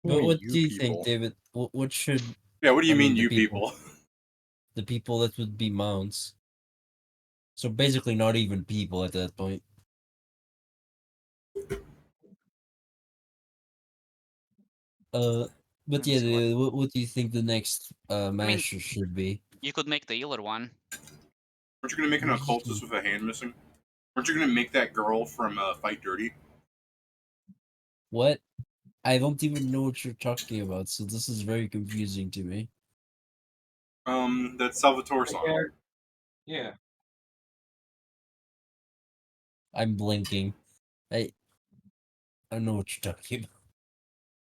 But what You do you people. think, David? What should Yeah, what do you I mean, mean, you people? the people that would be mounts? So basically, not even people at that point. But yeah, what do you think the next master should be? You could make the healer one. Aren't you gonna make an occultist with a hand missing? Aren't you gonna make that girl from Fight Dirty? What? I don't even know what you're talking about, so this is very confusing to me. That's Salvatore song. Yeah. I'm blinking. I don't know what you're talking about.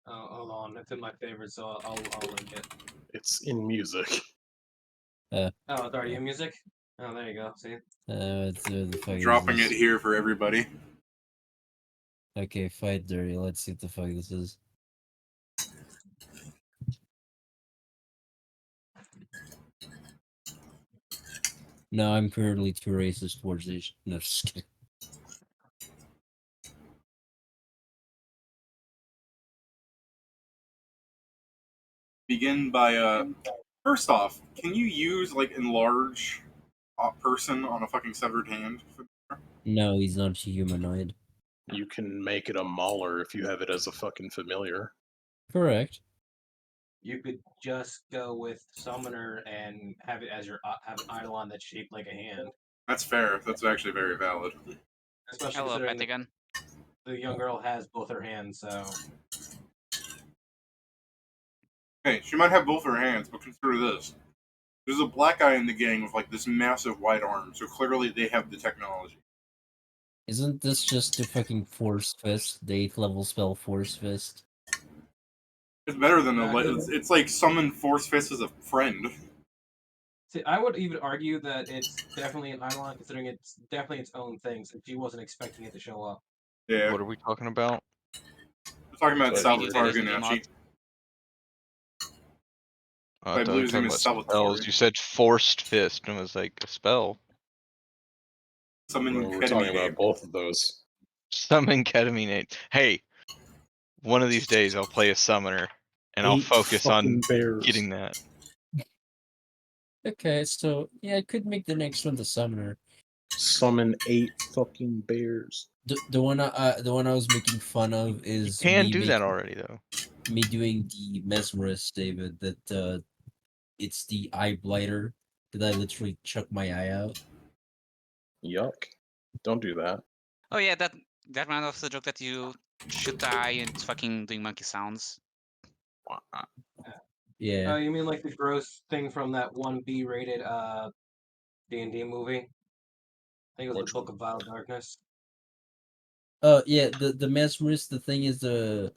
Oh, hold on. It's in my favorites, so I'll link it. It's in music. Oh, it's already in music? Oh, there you go. See? It's the fuck Dropping is it this? here for everybody. Okay, Fight Dirty. Let's see what the fuck this is. No, I'm currently too racist towards these. No, just kidding. Begin by first off, can you use like enlarge a person on a fucking severed hand? No, he's not humanoid. You can make it a mauler if you have it as a fucking familiar. Correct. You could just go with Summoner and have it as your have an Eidolon that's shaped like a hand. That's fair. That's actually very valid. Especially Hello, considering Pentagon. the young girl has both her hands, so... Hey, she might have both her hands, but consider this. There's a black guy in the gang with like this massive white arm, so clearly they have the technology. Isn't this just the fucking Force Fist? The 8th level spell Force Fist? It's better than it's like summon Force Fist as a friend. See, I would even argue that it's definitely an Eidolon, considering it's definitely its own thing, since she wasn't expecting it to show up. Yeah. What are we talking about? We're talking about Salvatore Ganacci. I thought we were talking about spells. You said forced fist, and it was like a spell. Summon we're talking about both of those. Summon ketamine. Hey, one of these days I'll play a summoner, and I'll focus on getting that. Okay, so yeah, I could make the next one the summoner. Summon 8 fucking bears. The one I was making fun of is you can do that already though. Me doing the mesmerist, David. That it's the eye blighter. Did I literally chuck my eye out? Yuck! Don't do that. Oh yeah, that man of the joke that you shoot the eye and it's fucking doing monkey sounds. Yeah. You mean like the gross thing from that one B-rated D&D movie? I think it was the Book of Vile Darkness. Yeah, the mesmerist, the thing is the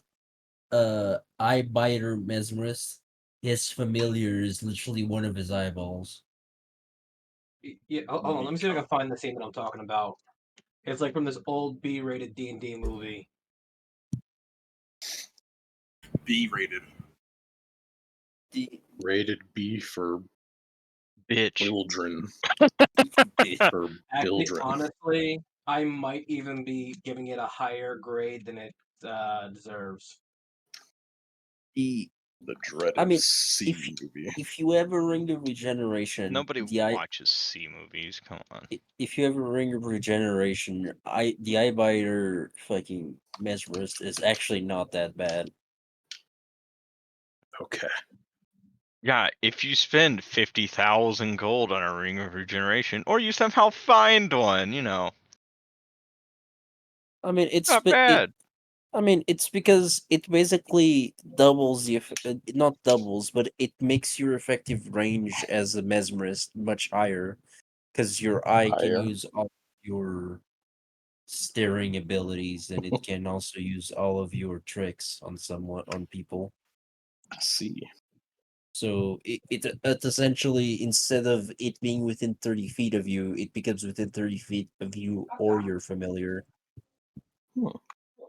eye biter mesmerist. His familiar is literally one of his eyeballs. Yeah, hold on, let me see if I can find the scene that I'm talking about. It's like from this old B-rated D&D movie. B-rated. Rated B for bitch. Children. For actually, honestly, I might even be giving it a higher grade than it deserves. The dreaded C movie. If you ever Ring of Regeneration, Nobody watches C movies. Come on. If you ever Ring of Regeneration, the eye biter fucking mesmerist is actually not that bad. Okay. Yeah, if you spend 50,000 gold on a Ring of Regeneration, or you somehow find one, you know. I mean, it's not bad. It's because it basically doubles the not doubles, but it makes your effective range as a mesmerist much higher, because your eye can use all your staring abilities, and it can also use all of your tricks on people. I see. So it essentially, instead of it being within 30 feet of you, it becomes within 30 feet of you or your familiar.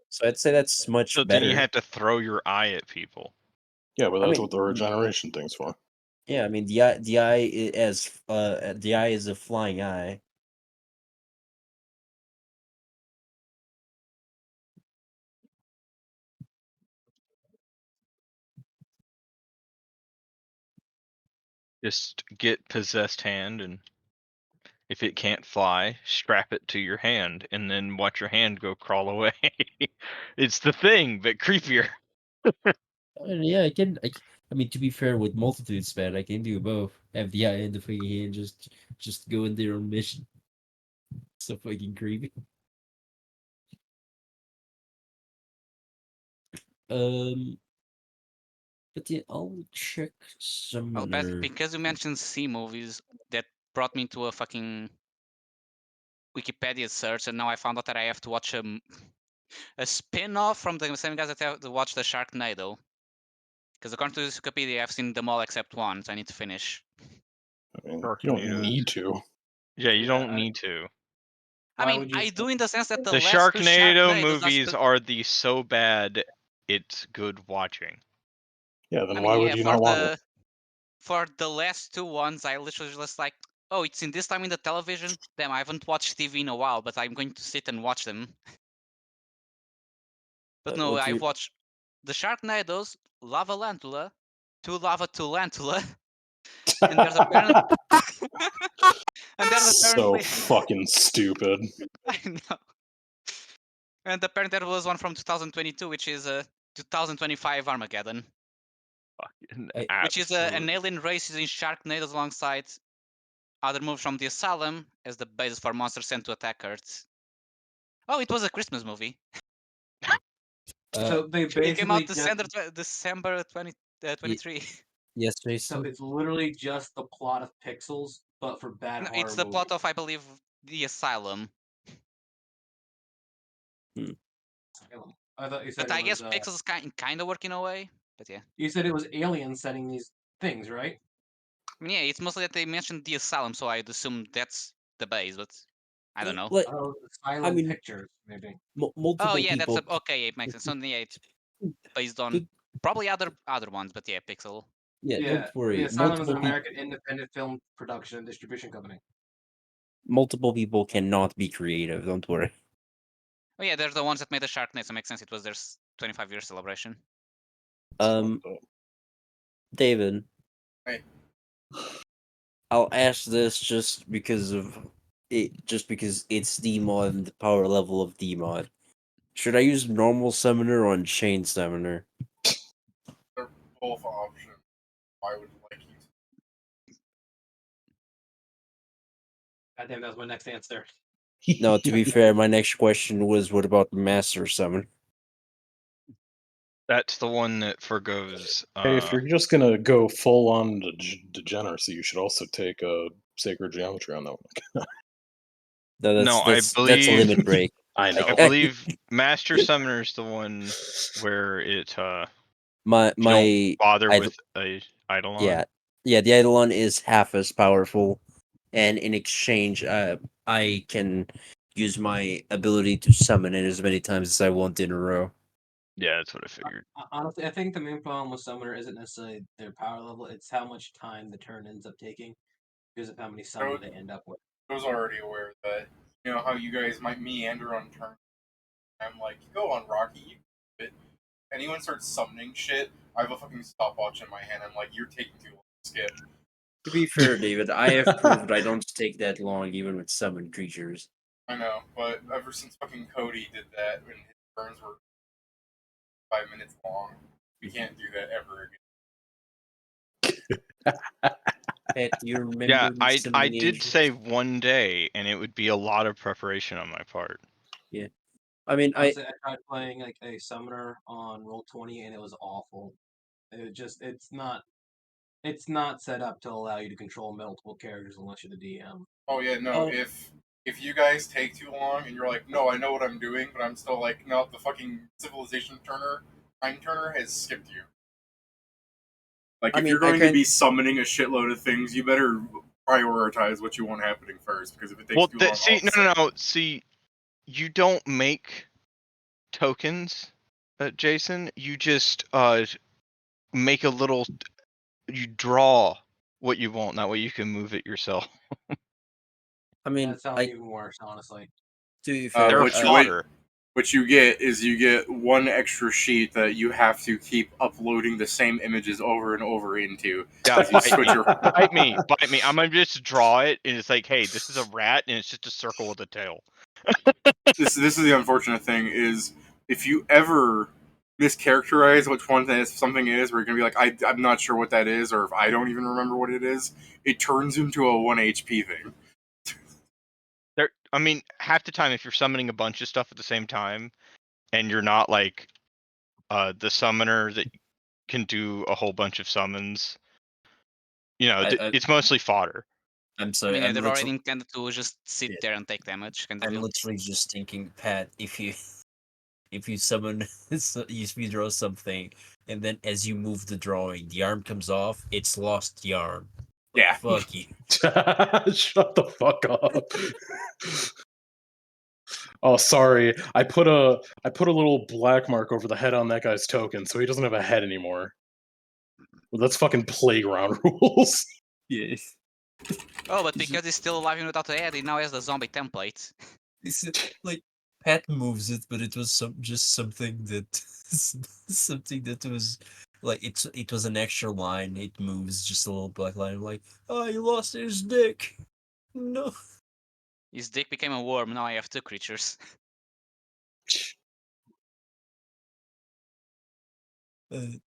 So I'd say that's much so better. then you have to throw your eye at people. Yeah, but that's what the regeneration thing's for. Yeah, I mean the eye is a flying eye. Just get possessed hand, and if it can't fly, strap it to your hand, and then watch your hand go crawl away. It's the thing, but creepier. Yeah, I mean, to be fair, with multitude span, I can do both. Have the eye and the fucking hand just go in their own mission. So fucking creepy. But yeah, I'll check Well, Summoner. because you mentioned C movies, that brought me to a fucking Wikipedia search, and now I found out that I have to watch a spin-off from the same guys that have to watch the Sharknado. Because according to this Wikipedia, I've seen them all except one, so I need to finish. I mean, you don't need to. Yeah, you Yeah, don't need to. I Why mean, would you I do in the sense that the The last two Sharknado Sharknados movies are the so bad it's good watching. Yeah, then I why mean, would yeah, you not want it? for the last two ones, I literally just like, oh, it's in this time in the television. Damn, I haven't watched TV in a while, but I'm going to sit and watch them. But no, What I've you watched the Sharknados, Lava Lantula, Two Lava Tulantula, and there's apparently and there's So apparently fucking stupid. I know. And apparently there was one from 2022, which is 2025 Armageddon, which is an alien race using Sharknados alongside other moves from the Asylum as the basis for monsters sent to attack Earth. Oh, it was a Christmas movie. So they It came out basically December 2023. yes, so Jason. it's literally just the plot of Pixels, but for bad No, horror it's the movies. plot of, I believe, the Asylum. I thought you said But it I guess was. Pixels kind of work in a way. But yeah. You said it was aliens sending these things, right? I mean, yeah, it's mostly that they mentioned the Asylum, so I'd assume that's the base, but I don't know. Like, Oh, Silent I mean, Pictures, maybe. multiple Oh yeah, people. that's okay. It makes sense. So yeah, it's based on But- probably other ones, but yeah, Pixel. Yeah, Yeah, don't worry. the Asylum is an Multiple people. American independent film production and distribution company. Multiple people cannot be creative. Don't worry. Oh yeah, they're the ones that made the Sharknado, so it makes sense. It was their 25-year celebration. David. Hey. I'll ask this just because it's Dmod and the power level of Dmod. Should I use normal summoner or chain summoner? They're both options. I would like you to. Goddamn, that was my next answer. No, to be fair, my next question was, what about master summon? That's the one that forgoes. Hey, if you're just gonna go full on degeneracy, you should also take a sacred geometry on that one. That's a believe limit break. I know. I believe Master Summoner is the one where it my don't bother Eidol- with a Eidolon. Yeah, the Eidolon is half as powerful, and in exchange, I can use my ability to summon it as many times as I want in a row. Yeah, that's what I figured. Honestly, I think the main problem with Summoner isn't necessarily their power level; it's how much time the turn ends up taking, because of how many summons they end up with. I was already aware that, you know, how you guys might meander on turn. I'm like, you go on Rocky, you do it. Anyone starts summoning shit, I have a fucking stopwatch in my hand. I'm like, you're taking too long to skip. To be fair, David, I have proved I don't take that long even with summoned creatures. I know, but ever since fucking Cody did that, when his turns were 5 minutes long, we can't do that ever again. Pet, you remember Yeah, me I summoning did angels? say one day, and it would be a lot of preparation on my part. Yeah, I mean, Honestly, I tried playing like a Summoner on Roll20, and it was awful. It's not set up to allow you to control multiple characters unless you're the DM. Oh yeah, no. If you guys take too long and you're like, no, I know what I'm doing, but I'm still like, no, the fucking civilization time turner has skipped you. Like, if you're going to be summoning a shitload of things, you better prioritize what you want happening first, because if it takes too long, no. See, you don't make tokens, Jason. You just make a little. You draw what you want. That way you can move it yourself. I mean, That sounds even worse, honestly. To be fair, They're fodder. what you get is you get one extra sheet that you have to keep uploading the same images over and over into. Yeah, as you switch your bite me. I'm gonna just draw it, and it's like, hey, this is a rat, and it's just a circle with a tail. This is the unfortunate thing is if you ever mischaracterize which one something is, where you're gonna be like, I'm not sure what that is, or if I don't even remember what it is, it turns into a 1 HP thing. I mean, half the time, if you're summoning a bunch of stuff at the same time, and you're not like the summoner that can do a whole bunch of summons, it's mostly fodder. I'm I sorry. mean, they're already intended to just sit there and take damage. Kind of I'm deal. literally just thinking, Pat, if you summon, you draw something, and then as you move the drawing, the arm comes off, it's lost the arm. Like, Yeah. fuck you. Shut the fuck up. Oh, sorry. I put a little black mark over the head on that guy's token, so he doesn't have a head anymore. Well, that's fucking playground rules. Yeah. Oh, but because he's still alive and without a head, he now has the zombie template. It's like Pat moves it, but it was just something that something that was like it was an extra line. It moves just a little black line. I'm like, oh, he lost his dick. No. His dick became a worm. Now I have 2 creatures.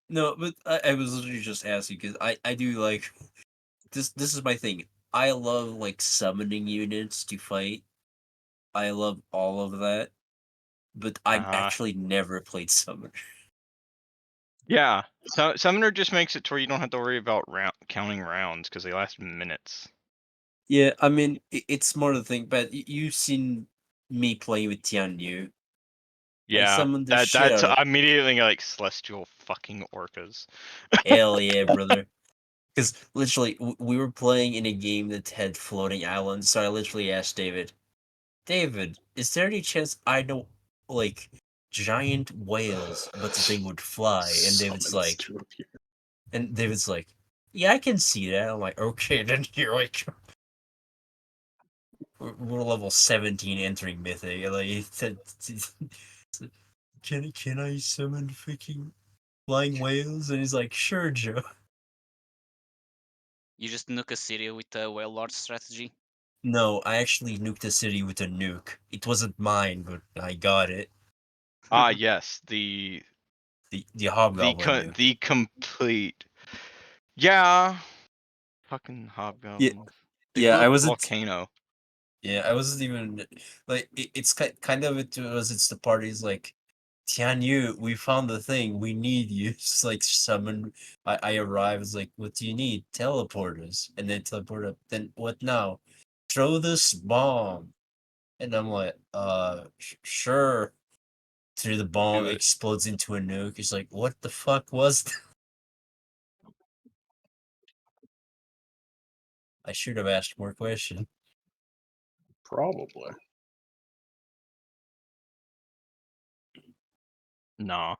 No, but I was literally just asking because I do like this. This is my thing. I love like summoning units to fight. I love all of that, but I've actually never played summoner. Yeah, so summoner just makes it to where you don't have to worry about counting rounds because they last minutes. Yeah, I mean it's more the thing, but you've seen me play with Tianyu. Yeah, that's I'm immediately like celestial fucking orcas. Hell yeah, brother. Because literally, we were playing in a game that had floating islands, so I literally asked David, is there any chance I know, like, giant whales, but the thing would fly? And David's like, yeah, I can see that. I'm like, okay, then here I go. We're level 17 entering Mythic. Like, can I summon freaking flying whales? And he's like, sure, Joe. You just nuke a city with a whale lord strategy. No, I actually nuked the city with a nuke. It wasn't mine, but I got it. Yes, the hobgoblin nuke. The complete. Yeah. Fucking hobgoblins. Yeah, I wasn't. Volcano. Yeah, I wasn't even like. It's kind of it's the party's like, Tianyu, we found the thing. We need you. It's like summon. I arrive. It's like, what do you need? Teleporters, and then teleport up. Then what now? Throw this bomb, and I'm like, sure. Through the bomb, explodes into a nuke. It's like, what the fuck was that? I should have asked more questions. Probably. No.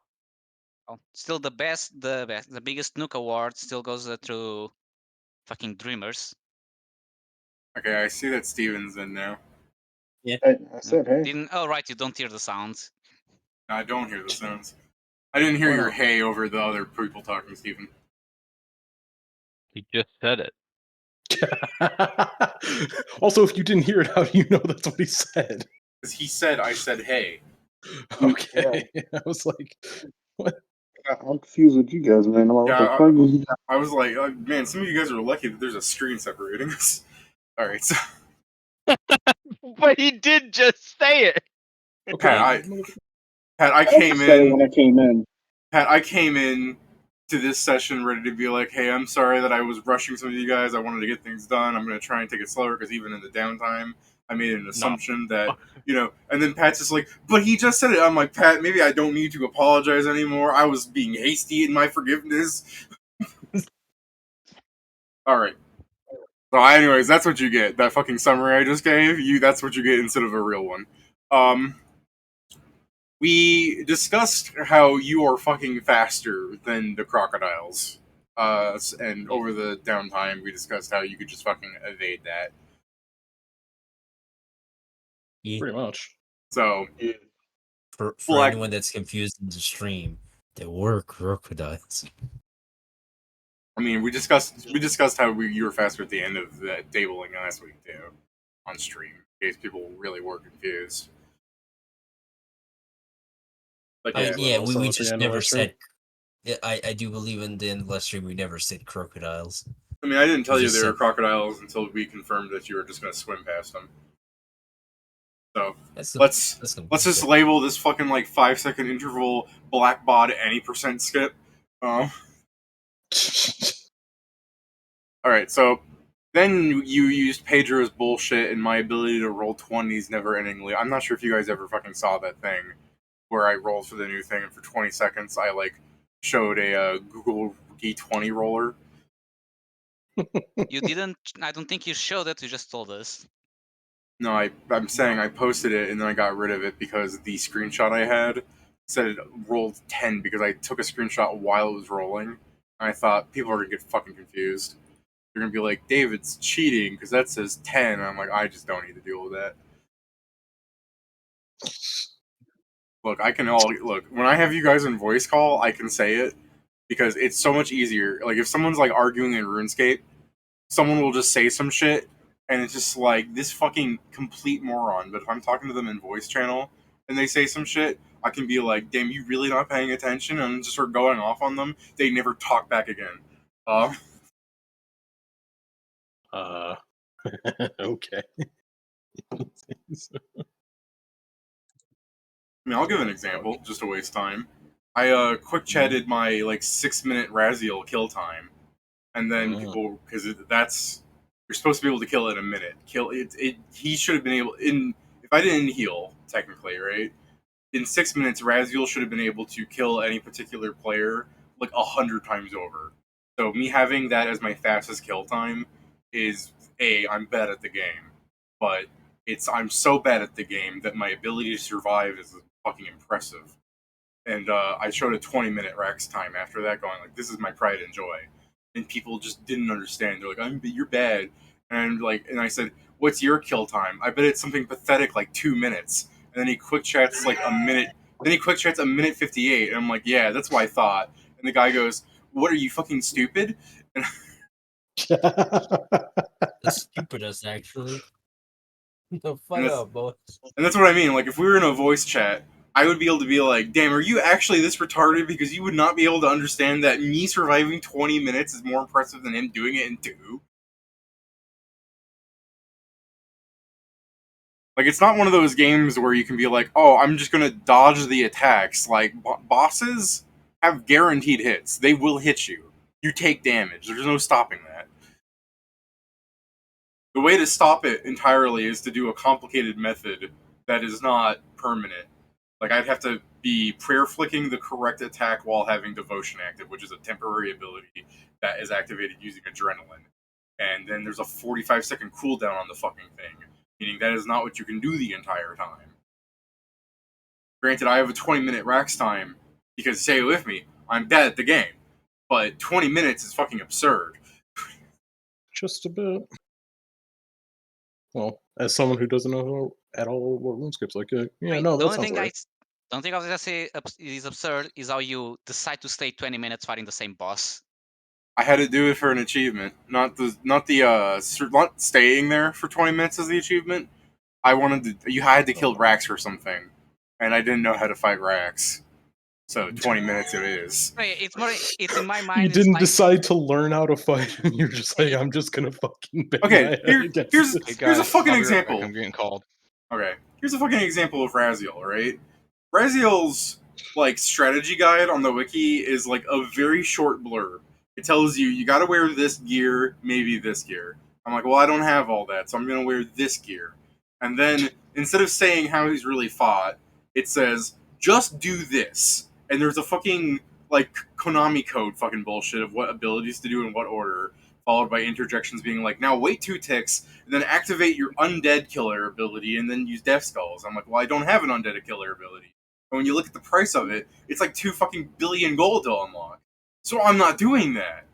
Oh, still the biggest nuke award still goes through fucking Dreamers. Okay, I see that Steven's in now. Yeah. I said, hey. Oh, right, you don't hear the sounds. No, I don't hear the sounds. I didn't hear your hey over the other people talking, Steven. He just said it. Also, if you didn't hear it, how do you know that's what he said? Because he said, I said hey. Okay. Yeah. I was like, what? I'm confused with you guys, man. I'm like, Yeah, what the fuck? I was like, man, some of you guys are lucky that there's a screen separating us. Alright, so. But he did just say it. Okay. Pat, I came in. When I came in. Pat, I came in to this session ready to be like, hey, I'm sorry that I was rushing some of you guys. I wanted to get things done. I'm going to try and take it slower because even in the downtime, I made an assumption that, and then Pat's just like, but he just said it. I'm like, Pat, maybe I don't need to apologize anymore. I was being hasty in my forgiveness. All right. So, anyways, that's what you get. That fucking summary I just gave you, that's what you get instead of a real one. We discussed how you are fucking faster than the crocodiles. And over the downtime, we discussed how you could just fucking evade that. Pretty much. So, For Black- anyone that's confused in the stream, there were crocodiles. I mean, we discussed how you were faster at the end of the tabling last week too, on stream, in case people really were confused. But I yeah, mean, yeah, also we at the just end of never our stream. said. Yeah, I do believe in the endless stream. We never said crocodiles. I mean, I didn't tell You you just they were said- crocodiles until we confirmed that you were just going to swim past them. So That's let's gonna just label this fucking like 5-second interval black bot any percent skip. All right, so then you used Pedro's bullshit and my ability to roll 20s never endingly. I'm not sure if you guys ever fucking saw that thing where I rolled for the new thing and for 20 seconds I like showed a Google D20 roller. You didn't. I don't think you showed it. You just told us. No, I'm saying I posted it and then I got rid of it because the screenshot I had said it rolled 10 because I took a screenshot while it was rolling. And I thought people are going to get fucking confused. They're going to be like, David's cheating because that says 10. And I'm like, I just don't need to deal with that. Look, when I have you guys in voice call, I can say it because it's so much easier. Like, if someone's like arguing in RuneScape, someone will just say some shit, and it's just like this fucking complete moron. But if I'm talking to them in voice channel and they say some shit, I can be like, "Damn, you really not paying attention?" And just start going off on them. They never talk back again. Okay. I mean, I'll give an example just to waste time. I quick chatted my like 6-minute Raziel kill time, and then people because that's you're supposed to be able to kill it in a minute. Kill it. He should have been able in if I didn't heal technically, right? In 6 minutes, Raziel should have been able to kill any particular player like 100 times over. So me having that as my fastest kill time is I'm bad at the game, but I'm so bad at the game that my ability to survive is fucking impressive. And I showed a 20-minute Rex time after that, going like, "This is my pride and joy," and people just didn't understand. They're like, "You're bad," and I said, "What's your kill time?" I bet it's something pathetic like 2 minutes. And then he quick chats like a minute. Then he quick chats a minute 58, and I'm like, "Yeah, that's what I thought." And the guy goes, "What are you fucking stupid?" And the stupidest, actually. The fuck up, boys. And that's what I mean. Like, if we were in a voice chat, I would be able to be like, "Damn, are you actually this retarded?" Because you would not be able to understand that me surviving 20 minutes is more impressive than him doing it in 2. Like, it's not one of those games where you can be like, "Oh, I'm just gonna dodge the attacks." Like, bosses have guaranteed hits. They will hit you. You take damage. There's no stopping that. The way to stop it entirely is to do a complicated method that is not permanent. Like, I'd have to be prayer flicking the correct attack while having Devotion active, which is a temporary ability that is activated using Adrenaline. And then there's a 45-second cooldown on the fucking thing, meaning that is not what you can do the entire time. Granted, I have a 20-minute Rax time, because say it with me, I'm bad at the game. But 20 minutes is fucking absurd. Just a bit. Well, as someone who doesn't know at all what RuneScape's like, yeah, no, that sounds right. Don't think I was gonna say is absurd is how you decide to stay 20 minutes fighting the same boss. I had to do it for an achievement, not staying there for 20 minutes as the achievement. You had to kill Rax or something, and I didn't know how to fight Rax, so 20 minutes it is. Right, it's in my mind. You didn't decide to learn how to fight, and you're just like, I'm just gonna fucking bang Okay, my head against here's this. a fucking I'll be right example. back, I'm getting called. Okay, here's a fucking example of Raziel, right? Raziel's like strategy guide on the wiki is like a very short blurb. It tells you gotta wear this gear, maybe this gear. I'm like, well, I don't have all that, so I'm gonna wear this gear. And then instead of saying how he's really fought, it says just do this. And there's a fucking like Konami code fucking bullshit of what abilities to do in what order, followed by interjections being like, now wait 2 ticks, and then activate your undead killer ability, and then use Death Skulls. I'm like, well, I don't have an undead killer ability. And when you look at the price of it, it's like 2 fucking billion gold to unlock. So I'm not doing that.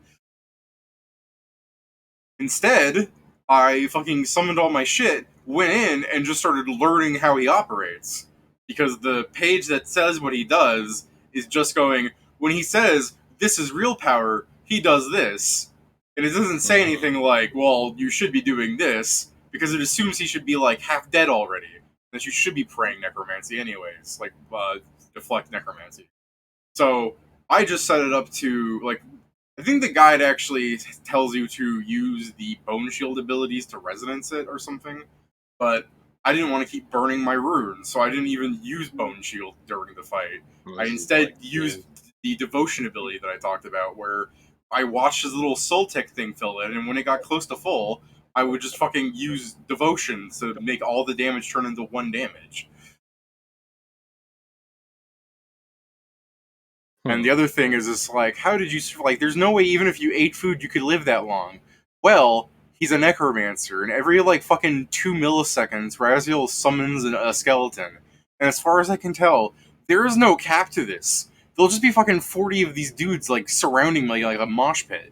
Instead, I fucking summoned all my shit, went in, and just started learning how he operates. because the page that says what he does is just going, when he says, this is real power, he does this. And it doesn't say anything like, well, you should be doing this, because it assumes he should be, like, half dead already. That you should be praying necromancy anyways, like, deflect necromancy. So, I just set it up to, like, I think the guide actually tells you to use the bone shield abilities to resonance it or something, but I didn't want to keep burning my runes, so I didn't even use bone shield during the fight. I instead used the devotion ability that I talked about, where I watched his little soul tick thing fill in, and when it got close to full, I would just fucking use devotion to make all the damage turn into 1 damage. And the other thing is, it's like, how did you, like, there's no way even if you ate food you could live that long. Well, he's a necromancer, and every, like, fucking 2 milliseconds, Raziel summons a skeleton. And as far as I can tell, there is no cap to this. There'll just be fucking 40 of these dudes, like, surrounding me like a mosh pit.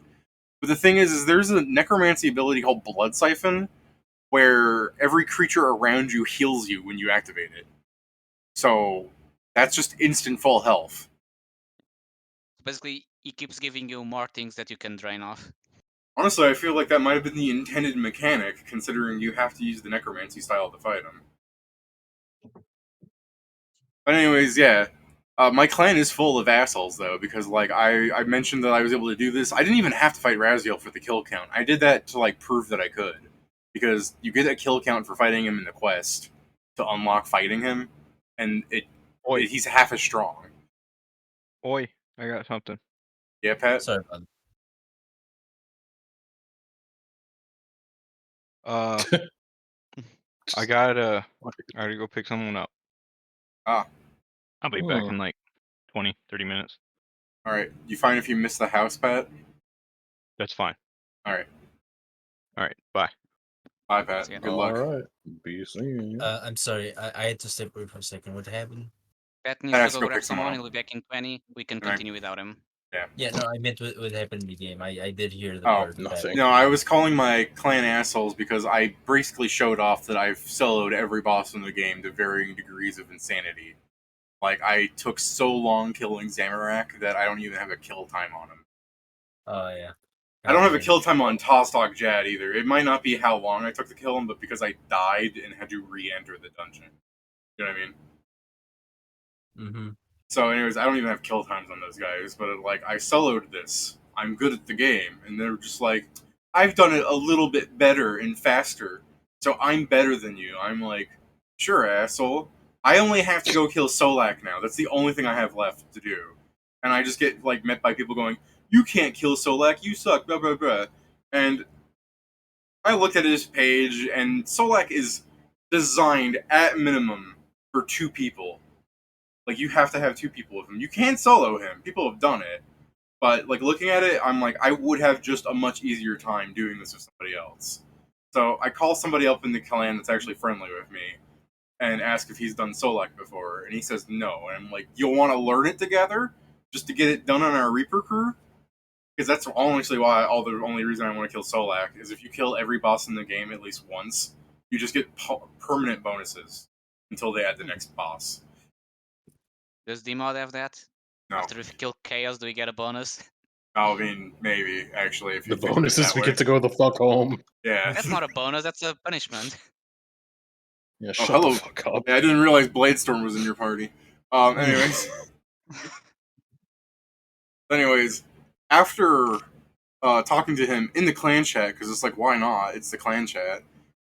But the thing is there's a necromancy ability called Blood Siphon, where every creature around you heals you when you activate it. So, that's just instant full health. Basically, he keeps giving you more things that you can drain off. Honestly, I feel like that might have been the intended mechanic, considering you have to use the necromancy style to fight him. But anyways, yeah. My clan is full of assholes, though, because, like, I mentioned that I was able to do this. I didn't even have to fight Raziel for the kill count. I did that to, like, prove that I could. Because you get a kill count for fighting him in the quest to unlock fighting him, and he's half as strong. Oi, I got something. Yeah, Pat? Sorry, bud. I gotta go pick someone up. Ah. I'll be back in like 20, 30 minutes. Alright. You find if you miss the house, Pat? That's fine. Alright. Alright, bye. Bye, Pat. Good luck. Alright. Be seeing you. I'm sorry, I had to step away for a second. What happened? Pat I have needs to to go go grab pick someone someone, up. he'll be back in 20. We can Alright. continue without him. Yeah, no, I meant what happened in the game. I did hear the Oh, part. nothing. No, I was calling my clan assholes because I basically showed off that I've soloed every boss in the game to varying degrees of insanity. Like, I took so long killing Zamorak that I don't even have a kill time on him. Oh, yeah. I don't have a kill time on Tostock Jad either. It might not be how long I took to kill him, but because I died and had to re-enter the dungeon. You know what I mean? Mm-hmm. So anyways, I don't even have kill times on those guys, but like, I soloed this. I'm good at the game. And they're just like, I've done it a little bit better and faster, so I'm better than you. I'm like, sure, asshole. I only have to go kill Solak now. That's the only thing I have left to do. And I just get, like, met by people going, you can't kill Solak, you suck, blah, blah, blah. And I looked at his page, and Solak is designed, at minimum, for 2 people. Like, you have to have 2 people with him. You can solo him. People have done it. But, like, looking at it, I'm like, I would have just a much easier time doing this with somebody else. So I call somebody up in the clan that's actually friendly with me and ask if he's done Solak before, and he says no. And I'm like, you'll want to learn it together just to get it done on our Reaper crew? Because that's honestly why the only reason I want to kill Solak is if you kill every boss in the game at least once, you just get permanent bonuses until they add the next boss. Does D-Mod have that? No. After we kill Chaos, do we get a bonus? I mean, maybe, actually. If you The bonus is we way. get to go the fuck home. Yeah. That's not a bonus, that's a punishment. Yeah, Oh, shut hello. the fuck up. Yeah, I didn't realize Bladestorm was in your party. Anyways, after talking to him in the clan chat, because it's like, why not? It's the clan chat.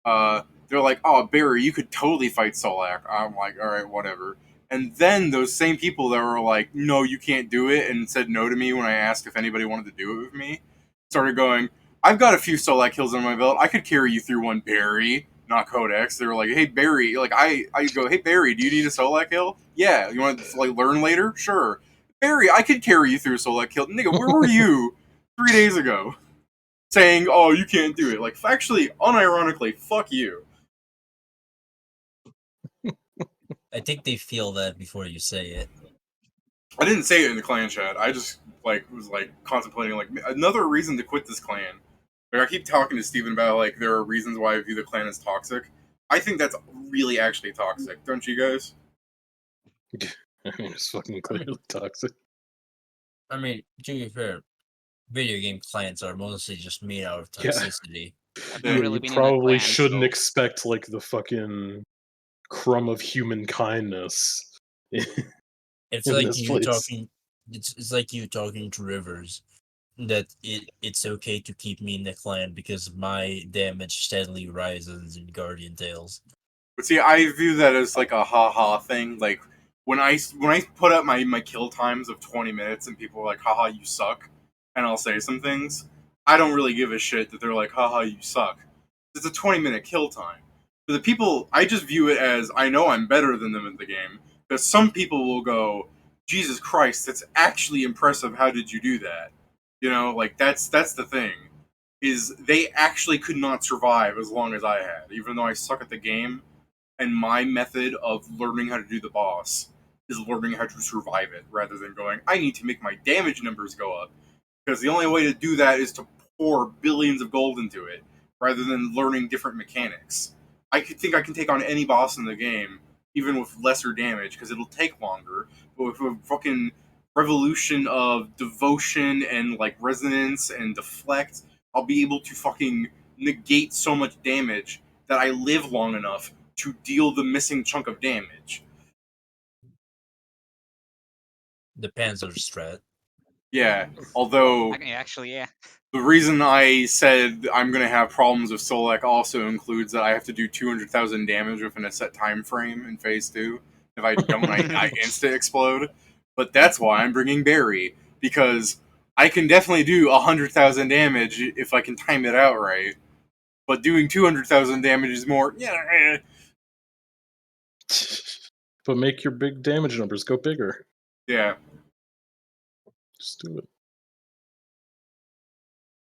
They're like, oh, Barry, you could totally fight Solak. I'm like, all right, whatever. And then those same people that were like, no, you can't do it, and said no to me when I asked if anybody wanted to do it with me, started going, I've got a few Solak kills on my belt. I could carry you through one, Barry. Not Codex. They were like, hey, Barry. Like, I go, hey, Barry, do you need a Solak kill? Yeah. You want to, like, learn later? Sure. Barry, I could carry you through a Solak kill. Nigga, where were you 3 days ago? Saying, oh, you can't do it. Like, actually, unironically, fuck you. I think they feel that before you say it. I didn't say it in the clan chat. I just, like, was, like, contemplating, like, another reason to quit this clan. Like, I keep talking to Steven about, like, there are reasons why I view the clan as toxic. I think that's really actually toxic, don't you guys? I mean, it's fucking clearly toxic. I mean, to be fair, video game clans are mostly just made out of Yeah. toxicity. I've Yeah, never really you been in a probably clan, shouldn't so expect like the fucking crumb of human kindness It's in like this you place. talking. It's like you talking to Rivers that it's okay to keep me in the clan because my damage steadily rises in Guardian Tales. But see, I view that as like a haha thing. Like when I put up my kill times of 20 minutes and people are like, haha, you suck, and I'll say some things, I don't really give a shit that they're like, haha, you suck. It's a 20-minute kill time. For the people, I just view it as I know I'm better than them in the game. Because some people will go, Jesus Christ, that's actually impressive. How did you do that? You know, like that's the thing. Is they actually could not survive as long as I had, even though I suck at the game. And my method of learning how to do the boss is learning how to survive it, rather than going, I need to make my damage numbers go up. Because the only way to do that is to pour billions of gold into it, rather than learning different mechanics. I could think I can take on any boss in the game, even with lesser damage, because it'll take longer. But with a fucking revolution of devotion and like resonance and deflect, I'll be able to fucking negate so much damage that I live long enough to deal the missing chunk of damage. The Panzer strat. Yeah, although actually, yeah. the reason I said I'm going to have problems with Solak also includes that I have to do 200,000 damage within a set time frame in Phase 2. If I don't, I insta-explode. But that's why I'm bringing Barry, because I can definitely do 100,000 damage if I can time it out right. But doing 200,000 damage is more, But make your big damage numbers go bigger. Yeah. Just do it.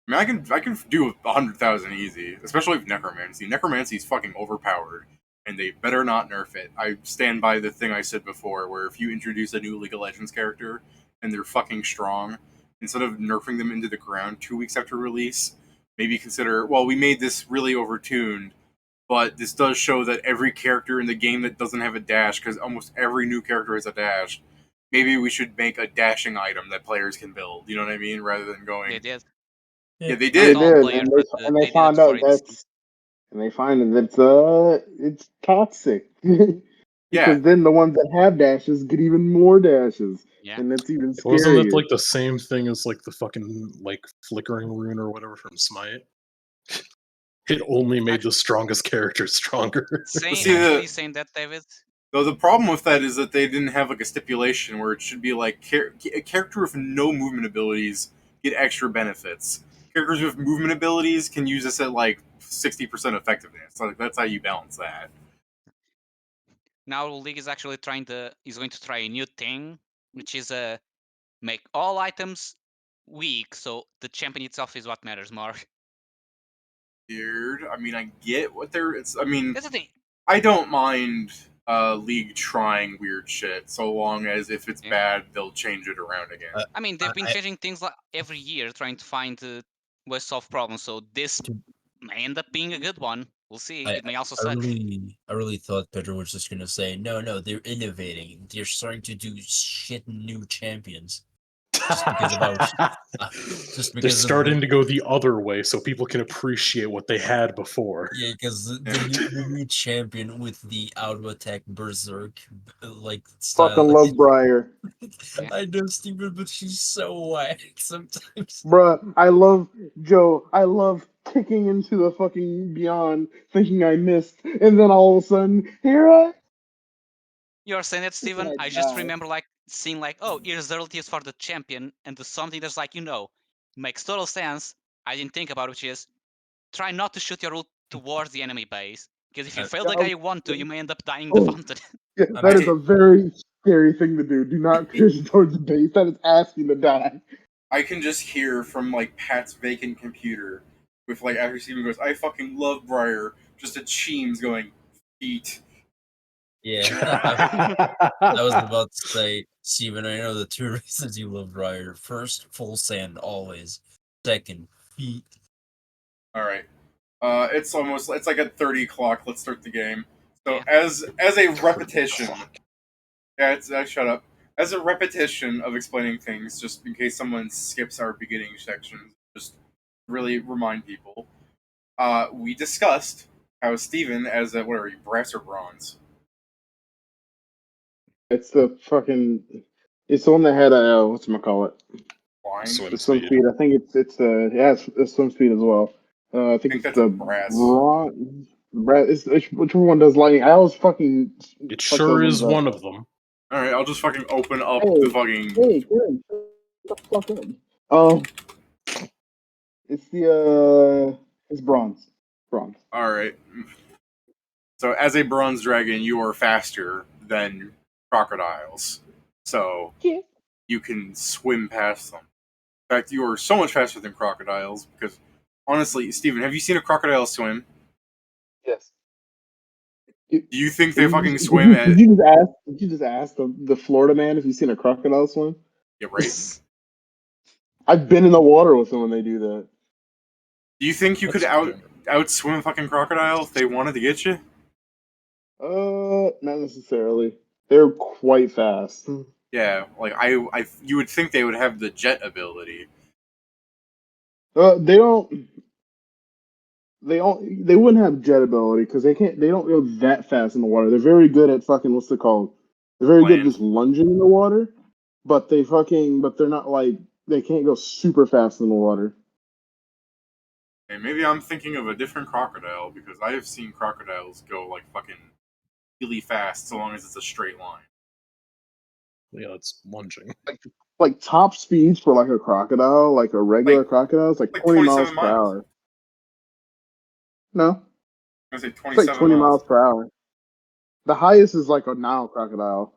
I mean, I can do 100,000 easy, especially with Necromancy. Necromancy is fucking overpowered, and they better not nerf it. I stand by the thing I said before, where if you introduce a new League of Legends character and they're fucking strong, instead of nerfing them into the ground 2 weeks after release, maybe consider, well, we made this really overtuned, but this does show that every character in the game that doesn't have a dash, because almost every new character has a dash, maybe we should make a dashing item that players can build. You know what I mean? Rather than going, They did. yeah, they Not did. all players, and but and they they did it found for out instance. and they find that it's toxic. Yeah. Because then the ones that have dashes get even more dashes, Yeah. and it's even Wasn't scarier. it like the same thing as like the fucking like flickering rune or whatever from Smite? It only made the strongest character stronger. Actually saying that, David. Though the problem with that is that they didn't have like a stipulation where it should be like a character with no movement abilities get extra benefits. Characters with movement abilities can use this at like 60% effectiveness. So like, that's how you balance that. Now League is actually going to try a new thing, which is make all items weak, so the champion itself is what matters more. Weird. I mean, I get what they're. I mean, that's the thing. I don't mind League trying weird shit, so long as if it's bad, they'll change it around again. I mean, they've been changing things like every year, trying to find ways to solve problems. So this may end up being a good one. We'll see. It may also suck. I really thought Pedro was just gonna say, no, they're innovating. They're starting to do shit new champions. Just because They're starting to go the other way so people can appreciate what they had before. Yeah, because the new champion with the auto attack berserk like style. Fucking love Briar. I know Stephen, but she's so whack sometimes. Bruh, I love Joe. I love kicking into the fucking beyond, thinking I missed, and then all of a sudden, here I. You're saying that, Steven? I just remember like seeing like, oh, here's the abilities for the champion, and the something that's like, makes total sense. I didn't think about, which is try not to shoot your ult towards the enemy base, because if you fail the guy you want to, you may end up dying the fountain. Yeah, that is a very scary thing to do. Do not push towards the base. That is asking to die. I can just hear from like Pat's vacant computer with like after Steven goes, I fucking love Briar, just a Cheems going, feet. Yeah. I was about to say, Steven, I know the 2 reasons you love Briar. First, full sand always. Second, feet. Alright. It's like at 30 o'clock. Let's start the game. So as a repetition, Yeah, shut up. As a repetition of explaining things, just in case someone skips our beginning section, just really remind people. We discussed how Steven, as a, what are you, brass or bronze? It's the fucking. It's the one that had a whatchamacallit. Line? The swim speed. I think it has a swim speed as well. I think it's that's the a brass. Brass. Whichever one does lightning. I always fucking. It fuck sure those is ones up. one of them. Alright, I'll just fucking open up Hey, the fucking. Hey, Karen, shut the fuck up. It's bronze. Bronze. Alright. So, as a bronze dragon, you are faster than crocodiles. So, Yeah. you can swim past them. In fact, you are so much faster than crocodiles because, honestly, Steven, have you seen a crocodile swim? Yes. Do you think they fucking Did swim you, at. did you just ask? Did you just ask the Florida man if he's seen a crocodile swim? Yeah, right. I've been in the water with them when they do that. Do you think you could outswim a fucking crocodile if they wanted to get you? Not necessarily. They're quite fast. Yeah, like you would think they would have the jet ability. They don't. They wouldn't have jet ability because they can't. They don't go that fast in the water. They're very good at fucking what's it called? They're very good at Land. just lunging in the water, but they're not like they can't go super fast in the water. And maybe I'm thinking of a different crocodile because I have seen crocodiles go like fucking really fast so long as it's a straight line. Yeah, it's lunging. Like top speeds for like a crocodile, like a regular crocodile, is like 20 miles per hour. No, I say it's 27 like 20 miles. miles per hour. The highest is like a Nile crocodile.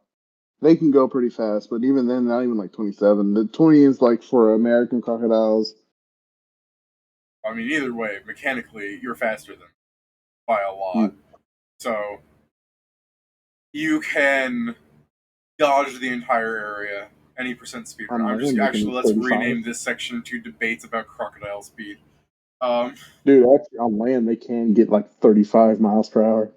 They can go pretty fast, but even then, not even like 27. The 20 is like for American crocodiles. I mean, either way, mechanically, you're faster than by a lot. So you can dodge the entire area, any percent speed. Let's rename this section to debates about crocodile speed. Dude, actually on land they can get like 35 miles per hour.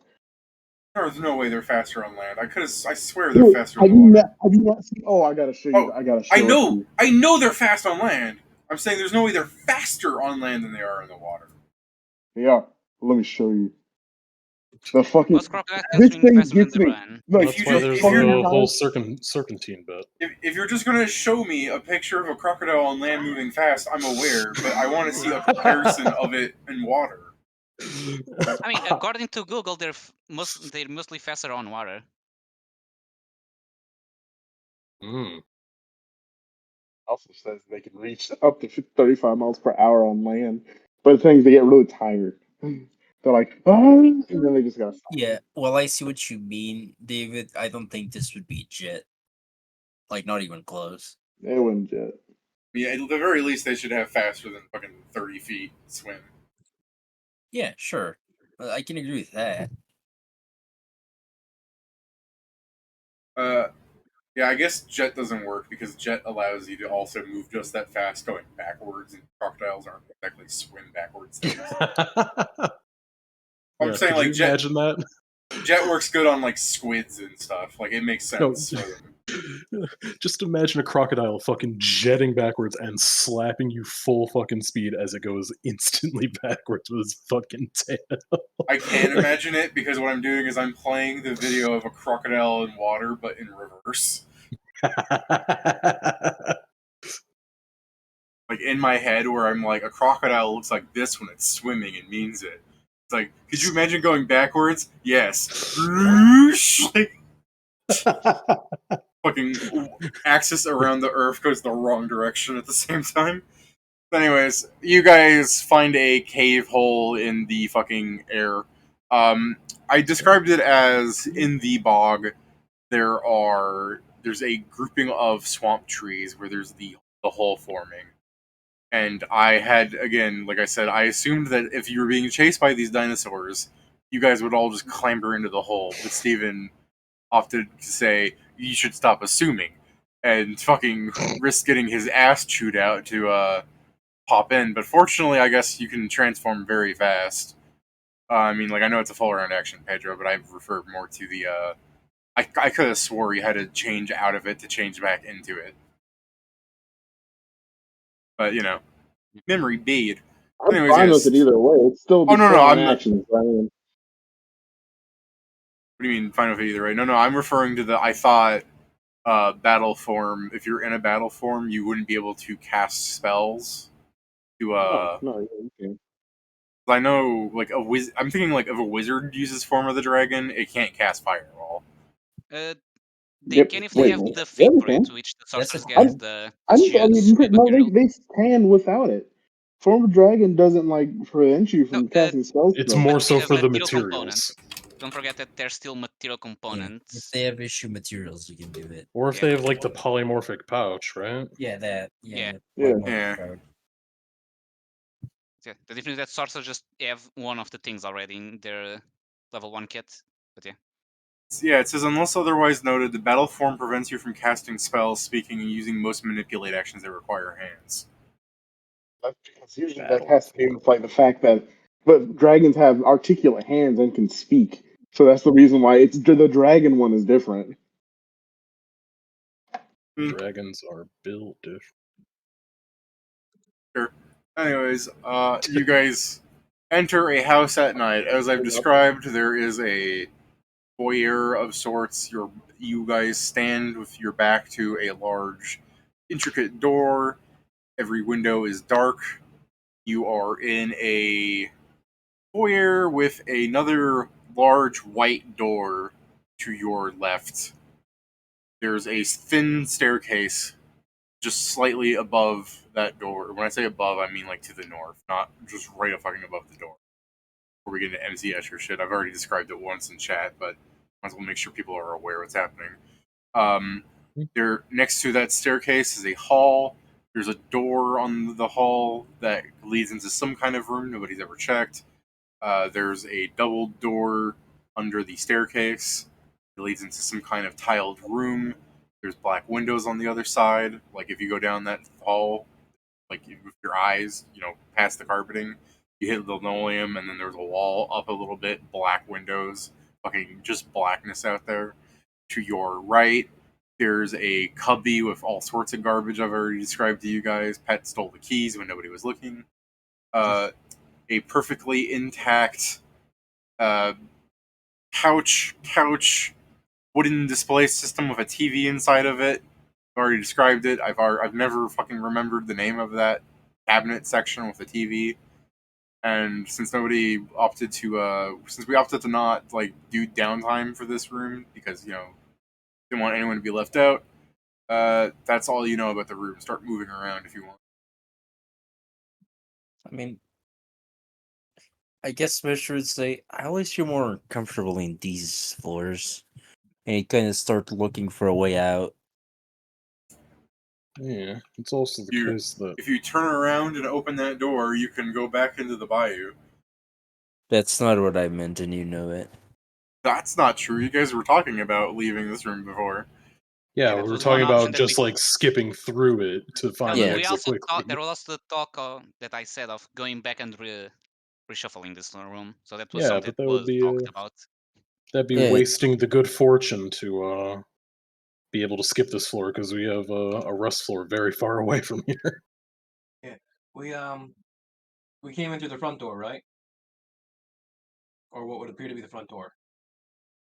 There's no way they're faster on land. I swear they're faster have on the water. Have you not seen? Oh, I gotta show you. I gotta show you. I know they're fast on land. I'm saying there's no way they're faster on land than they are in the water. They are. Let me show you. The fucking Most crocodiles can this swim thing faster than gets they me. run. Like, That's why there's the whole serpentine bit. If you're just gonna show me a picture of a crocodile on land moving fast, I'm aware, but I want to see a comparison of it in water. I mean, according to Google, they're mostly faster on water. Also says they can reach up to 35 miles per hour on land, but the thing is, they get really tired. They're like, oh, and then they just gotta stop. Yeah, well, I see what you mean, David. I don't think this would be jet. Like, not even close. They wouldn't jet. Yeah, at the very least, they should have faster than fucking 30 feet swim. Yeah, sure. I can agree with that. Yeah, I guess jet doesn't work because jet allows you to also move just that fast going backwards, and crocodiles aren't exactly swim backwards things. I'm saying like jet. Imagine that. Jet works good on like squids and stuff. Like it makes sense. Just imagine a crocodile fucking jetting backwards and slapping you full fucking speed as it goes instantly backwards with his fucking tail. I can't imagine it because what I'm doing is I'm playing the video of a crocodile in water, but in reverse. Like in my head, where I'm like, a crocodile looks like this when it's swimming and means it. It's like, could you imagine going backwards? Yes. Like, fucking axis around the earth goes the wrong direction at the same time. Anyways, you guys find a cave hole in the fucking air. I described it as in the bog. There's a grouping of swamp trees where there's the hole forming. And I had, again, like I said, I assumed that if you were being chased by these dinosaurs, you guys would all just clamber into the hole. But Steven opted to say, you should stop assuming. And fucking risk getting his ass chewed out to pop in. But fortunately, I guess you can transform very fast. I mean, like, I know it's a full round action, Pedro, but I've referred more to the I could have swore you had to change out of it to change back into it. But, memory bead. I'm Anyways, fine yes. with it either way. It's still Oh, no, performing I'm not. actions. I mean, What do you mean, fine with it either way? No, I'm referring to I thought battle form. If you're in a battle form, you wouldn't be able to cast spells. no, you can. I know, like I'm thinking like if a wizard uses form of the dragon, it can't cast fireball. They Yep. can if they Wait, have no. the Yeah, feat they for it, can. which the That's sorcerers a get thing. the I shields mean, no, material. they can without it. Form of Dragon doesn't prevent you No, from casting spells. It's though. more but so it has for the material materials. components. Don't forget that there's still material If components. they have issue materials, you can do it. Or if Yeah. they have like the polymorphic pouch, right? Yeah, that. Yeah. Yeah. Yeah. Yeah, the difference is that sorcerers just have one of the things already in their level 1 kit. But yeah. Yeah, it says unless otherwise noted, the battle form prevents you from casting spells, speaking, and using most manipulate actions that require hands. That's because usually that Battle has to do with the fact that, but dragons have articulate hands and can speak. So that's the reason why the dragon one is different. Dragons are built different. Sure. Anyways, you guys enter a house at night. As I've described, there is a foyer of sorts. You guys stand with your back to a large, intricate door. Every window is dark. You are in a foyer with another large white door to your left. There's a thin staircase just slightly above that door. When I say above, I mean like to the north, not just right fucking above the door. Before we get into MC Escher shit, I've already described it once in chat, but might as well make sure people are aware what's happening. There, next to that staircase is a hall. There's a door on the hall that leads into some kind of room nobody's ever checked. There's a double door under the staircase. It leads into some kind of tiled room. There's black windows on the other side. Like if you go down that hall, like with your eyes, past the carpeting, you hit linoleum, and then there's a wall up a little bit, black windows, fucking just blackness out there. To your right, there's a cubby with all sorts of garbage I've already described to you guys. Pet stole the keys when nobody was looking. A perfectly intact couch, wooden display system with a TV inside of it. I've already described it. I've never fucking remembered the name of that cabinet section with the TV. And since we opted to not do downtime for this room because didn't want anyone to be left out. That's all you know about the room. Start moving around if you want. I mean, I guess Smasher would say, I always feel more comfortable in these floors. And you kind of start looking for a way out. Yeah, it's also the case that If you turn around and open that door, you can go back into the bayou. That's not what I meant, and you know it. That's not true. You guys were talking about leaving this room before. yeah, that we were was one talking option about that just skipping through it to find Yeah. the we exit also quickly. there was also the talk that I said of going back and reshuffling this room. So that was Yeah, something but that that would was be talked about. that'd be Yeah. wasting the good fortune to be able to skip this floor because we have a rust floor very far away from here. Yeah, we came in through the front door, right? Or what would appear to be the front door.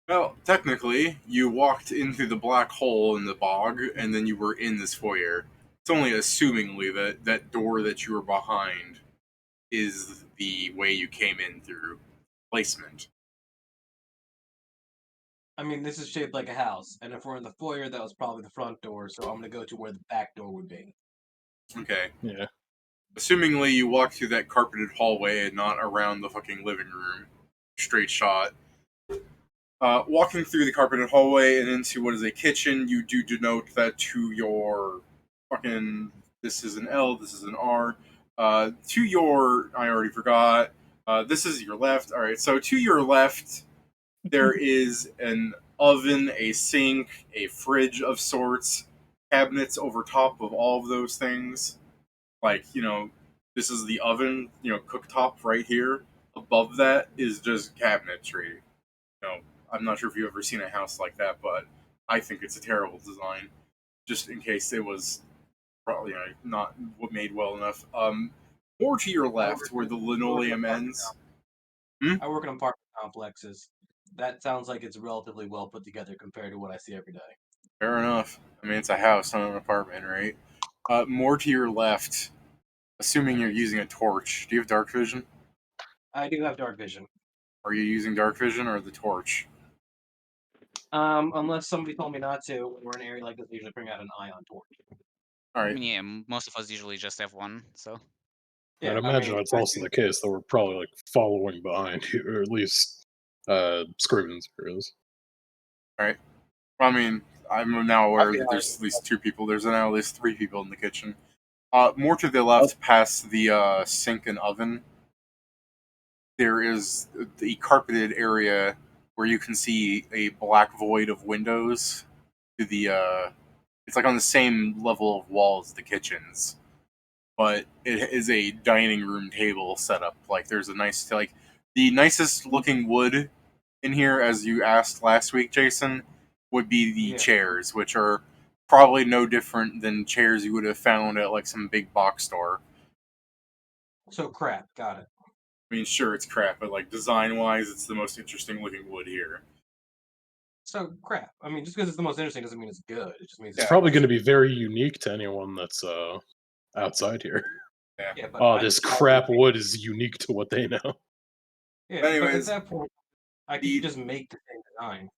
Well, technically, you walked into the black hole in the bog, and then you were in this foyer. It's only assumingly that door that you were behind is the way you came in through placement. I mean, this is shaped like a house, and if we're in the foyer, that was probably the front door, so I'm gonna go to where the back door would be. Okay. Yeah. Assumingly, you walk through that carpeted hallway and not around the fucking living room. Straight shot. Walking through the carpeted hallway and into what is a kitchen, you do denote that to your fucking. This is an L, this is an R. To your. I already forgot. This is your left. Alright, so to your left, there is an oven, a sink, a fridge of sorts, cabinets over top of all of those things. This is the oven, cooktop right here. Above that is just cabinetry. I'm not sure if you've ever seen a house like that, but I think it's a terrible design. Just in case it was probably not made well enough. More to your left, where the linoleum ends. I work in apartment complexes. That sounds like it's relatively well put together compared to what I see every day. Fair enough. I mean, it's a house, not an apartment, right? More to your left, assuming you're using a torch. Do you have dark vision? I do have dark vision. Are you using dark vision or the torch? Unless somebody told me not to, when we're in an area like this, I usually bring out an ion torch. All I right. mean, yeah, most of us usually just have one, so. Yeah, I'd imagine that's also the case that we're probably like following behind you, or at least Scrivens is. All right. I mean, I'm now aware that there's at least 2 people. There's now at least 3 people in the kitchen. More to the left, past the sink and oven, there is the carpeted area where you can see a black void of windows to the it's like on the same level of wall as the kitchens, but it is a dining room table setup. Like there's a nice, like the nicest looking wood in here, as you asked last week, Jason, would be the chairs, which are probably no different than chairs you would have found at like some big box store. So crap, got it. I mean, sure, it's crap, but like design-wise, it's the most interesting looking wood here. So crap. I mean, just because it's the most interesting doesn't mean it's good. It just means it's probably going to be very unique to anyone that's outside here. Yeah. But this crap wood is unique to what they know. Yeah, But anyways, but at that point, I could just make the same design.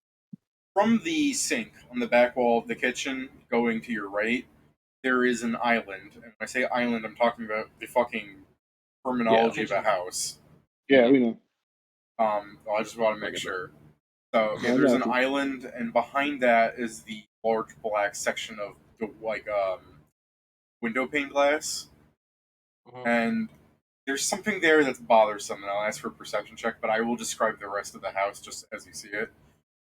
From the sink on the back wall of the kitchen, going to your right, there is an island. And when I say island, I'm talking about the fucking terminology of a house. Yeah, we know. I just want to make sure. So there's an island, and behind that is the large black section of the window pane glass. And there's something there that's bothersome, and I'll ask for a perception check, but I will describe the rest of the house just as you see it.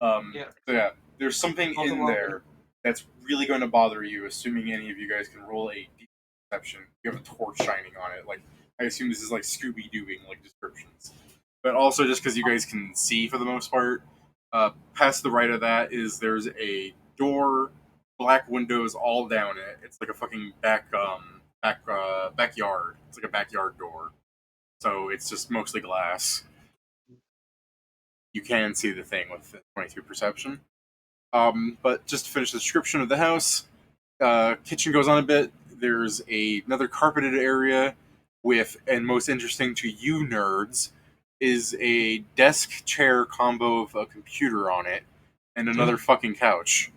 So yeah, there's something in there that's really going to bother you, assuming any of you guys can roll a deep perception. You have a torch shining on it. Like, I assume this is like Scooby-Dooing like descriptions. But also just because you guys can see for the most part. Past the right of that is there's a door, black windows all down it. It's like a fucking backyard. It's like a backyard door. So it's just mostly glass. You can see the thing with 22 perception. But just to finish the description of the house, kitchen goes on a bit. There's another carpeted area with, and most interesting to you nerds, is a desk chair combo of a computer on it and another fucking couch.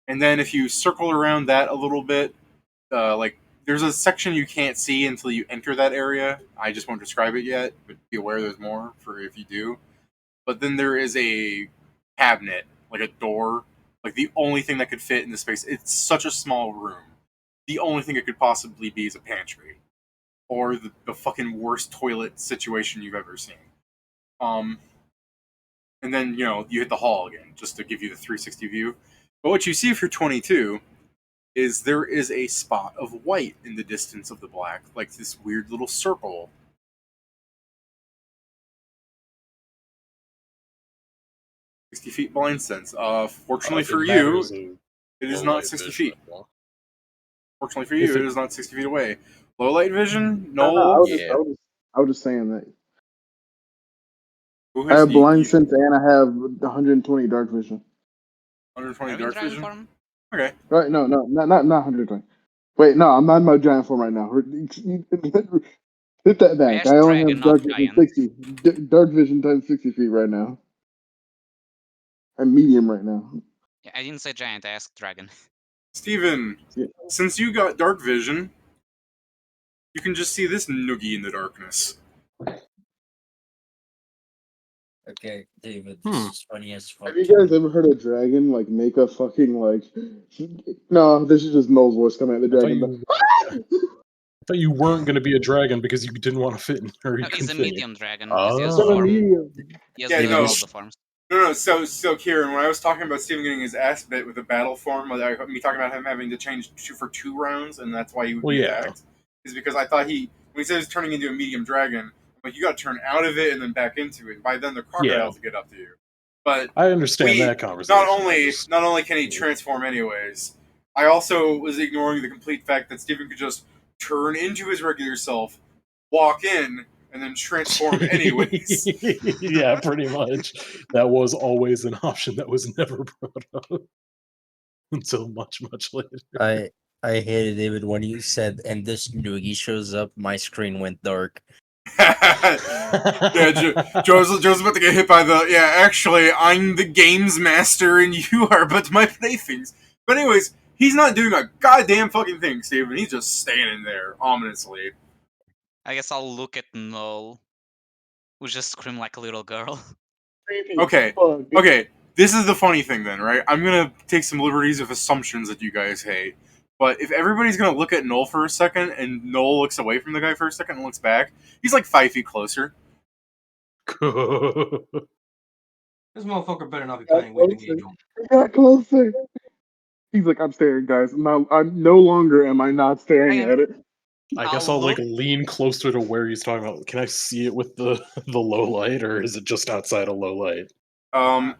And then if you circle around that a little bit, there's a section you can't see until you enter that area. I just won't describe it yet, but be aware there's more for if you do. But then there is a cabinet, like a door, like the only thing that could fit in the space. It's such a small room. The only thing it could possibly be is a pantry. Or the fucking worst toilet situation you've ever seen. And then, you hit the hall again, just to give you the 360 view. But what you see if you're 22 is there is a spot of white in the distance of the black, like this weird little circle. "60 feet blind sense. Fortunately for you, it is not 60 feet. Fortunately for you, it is not 60 feet away. Low light vision? No. I was just saying that. I have blind sense and I have 120 dark vision. 120 dark vision? Okay. Right? No, not 120. Wait, no, I'm not in my giant form right now. Hit that back. I only have dark vision 60. Dark vision times 60 feet right now. I'm medium right now. Yeah, I didn't say giant, I asked dragon. Steven, since you got dark vision, you can just see this noogie in the darkness. Okay, David, this is funny as fuck. Have you guys ever heard a dragon make a fucking No, this is just Noel's voice coming at the dragon. I thought you weren't going to be a dragon because you didn't want to fit in. Or he's a medium dragon. He has the forms. No. So Kieran, when I was talking about Steven getting his ass bit with a battle form, me talking about him having to change for 2 rounds, and that's why he would be attacked, is because I thought when he said he was turning into a medium dragon, you got to turn out of it and then back into it. By then, the crocodiles would get up to you. But I understand that conversation. Not only can he transform anyways, I also was ignoring the complete fact that Steven could just turn into his regular self, walk in, and then transform anyways. Yeah, pretty much. That was always an option that was never brought up until much, much later. I hated it, but when you said, and this noogie shows up, my screen went dark. Yeah, Joe's about to get hit by the, yeah, actually, I'm the games master and you are but my playthings. But anyways, he's not doing a goddamn fucking thing, Steven. He's just standing there, ominously. I guess I'll look at Null, who just screamed like a little girl. Okay, this is the funny thing then, right? I'm gonna take some liberties with assumptions that you guys hate. But if everybody's gonna look at Null for a second, and Null looks away from the guy for a second and looks back, he's like 5 feet closer. This motherfucker better not be playing with me. He got closer. He's like, I'm staring, guys. I'm no longer am I not staring at it. I guess I'll like lean closer to where he's talking about. Can I see it with the low light, or is it just outside a low light?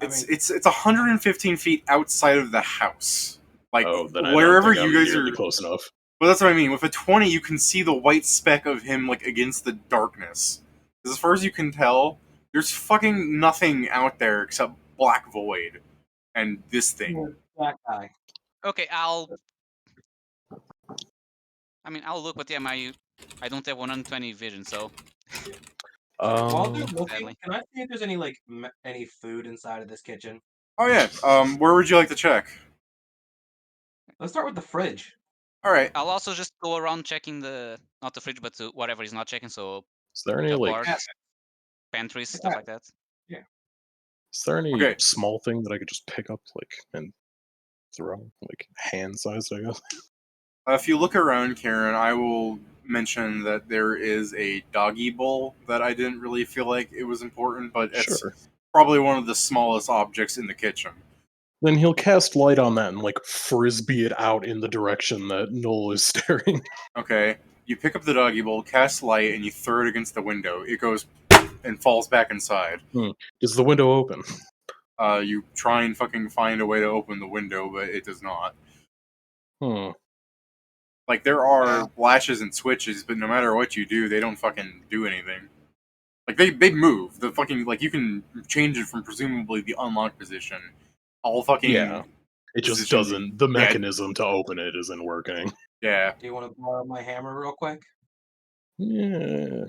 It's 115 feet outside of the house. Like, then wherever you guys are close enough. Well, that's what I mean. With a 20, you can see the white speck of him like against the darkness. As far as you can tell, there's fucking nothing out there except black void and this thing. That guy. Okay, I'll look, but yeah, I don't have 120 vision, so. While they're looking, can I see if there's any any food inside of this kitchen? Oh yeah. Where would you like to check? Let's start with the fridge. All right. I'll also just go around checking not the fridge, but whatever he's not checking. So. Is there any like pantries, stuff like that? Yeah. Is there any small thing that I could just pick up and throw, like hand-sized, I guess? If you look around, Karen, I will mention that there is a doggy bowl that I didn't really feel like it was important, but it's probably one of the smallest objects in the kitchen. Then he'll cast light on that and like frisbee it out in the direction that Null is staring. Okay. You pick up the doggy bowl, cast light, and you throw it against the window. It goes and falls back inside. Is the window open? You try and fucking find a way to open the window, but it does not. Like, there are latches and switches, but no matter what you do, they don't fucking do anything. Like, they move. The fucking, like, you can change it from presumably the unlocked position. All fucking... Yeah. It just doesn't... The mechanism to open it isn't working. Yeah. Do you want to borrow my hammer real quick? Yeah.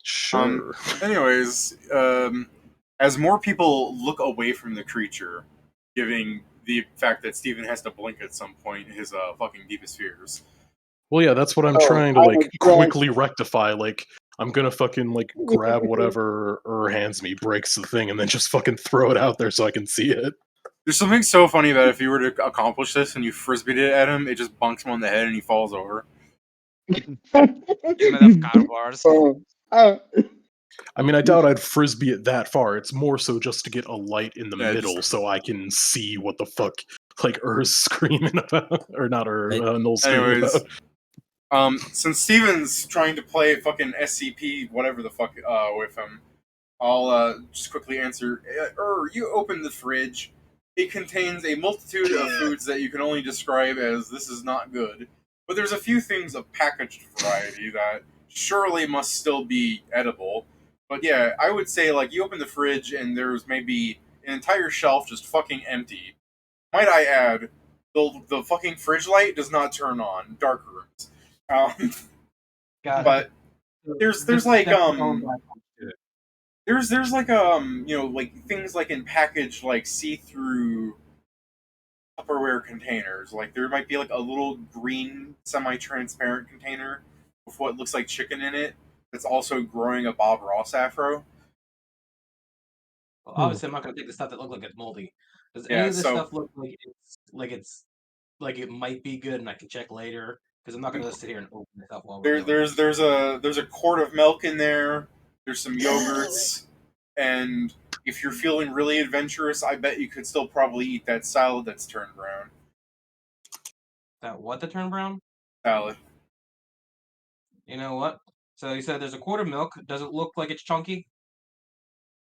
Sure. Anyways, as more people look away from the creature, giving the fact that Steven has to blink at some point his fucking deepest fears. Well, yeah, that's what I'm trying to like quickly rectify. Like, I'm gonna fucking like grab whatever hands me, breaks the thing, and then just fucking throw it out there so I can see it. There's something so funny that if you were to accomplish this and you frisbeed it at him, it just bunks him on the head and he falls over. He's made of car bars. I mean, I doubt I'd frisbee it that far. It's more so just to get a light in the middle so I can see what the fuck, like, Ur's screaming about. Or not Null's screaming about. Since Steven's trying to play fucking SCP, whatever the fuck, with him, I'll just quickly answer. You open the fridge. It contains a multitude of foods that you can only describe as this is not good. But there's a few things of packaged variety that surely must still be edible. But yeah, I would say, like, you open the fridge and there's maybe an entire shelf just fucking empty. Might I add, the fucking fridge light does not turn on. Dark rooms. But there's like there's like you know, like things like in packaged like see-through Tupperware containers. Like there might be like a little green semi-transparent container with what looks like chicken in it that's also growing a Bob Ross afro. Well, obviously, I'm not going to take the stuff that looks like it's moldy. Does any of this stuff look like it might be good and I can check later? Because I'm not going to sit here and open this up while we're there's a quart of milk in there. There's some yogurts, and if you're feeling really adventurous, I bet you could still probably eat that salad that's turned brown. That what that turned brown? Salad. You know what? So you said there's a quart of milk. Does it look like it's chunky?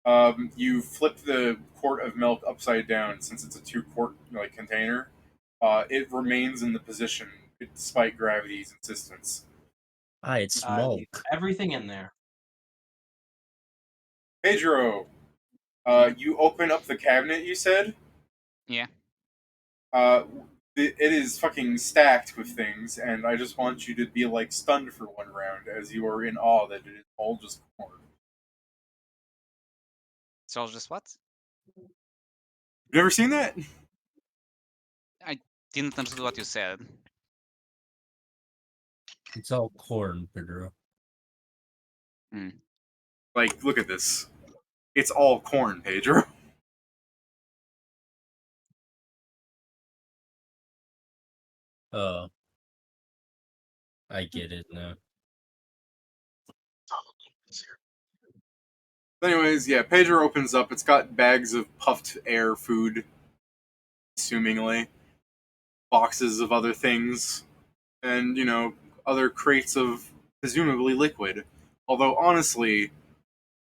You flip the quart of milk upside down since it's a 2-quart container. It remains in the position despite gravity's insistence. It's milk. Everything in there. Pedro, you open up the cabinet. You said. Yeah. It is fucking stacked with things, and I just want you to be like stunned for one round as you are in awe that it is all just corn. It's all just what? You never seen that? I didn't understand what you said. It's all corn, Pedro. Like, look at this. It's all corn, Pedro. Oh. I get it now. Anyways, yeah, Pedro opens up. It's got bags of puffed air food, assumingly. Boxes of other things. And, other crates of presumably liquid. Although, honestly,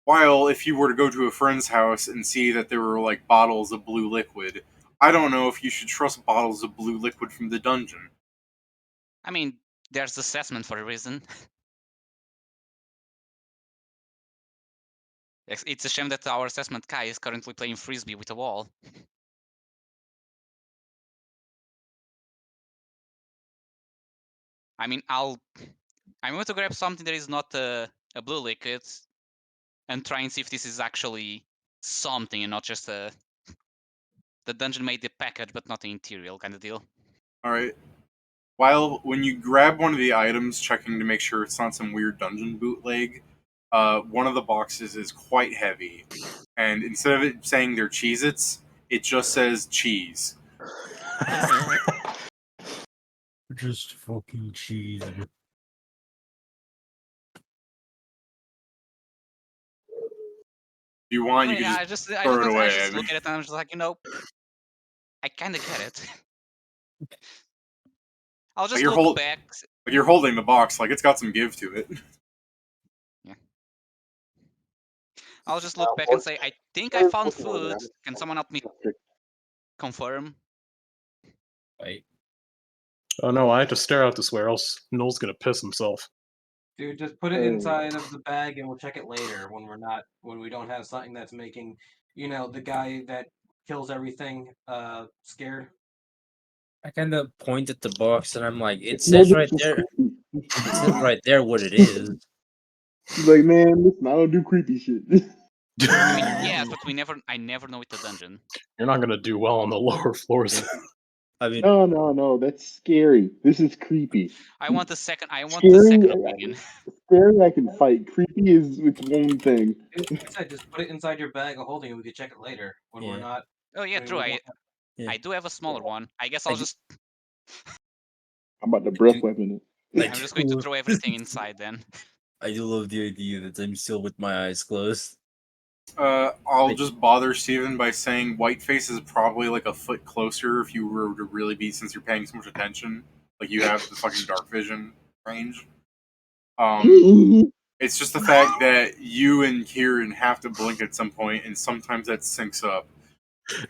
while if you were to go to a friend's house and see that there were, like, bottles of blue liquid, I don't know if you should trust bottles of blue liquid from the dungeon. I mean, there's assessment for a reason. It's a shame that our assessment guy is currently playing frisbee with a wall. I mean, I'm going to grab something that is not a blue liquid and try and see if this is actually something and not just the dungeon made the package but not the interior kind of deal. Alright. When you grab one of the items, checking to make sure it's not some weird dungeon bootleg, one of the boxes is quite heavy. And instead of it saying they're Cheez-Its, it just says cheese. Just fucking cheese. If you want, you can just throw it away. I just look at it and I'm just like, I kind of get it. I'll just look back. Like you're holding the box, like it's got some give to it. Yeah. I'll just look back and say, I think I found food. Can someone help me confirm? Right. Oh no, I have to stare out this way, or else Noel's gonna piss himself. Dude, just put it inside of the bag and we'll check it later when we don't have something that's making, the guy that kills everything scared. I kind of point at the box and I'm like, it says right there. It says right there what it is. He's like, man, listen, I don't do creepy shit. I mean, yes, but I never know with the dungeon. You're not gonna do well on the lower floors. I mean, no, that's scary. This is creepy. I want the second opinion. Scary, I can fight. Creepy is its own thing. I said, just put it inside your bag of holding, and we can check it later when we're not. Oh yeah, true. I do have a smaller one. I guess I'll just. I'm about to breath weapon it. I'm just going to throw everything inside then. I do love the idea that I'm still with my eyes closed. I'll just bother Steven by saying Whiteface is probably like a foot closer if you were to really be, since you're paying so much attention. Like you have the fucking dark vision range. It's just the fact that you and Kieran have to blink at some point, and sometimes that syncs up.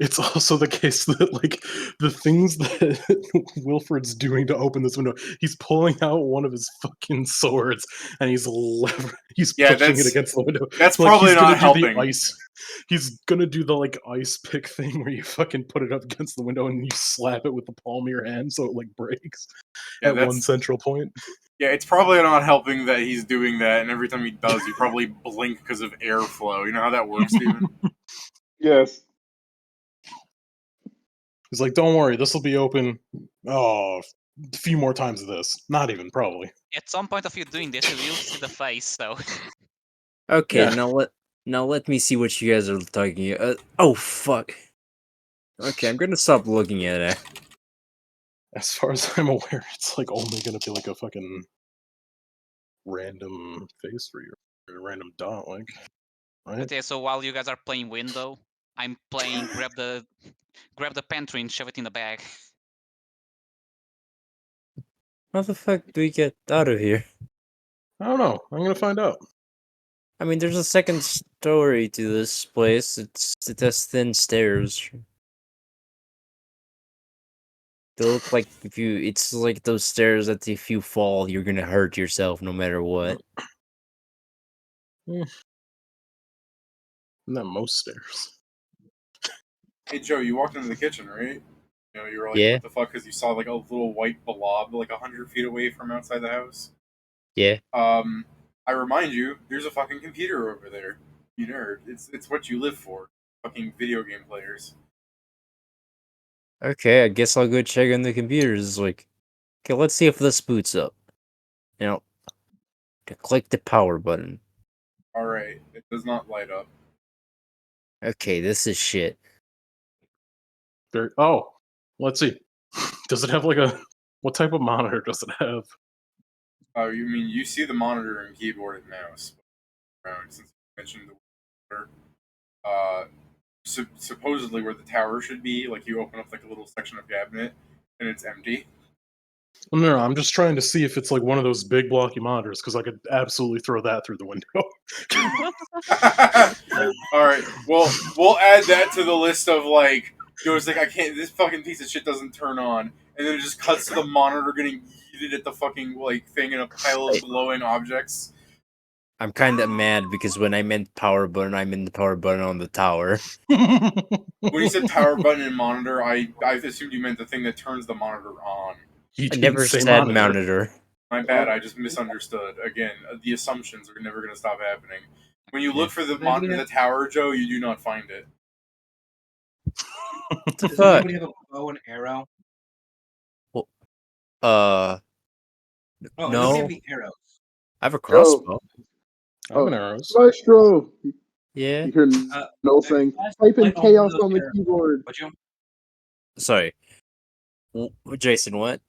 It's also the case that, like, the things that Wilfred's doing to open this window, he's pulling out one of his fucking swords and he's pushing it against the window. That's like, probably not helping. He's gonna do the like ice pick thing where you fucking put it up against the window and you slap it with the palm of your hand so it like breaks at one central point. Yeah, it's probably not helping that he's doing that, and every time he does, you probably blink because of airflow. You know how that works, Steven? Yes. He's like, don't worry, this will be open. Oh, a few more times of this. Not even, probably. At some point of you doing this, you will see the face, so. Okay, yeah. Now let me see what you guys are talking about. Oh, fuck. Okay, I'm gonna stop looking at it. As far as I'm aware, it's like only gonna be like a fucking random face for you, or a random dot, like. Right? Okay, so while you guys are playing window, I'm playing grab the pantry and shove it in the bag. How the fuck do we get out of here? I don't know. I'm gonna find out. I mean, there's a second story to this place. It has thin stairs. They look like it's like those stairs that if you fall, you're gonna hurt yourself no matter what. Not most stairs. Hey Joe, you walked into the kitchen, right? You know, you were like, Yeah. what the fuck? Because you saw like a little white blob like 100 feet away from outside the house. Yeah. I remind you, there's a fucking computer over there. You nerd. It's what you live for. Fucking video game players. Okay, I guess I'll go check on the computers. It's like, okay, let's see if this boots up. You know, click the power button. Alright, it does not light up. Okay, this is shit. Oh, let's see. Does it have like a... What type of monitor does it have? Oh, you mean you see the monitor and keyboard and mouse around since you mentioned the supposedly where the tower should be, like you open up like a little section of cabinet and it's empty. No, I'm just trying to see if it's like one of those big blocky monitors because I could absolutely throw that through the window. Alright, well, we'll add that to the list of like, it's like, I can't, this fucking piece of shit doesn't turn on. And then it just cuts to the monitor getting yeeted at the fucking like thing in a pile of glowing objects. I'm kind of mad because when I meant power button, I meant the power button on the tower. When you said power button and monitor, I assumed you meant the thing that turns the monitor on. I never said monitor. My bad, I just misunderstood. Again, the assumptions are never going to stop happening. When you look for the monitor, the tower, Joe, you do not find it. What the Does fuck? anybody have a bow and arrow? Well, Oh, no. nobody have the arrows. I have a crossbow. I have an arrows. Maestro! Yeah. You hear Noel saying, type in chaos on the keyboard. Would you? Sorry. Jason, what?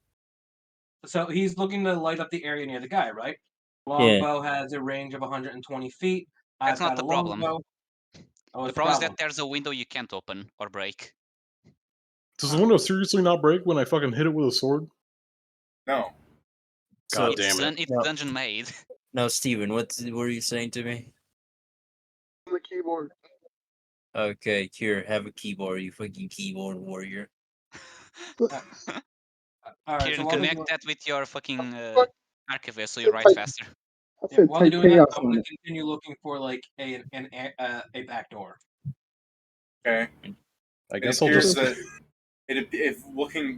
So he's looking to light up the area near the guy, right? Longbow has a range of 120 feet. That's not the problem. Oh, the problem is that there's a window you can't open or break. Does the window seriously not break when I fucking hit it with a sword? No. God damn it. It's dungeon made. No, Steven, what were you saying to me? The keyboard. Okay, here, have a keyboard, you fucking keyboard warrior. Kieran, connect that with your fucking archivist so you write faster. While they're doing that, I'm going to continue looking for like a back door. Okay. I guess I'll just... if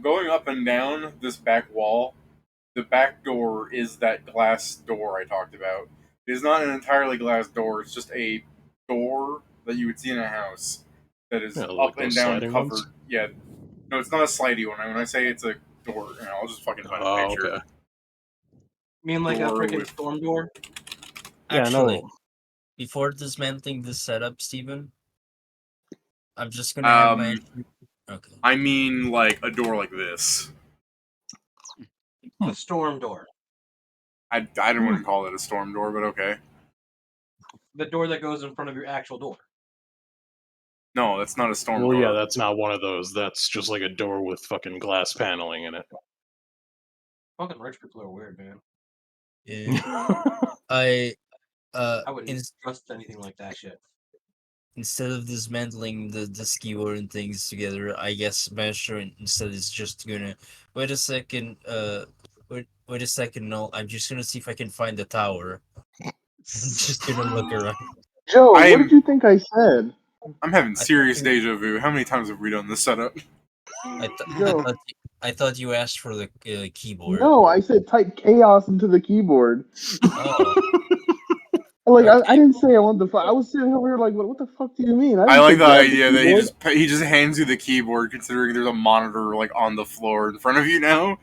going up and down this back wall, the back door is that glass door I talked about. It is not an entirely glass door, it's just a door that you would see in a house that is up and down covered. Ones? Yeah. No, it's not a slidey one. When I say it's a door, I'll just fucking find a picture. Okay. You mean like a freaking storm door? Actually, before dismantling this setup, Steven, I'm just gonna have my... Okay. I mean like a door like this. The storm door. I don't want to call it a storm door, but okay. The door that goes in front of your actual door. No, that's not a storm door. Well, yeah, that's not one of those. That's just like a door with fucking glass paneling in it. Fucking rich people are weird, man. Yeah. I wouldn't trust anything like that shit. Instead of dismantling the keyboard and things together, I guess Master instead is just gonna wait a second. Wait a second. No, I'm just gonna see if I can find the tower. I'm just gonna look around. Joe, what did you think I said? I'm having serious deja vu. How many times have we done this setup? I thought you asked for the keyboard. No, I said type chaos into the keyboard. Oh. Like I didn't say I wanted the. I was sitting over here like, what the fuck do you mean? I like the idea that he just hands you the keyboard, considering there's a monitor like on the floor in front of you now.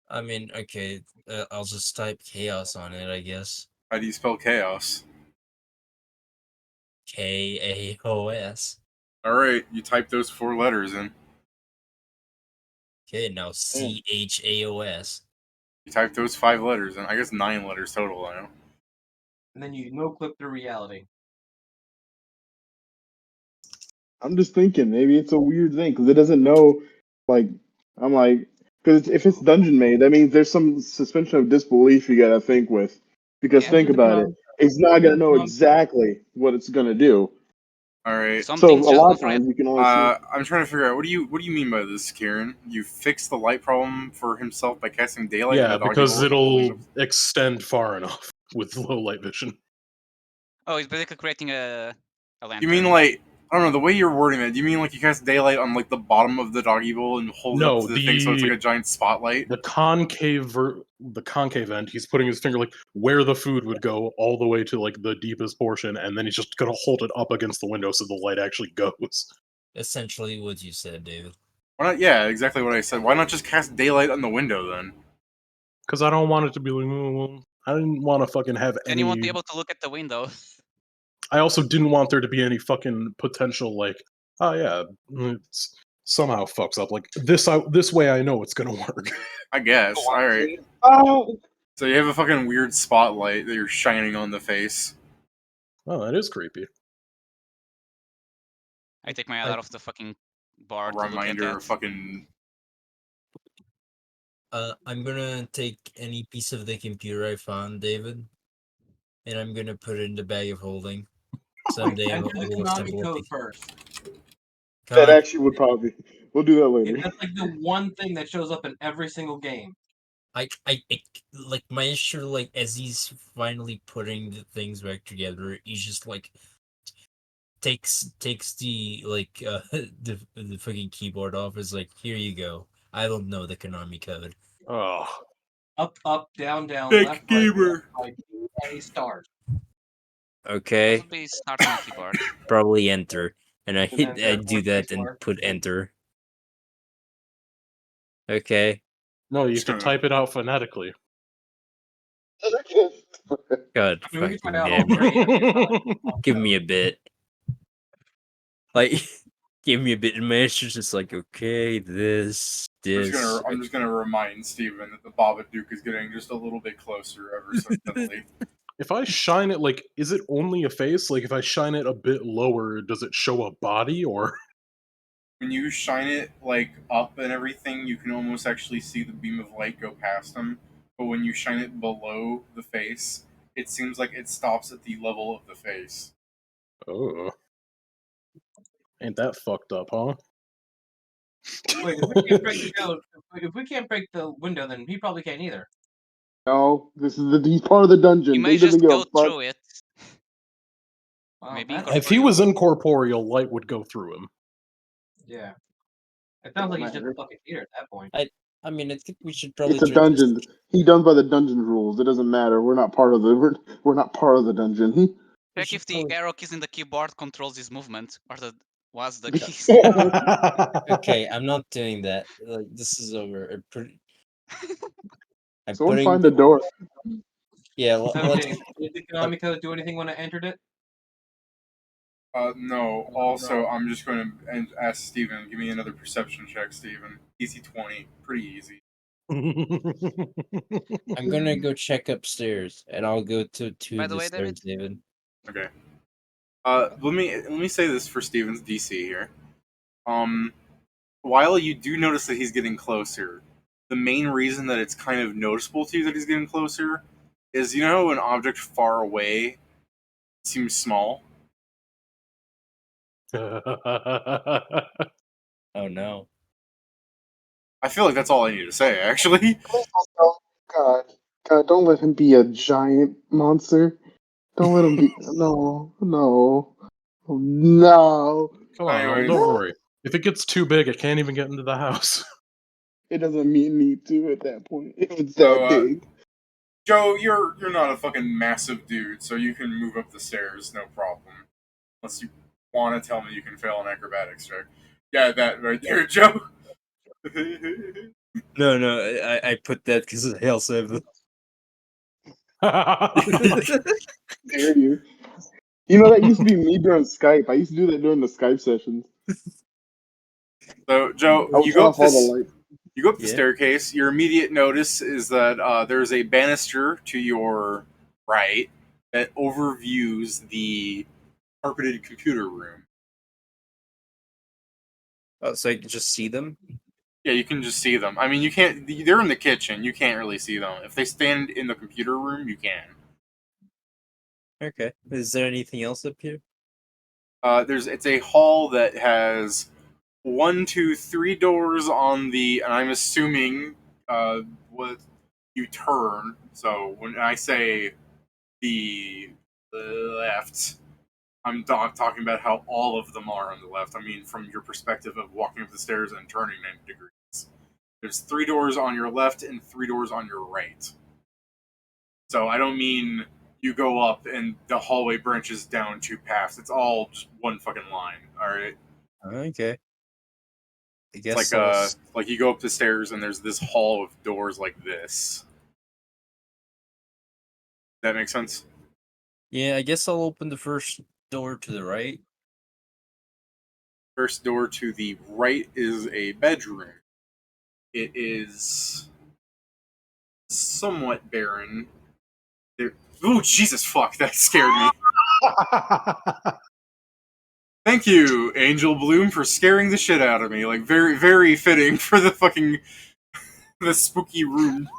I mean, okay, I'll just type chaos on it, I guess. How do you spell chaos? K-A-O-S. Alright, you type those 4 letters in. Okay, now C-H-A-O-S. You type those 5 letters in. I guess 9 letters total, I know. And then you no-clip through reality. I'm just thinking, maybe it's a weird thing, because it doesn't know, like, I'm like, because if it's dungeon made, that means there's some suspension of disbelief you gotta think with. Because think about it, it's not gonna know exactly what it's gonna do. All right. So a lot of times you can only see. I'm trying to figure out what do you mean by this, Kieran? You fixed the light problem for himself by casting daylight. Yeah, because it'll extend far enough with low light vision. Oh, it's basically creating a lantern. You mean like I don't know the way you're wording it? Do you mean like you cast daylight on like the bottom of the doggy bowl and hold it up to the thing so it's like a giant spotlight? The concave end, he's putting his finger like where the food would go all the way to like the deepest portion, and then he's just gonna hold it up against the window so the light actually goes. Essentially what you said, David. Why not? Yeah, exactly what I said. Why not just cast daylight on the window then? Because I don't want it to be like, well, I didn't want to fucking have any. And you won't be able to look at the window. I also didn't want there to be any fucking potential like, oh yeah, it's somehow fucks up. Like this way, I know it's gonna work. I guess. All right. So you have a fucking weird spotlight that you're shining on the face. Oh, that is creepy. I take my eye out of the fucking bar. A reminder of fucking. I'm gonna take any piece of the computer I found, David, and I'm gonna put it in the bag of holding. Someday I will assemble code first. That actually would probably. We'll do that later. That's like the one thing that shows up in every single game. I like my issue, like as he's finally putting the things back together, he's just like takes the like the fucking keyboard off. Is like, here you go. I don't know the Konami code. Oh. Up, down, Big left, gamer. right, A start. Okay. Start on the keyboard. Probably enter, and I And then do that and put enter. Okay. No, you can type it out phonetically. God, fucking damn it. Give me a bit. Like, give me a bit. And my answer's just like, okay, this. I'm just gonna remind Steven that the Babadook is getting just a little bit closer ever so steadily. If I shine it, like, is it only a face? Like, if I shine it a bit lower, does it show a body, or? When you shine it, like, up and everything, you can almost actually see the beam of light go past them. But when you shine it below the face, it seems like it stops at the level of the face. Oh. Ain't that fucked up, huh? Wait, if we can't break the window, then he probably can't either. No, he's part of the dungeon. He may just go through it. Maybe if he was incorporeal, light would go through him. Yeah. It sounds like he's just a fucking theater at that point. I mean, I think we should probably. It's a dungeon. He's done by the dungeon rules. It doesn't matter. We're not part of the. We're not part of the dungeon. Check if the arrow keys in the keyboard controls his movement, or was the keys. Okay, I'm not doing that. Like, this is over. Someone find the door. Yeah. Did the Konami code do anything when I entered it? No. Also, I'm just going to ask Steven. Give me another perception check, Steven. DC 20. Pretty easy. I'm gonna go check upstairs, and I'll go to By the the way, stairs, David. Okay. Let me say this for Steven's DC here. While you do notice that he's getting closer, the main reason that it's kind of noticeable to you that he's getting closer is, you know, an object far away seems small. Oh no. I feel like that's all I need to say, actually. God, don't let him be a giant monster. Don't let him be. No. Come on, don't worry. If it gets too big, it can't even get into the house. It doesn't need to at that point. If it's that big. Joe, you're not a fucking massive dude, so you can move up the stairs, no problem. Unless you want to tell me you can fail an acrobatics check. Yeah, that right there, Joe. No, I put that because I also have the. Dare you? You know, that used to be me during Skype. I used to do that during the Skype sessions. So, Joe, you go up the staircase. Your immediate notice is that there's a banister to your right that overviews the carpeted computer room. Oh, so I can just see them? Yeah, you can just see them. I mean, you can't. They're in the kitchen. You can't really see them. If they stand in the computer room, you can. Okay. Is there anything else up here? It's a hall that has 1, 2, 3 doors on the, and I'm assuming what you turn. So when I say the left, I'm talking about how all of them are on the left. I mean, from your perspective of walking up the stairs and turning 90 degrees. There's 3 doors on your left and 3 doors on your right. So I don't mean you go up and the hallway branches down 2 paths. It's all just one fucking line. All right. Okay. I It's guess like you go up the stairs and there's this hall of doors like this. That makes sense? Yeah, I guess I'll open the first door to the right. First door to the right is a bedroom. It is somewhat barren. Oh, Jesus fuck, that scared me. Thank you, Angel Bloom, for scaring the shit out of me. Like, very, very fitting for the fucking the spooky room.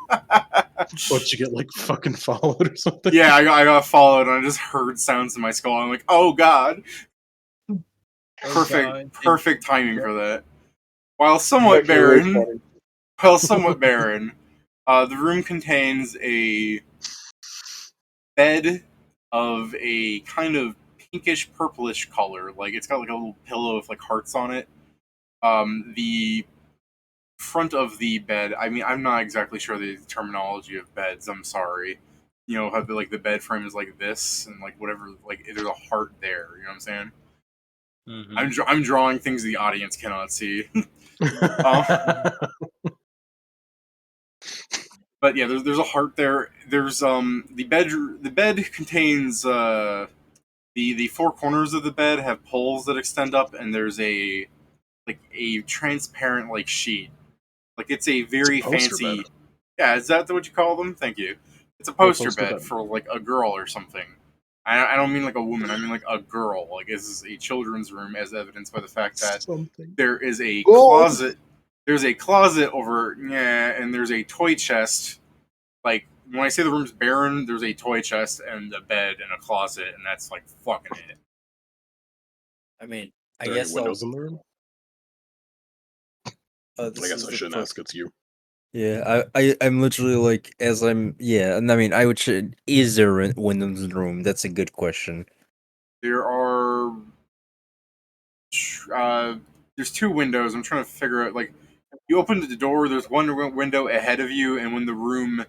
What, you get like fucking followed or something? Yeah, I got followed and I just heard sounds in my skull. I'm like, oh god. Perfect timing for that. While somewhat barren, the room contains a bed of a kind of pinkish purplish color. Like it's got like a little pillow with like hearts on it. The front of the bed, I mean, I'm not exactly sure the terminology of beds. I'm sorry. You know, how like the bed frame is like this and like whatever. Like there's a heart there. You know what I'm saying? Mm-hmm. I'm drawing things the audience cannot see. But yeah, there's a heart there. There's the bed contains the 4 corners of the bed have poles that extend up, and there's a transparent like sheet. Like it's a very fancy. Bed. Yeah, is that what you call them? Thank you. It's a poster bed for like a girl or something. I don't mean like a woman. I mean like a girl. Like this is a children's room, as evidenced by the fact that there is a closet. There's a closet over, and there's a toy chest. Like when I say the room's barren, there's a toy chest and a bed and a closet, and that's like fucking it. I mean, I guess windows in the room. I guess I shouldn't ask. It's you. Yeah, I'm literally like, as I'm, yeah, and I mean, I would say, is there windows in the room? That's a good question. There are, there's 2 windows. I'm trying to figure out, like, you open the door, there's one window ahead of you, and when the room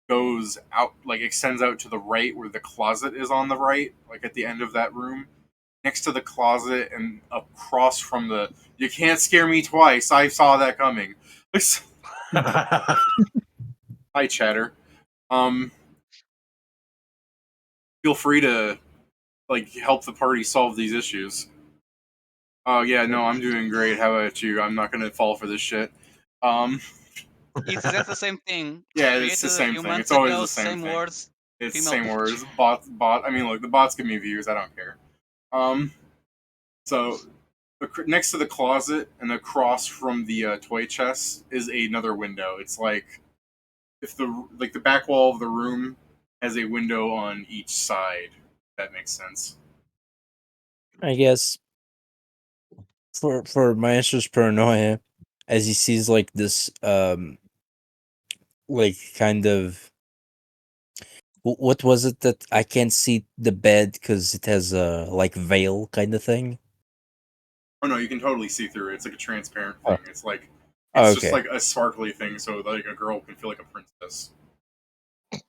goes out, like, extends out to the right, where the closet is on the right, like, at the end of that room, next to the closet and across from the, you can't scare me twice, I saw that coming. Hi, chatter. Feel free to like help the party solve these issues. Oh yeah, no, I'm doing great. How about you? I'm not gonna fall for this shit. It's just the same thing. Yeah, it's the same thing. It's always the same thing. Words. It's the same words. Bot. I mean, look, the bots give me views. I don't care. So next to the closet and across from the toy chest is another window. It's like if the back wall of the room has a window on each side. If that makes sense. I guess for Maestro's paranoia, as he sees like this like kind of, what was it that I can't see the bed because it has a like veil kind of thing? Oh no, you can totally see through it. It's like a transparent thing. It's like just like a sparkly thing, so like a girl can feel like a princess.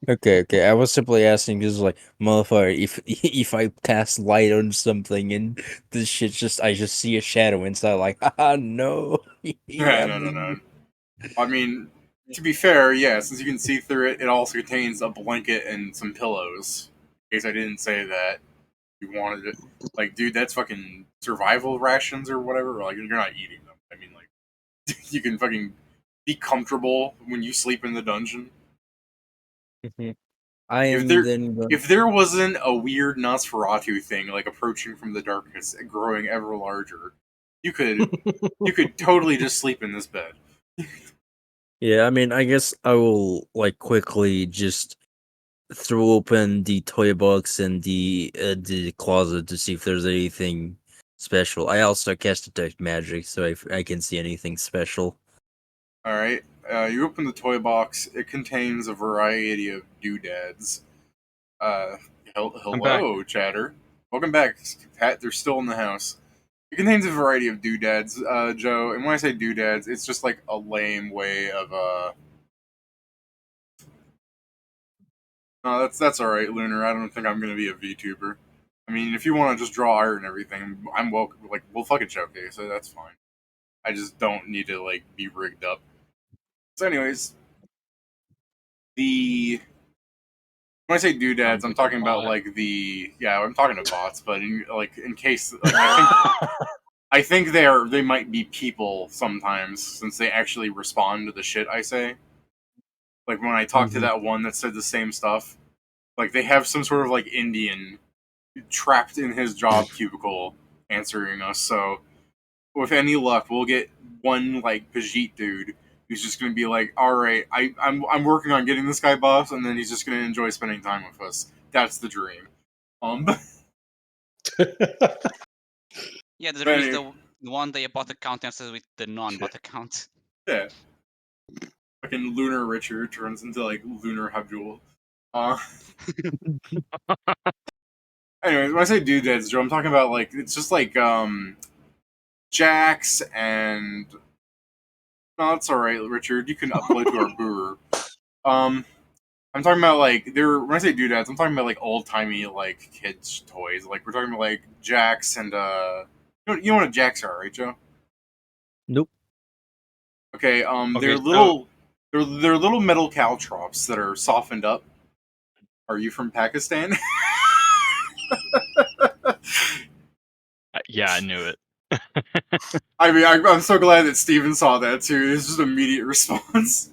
Okay. I was simply asking because, like, motherfucker, if I cast light on something and this shit I just see a shadow inside, like, no. No. I mean, to be fair, yeah, since you can see through it, it also contains a blanket and some pillows. In case I didn't say that, you wanted it. Like, dude, that's fucking survival rations or whatever. Like, you're not eating them. I mean, like, you can fucking be comfortable when you sleep in the dungeon. If there wasn't a weird Nosferatu thing, like approaching from the darkness and growing ever larger, you could totally just sleep in this bed. Yeah, I mean, I guess I will like quickly just throw open the toy box and the closet to see if there's anything special. I also cast detect magic, so I can see anything special. All right. You open the toy box. It contains a variety of doodads. Hello, chatter. Welcome back, Pat. They're still in the house. It contains a variety of doodads, Joe. And when I say doodads, it's just like a lame way of No, that's all right, Lunar. I don't think I'm gonna be a VTuber. I mean, if you want to just draw art and everything, I'm welcome. Like, we'll fucking showcase, so that's fine. I just don't need to like be rigged up. So, anyways, when I say doodads, I'm talking about like I'm talking to bots, but in case like I think they might be people sometimes since they actually respond to the shit I say. Like when I talked to that one that said the same stuff, like they have some sort of like Indian trapped in his job cubicle answering us. So with any luck, we'll get one like Pajit dude who's just gonna be like, "All right, I'm working on getting this guy buffed," and then he's just gonna enjoy spending time with us. That's the dream. Yeah, the dream is the one day a bot account answers with the non-bot account. Yeah. Fucking Lunar Richard turns into like Lunar Habjul. Anyways, when I say doodads, Joe, I'm talking about like it's just like Jax and no, it's all right, Richard. You can upload to our brewer. I'm talking about like when I say doodads, I'm talking about like old timey like kids toys. Like we're talking about like Jax and you know what a Jax are, right, Joe? Nope. Okay, they're little metal caltrops that are softened up. Are you from Pakistan? Yeah, I knew it. I mean, I'm so glad that Steven saw that too. It's just an immediate response.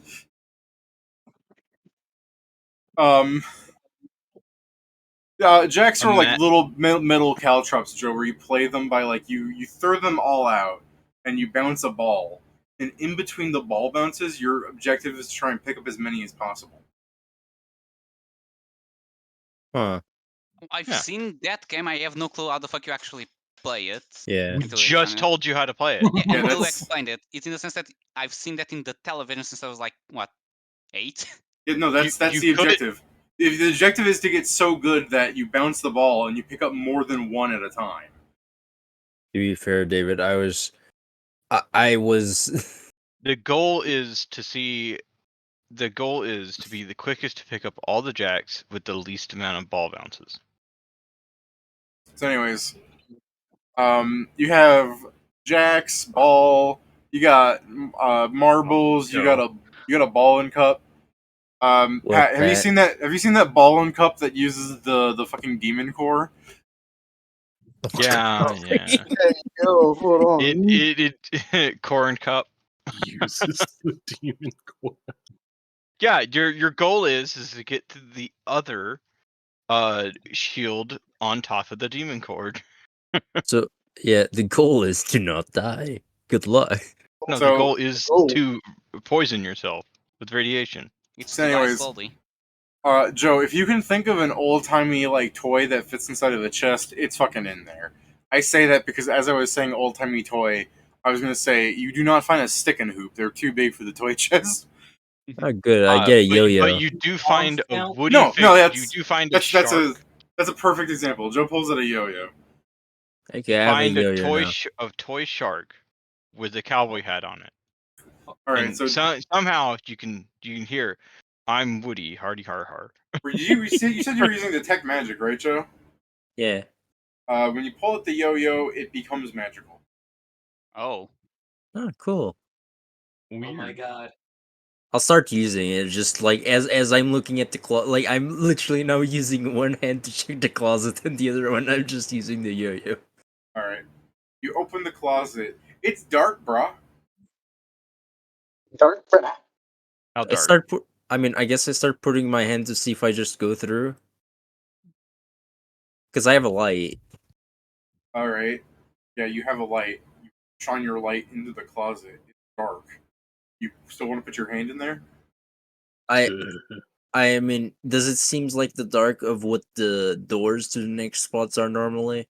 Jacks are like little metal caltrops, Joe, where you play them by like you throw them all out and you bounce a ball. And in between the ball bounces, your objective is to try and pick up as many as possible. Huh. I've seen that game. I have no clue how the fuck you actually play it. Yeah. We just told you how to play it. Yeah, until you explained it. It's in the sense that I've seen that in the television since I was like, what, 8? Yeah, no, that's the objective. The objective is to get so good that you bounce the ball and you pick up more than one at a time. To be fair, David, I was. The goal is to be the quickest to pick up all the jacks with the least amount of ball bounces. So, anyways, you have jacks, ball. You got marbles. You got a ball and cup. Pat, have you seen that? Have you seen that ball and cup that uses the fucking demon core? Yeah, yeah. Yo, hold on. It corn cup uses the demon core. Yeah, your goal is to get to the other shield on top of the demon cord. So yeah, the goal is to not die. Good luck. No, the goal is to poison yourself with radiation. It's to die slowly. Joe, if you can think of an old-timey like toy that fits inside of the chest, it's fucking in there. I say that because as I was saying old-timey toy, I was going to say you do not find a stick and hoop. They're too big for the toy chest. Oh, good. I get a yo-yo. But you do find a woody you do find a that's shark. that's a perfect example. Joe pulls out a yo-yo. Okay, I have Find a yo-yo a toy shark with a cowboy hat on it. All right, and somehow you can hear, "I'm Woody, hardy har har." You said you were using detect magic, right, Joe? Yeah. When you pull out the yo-yo, it becomes magical. Oh. Oh, cool. Weird. Oh my god. I'll start using it. Just like as I'm looking at the closet, like I'm literally now using one hand to check the closet, and the other one I'm just using the yo-yo. All right. You open the closet. It's dark, brah. Dark, brah. How dark? I guess I start putting my hand to see if I just go through. Because I have a light. All right. Yeah, you have a light. You shine your light into the closet. It's dark. You still want to put your hand in there? I mean, does it seem like the dark of what the doors to the next spots are normally?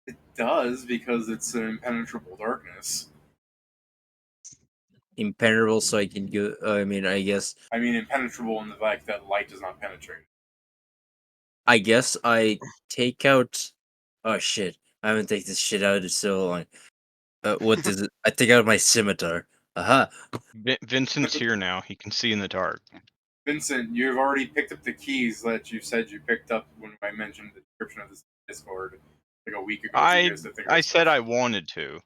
It does, because it's an impenetrable darkness. Impenetrable, so I can go. I mean, I guess. I mean, impenetrable in the fact that light does not penetrate. I guess I take out. Oh shit! I haven't taken this shit out in so long. What is it? I take out my scimitar. Aha! Vincent's here now. He can see in the dark. Vincent, you've already picked up the keys that you said you picked up when I mentioned the description of this Discord like a week ago. I said I wanted to.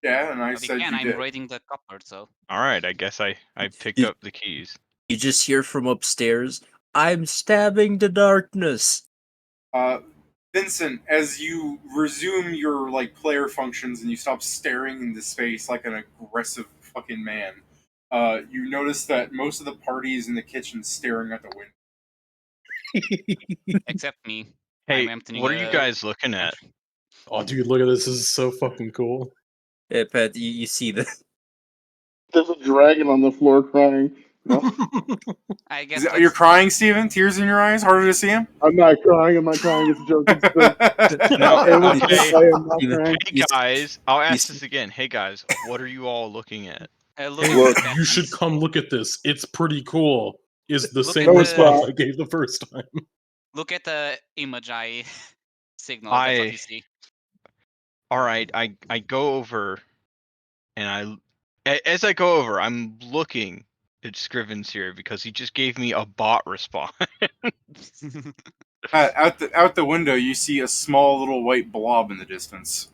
Yeah, and I But said again, you I'm did. raiding the cupboard, so. All right, I guess I picked up the keys. You just hear from upstairs. I'm stabbing the darkness. Vincent, as you resume your like player functions and you stop staring into space like an aggressive fucking man, you notice that most of the party is in the kitchen staring at the window. Except me. Hey, I'm emptying what are you guys looking at? Oh, dude, look at this. This is so fucking cool. Yeah, Pat, you see that? There's a dragon on the floor crying. No, I guess You're crying, Steven? Tears in your eyes? Harder to see him? I'm not crying. I'm not crying. It's a joke. It's a joke. No, It was okay. I am not crying. Hey guys, I'll ask this again. Hey guys, what are you all looking at? look Hey, at the you should attachments. come look at this. It's pretty cool. Is the Look same at the- response I gave the first time. Look at the image I signal. That's what you see. All right, I go over, and as I go over, I'm looking at Scrivens here because he just gave me a bot response. Out the window, you see a small little white blob in the distance.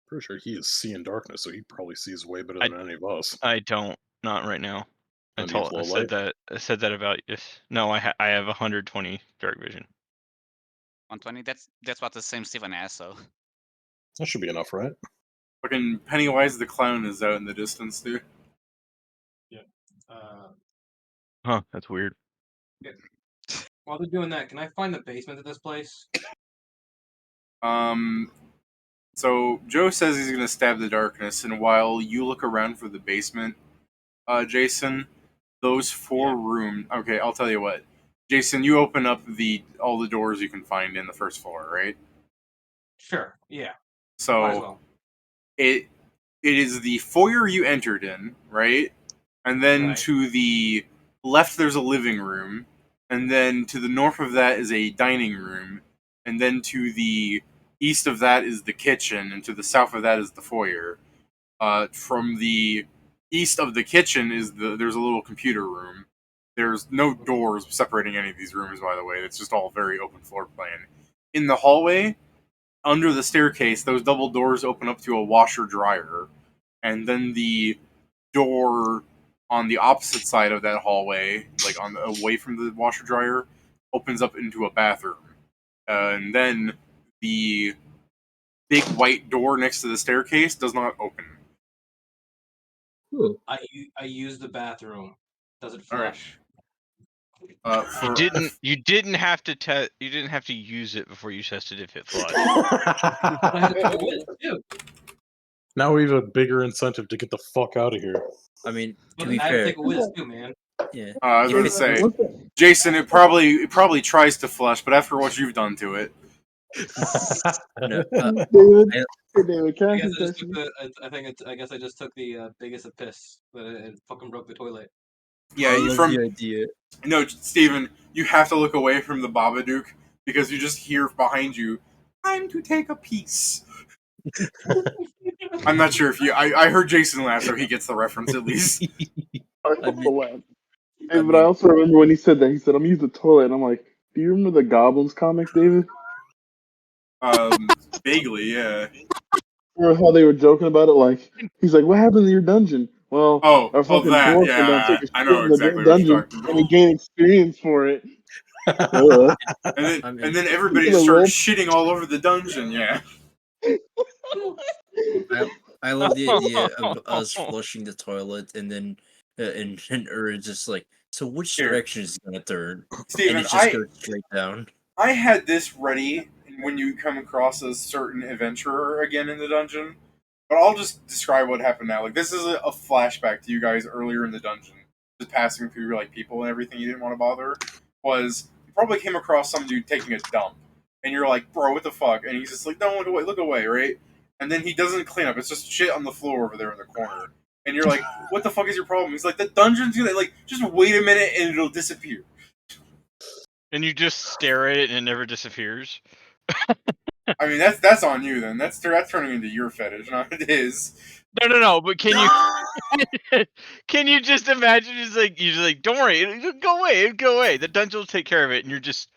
Pretty sure he is seeing darkness, so he probably sees way better than any of us. I don't, not right now. I said that about yes. No, I have 120 dark vision. 120. That's what the same Steven has. So. That should be enough, right? Fucking Pennywise the clown is out in the distance, dude. Yeah. Huh, that's weird. Yeah. While they're doing that, can I find the basement of this place? So Joe says he's gonna stab the darkness, and while you look around for the basement, Jason, those four room. Okay, I'll tell you what, Jason, you open up all the doors you can find in the first floor, right? Sure. Yeah. So Might as well. it is the foyer you entered in, right? And then Right. to the left there's a living room, and then to the north of that is a dining room, and then to the east of that is the kitchen, and to the south of that is the foyer. From the east of the kitchen there's a little computer room. There's no doors separating any of these rooms, by the way. It's just all very open floor plan. In the hallway, under the staircase, those double doors open up to a washer dryer, and then the door on the opposite side of that hallway, like away from the washer dryer, opens up into a bathroom. And then the big white door next to the staircase does not open. I use the bathroom. Does it All right. flush? You didn't have to use it before you tested if it flushed. I had to take a whiz too. Now we have a bigger incentive to get the fuck out of here. I mean, to I be had to fair, take a whiz too, man. yeah. I was If going to it's- say, What's that? Jason, it probably tries to flush, but after what you've done to it, No, David, I- hey David, can I I ask guess you a I just took question? I guess I just took the biggest of piss, but it fucking broke the toilet. yeah, I you love from the idea. no, Steven, you have to look away from the Babadook because you just hear behind you, "Time to take a piece." I'm not sure if you. I heard Jason laugh, so he gets the reference at least. I I mean- laugh. Hey, but I also remember when he said that. He said, "I'm using the toilet," and I'm like, "Do you remember the Goblins comic, David? Vaguely, yeah. Or how they were joking about it? Like, he's like, "What happened in your dungeon?" Well, our fucking that, dwarf yeah, went down, took a I shit know in the exactly what you're dungeon, talking and he gained experience for it. And then everybody Gonna starts roll. shitting all over the dungeon. Yeah. I love the idea of us flushing the toilet and then and just like, so which Here. direction is it gonna turn? Steven, and it just goes straight down. I had this ready when you come across a certain adventurer again in the dungeon. But I'll just describe what happened now. Like, this is a flashback to you guys earlier in the dungeon, just passing through like people and everything you didn't want to bother. Was you probably came across some dude taking a dump, and you're like, bro, what the fuck? And he's just like, don't look away, right? And then he doesn't clean up. It's just shit on the floor over there in the corner. And you're like, what the fuck is your problem? He's like, the dungeon's gonna, like, just wait a minute and it'll disappear. And you just stare at it and it never disappears. I mean, that's on you then. That's turning into your fetish, not his. No. But can you can you just imagine? You're just like, don't worry, it'll go away. The dungeon will take care of it, and you're just.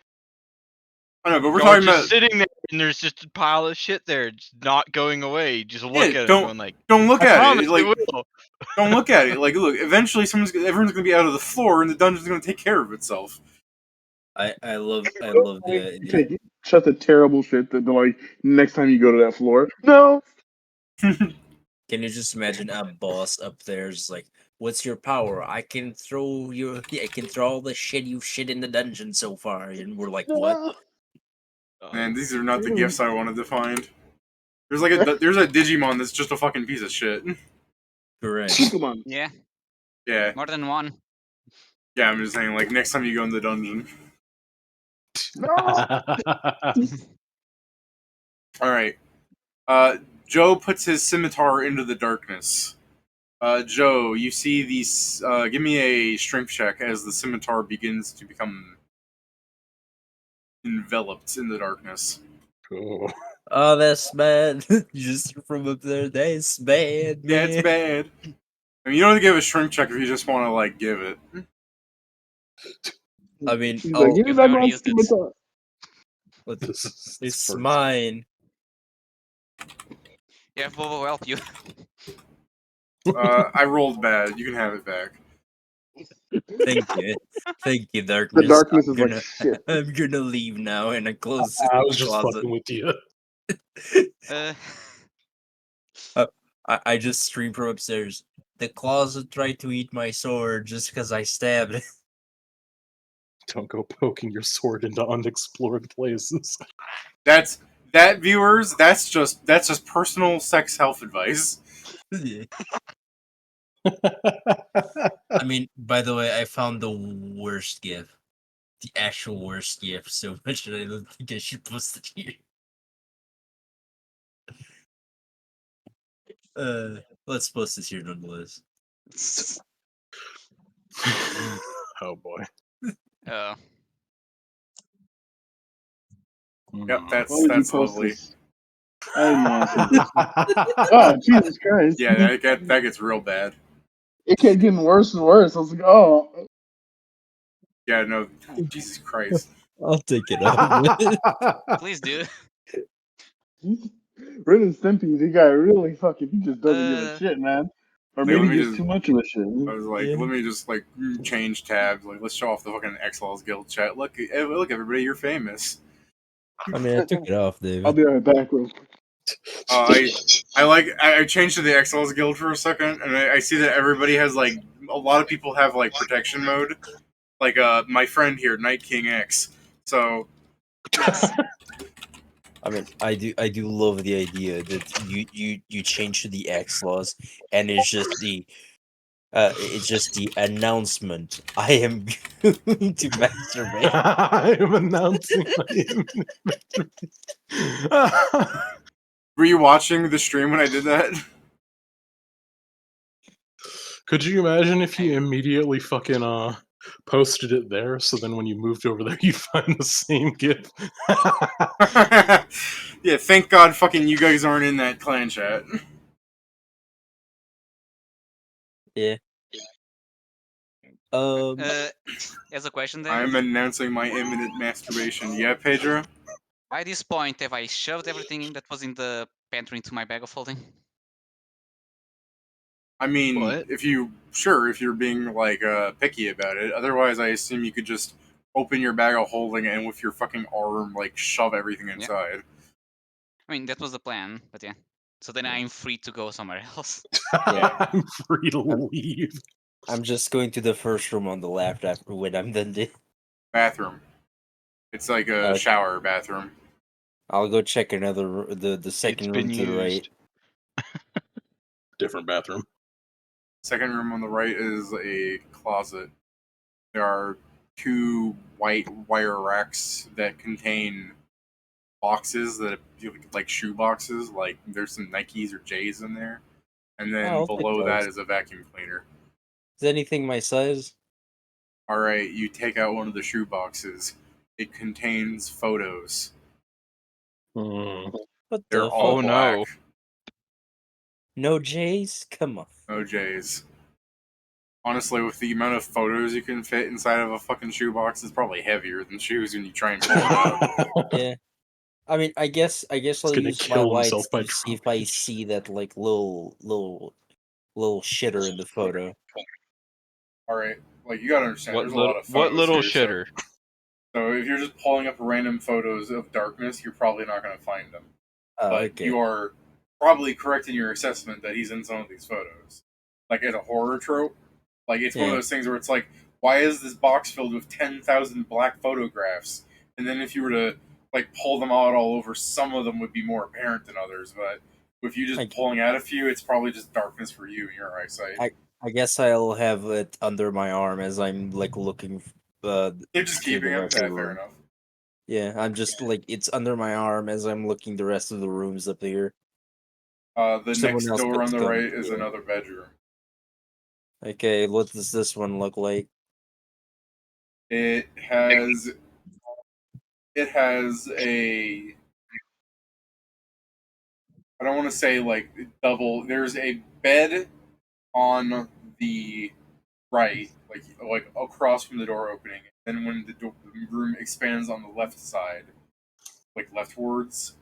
I know, but we're talking about sitting there, and there's just a pile of shit there, just not going away. Just look at it, going like, don't look at it. Like, will. Don't look at it. Like, look, eventually everyone's gonna be out of the floor, and the dungeon's gonna take care of itself. I love the idea. Shut the terrible shit that like next time you go to that floor. No. Can you just imagine a boss up there's like, what's your power? I can throw all the shit you've shit in the dungeon so far, and we're like, what? Man, these are not the gifts I wanted to find. There's like there's a Digimon that's just a fucking piece of shit. Correct. Pokemon. Yeah. Yeah. More than one. Yeah, I'm just saying, like, next time you go in the dungeon. No. Alright. Joe puts his scimitar into the darkness. Joe, you see these. Give me a strength check as the scimitar begins to become enveloped in the darkness. Cool. Oh, that's bad. Just from up there, that's bad, man. Yeah, it's bad. I mean, you don't have to give a strength check if you just want to, like, give it. I mean, He's like, give me back my scimitar. It's mine. Yeah, Bobo will help you. I rolled bad. You can have it back. Thank you, darkness. The darkness is like shit. I'm gonna leave now, and I close I the was just closet. fucking with you. I just scream from upstairs. The closet tried to eat my sword just because I stabbed it. Don't go poking your sword into unexplored places. That, viewers. That's just personal sex health advice. I mean, by the way, I found the worst gift. The actual worst gift so much that I don't think I should post it here. Let's post this here nonetheless. Oh boy. Oh. Yep, that's lovely. I didn't want to see this. Oh, Jesus Christ. Yeah, that gets real bad. It kept getting worse and worse. I was like, oh. Yeah, no, Jesus Christ. I'll take it off. Please do. Ren and Stimpy, the guy really fucking, he just doesn't give a shit, man. Or Like, maybe just too much of a shit. I was like, let me just like change tabs. Like, let's show off the fucking X-Laws Guild chat. Look, everybody, you're famous. I mean, I took it off, David. I'll be right back real quick. I changed to the X-Laws Guild for a second, and I see that everybody has like a lot of people have like protection mode. Like my friend here, Night King X. So. I mean, I do love the idea that you change to the X-Laws, and it's just the announcement. I am going to masturbate. I am announcing Were you watching the stream when I did that? Could you imagine if you immediately fucking posted it there, so then when you moved over there you'd find the same GIF? Yeah, thank God fucking you guys aren't in that clan chat. Yeah. As a question, then. I'm announcing my imminent masturbation. Yeah, Pedro? By this point, have I shoved everything that was in the pantry into my bag of holding? I mean, What? if you're being like picky about it. Otherwise, I assume you could just open your bag of holding and with your fucking arm like shove everything inside. I mean, that was the plan, but yeah. So then I'm free to go somewhere else. Yeah. I'm free to leave. I'm just going to the first room on the left after when I'm done. Bathroom. It's like a shower bathroom. I'll go check another the second room to the right. Different bathroom. Second room on the right is a closet. There are 2 white wire racks that contain boxes that like shoe boxes. Like there's some Nikes or J's in there, and then below that is a vacuum cleaner. Is anything my size? All right, you take out one of the shoe boxes. It contains photos. Mm. What They're the all fuck? black. No. No J's? Come on. No J's. Honestly, with the amount of photos you can fit inside of a fucking shoebox, it's probably heavier than shoes when you try and pull it out. Yeah. I mean, I guess I'll gonna use my kill lights himself by to see if I see that like little shitter in the photo. All right, like you gotta understand, there's a lot of photos what little here, shitter? So if you're just pulling up random photos of darkness, you're probably not going to find them. But Okay. you are probably correct in your assessment that he's in some of these photos. Like as a horror trope, like it's one of those things where it's like, why is this box filled with 10,000 black photographs? And then if you were to like pull them out all over, some of them would be more apparent than others. But if you just pulling out a few, it's probably just darkness for you in your eyesight. I guess I'll have it under my arm as I'm like looking. You're just keeping it. Fair enough. Yeah, I'm just like it's under my arm as I'm looking the rest of the rooms up here. The next door on the right is another bedroom. Okay, what does this one look like? It has a, I don't want to say like double. There's a bed on the right, like across from the door opening. And when the room expands on the left side, like leftwards,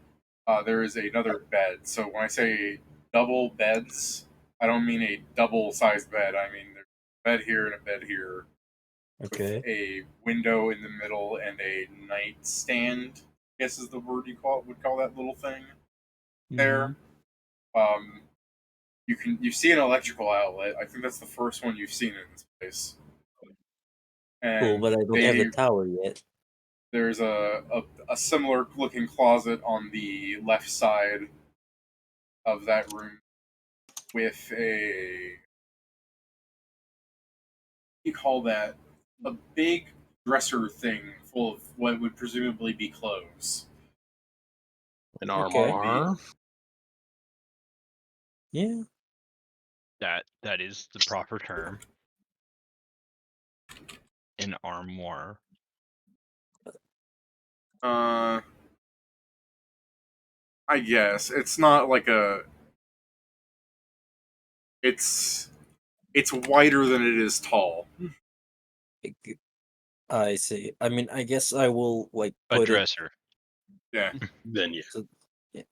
there is another bed. So when I say double beds, I don't mean a double-sized bed. I mean there's a bed here and a bed here. Okay. With a window in the middle and a nightstand, I guess is the word you would call that little thing. There. You see an electrical outlet. I think that's the first one you've seen in this place. And cool, but I don't have the tower yet. There's a similar looking closet on the left side of that room with a, what do you call that? A big dresser thing full of what would presumably be clothes. An armoire? Yeah. That is the proper term. An armoire. I guess it's not like a. It's wider than it is tall. I see. I mean, I guess I will like put a dresser. Yeah. Then yeah.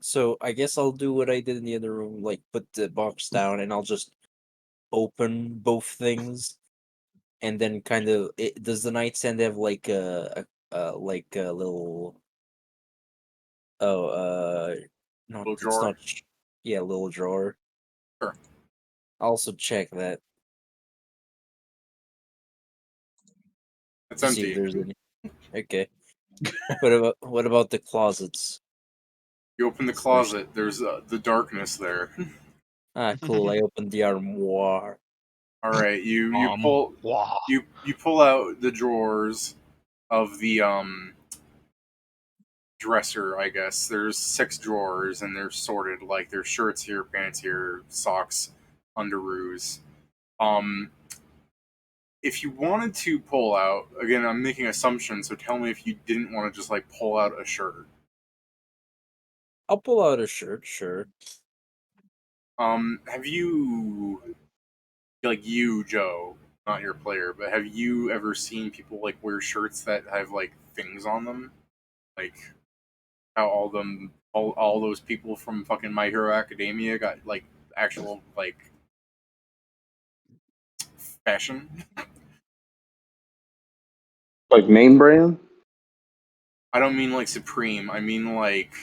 So I guess I'll do what I did in the other room, like put the box down, and I'll just open both things, and then kind of. Does the nightstand have like a little? Oh, no, little it's drawer. not. Yeah, little drawer. Sure. I'll also check that. It's empty. See if there's any. Okay. What about the closets? You open the closet. There's the darkness there. Ah, cool. I opened the armoire. All right, you pull out the drawers of the dresser. I guess there's 6 drawers and they're sorted. Like there's shirts here, pants here, socks, underoos. If you wanted to pull out, again, I'm making assumptions, so tell me if you didn't want to just like pull out a shirt. I'll pull out a shirt, sure. Have you, like you, Joe, not your player, but have you ever seen people like wear shirts that have like things on them? Like how all those people from fucking My Hero Academia got like actual like fashion? Like name brand? I don't mean like Supreme. I mean like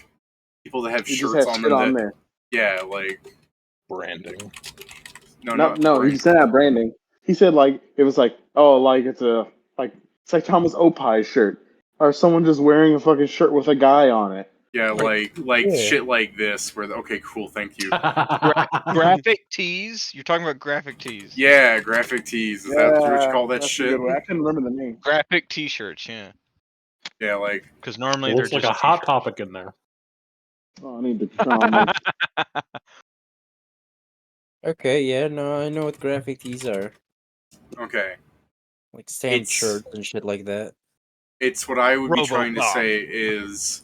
people that have You shirts just have on shit them. on that, there. Yeah, like branding. No. He said that branding. He said like it was like it's like Thomas Opie's shirt or someone just wearing a fucking shirt with a guy on it. Yeah, like shit like this. Where okay, cool, thank you. Graphic tees? You're talking about graphic tees? Yeah, graphic tees. Is that what you call that that's shit? a good one. I couldn't remember the name. Graphic T-shirts, yeah. Yeah, like because normally It they're looks like just a hot topic in there. Oh, I need to turn on my. Okay, yeah, no, I know what graphic tees are. okay. Like stand shirts and shit like that. It's what I would be trying to RoboCop. say is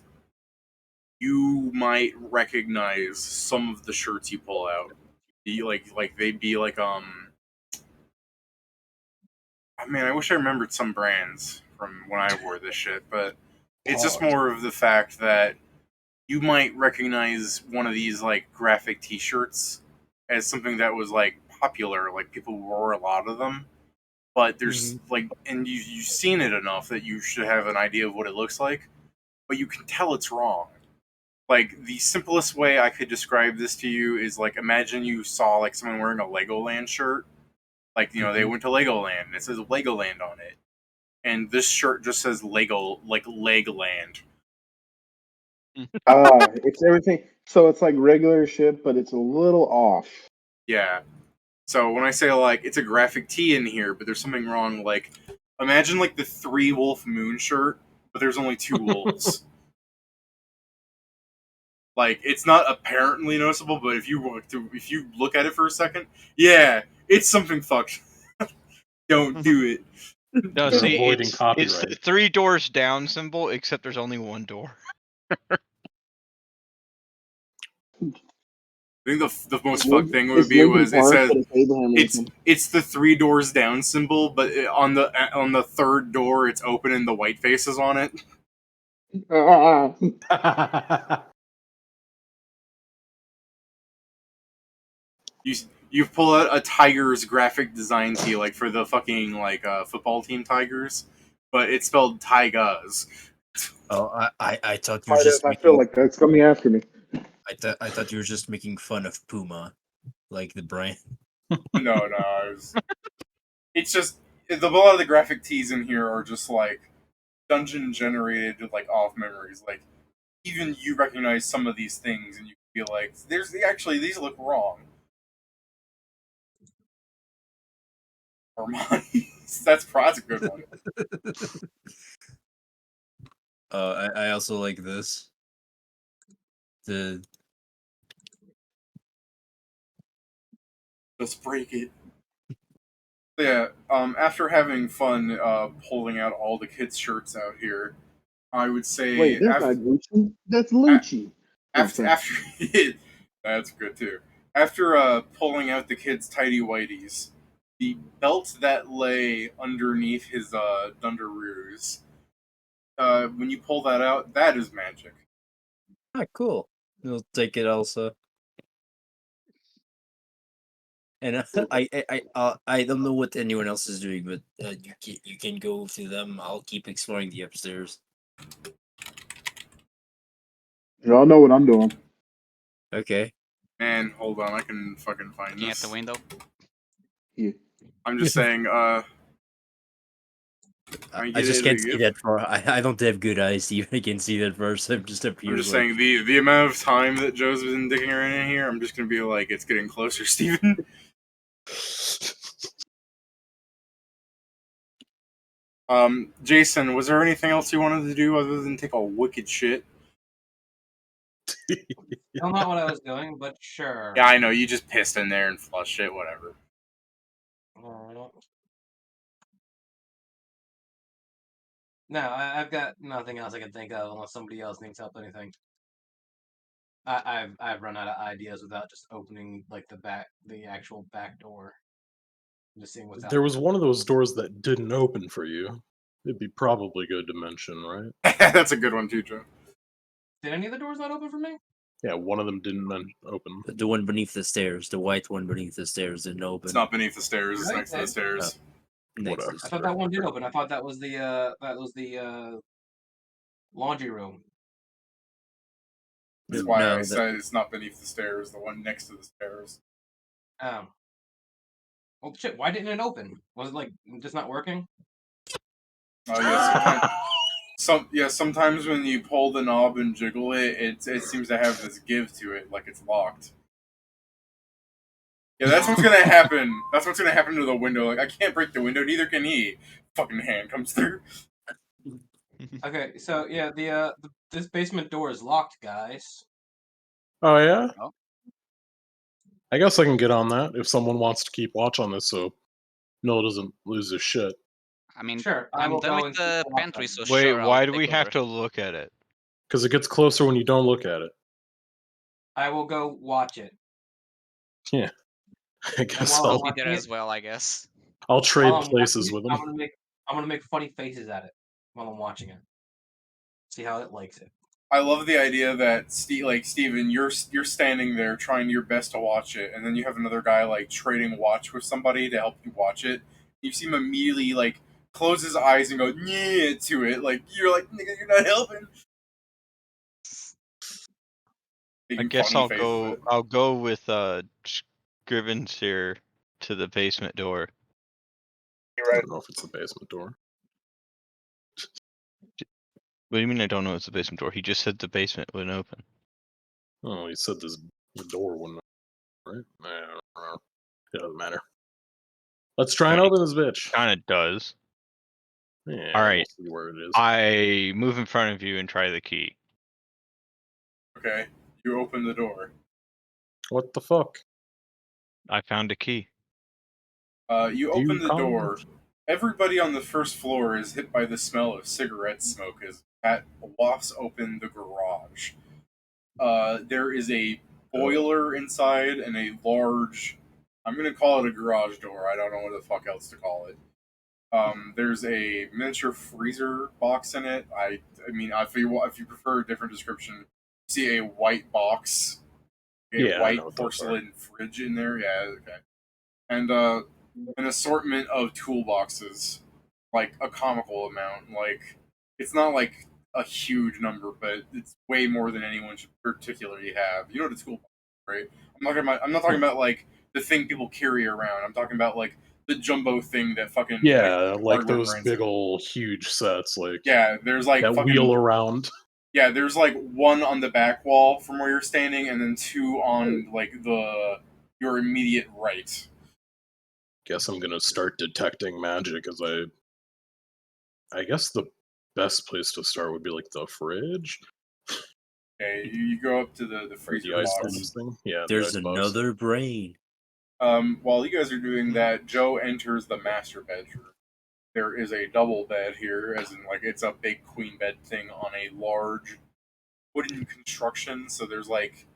you might recognize some of the shirts you pull out. Like they'd be like man, I wish I remembered some brands from when I wore this shit, but it's just more of the fact that you might recognize one of these like graphic t-shirts as something that was like popular, like people wore a lot of them. But there's like, and you've seen it enough that you should have an idea of what it looks like, but you can tell it's wrong. Like the simplest way I could describe this to you is like imagine you saw like someone wearing a Legoland shirt, like they went to Legoland and it says Legoland on it, and this shirt just says Lego, like Legland. It's everything. So it's like regular shit, but it's a little off. Yeah. So when I say like it's a graphic tee in here, but there's something wrong, like imagine like the 3 wolf moon shirt, but there's only 2 wolves. Like it's not apparently noticeable, but if you look at it for a second, yeah, it's something fucked. Don't do it. No, They're see, avoiding it's copyright. the 3 doors down symbol, except there's only 1 door. I think the most fucked thing would be was it says it's the 3 doors down symbol, but on the 3rd door it's open and the white face is on it. You pull out a Tigers graphic design tee like for the fucking like football team Tigers, but it's spelled Tigers. Oh, I thought you were just. I feel like that's coming after me. I thought you were just making fun of Puma, like the brand. No, it's just a lot of the graphic tees in here are just like dungeon generated like off memories. Like even you recognize some of these things and you feel like these look wrong. Armani, that's a good one. I also like this. Just break it. Yeah. After having fun pulling out all the kids' shirts out here, I would say. Wait, that's not Gucci. That's Lucci. After that's good too. After pulling out the kid's tidy whities, the belt that lay underneath his dungaroos, when you pull that out, that is magic. Ah, cool. We'll take it also. And I don't know what anyone else is doing, but you can go to them. I'll keep exploring the upstairs. Y'all know what I'm doing. Okay. Man, hold on, I can fucking find Looking this. at the window. Yeah. I'm just saying. I just can't see that far. I don't have good eyes to even can see that far, so I'm just up here. I'm just saying the amount of time that Joe's been dicking around in here, I'm just gonna be like, it's getting closer, Steven. Jason, was there anything else you wanted to do other than take a wicked shit? Still not what I was doing, but sure. Yeah, I know, you just pissed in there and flushed it, whatever. No, I've got nothing else I can think of unless somebody else needs help with anything. I've run out of ideas without just opening like the actual back door. Just seeing what's out There was one of those doors that didn't open for you. It'd be probably good to mention, right? That's a good one too, Joe. Did any of the doors not open for me? Yeah, one of them didn't open. The one beneath the stairs, the white one beneath the stairs, didn't open. It's not beneath the stairs; it's next to the stairs. Next to I thought that one did open. I thought that was the laundry room. That's why I said it's not beneath the stairs. The one next to the stairs. Oh. Oh shit! Why didn't it open? Was it like just not working? Oh yes. Sometimes when you pull the knob and jiggle it, it seems to have this give to it, like it's locked. Yeah, that's what's gonna happen. That's what's gonna happen to the window. Like, I can't break the window, neither can he. Fucking hand comes through. Okay, so yeah, this basement door is locked, guys. Oh yeah? Oh. I guess I can get on that if someone wants to keep watch on this so Noah doesn't lose his shit. I mean, Sure, I'm done with the pantry, so Wait, sure, why I'll do we take have over. to look at it? Because it gets closer when you don't look at it. I will go watch it. Yeah. I guess while I'm I'll be watching there it- as well, I guess. I'll trade while I'm places watching with it, him. I'm gonna make funny faces at it while I'm watching it. See how it likes it. I love the idea that Steven, you're standing there trying your best to watch it, and then you have another guy like trading watch with somebody to help you watch it. You see him immediately like close his eyes and go yeah to it. Like you're like, nigga, you're not helping. I Making guess funny I'll faces at go. it. I'll go with Scrivens here to the basement door. I don't know if it's the basement door. What do you mean I don't know it's the basement door? He just said the basement wouldn't open. Oh, he said the door wouldn't open, right? I don't know. It doesn't matter. Let's try and open this bitch. Kind of does. Yeah, All right. we'll see where it is. I move in front of you and try the key. Okay, you open the door. What the fuck? I found a key. You open the door. Everybody on the first floor is hit by the smell of cigarette smoke as Pat wafts open the garage. There is a boiler inside and a large. I'm gonna call it a garage door. I don't know what the fuck else to call it. There's a miniature freezer box in it. I mean, if you prefer a different description, see a white box, white porcelain fridge in there. Yeah, okay. And an assortment of toolboxes, like a comical amount. Like it's not like a huge number, but it's way more than anyone should particularly have. You know what a toolbox is, right? I'm not talking about like the thing people carry around. I'm talking about like the jumbo thing that fucking like those big ol' huge sets. Like there's like that fucking, wheel around. Yeah, there's like one on the back wall from where you're standing, and then two on like your immediate right. Guess I'm gonna start detecting magic as I guess the best place to start would be like the fridge. Okay, you go up to the freezer box. Thing. Yeah, there's another brain. While you guys are doing that, Joe enters the master bedroom. There is a double bed here, as in like it's a big queen bed thing on a large wooden construction. So there's like,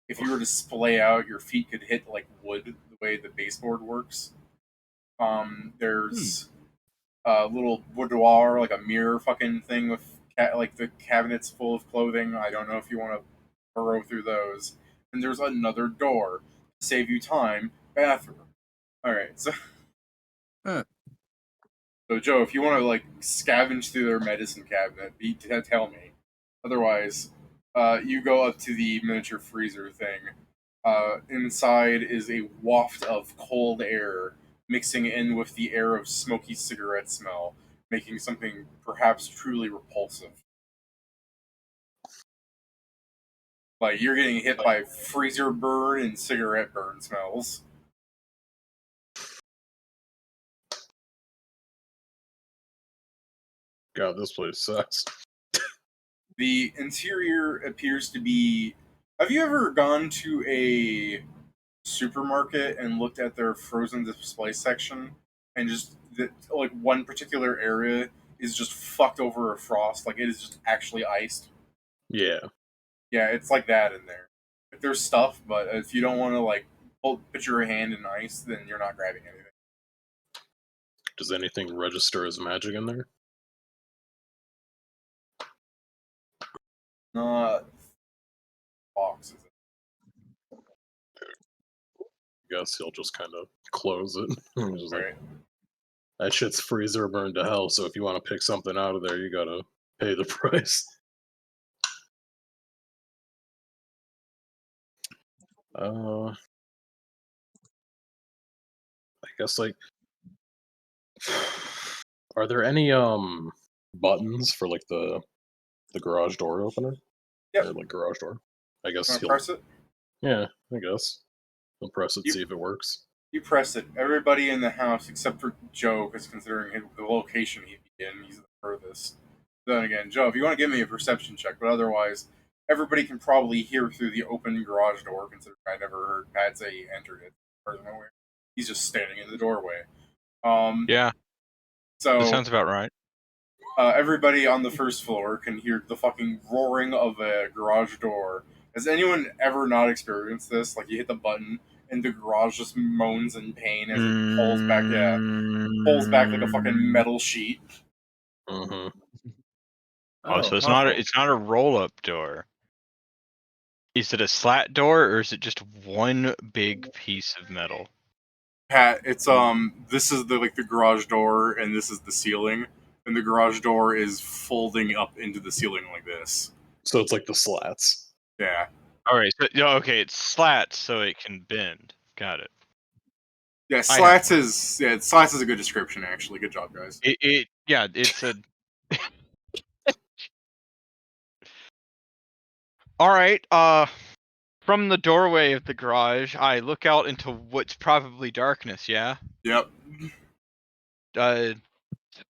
if you were to splay out, your feet could hit like wood the way the baseboard works. There's a little boudoir, like a mirror fucking thing with like the cabinets full of clothing. I don't know if you want to burrow through those. And there's another door to save you time. Bathroom. All right, so so Joe, if you want to like scavenge through their medicine cabinet, tell me. Otherwise, you go up to the miniature freezer thing. Inside is a waft of cold air mixing in with the air of smoky cigarette smell, making something perhaps truly repulsive. Like you're getting hit by freezer burn and cigarette burn smells. God, this place sucks. The interior appears to be. Have you ever gone to a supermarket and looked at their frozen display section and just like one particular area is just fucked over a frost, like it is just actually iced? Yeah. Yeah, it's like that in there. If there's stuff, but if you don't want to like put your hand in ice, then you're not grabbing anything. Does anything register as magic in there? Not boxes. I guess he'll just kind of close it. Just Right. That shit's freezer burned to hell, so if you want to pick something out of there, you gotta pay the price. I guess like, are there any buttons for like the garage door opener. Yep. Or like garage door. I guess Wanna press it? Yeah, I guess. I'll press it, see if it works. You press it. Everybody in the house, except for Joe, because considering the location he'd be in, he's the furthest. Then again, Joe, if you want to give me a perception check, but otherwise, everybody can probably hear through the open garage door, considering I never heard Pat say he entered it. He's just standing in the doorway. Yeah. So that sounds about right. Everybody on the first floor can hear the fucking roaring of a garage door. Has anyone ever not experienced this? Like, you hit the button, and the garage just moans in pain as it pulls back. Yeah, pulls back like a fucking metal sheet. Mm-hmm. Oh, so it's not a roll-up door. Is it a slat door, or is it just one big piece of metal? Pat, it's this is the garage door, and this is the ceiling, and the garage door is folding up into the ceiling like this. So it's like the slats. Yeah. All right. So, okay, it's slats, so it can bend. Got it. Yeah, slats is a good description actually. Good job, guys. It's a. All right. From the doorway of the garage, I look out into what's probably darkness. Yeah. Yep.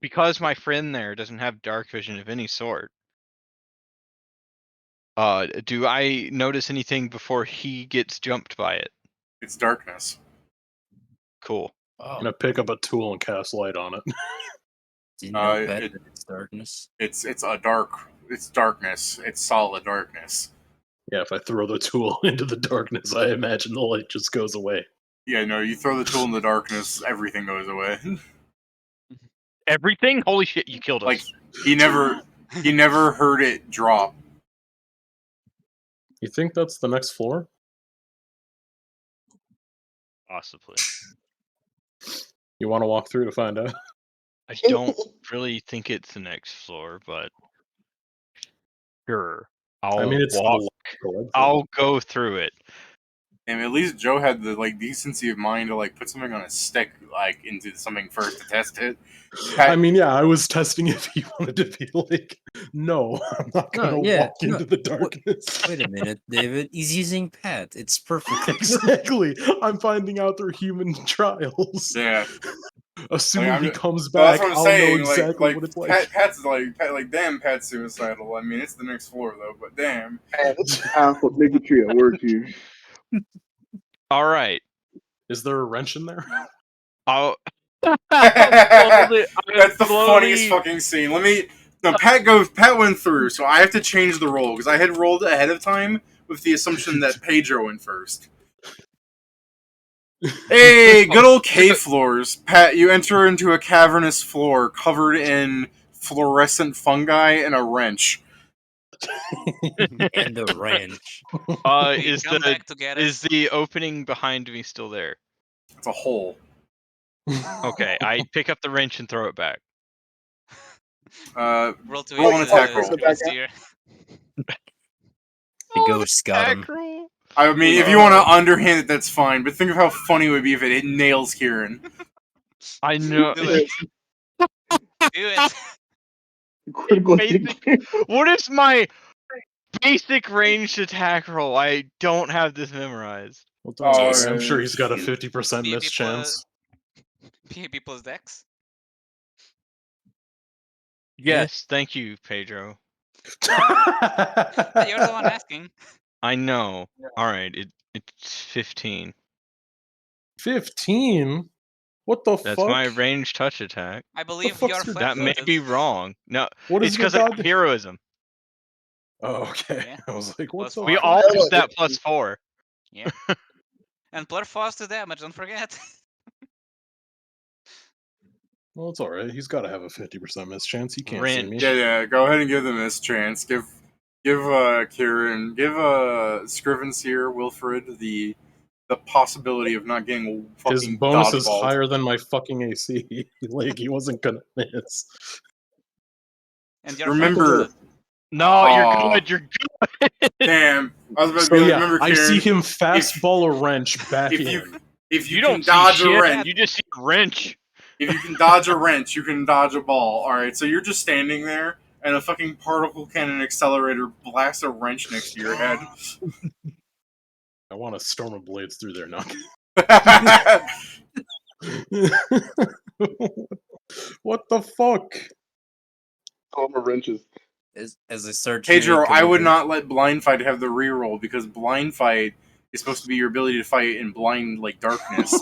Because my friend there doesn't have dark vision of any sort. Do I notice anything before he gets jumped by it? It's darkness. Cool. I'm gonna pick up a tool and cast light on it. Do you know better? It's darkness. It's darkness. It's solid darkness. Yeah, if I throw the tool into the darkness, I imagine the light just goes away. Yeah, no, you throw the tool in the darkness, everything goes away. Everything? Holy shit, you killed us. Like, he never heard it drop. You think that's the next floor? Possibly. You want to walk through to find out? I don't really think it's the next floor, but sure. I'll go through it. And at least Joe had the decency of mind to put something on a stick into something first to test it. I mean, yeah, I was testing if he wanted to be like, no, I'm not gonna walk into the darkness. Wait a minute, David. He's using Pat. It's perfect. Exactly. I'm finding out through human trials. Yeah. Assuming he comes back, I'll know exactly what it's like. Pat's damn, Pat's suicidal. I mean, it's the next floor though, but damn. It's powerful bigotry at work here. All right. Is there a wrench in there? That's the funniest fucking scene. Pat went through, so I have to change the roll because I had rolled ahead of time with the assumption that Pedro went first. Hey, good old cave floors. Pat, you enter into a cavernous floor covered in fluorescent fungi and a wrench. And a wrench. Is the opening behind me still there? It's a hole. Okay, I pick up the wrench and throw it back. Roll an attack roll. The ghost got him. I mean, if you want to underhand it, that's fine. But think of how funny it would be if it nails Kieran. I know. Do it. What is my basic ranged attack roll? I don't have this memorized. I'm sure he's got a 50% miss chance. PvP plus Dex? Yes, thank you, Pedro. You're the one asking. I know. Yeah. Alright, it's 15. 15? What the fuck? That's my ranged touch attack. I believe you're That may be wrong. No, what it's because of heroism. Oh, okay. Yeah. I was like, what's We all have that +4. Yeah. And plus 4 to damage, don't forget. Well, it's alright. He's got to have a 50% miss chance. He can't see me. Yeah. Go ahead and give them this chance. Give Kieran, give Scrivens here, Wilfred, the possibility of not getting fucking his bonus is dodgeballed. higher than my fucking AC. Like, he wasn't gonna miss. And you're remember, no, you're good. Damn, I was about to be like, remember, Kieran, I see him fastball a wrench back if you you don't dodge a wrench, you just see a wrench. If you can dodge a wrench, you can dodge a ball. Alright, so you're just standing there, and a fucking particle cannon accelerator blasts a wrench next to your head. I want a storm of blades through there now. What the fuck? Storm of wrenches. As I start Pedro, I would not let blind fight have the reroll because blind fight is supposed to be your ability to fight in blind darkness.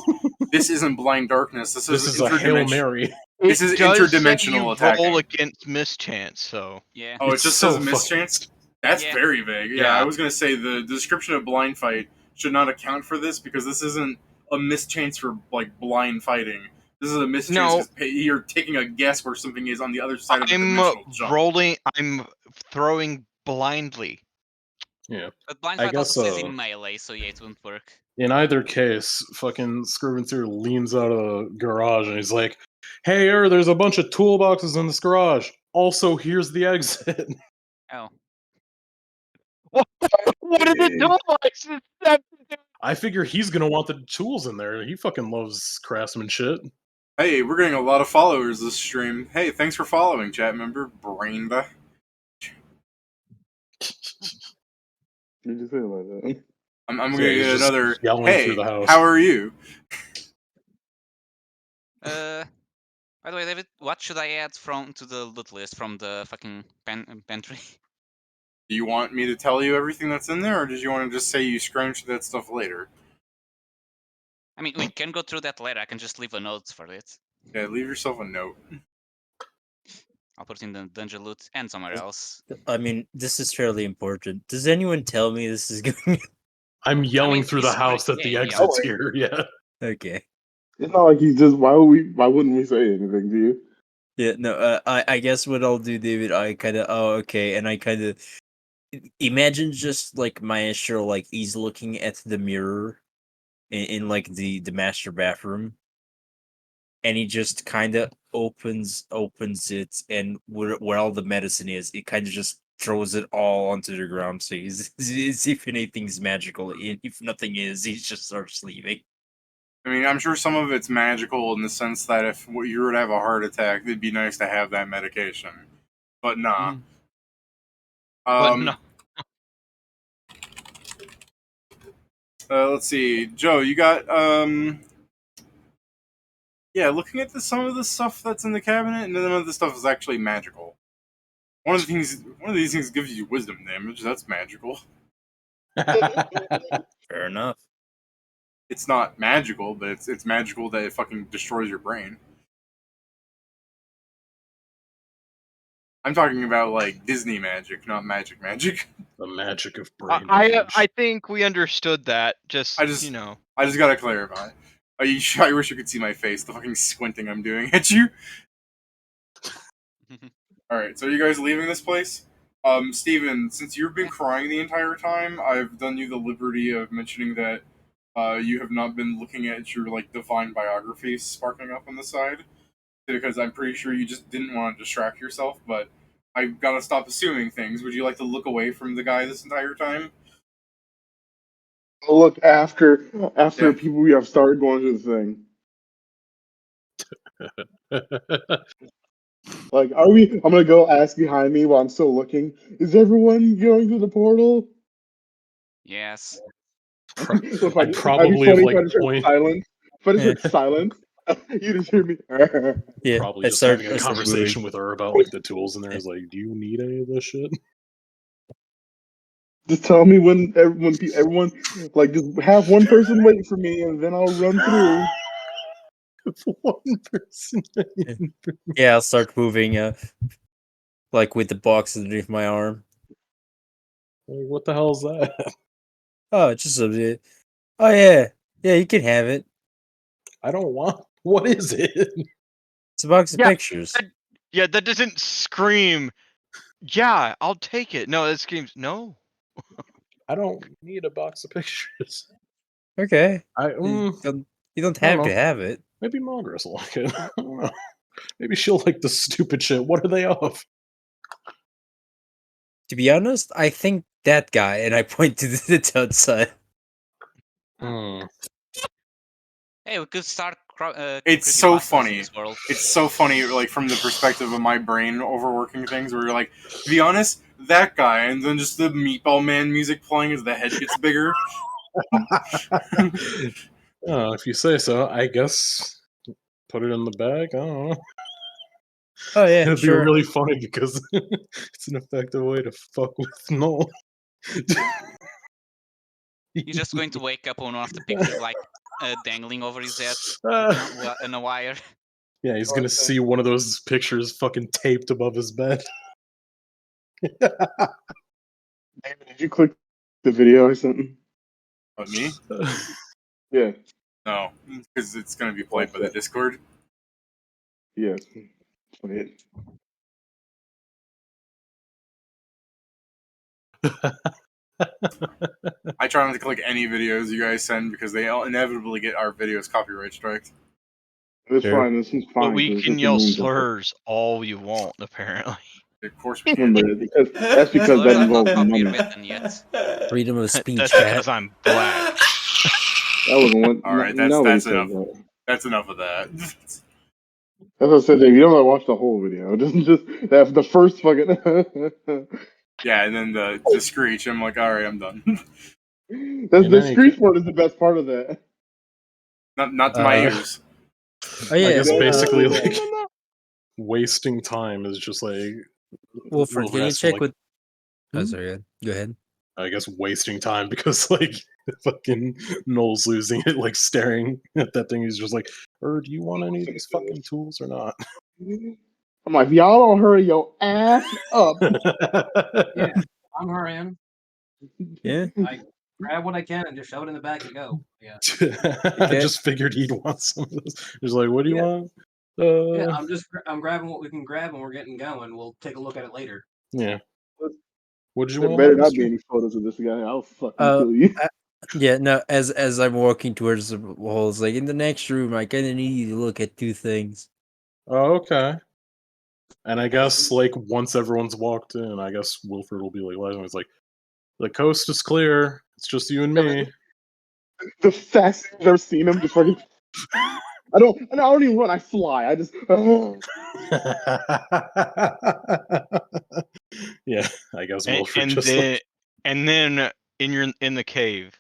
This isn't blind darkness. This is a Hail Mary. This is interdimensional attacking. Roll against mischance, so yeah. Oh, it It's just so says mischance. That's Yeah. very vague. Yeah, I was gonna say the description of blind fight should not account for this because this isn't a mischance for blind fighting. This is a mischance because you're taking a guess where something is on the other side of the dimensional jump. I'm throwing blindly. Yeah. But blind fight also says in melee, so yeah, it wouldn't work. In either case, fucking Scrivener leans out of the garage and he's like, "Hey, there's a bunch of toolboxes in this garage. Also, here's the exit." Oh. What are the toolboxes? I figure he's gonna want the tools in there. He fucking loves craftsmanship. Hey, we're getting a lot of followers this stream. Hey, thanks for following, chat member Brainda. What did you say about that? I'm gonna get another. Hey, through the house. How are you? By the way, David, what should I add to the loot list from the fucking pantry? Do you want me to tell you everything that's in there, or did you want to just say you scrounge that stuff later? I mean, we can go through that later. I can just leave a note for it. Yeah, leave yourself a note. I'll put it in the dungeon loot and somewhere else. I mean, this is fairly important. Does anyone tell me this is going? I'm yelling through the house that the exit's here. Yeah. Okay. It's not like he's just. Why wouldn't we say anything to you? Yeah. No. I guess what I'll do, David. I kind of. Oh, okay. And I kind of imagine just Maestro, he's looking at the mirror in the master bathroom, and he just kind of opens it, and where all the medicine is, it kind of just throws it all onto the ground. So he's if anything's magical, if nothing is, he just starts leaving. I mean, I'm sure some of it's magical in the sense that if you were to have a heart attack, it'd be nice to have that medication. But nah. Let's see, Joe. You got yeah. Looking at some of the stuff that's in the cabinet, none of the stuff is actually magical. One of these things gives you wisdom damage. That's magical. Fair enough. It's not magical, but it's magical that it fucking destroys your brain. I'm talking about Disney magic, not magic. The magic of brain. I think we understood that. I just gotta clarify. I wish you could see my face. The fucking squinting I'm doing at you. Alright, so are you guys leaving this place? Steven, since you've been crying the entire time, I've done you the liberty of mentioning that you have not been looking at your divine biography sparking up on the side, because I'm pretty sure you just didn't want to distract yourself, but I've got to stop assuming things. Would you like to look away from the guy this entire time? I'll look after people we have started going to the thing. Are we? I'm gonna go ask behind me while I'm still looking. Is everyone going through the portal? Yes. I'd probably have point. Silence. But it's silence. You just hear me. Yeah. Probably just having a conversation with her about the tools in there. Is do you need any of this shit? Just tell me when everyone just have one person wait for me, and then I'll run through. One person. Yeah, I'll start moving. With the box underneath my arm. What the hell is that? Oh, it's just a bit. Oh yeah, you can have it. I don't want. What is it? It's a box of pictures. That doesn't scream. Yeah, I'll take it. No, it screams no. I don't need a box of pictures. Okay. You don't have to have it. Maybe Margaret's will like it. I don't know. Maybe she'll like the stupid shit. What are they of? To be honest, I think that guy, and I point to the outside. Hey, we could start It's so creepypastas in funny. this world. It's so funny, like from the perspective of my brain overworking things, where you're like, to be honest, that guy, and then just the Meatball Man music playing as the head gets bigger. Oh, if you say so, I guess put it in the bag. I don't know. Oh yeah, It'd sure. be really funny because it's an effective way to fuck with Noel. He's just going to wake up on one of the pictures, like dangling over his head in a wire. Yeah, he's gonna see one of those pictures fucking taped above his bed. David, did you click the video or something? But me? Yeah. No, because it's going to be played by the Discord. Yes. Play it. I try not to click any videos you guys send because they inevitably get our videos copyright striked. It's fine. This is fine. But we can yell slurs all you want, apparently. Of course we can. That's because that involves money. Freedom of speech. That's because I'm black. That wasn't one. All right, nobody that's said enough. that. That's enough of that. That's what I said. Dave, you don't have to watch the whole video. Just that's the first fucking. Yeah, and then the screech. I'm like, all right, I'm done. The screech part is the best part of that. Not to my ears. Oh yeah, I guess basically like wasting time is just like. Wilfred, can you check with? Oh, sorry. Go ahead. I guess wasting time because like fucking Noel's losing it, like staring at that thing. He's just like, do you want any of these fucking tools or not? I'm like, y'all don't hurry your ass up. Yeah, I'm hurrying. Yeah. I grab what I can and just shove it in the bag and go. Yeah. I just figured he'd want some of this. He's like, what do you want? Yeah, I'm grabbing what we can grab and we're getting going. We'll take a look at it later. Yeah. What did you There want? better not be any photos of this guy. I'll fucking kill you. Yeah, no, as I'm walking towards the walls, like in the next room, I kind of need you to look at two things. Oh, okay. And I guess like once everyone's walked in, I guess Wilfred will be like, it's like, the coast is clear. It's just you and me. The fastest I've ever seen him, just fucking. I don't even run. I fly. I just. Yeah, I guess Wilfred And just. then in the cave,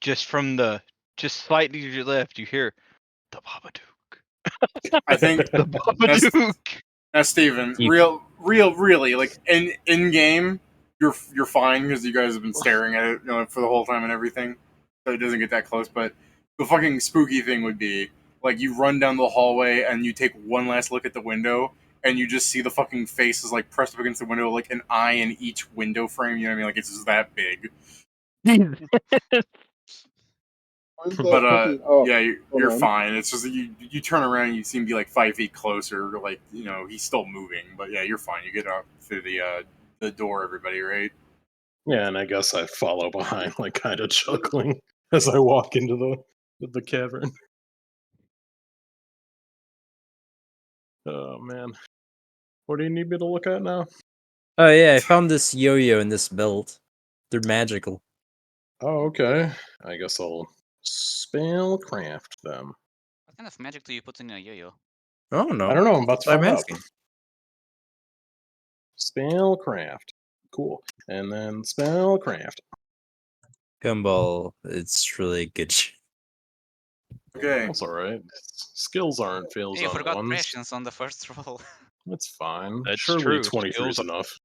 just slightly to your left, you hear the Babadook. I think the Babadook. Now, Steven, really, like in game, you're fine because you guys have been staring at it, for the whole time and everything, so it doesn't get that close. But the fucking spooky thing would be like you run down the hallway and you take one last look at the window and you just see the fucking faces like pressed up against the window, like an eye in each window frame. You know what I mean? Like it's just that big. But yeah, you're fine. It's just you turn around and you seem to be like 5 feet closer. Like he's still moving, but yeah, you're fine. You get up through the door, everybody, right? Yeah, and I guess I follow behind, like kind of chuckling as I walk into the cavern. Oh man, what do you need me to look at now? Oh yeah, I found this yo-yo and this belt. They're magical. Oh, okay. I guess I'll spellcraft them. What kind of magic do you put in a yo-yo? Oh no, I don't know. I'm about to find out. asking. Spellcraft. Cool. And then spellcraft. Gumball, it's really good. Okay. That's alright. Skills aren't fails Hey, you on forgot ones. prescience on the first roll. That's fine. That's Surely true. 23 is enough.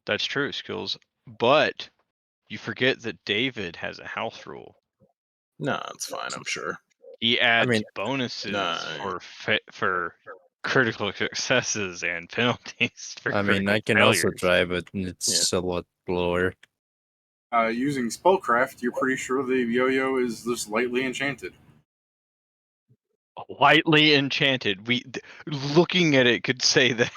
That's true, skills. But you forget that David has a house rule. Nah, it's fine, I'm sure. He adds bonuses for critical successes and penalties for I can failures. also try, but it's a lot lower. Using spellcraft, you're pretty sure the yo-yo is just lightly enchanted. Lightly enchanted. Looking at it could say that.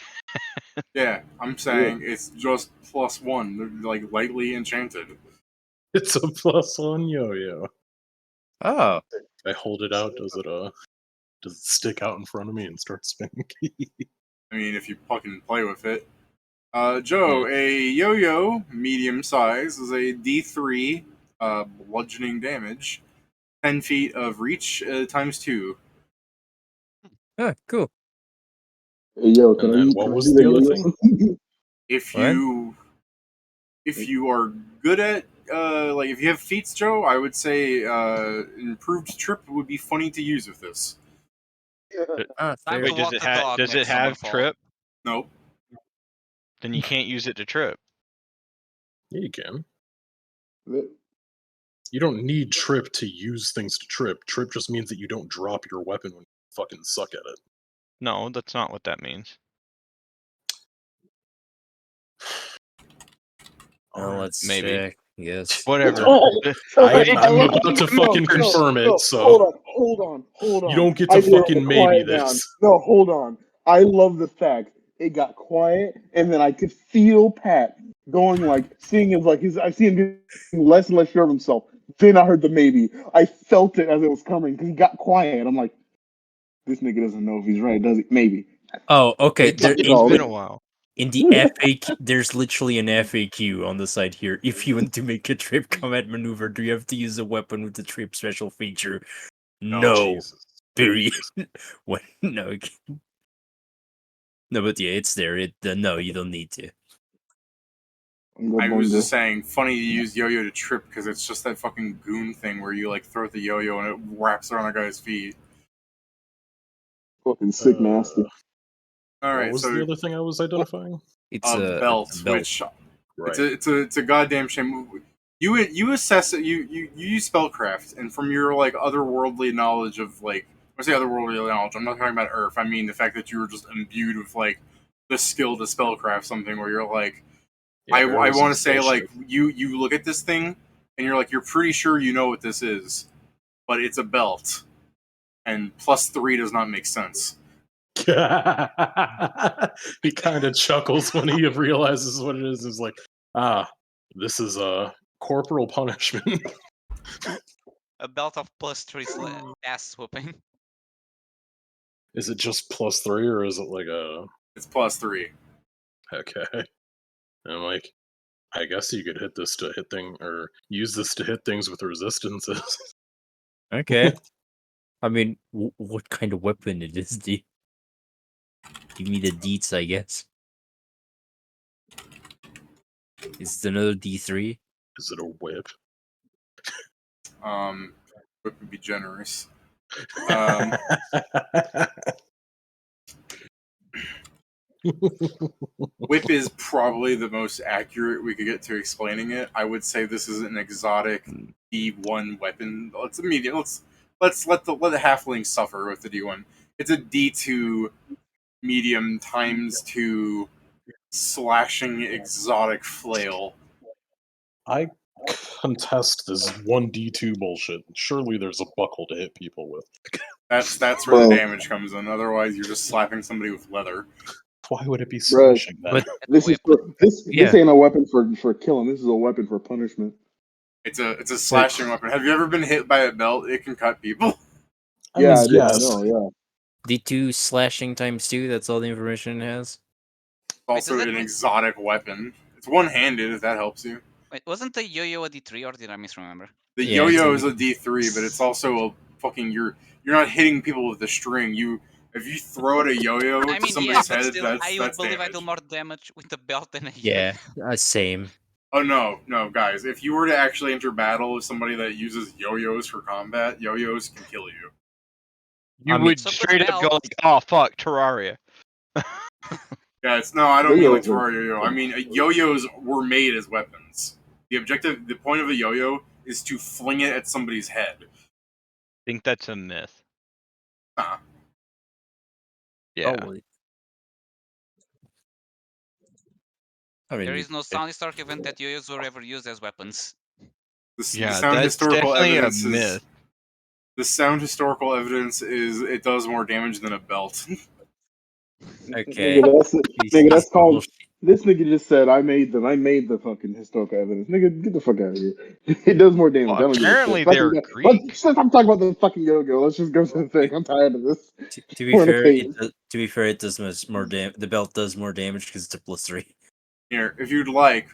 Yeah, I'm saying it's just +1. They're like lightly enchanted. It's a +1 yo-yo. Oh. I hold it out, does it stick out in front of me and start spinning? I mean, if you fucking play with it. Joe, a yo-yo, medium size, is a D3 bludgeoning damage, 10 feet of reach times 2. Oh, cool. Hey, yo, can And then what was the other thing? If What? you are good at like if you have feats, Joe, I would say improved trip would be funny to use with this. Ah, Time fair. to Wait, walk the dog. does it makes someone have fall. trip? Nope. Then you can't use it to trip. Yeah, you can. That- You don't need trip to use things to trip. Trip just means that you don't drop your weapon when you fucking suck at it. No, that's not what that means. Well, let's Maybe. check. Yes. Whatever. Oh, I'm about to fucking confirm it, so hold on. you don't get I to need fucking maybe quiet down. this. No, hold on. I love the fact it got quiet, and then I could feel Pat going like, seeing him like I see him getting less and less sure of himself. Then I heard the maybe. I felt it as it was coming because he got quiet. I'm like, this nigga doesn't know if he's right, does he? Maybe. Oh, okay. It's been a while. In the FAQ, there's literally an FAQ on the side here. If you want to make a trip combat maneuver, do you have to use a weapon with the trip special feature? No. Jesus. Period. What? No. No, but yeah, it's there. No, you don't need to. I was just saying, funny to use yo-yo to trip because it's just that fucking goon thing where you like throw the yo-yo and it wraps around a guy's feet. Fucking sick nasty. All right, What was the other thing I was identifying? It's a belt, which right. it's a goddamn shame. You assess it. You use spellcraft, and from your like otherworldly knowledge of like, when I say otherworldly knowledge, I'm not talking about Earth. I mean the fact that you were just imbued with like the skill to spellcraft something where you're like, Yeah, I want to say like you look at this thing and you're like you're pretty sure you know what this is, but it's a belt, and +3 does not make sense. He kind of chuckles when he realizes what it is. He's like, this is a corporal punishment. A belt of +3 ass whooping. Is it just +3 or is it like a? It's +3. Okay. And I'm like, I guess you could hit this to hit thing or use this to hit things with resistances. Okay. I mean, what kind of weapon it is, D? Give me the deets, I guess. Is it another D3? Is it a whip? Whip would be generous. Whip is probably the most accurate we could get to explaining it. I would say this is an exotic D1 weapon. It's a medium. Let's let the halfling suffer with the D1. It's a D2 medium ×2 slashing exotic flail. I contest this 1D2 bullshit. Surely there's a buckle to hit people with. That's where the damage comes in. Otherwise, you're just slapping somebody with leather. Why would it be slashing that? But This ain't a weapon for killing. This is a weapon for punishment. It's a slashing weapon. Have you ever been hit by a belt? It can cut people. Yeah, I yes. know, yeah. D2 slashing ×2, that's all the information it has? It's also an exotic weapon. It's one-handed, if that helps you. Wait, wasn't the yo-yo a D3 or did I misremember? The yo-yo is a D3, but it's also a fucking you're not hitting people with the string. If you throw at a yo-yo to somebody's head, still, I would that's believe damage. I do more damage with the belt than a yo-yo. Yeah, same. Oh no, guys! If you were to actually enter battle with somebody that uses yo-yos for combat, yo-yos can kill you. You would straight up go like, "Oh fuck, Terraria." Yeah, I don't mean like Terraria yo-yo. I mean yo-yos were made as weapons. The point of a yo-yo is to fling it at somebody's head. I think that's a myth. Nah. Yeah. Probably. There is no sound historic event that yo-yos were ever used as weapons. The sound that's historical definitely evidence a myth. The sound historical evidence is it does more damage than a belt. Okay. Nigga, that's called. This nigga just said I made the fucking historical evidence. Nigga, get the fuck out of here. It does more damage. Well, I don't give a apparently shit. they're Greek. Since I'm talking about the fucking yo-yo, let's just go to the thing. I'm tired of this. To be fair, it does more damage. The belt does more damage because it's a +3. Here, if you'd like,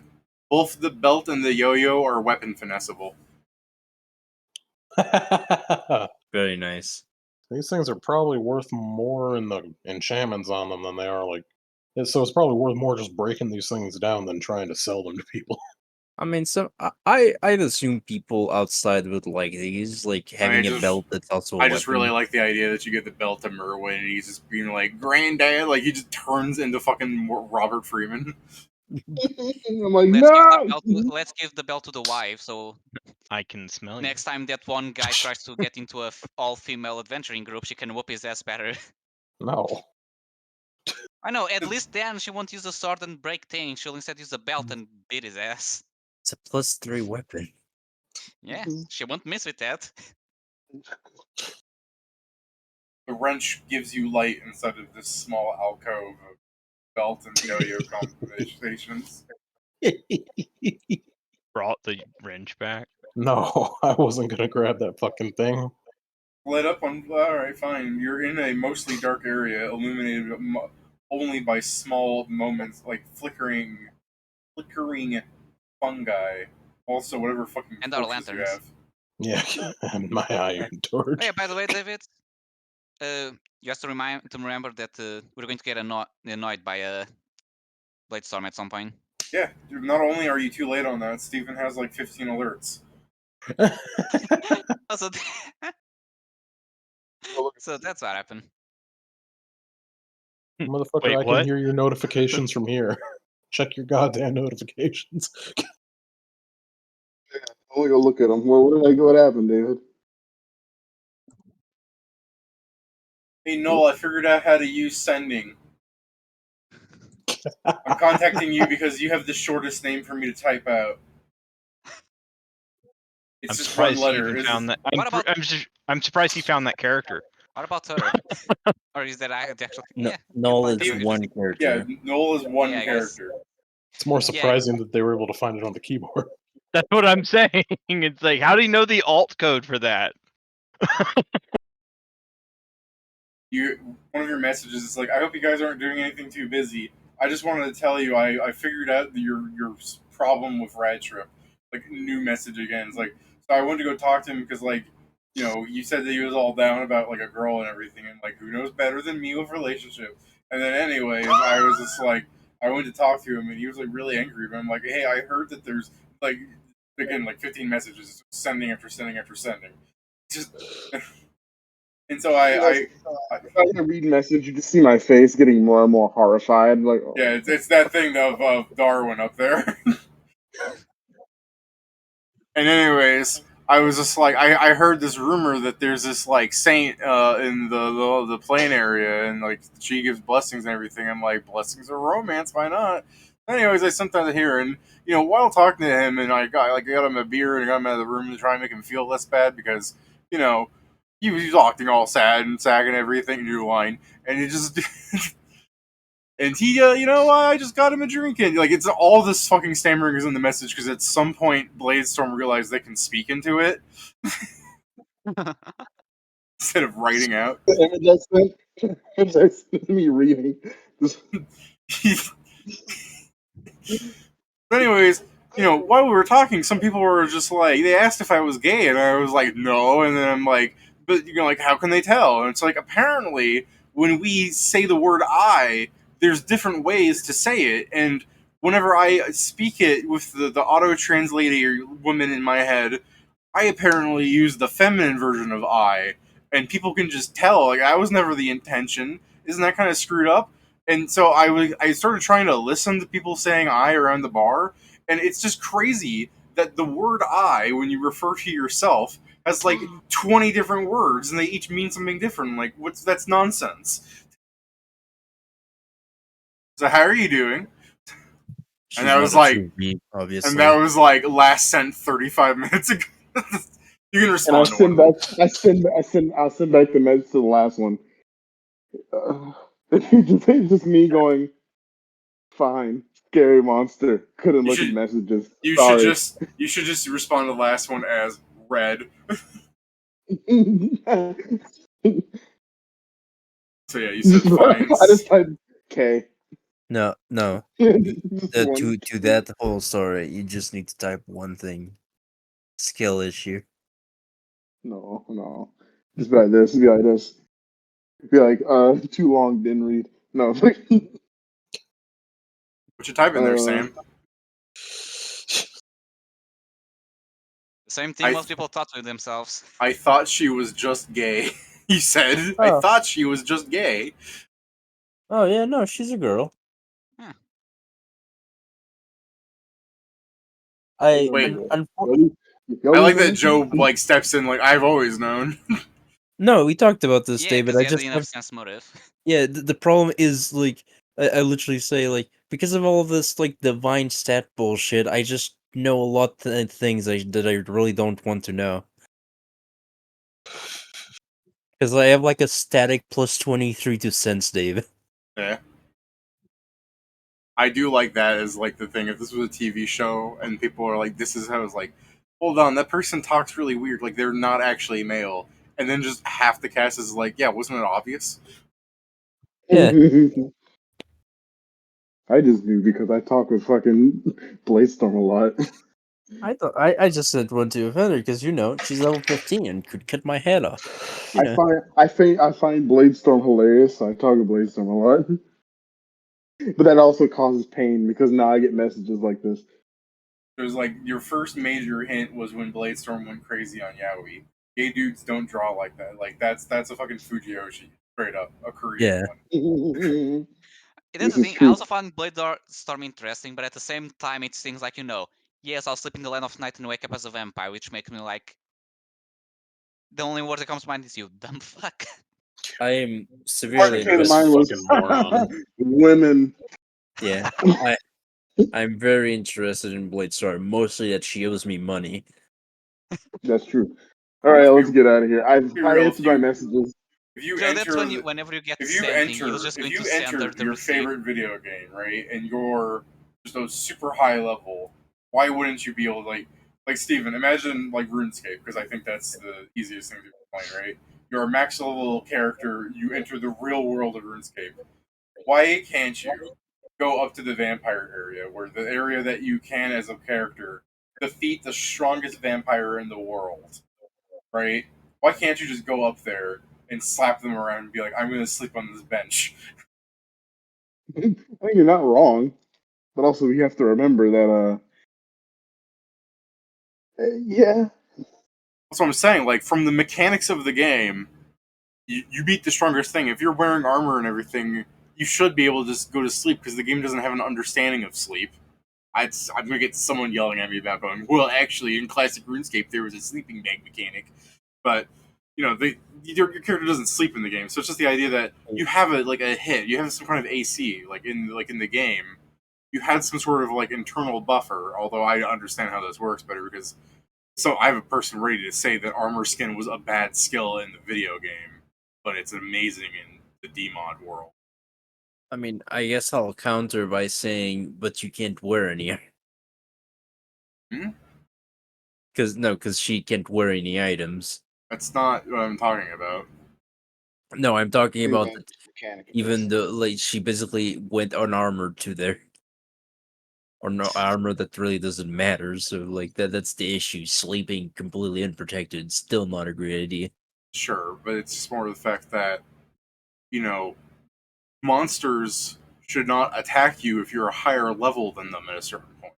both the belt and the yo-yo are weapon finessable. Very nice. These things are probably worth more in the enchantments on them than they are like. So it's probably worth more just breaking these things down than trying to sell them to people. I mean, I'd assume people outside would like these, like having a belt that's also a I weapon. just really like the idea that you get the belt to Merwin and he's just being like, Granddad, like he just turns into fucking Robert Freeman. I'm like, no! Let's give the belt to the wife, so I can smell you. next time that one guy tries to get into a all-female adventuring group, she can whoop his ass better. No. I know, at least then she won't use a sword and break things. She'll instead use a belt and beat his ass. It's a +3 weapon. Yeah, she won't miss with that. The wrench gives you light instead of this small alcove of belt and yo-yo conversations. Brought the wrench back. No, I wasn't gonna grab that fucking thing. Lit up on. Alright, fine. You're in a mostly dark area, illuminated only by small moments, like flickering fungi. Also, whatever fucking and our torches you lanterns. have. Yeah, and my iron torch. Oh yeah, by the way, David, just to remember that we're going to get annoyed by a Bladestorm at some point. Yeah, dude, not only are you too late on that, Stephen has like 15 alerts. Also, so that's what happened. Motherfucker, Wait, I what? can hear your notifications from here. Check your goddamn notifications. I'm gonna go look at them. What happened, David? Hey Noel, I figured out how to use sending. I'm contacting you because you have the shortest name for me to type out. It's I'm just surprised one he letter. even found that. What I'm surprised he found that character. What about her? Or is that the actual? No, Yeah, Noel point. is David, one Yeah, character. Noel is one Yeah, I guess. character. It's more surprising that they were able to find it on the keyboard. That's what I'm saying. It's like, how do you know the alt code for that? One of your messages is like, I hope you guys aren't doing anything too busy. I just wanted to tell you I figured out your problem with Rad Trip. Like, new message again. It's like, so I went to go talk to him because, like, you know, you said that he was all down about like a girl and everything, and like, who knows better than me with relationship? And then, anyways, I was just like, I went to talk to him, and he was like really angry. But I'm like, hey, I heard that there's like, again, like 15 messages, sending after sending after sending. Just. And so I read message, you just see my face getting more and more horrified. Like, oh. Yeah, it's that thing of Darwin up there. And anyways, I was just like, I heard this rumor that there's this like saint in the plane area, and like she gives blessings and everything. I'm like, blessings of romance, why not? Anyways, I sent that here, and you know, while talking to him, and I got him a beer and got him out of the room to try and make him feel less bad because you know he was acting all sad and sagging everything new line, and he just. And he, you know, I just got him a drink. And like, it's all this fucking stammering is in the message because at some point, Bladestorm realized they can speak into it instead of writing out. That's me reading. But anyways, you know, while we were talking, some people were just like, they asked if I was gay, and I was like, no. And then I'm like, but you know, like, how can they tell? And it's like, apparently, when we say the word "I," there's different ways to say it, and whenever I speak it with the auto translator woman in my head, I apparently use the feminine version of "I," and people can just tell. Like, I was never the intention. Isn't that kind of screwed up? And so I started trying to listen to people saying "I" around the bar, and it's just crazy that the word "I," when you refer to yourself, has like 20 different words, and they each mean something different. Like, that's nonsense. So how are you doing? And that was like, obviously. and that was like last sent 35 minutes ago. You can respond. And I'll send back the message to the last one. It's just me going, fine, scary monster. Couldn't look at messages. You Sorry. should just respond to the last one as red. So yeah, you said fine. I just typed K. No. To that whole story, you just need to type one thing. Skill issue. No. Just be like this. Be like, too long, didn't read. No. What you typing there, Sam? Same thing most people thought to themselves. I thought she was just gay. He said, Oh. I thought she was just gay. Oh yeah, no, she's a girl. Wait. I like that Joe like steps in like I've always known. No, we talked about this, Yeah, David. because he I has just the have, enough sense motive. yeah. The problem is like I literally say like because of all this like divine stat bullshit, I just know a lot of things that I really don't want to know. Because I have like a static plus 23 to sense, Dave. Yeah. I do like that as like the thing. If this was a TV show and people are like, "This is how," it's like, hold on, that person talks really weird. Like they're not actually male, and then just half the cast is like, "Yeah, wasn't it obvious?" Yeah. I just knew because I talk with fucking Bladestorm a lot. I just said one to offend her because you know she's level 15 and could cut my head off. You know. I find Bladestorm hilarious. So I talk to Bladestorm a lot, but that also causes pain because now I get messages like this. It was like your first major hint was when Bladestorm went crazy on Yaoi. Gay dudes don't draw like that. Like that's a fucking Fujiyoshi, straight up a Korean one. That's the thing. I also find Bladestorm interesting, but at the same time, it's things like yes, I'll sleep in the land of night and wake up as a vampire, which makes me like. The only word that comes to mind is you dumb fuck. I am severely Mine was women. Yeah, I'm very interested in Bladestorm. Mostly that she owes me money. That's true. All right, let's get out of here. I answered my messages. If you Joe, enter, that's whenever you get if you sending, enter, he was just if going you to send her enter the your receipt. favorite video game, right, and you're just a super high level, why wouldn't you be able to like Steven, imagine like RuneScape, because I think that's the easiest thing to explain, right? You're a max level character, you enter the real world of RuneScape. Why can't you go up to the vampire area, where the area that you can as a character defeat the strongest vampire in the world, right? Why can't you just go up there and slap them around and be like, I'm going to sleep on this bench? I think you're not wrong, but also we have to remember that yeah. That's what I'm saying. Like, from the mechanics of the game, you beat the strongest thing. If you're wearing armor and everything, you should be able to just go to sleep because the game doesn't have an understanding of sleep. I'm going to get someone yelling at me about going, well, actually, in classic RuneScape, there was a sleeping bag mechanic. But, your character doesn't sleep in the game. So it's just the idea that you have a hit. You have some kind of AC, in the game. You had some sort of, internal buffer, although I understand how this works better because so I have a person ready to say that armor skin was a bad skill in the video game, but it's amazing in the DMod world. I mean, I guess I'll counter by saying, but you can't wear any. Because she can't wear any items. That's not what I'm talking about. No, I'm talking about even though she basically went unarmored to there. Or no armor that really doesn't matter, so that's the issue. Sleeping completely unprotected is still not a great idea. Sure, but it's just more of the fact that, monsters should not attack you if you're a higher level than them at a certain point.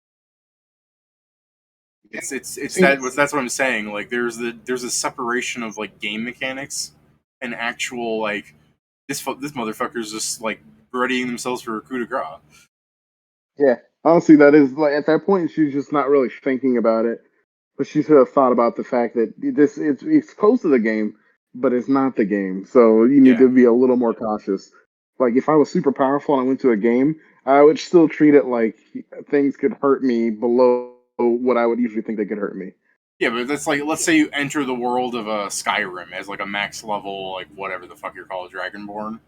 That's what I'm saying. Like there's a separation of game mechanics and actual this motherfucker's just readying themselves for a coup de grace. Yeah, honestly, that is at that point she's just not really thinking about it, but she should have thought about the fact that it's close to the game, but it's not the game. So you need to be a little more cautious. Like if I was super powerful and I went to a game, I would still treat it like things could hurt me below what I would usually think they could hurt me. Yeah, but that's let's say you enter the world of Skyrim as a max level, whatever the fuck you're called, Dragonborn.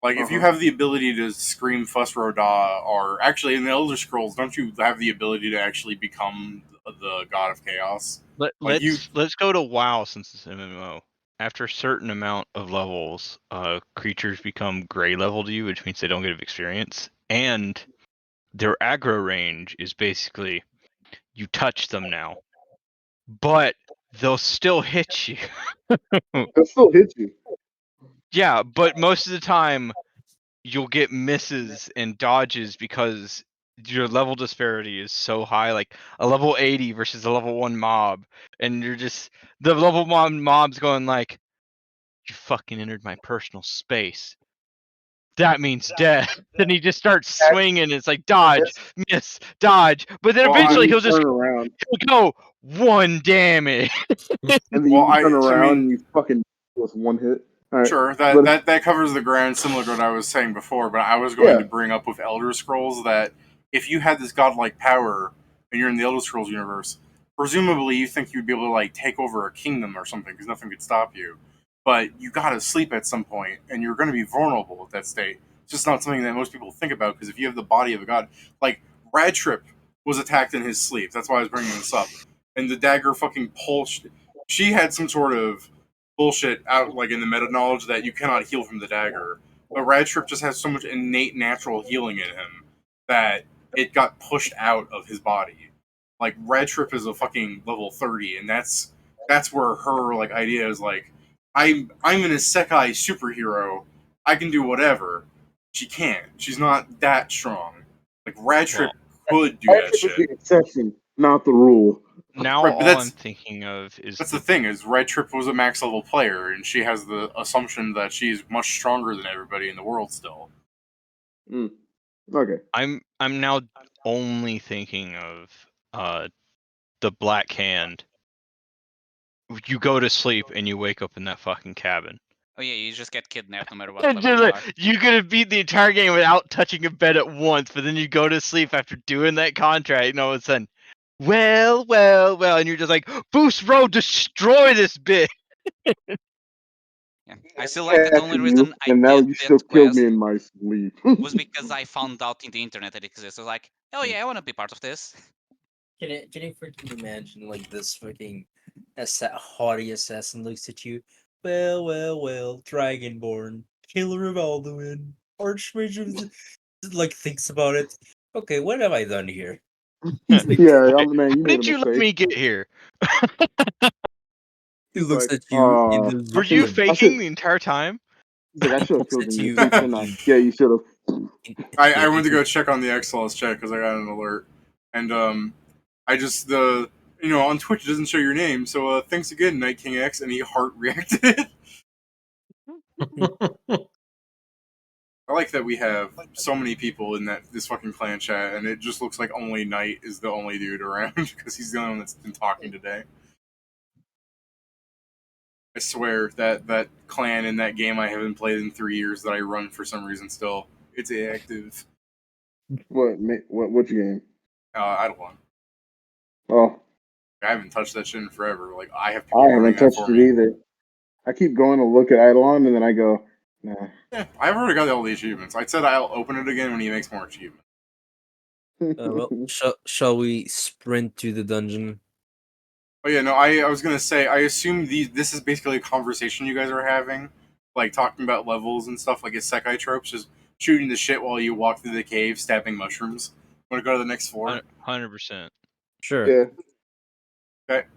If you have the ability to scream Fuss Roda, or actually in the Elder Scrolls, don't you have the ability to actually become the God of Chaos? Let's go to WoW since it's MMO. After a certain amount of levels, creatures become gray level to you, which means they don't get experience, and their aggro range is basically you touch them now, but they'll still hit you. They'll still hit you. Yeah, but most of the time you'll get misses and dodges because your level disparity is so high. Like a level 80 versus a level 1 mob, and you're just the level 1 mob's going like, "You fucking entered my personal space. That means death." Then he just starts swinging. It's like dodge, miss, dodge. But then eventually he'll just around. he'll go 1 damage. And then you turn around and you fucking with 1 hit. Right. Sure, that covers the ground, similar to what I was saying before. But I was going to bring up with Elder Scrolls that if you had this godlike power and you're in the Elder Scrolls universe, presumably you think you'd be able to like take over a kingdom or something because nothing could stop you. But you gotta sleep at some point, and you're going to be vulnerable at that state. It's just not something that most people think about because if you have the body of a god, like Radtrip was attacked in his sleep. That's why I was bringing this up. And the dagger fucking pulsed. She had some sort of bullshit out like in the meta knowledge that you cannot heal from the dagger. But Radtrip just has so much innate natural healing in him that it got pushed out of his body. Like Radtrip is a fucking level 30, and that's where her like idea is like, I'm an isekai superhero. I can do whatever. She can't. She's not that strong. Like Radtrip could do that shit. The exception, not the rule. Now all I'm thinking of is that's the thing is Radtrip was a max level player, and she has the assumption that she's much stronger than everybody in the world still. Okay. I'm now only thinking of the Black Hand. You go to sleep and you wake up in that fucking cabin. Oh yeah, you just get kidnapped no matter what level you are. You could have beat the entire game without touching a bed at once, but then you go to sleep after doing that contract, and all of a sudden, well, and you're just like, Boost Road, destroy this bitch. Yeah. I still like that the only reason I and now did you this still killed quest me in my sleep. was because I found out in the internet that it exists. I was like, oh yeah, I want to be part of this. Can you freaking imagine like this fucking haughty assassin looks at you? Well, Dragonborn, killer of Alduin, Archmage of the... like thinks about it. Okay, what have I done here? Yeah, man, you How did you let me get here? He looks at you in the Were you faking the entire time? He's like, I should have killed you. Yeah, you should have. I went to go check on the XLS chat because I got an alert, and I just on Twitch it doesn't show your name, so thanks again, Night King X, and he heart reacted. I like that we have so many people in this fucking clan chat, and it just looks like only Knight is the only dude around because he's the only one that's been talking today. I swear that clan in that game I haven't played in 3 years that I run for some reason still. It's active. Which game? Eidolon. Oh. I haven't touched that shit in forever. Like I haven't touched it either. I keep going to look at Eidolon and then I go, nah. Yeah, I've already got all the achievements. I said I'll open it again when he makes more achievements. Well, shall we sprint to the dungeon? Oh yeah, no. I was gonna say I assume this is basically a conversation you guys are having, like talking about levels and stuff, like isekai tropes, just shooting the shit while you walk through the cave, stabbing mushrooms. Want to go to the next floor? 100%. Sure. Yeah. Okay.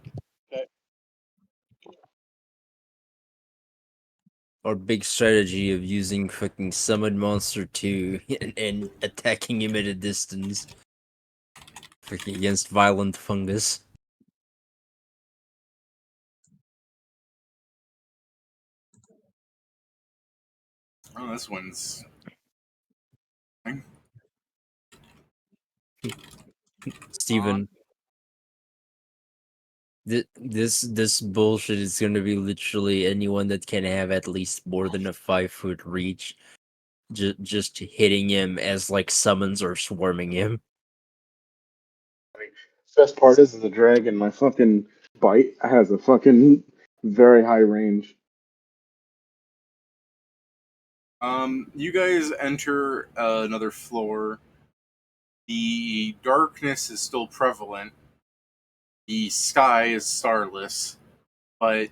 Our big strategy of using fucking summon monster 2 and attacking him at a distance. Freaking against violent fungus. Oh, this one's. Steven. This bullshit is gonna be literally anyone that can have at least more than a 5-foot reach. Just hitting him as like summons or swarming him. Best part is the dragon. My fucking bite has a fucking very high range. You guys enter another floor. The darkness is still prevalent. The sky is starless, but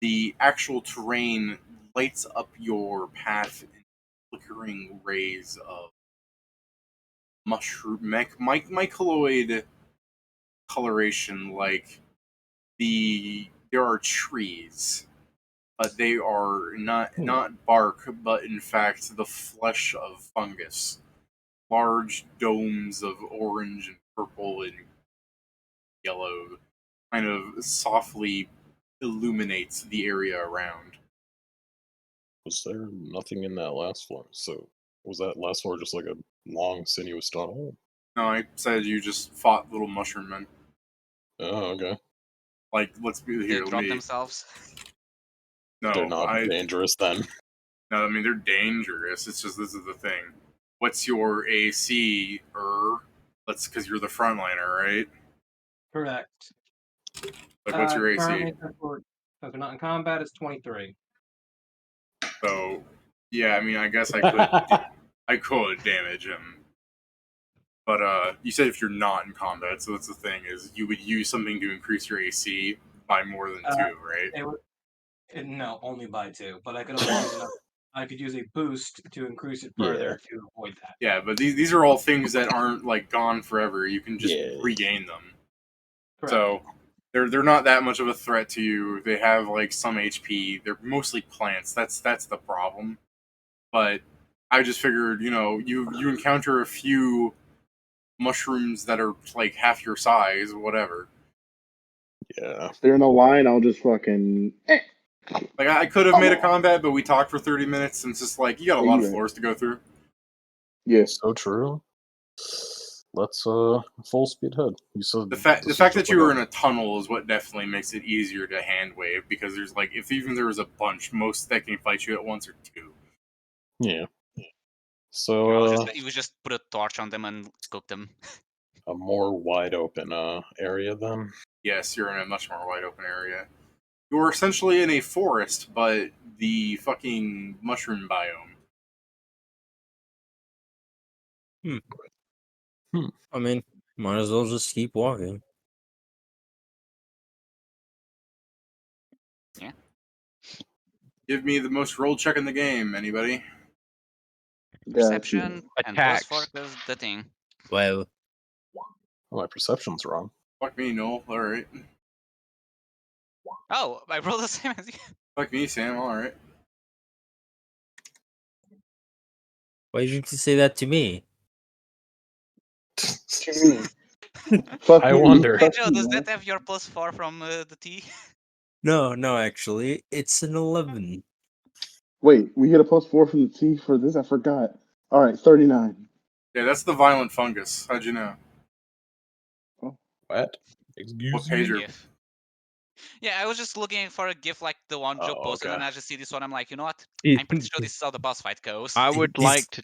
the actual terrain lights up your path in flickering rays of mushroom myceloid coloration. Like there are trees but they are not bark, but in fact the flesh of fungus. Large domes of orange and purple and yellow kind of softly illuminates the area around. Was there nothing in that last floor? So was that last floor just like a long, sinuous tunnel? No, I said you just fought little mushroom men. Oh, okay. Like, let's be They here. drop themselves. No, they're not dangerous then. No, I mean they're dangerous. It's just this is the thing. What's your AC? Because you're the frontliner, right? Correct. Like, what's your AC? Currently, if they're not in combat, it's 23. So, yeah, I mean, I guess I could damage him. But you said if you're not in combat, so that's the thing is you would use something to increase your AC by more than 2, right? No, only by 2. But I could also use I could use a boost to increase it further to avoid that. Yeah, but these are all things that aren't like gone forever. You can just regain them. Correct. So they're not that much of a threat to you. They have like some HP. They're mostly plants. That's the problem. But I just figured, you encounter a few mushrooms that are like half your size, whatever. Yeah. If they're in a line, I'll just fucking. Like I could have made a combat, but we talked for 30 minutes, and it's just like you got a lot of floors to go through. Yes, so true. Let's full speed ahead. You said the fact that you were in a tunnel is what definitely makes it easier to hand wave, because there's like if even there was a bunch, most that can fight you at once are 2. Yeah. So you would just put a torch on them and cook them. A more wide open area then. Yes, you're in a much more wide open area. You're essentially in a forest, but the fucking mushroom biome. I mean, might as well just keep walking. Yeah. Give me the most rolled check in the game, anybody? Perception and plus Attacks. 4 is the thing. Well, my perception's wrong. Fuck me, Noel. Alright. Oh, I rolled the same as you. Fuck me, Sam. Alright. why did you say that to me? Fuck I you, wonder. Hey Joe, does that have your plus 4 from the T? No, actually, it's an 11. Wait, we get a +4 from the T for this? I forgot. All right, 39. Yeah, that's the violent fungus. How'd you know? What? What page are... Yeah, I was just looking for a GIF like the one Joe posted, and I just see this one. I'm like, you know what? I'm pretty sure this is how the boss fight goes. I would like to.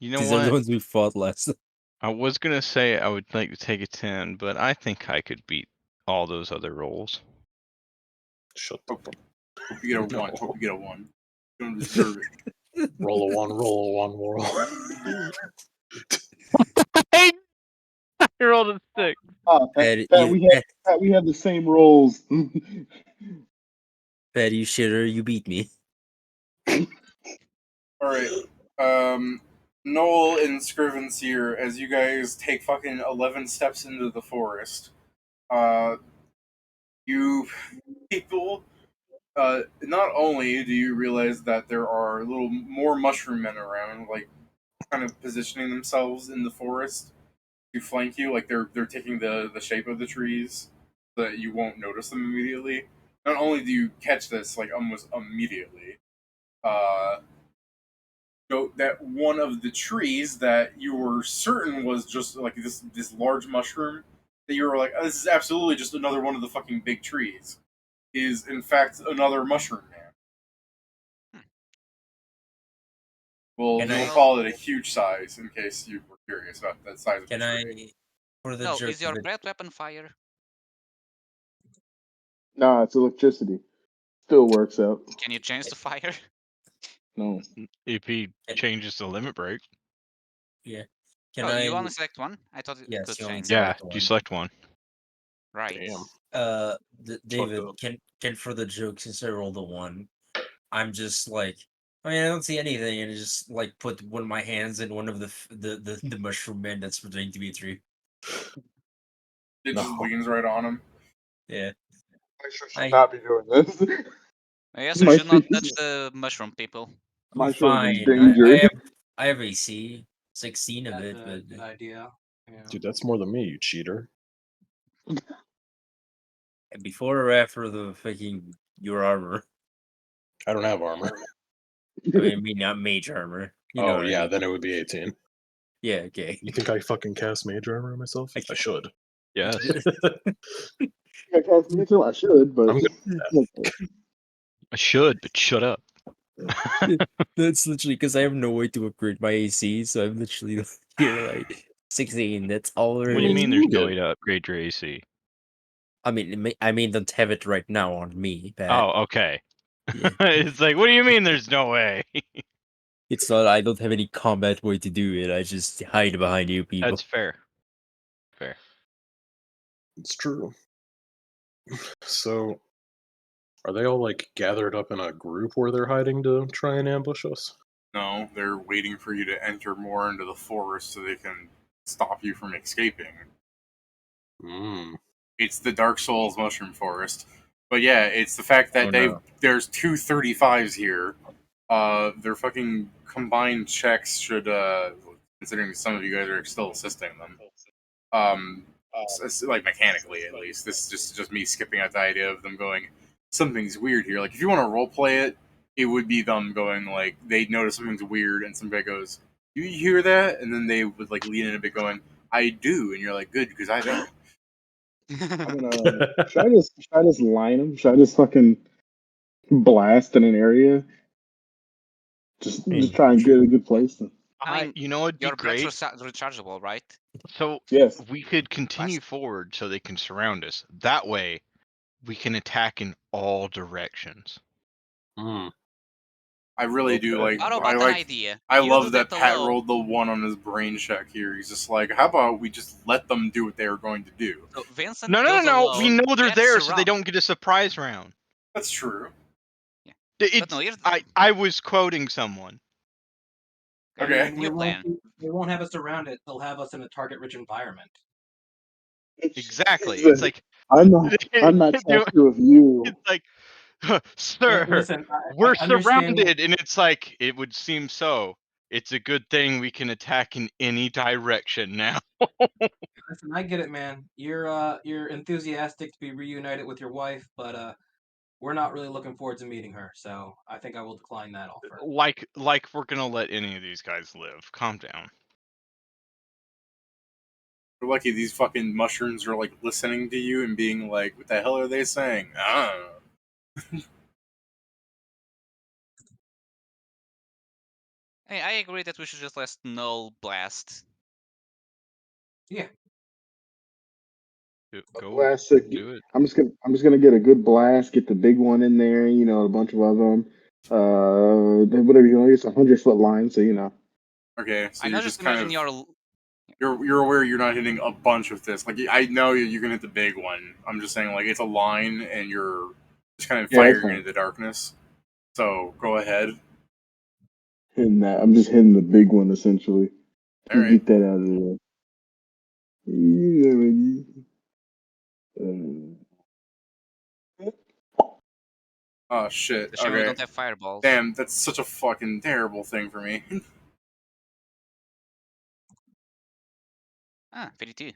You know These what? are the ones we fought last. I was gonna say I would like to take a 10, but I think I could beat all those other rolls. Shut the fuck. Hope you get a 1. Hope you get a 1. You don't deserve it. Roll a 1, roll a 1, roll a 1. I rolled a 6. Pat, we have the same rolls. Pat, you shitter, you beat me. Alright. Noel and Scrivens here, as you guys take fucking 11 steps into the forest. You people, not only do you realize that there are little more mushroom men around, like, kind of positioning themselves in the forest to flank you, like they're taking the shape of the trees so that you won't notice them immediately. Not only do you catch this, like, almost immediately, that one of the trees that you were certain was just like this large mushroom that you were like, oh, this is absolutely just another one of the fucking big trees, is in fact another mushroom man. We'll call it a huge size in case you were curious about that size of the tree. No, is your great weapon fire? Nah, it's electricity. Still works out. Can you change the fire? No. If he changes the limit break. Yeah. You only select one? I thought it could change. Yeah, you select one. Right. Damn. David, can for the joke, since I rolled a 1, I'm just like, I mean, I don't see anything, and just like put one of my hands in one of the mushroom men that's pretending to be 3. It just leans right on him. Yeah. I should not be doing this. Yes, we should not touch the mushroom people. My fine. danger. I have AC. 16 of it, but good idea. Yeah. Dude, that's more than me, you cheater. before or after the fucking your armor. I don't have armor. I mean, not mage armor. You know Oh what I yeah, mean. then it would be 18. Yeah, okay. You think I fucking cast mage armor on myself? I should. Yes. I cast Mitchell. I should, but I'm I should, but shut up. That's literally because I have no way to upgrade my AC, so I'm literally here like 16. That's all there What do you is. mean there's no way to upgrade your AC? I mean, don't have it right now on me. Pat. Oh, okay. Yeah. It's like, what do you mean there's no way? It's not. I don't have any combat way to do it. I just hide behind you people. That's fair. Fair. It's true. So, are they all like gathered up in a group where they're hiding to try and ambush us? No, they're waiting for you to enter more into the forest so they can stop you from escaping. It's the Dark Souls mushroom forest. But yeah, it's the fact that there's two 35s here. Their fucking combined checks should, considering some of you guys are still assisting them, like mechanically at least. This is just me skipping out the idea of them going, something's weird here. Like if you want to roleplay it, it would be them going like they notice something's weird and some guy goes, "You hear that?" And then they would like lean in a bit, going, "I do," and you're like, "Good, because I don't." I'm gonna should I just line them? Should I just fucking blast in an area? Just try and get a good place. I mean, you know, it'd be your great. breath's rechargeable, right? So yes, we could continue forward so they can surround us. That way, we can attack in all directions. I really do like. How about an idea? I You love do that that Pat alone. rolled the one on his brain check here. He's just like, how about we just let them do what they were going to do? So Vincent No. goes We alone, know they're gets there, so they surrounded. don't get a surprise round. That's true. It's, no, I was quoting someone. Okay. They won't have us surrounded. They'll have us in a target-rich environment. Exactly. It's like I'm not talking with you. It's like, sir, Listen, we're I understand surrounded, and it's like it would seem so. It's a good thing we can attack in any direction now. Listen, I get it, man. You're enthusiastic to be reunited with your wife, but we're not really looking forward to meeting her. So I think I will decline that offer. Like we're gonna let any of these guys live. Calm down. We're lucky these fucking mushrooms are like listening to you and being like, what the hell are they saying? I don't know. Hey, I agree that we should just let Null blast. Yeah. Blast, do it. I'm just gonna get a good blast, get the big one in there, you know, a bunch of them. Whatever you know, it's 100-foot line, so you know. Okay, so I you're just kind imagine of you're aware you're not hitting a bunch with this. Like I know you can hit the big one. I'm just saying like it's a line and you're just kind of firing into the darkness. So go ahead. Hitting that. I'm just hitting the big one essentially. All right. Get that out of there. Oh shit. The shame we Okay. don't have fireballs. Damn, that's such a fucking terrible thing for me. 52. You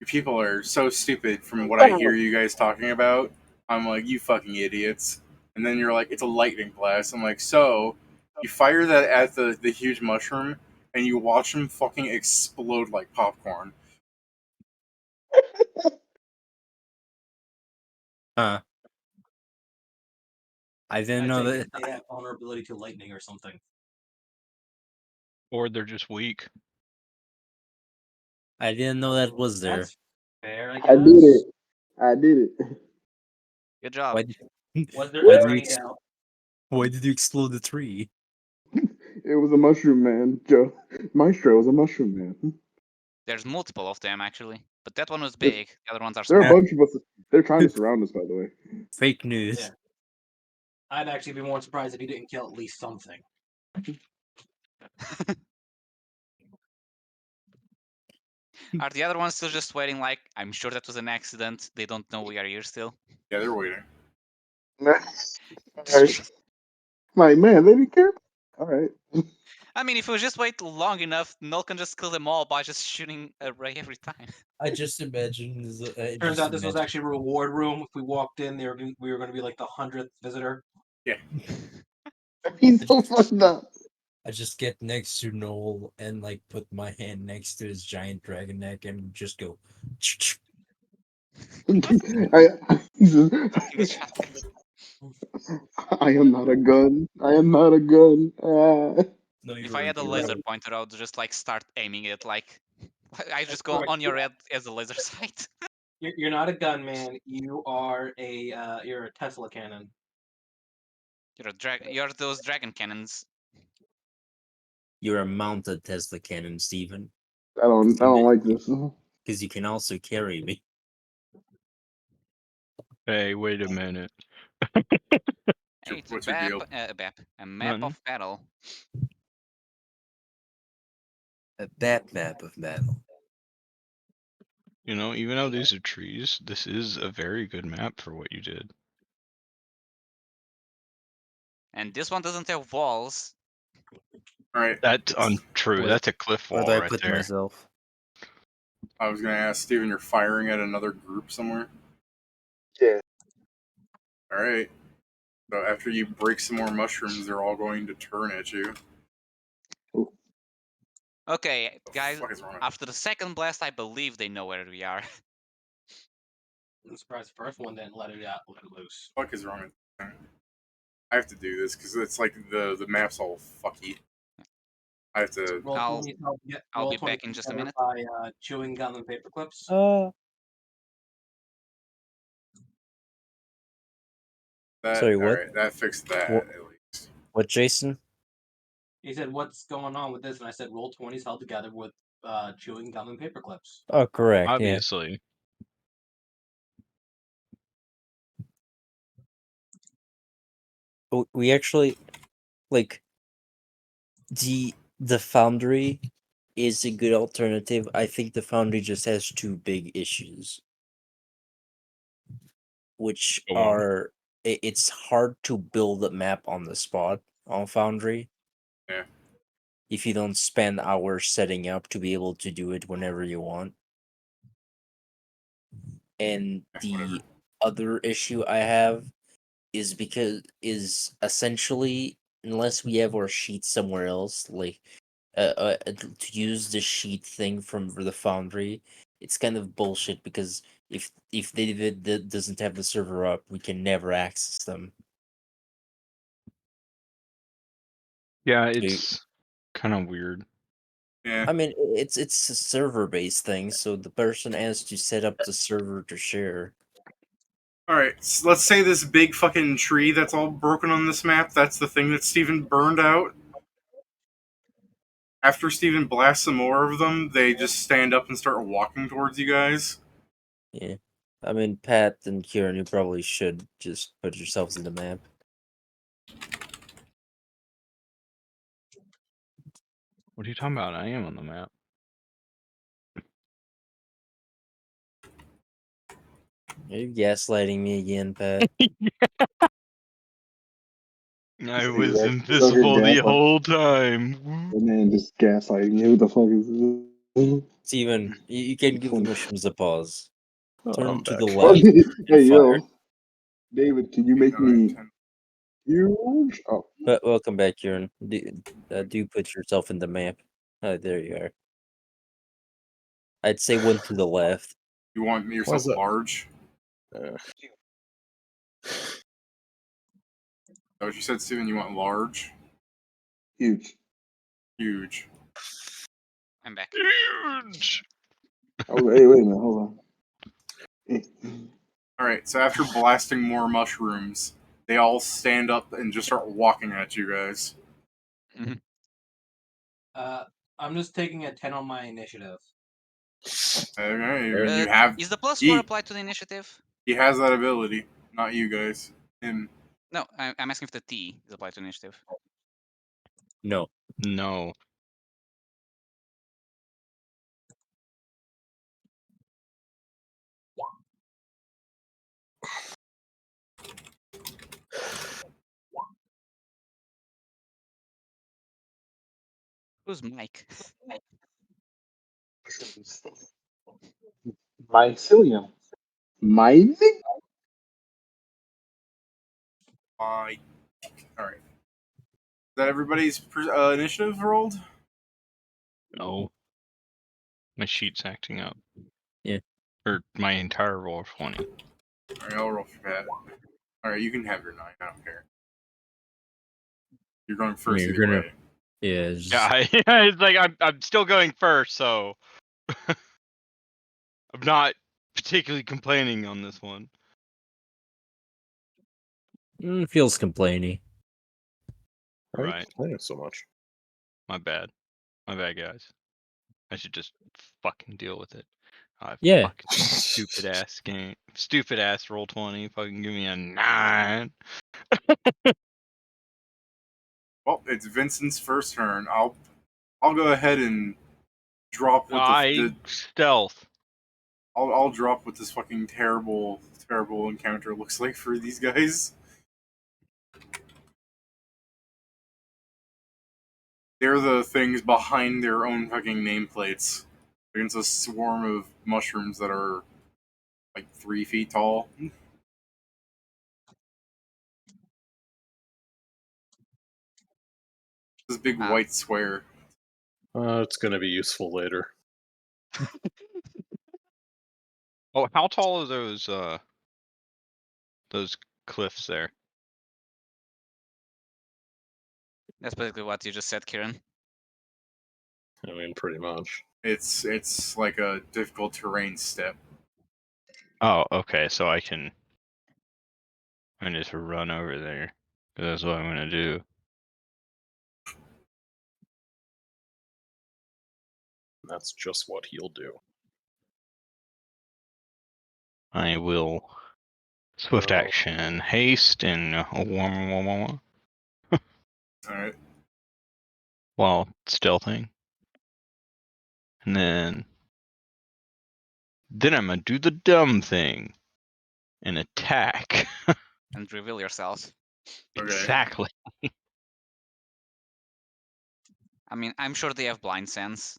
people are so stupid from what I hear you guys talking about. I'm like, you fucking idiots. And then you're like, it's a lightning blast. I'm like, so you fire that at the huge mushroom and you watch him fucking explode like popcorn. I didn't know that. They have vulnerability to lightning or something. Or they're just weak. I didn't know that was there. That's fair, I did it. I did it. Good job. Was there ever any doubt? Why did you explode the tree? It was a mushroom man, Joe. Maestro was a mushroom man. There's multiple of them actually, but that one was big. The other ones are There small. are a bunch of us. They're trying to surround us, by the way. Fake news. Yeah. I'd actually be more surprised if he didn't kill at least something. Are the other ones still just waiting like, I'm sure that was an accident, they don't know we are here still? Yeah, they're waiting. Alright. Like, man, they didn't care. All right. I mean, if we just wait long enough, Null can just kill them all by just shooting a ray every time. I just imagine. Turns out this was actually a reward room. If we walked in, we were going to be like the 100th visitor. Yeah. He's so fucked up. I just get next to Noel and like put my hand next to his giant dragon neck and just go. I am not a gun. I am not a gun. No, If I had a laser pointer, I would just like start aiming it. Like I just go on your head as a laser sight. You're not a gunman. You are you're a Tesla cannon. You're those dragon cannons. You're a mounted Tesla cannon, Steven. I don't like this. Because you can also carry me. Hey, wait a minute. Hey, it's What's a your deal? a map None. of battle. A bat map of battle. You know, even though these are trees, this is a very good map for what you did. And this one doesn't have walls. All right. That's untrue. Where- That's a cliff Where wall do I right put there. myself? I was gonna ask Steven, you're firing at another group somewhere? Yeah. All right. So after you break some more mushrooms, they're all going to turn at you. Okay, The guys. fuck is wrong with After the second blast, I believe they know where we are. I'm surprised the first one didn't let it loose. the fuck is wrong with this thing? I have to do this because it's like the map's all fucky. I have to. Roll I'll- 20 I'll roll be 20 back in just a minute. By chewing gum and paper clips. Sorry, what? All right, that fixed that What? at least. What, Jason? He said, "What's going on with this?" And I said, "Roll 20s held together with chewing gum and paper clips." Oh, correct. Obviously. Yeah. We actually like the Foundry is a good alternative. I think the Foundry just has two big issues, which Go on. are it's hard to build a map on the spot on Foundry. Yeah. If you don't spend hours setting up to be able to do it whenever you want. And the other issue I have is essentially, unless we have our sheet somewhere else, like to use the sheet thing from the Foundry, it's kind of bullshit because if David doesn't have the server up, we can never access them. Yeah, So it's kind of weird. Yeah. I mean, it's a server based thing, so the person has to set up the server to share. All right. So let's say this big fucking tree that's all broken on this map. That's the thing that Steven burned out. After Steven blasts some more of them, they just stand up and start walking towards you guys. Yeah. I mean, Pat and Kieran, you probably should just put yourselves in the map. What are you talking about? I am on the map. Are you gaslighting me again, Pat? I So was you're invisible the gaslighting. whole time. And then just gaslighting you. What the fuck is this? Steven, you can give the mushrooms a pause. Turn I'm to back. the left Hey, and fire. yo. David, can you make me huge? Oh. But welcome back, Kieran. Do put yourself in the map. Oh, there you are. I'd say one to the left. You want yourself that? large? Is that what you said, Steven? You want large? Huge. Huge. I'm back. Huge. Oh, hey, wait a minute. Hold on. Alright, so after blasting more mushrooms, they all stand up and just start walking at you guys. I'm just taking a 10 on my initiative. Okay, you have. Is the +4 applied to the initiative? He has that ability, not you guys. Him. No, I'm asking if the T is applied to initiative. No. No. Who's Mike? Mycelium. Mine? All right. Is that everybody's initiative rolled? No. My sheet's acting up. Yeah. Or my entire roll of 20. Alright, I'll roll for Pat. Alright, you can have your 9. I don't care. You're going first either way. Yeah. Yeah, it's like I'm still going first, so I'm not particularly complaining on this one. Feels complainy. Right. Complaining so much. My bad, guys. I should just fucking deal with it. Yeah. Fucking stupid ass game. Stupid ass roll 20. Fucking give me a 9. Well, it's Vincent's first turn. I'll go ahead and drop what the stealth. I'll drop what this fucking terrible encounter looks like for these guys. They're the things behind their own fucking nameplates against a swarm of mushrooms that are like 3 feet tall. This big white square. It's going to be useful later. Oh, how tall are those cliffs there? That's basically what you just said, Kieran. I mean, pretty much. It's like a difficult terrain step. Oh, okay. So I just run over there. That's what I'm gonna do. That's just what he'll do. I will swift action, haste, and Alright. while stealthing, and then I'm gonna do the dumb thing and attack. And reveal yourself. Exactly. I mean, I'm sure they have blind sense.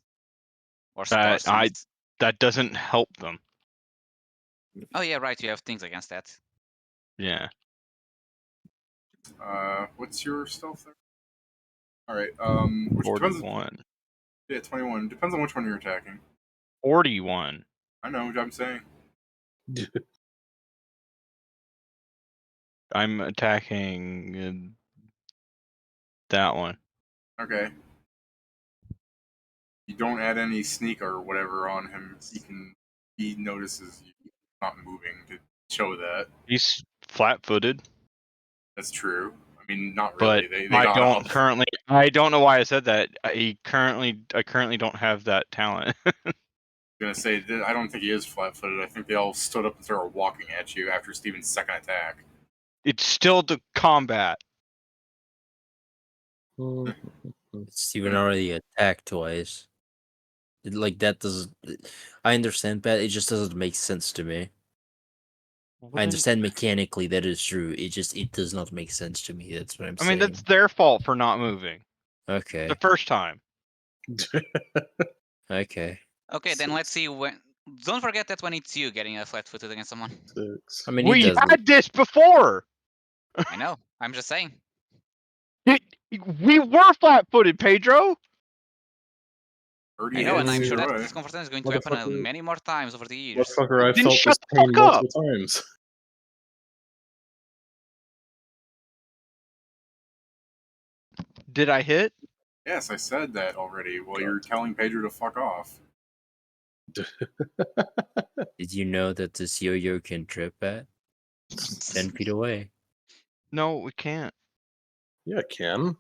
Or That star sense. that doesn't help them. Oh yeah, right. You have things against that. Yeah. What's your stealth there? Alright, 41. Yeah, 21. Depends on which one you're attacking. 41. I know what I'm saying. I'm attacking that one. Okay. You don't add any sneak or whatever on him. He notices you not moving to show that. He's flat-footed. That's true. I mean, not But really. They I got don't up. currently. I don't know why I said that. I currently don't have that talent. I'm gonna say I don't think he is flat-footed. I think they all stood up and started walking at you after Steven's second attack. It's still the combat. Steven already attacked twice. Like that doesn't. I understand, but it just doesn't make sense to me. I understand mechanically that is true. It does not make sense to me. That's what I'm saying. I mean, that's their fault for not moving. Okay. The first time. Okay. Okay, then let's see when. Don't forget that when it's you getting a flat-footed against someone. I mean, we had this before. I know. I'm just saying. We were flat-footed, Pedro. I know, and I'm sure that this conversation is going to happen many more times over the years. Motherfucker, I felt this pain multiple times. Did I hit? Yes, I said that already. Well, you're telling Pedro to fuck off. Did you know that this yo-yo can trip at 10 feet away? No, it can't. Yeah, it can.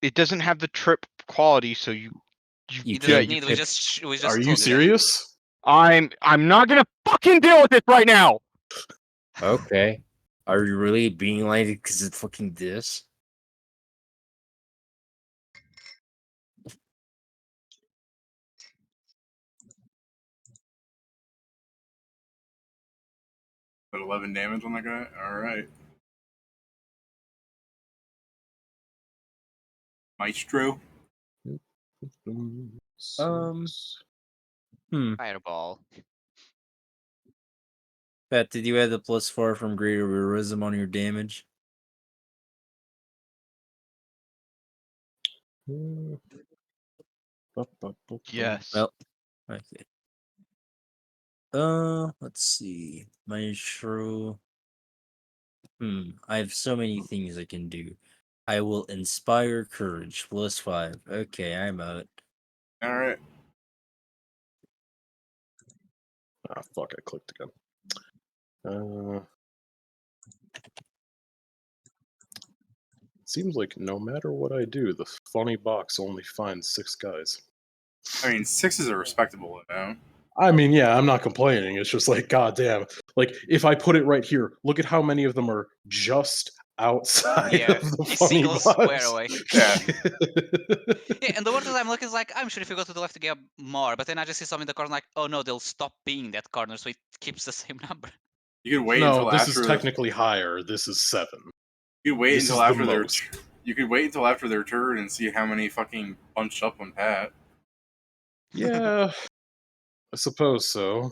It doesn't have the trip quality, so you doesn't need. We just Are you serious? I'm not gonna fucking deal with this right now. Okay. Are you really being like because it's fucking this? Put 11 damage on that guy? Alright. Maestro? Fireball. Pat, did you add the +4 from Greater Realism on your damage? Yes. Well, okay. Let's see. Maestro. I have so many things I can do. I will inspire courage +5. Okay, I'm out. All right. Ah, fuck! I clicked again. It seems like no matter what I do, the funny box only finds 6 guys. I mean, 6 is a respectable amount. I mean, yeah, I'm not complaining. It's just like, goddamn. Like, if I put it right here, look at how many of them are just outside Yeah, of the a funny single box. square away. Yeah. Yeah, and the worst is I'm looking like, I'm sure if you go to the left to get more, but then I just see some in the corner like, oh no, they'll stop being that corner, so it keeps the same number. You could wait No, until this after. is technically higher. This is 7. You could wait This until is the after their. most. You could wait until after their turn and see how many fucking bunched up on Pat. Yeah, I suppose so.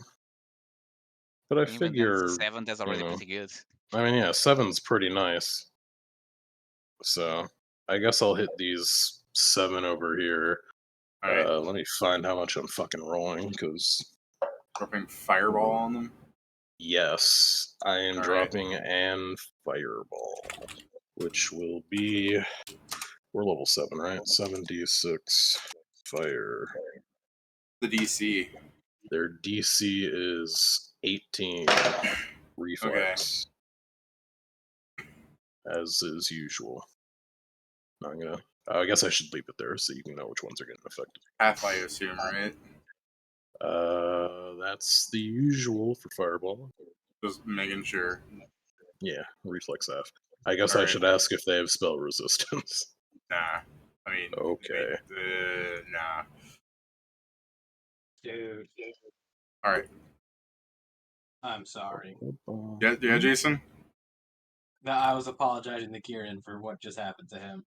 But I Even figure, then, 7, that's already pretty good. I mean, yeah, 7's pretty nice. So I guess I'll hit these 7 over here. Alright. Let me find how much I'm fucking rolling, because Dropping Fireball on them? yes, I am Alright. dropping an Fireball, which will be, we're level 7, right? 7d6 fire. The DC. Their DC is 18 reflex, as is usual. I'm gonna. I guess I should leave it there so you can know which ones are getting affected. Half, I assume, right? That's the usual for Fireball. Just making sure. Yeah, reflex half. I guess I Alright. should ask if they have spell resistance. Nah. I mean, Okay. nah. Dude, Alright. I'm sorry. Yeah, Jason? No, I was apologizing to Kieran for what just happened to him.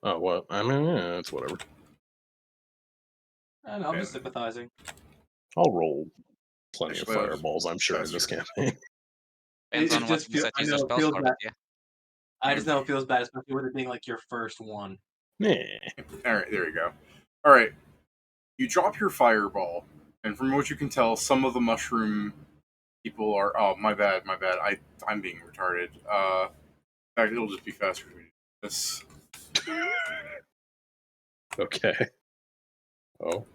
Oh, what? I mean, yeah, it's whatever. And I'm just sympathizing. I'll roll plenty of Actually, fireballs, I'm sure, in this campaign. Depends on what just you set I user know it spells feels for, bad. but yeah. I just know it feels bad, especially with it being like your first one. Yeah. Alright, there you go. Alright. You drop your Fireball, and from what you can tell, some of the mushroom people are. Oh, my bad. I'm being retarded. In fact, it'll just be faster for me to do this. Okay. Oh.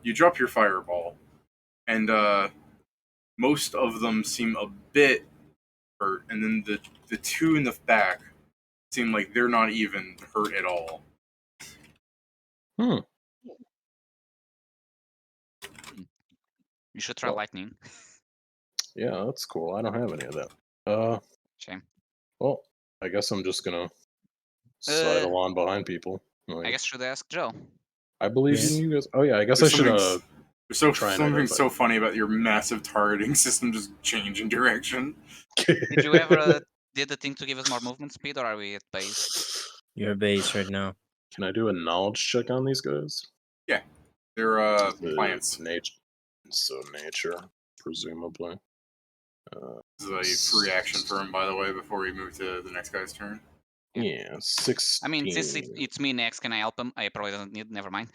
You drop your Fireball, and most of them seem a bit hurt, and then the 2 in the back seem like they're not even hurt at all. You should try lightning. Yeah, that's cool. I don't have any of that. Shame. Well, I guess I'm just gonna sidle on behind people. Like, I guess should ask Joe. I believe in you guys. Oh yeah, I guess There's I should There's try and something identify. so funny about your massive targeting system just changing direction. Did you ever did the thing to give us more movement speed, or are we at base? You're at base right now. Can I do a knowledge check on these guys? Yeah, they're plants. Nature. So nature, presumably. This is a free action for him, by the way, before we move to the next guy's turn. Yeah, 16. I mean, since it's me next, can I help him? I probably don't need. Never mind.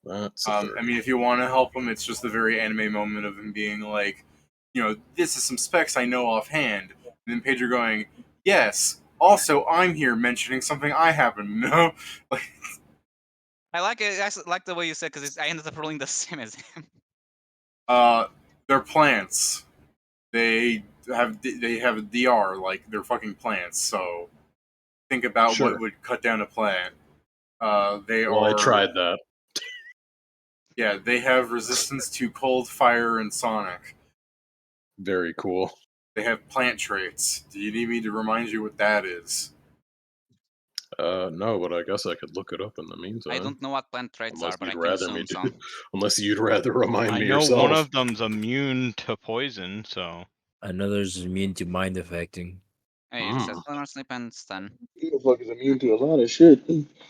That's a I mean, if you want to help him, it's just the very anime moment of him being like, you know, this is some specs I know offhand, and then Pedro going, yes. Also, I'm here mentioning something I happen to know. Like, I like it. I like the way you said because I ended up rolling the same as him. they're plants. They have a DR, like they're fucking plants. So think about what would cut down a plant. They are. I tried that. Yeah, they have resistance to cold, fire, and sonic. Very cool. They have plant traits. Do you need me to remind you what that is? No, but I guess I could look it up in the meantime. I don't know what plant traits Unless are, but you'd I can rather assume me do. some. Unless you'd rather remind me I know yourself. one of them's immune to poison, so. Another's immune to mind affecting. Hey, it says Glimmer, Sleep, and Stun. Motherfucker's immune to a lot of shit.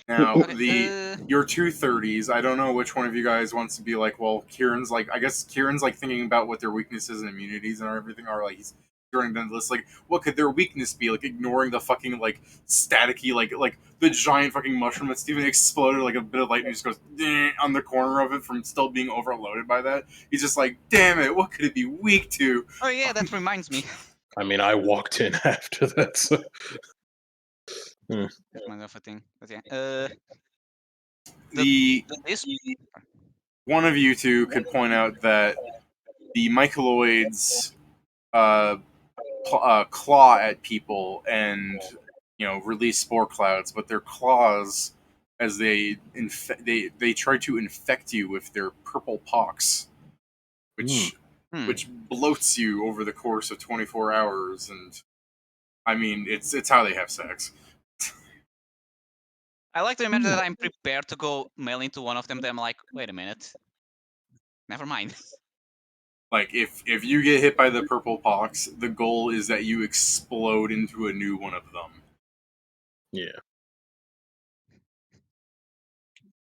Now, Okay, your 230s, I don't know which one of you guys wants to be like, well, Kieran's like, I guess Kieran's like thinking about what their weaknesses and immunities and everything are. Like, he's during the list, like, what could their weakness be? Like, ignoring the fucking, like, staticky, like the giant fucking mushroom that Steven exploded, like, a bit of lightning just goes on the corner of it from still being overloaded by that. He's just like, damn it, what could it be weak to? Oh yeah, that reminds me. I mean, I walked in after that, so. That's my other thing. But yeah. This one of you two could point out that the Myceloids claw at people and release spore clouds, but their claws, as they try to infect you with their purple pox, which bloats you over the course of 24 hours, and I mean it's how they have sex. I like to imagine that I'm prepared to go mail into one of them. Then I'm like, wait a minute, never mind. Like if you get hit by the purple pox, the goal is that you explode into a new one of them. Yeah.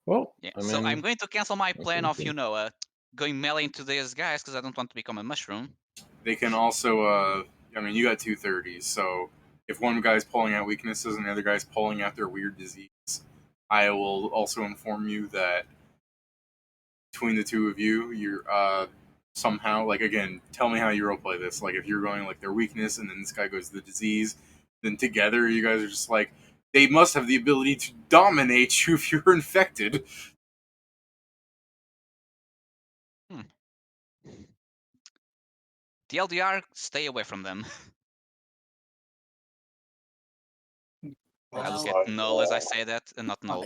Well, yeah. I mean, so I'm going to cancel my plan of going melee into these guys because I don't want to become a mushroom. They can also, I mean, you got 230s, so if one guy's pulling out weaknesses and the other guy's pulling out their weird disease, I will also inform you that between the two of you, you're somehow, like, again, tell me how you roleplay this. Like, if you're going like their weakness and then this guy goes the disease, then together you guys are just like, they must have the ability to dominate you if you're infected. TLDR, stay away from them. I look at Null as I say that, and not Null.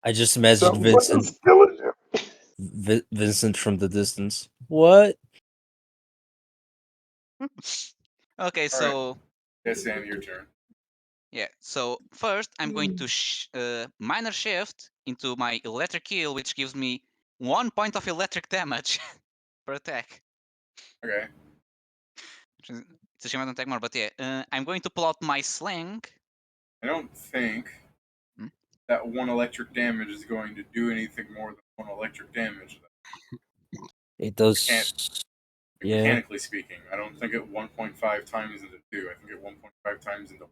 I just imagined Vincent. Vincent from the distance. What? Okay, so. Right. Yes, Sam, your turn. Yeah, so first I'm going to minor shift into my electric eel, which gives me 1 point of electric damage per attack. Okay. It's a shame I don't take more, but yeah. I'm going to pull out my sling. I don't think that 1 electric damage is going to do anything more than 1 electric damage. It does. Yeah. Mechanically speaking, I don't think it 1.5 times into 2. I think it 1.5 times into.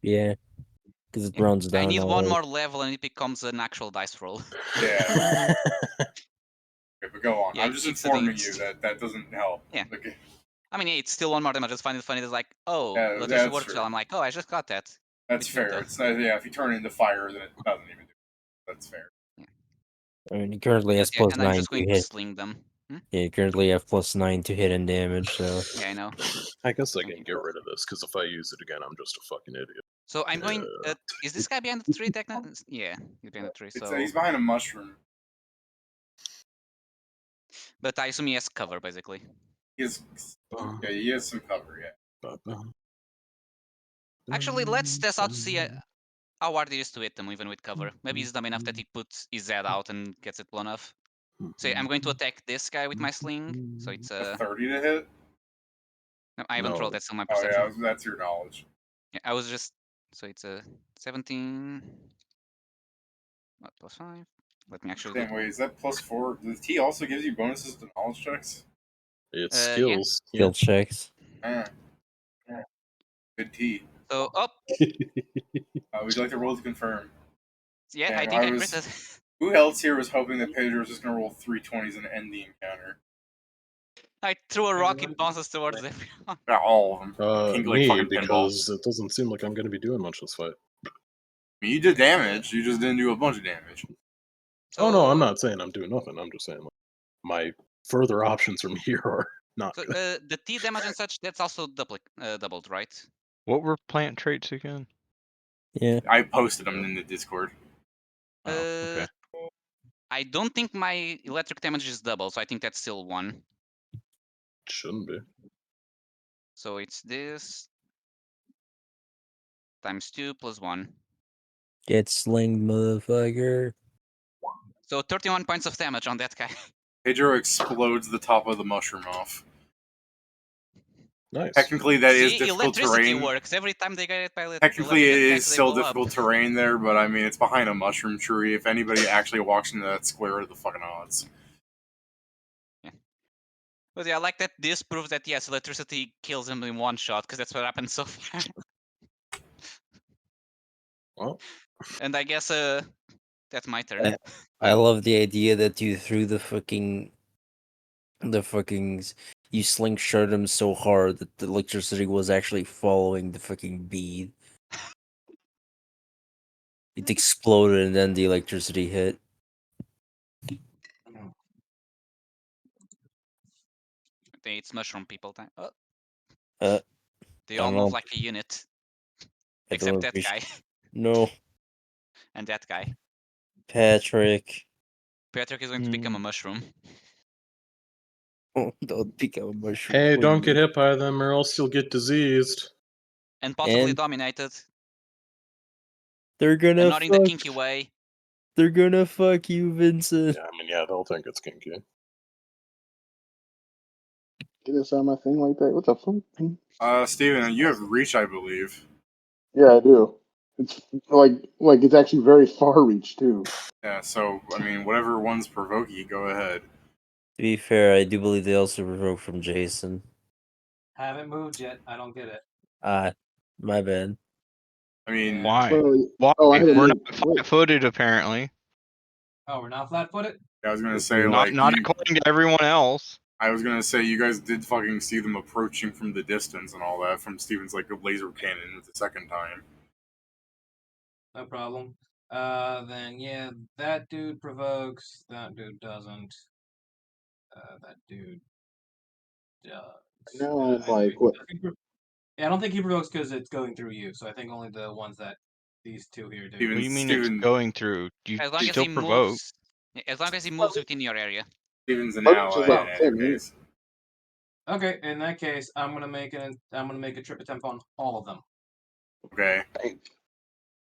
Yeah, because it runs down. I need one way. more level and it becomes an actual dice roll. Yeah. Okay, but go on. Yeah, I'm just informing you that doesn't help. Yeah. Okay. I mean, it's still 1 more damage. I just find it funny. It's like, oh, Yeah, Latricia that's works true. well. I'm like, oh, I just got that. That's fair. It's not, yeah, if you turn it into fire, then it doesn't even do it. That's fair. Yeah. I mean, he currently has plus and 9 I'm just going to hit. sling them. Yeah, you currently have plus 9 to hit and damage, so. Yeah, I know. I guess I can get rid of this, because if I use it again, I'm just a fucking idiot. So I'm going. Is this guy behind the tree? Yeah, he's behind the tree. So he's behind a mushroom. But I assume he has cover, basically. He has some cover. Yeah. Actually, let's test out to see how hard it is to hit them, even with cover. Maybe he's dumb enough that he puts his head out and gets it blown off. So I'm going to attack this guy with my sling. So it's a 30 to hit. No, I haven't rolled. That's still my Oh perception. yeah, that's your knowledge. Yeah, I was just. So it's a 17. What, plus 5? Let me actually. Same way. Is that plus 4? The T also gives you bonuses to knowledge checks. It's skills. Yeah. Skill checks. Yeah. Good T. So up. Would you like to roll to confirm? Yeah, I think I critted. Who else here was hoping that Pedro was just going to roll 3 20s and end the encounter? I threw a rocket bounces towards everyone. All of them. Me, because it doesn't seem like I'm going to be doing much this fight. I mean, you did damage. You just didn't do a bunch of damage. So, oh no, I'm not saying I'm doing nothing. I'm just saying like, my further options from here are not good. The T damage and such, that's also doubled, right? What were plant traits again? Yeah. I posted them in the Discord. Oh, okay. I don't think my electric damage is double, so I think that's still 1. Shouldn't be. So it's this times 2 plus 1. Get slinged, motherfucker. So 31 points of damage on that guy. Pedro explodes the top of the mushroom off. Nice. Technically, that is See, difficult electricity terrain. works every time they get it by Technically, it electric is attacks, they still blow difficult up. terrain there, but I mean, it's behind a mushroom tree. If anybody actually walks into that square, what are the fucking odds? Yeah. But yeah, I like that this proves that yes, electricity kills him in one shot, because that's what happened so far. Well, and I guess that's my turn. I love the idea that you threw the fucking you slingshot him so hard that the electricity was actually following the fucking bead. It exploded and then the electricity hit. It's mushroom people time. Oh. They I all don't move know. like a unit. I Except don't that guy. appreciate. No, And that guy. Patrick. Patrick is going to become a mushroom. Oh, don't become a mushroom. hey, don't please. get hit by them or else you'll get diseased. And possibly And dominated. they're And gonna not in the kinky way. They're gonna fuck you, Vincent. Yeah, I mean, yeah, they'll think it's kinky. Get inside my thing like that. What the fuck? Steven, you have reach, I believe. Yeah, I do. It's like it's actually very far reach too. Yeah, so I mean, whatever one's provoking, go ahead. To be fair, I do believe they also provoke from Jason. Haven't moved yet. I don't get it. My bad. I mean, Why? Well, Why? oh, I haven't We're moved. not flat-footed, apparently. Oh, we're not flat-footed? I was gonna say, Not like, according to everyone else. I was gonna say, you guys did fucking see them approaching from the distance and all that from Steven's like laser cannon the second time. No problem. Then yeah, that dude provokes. That dude doesn't. That dude does. Now I'm like, what? Yeah, I don't think he provokes because it's going through you. So I think only the ones that these two here do. Steven, What do you mean Steven, it's going through? You As long as still he provoke. moves. As long as he moves within your area. Steven's an My reach is ally like in the same, any case. Okay, in that case, I'm gonna make a trip attempt on all of them. Okay.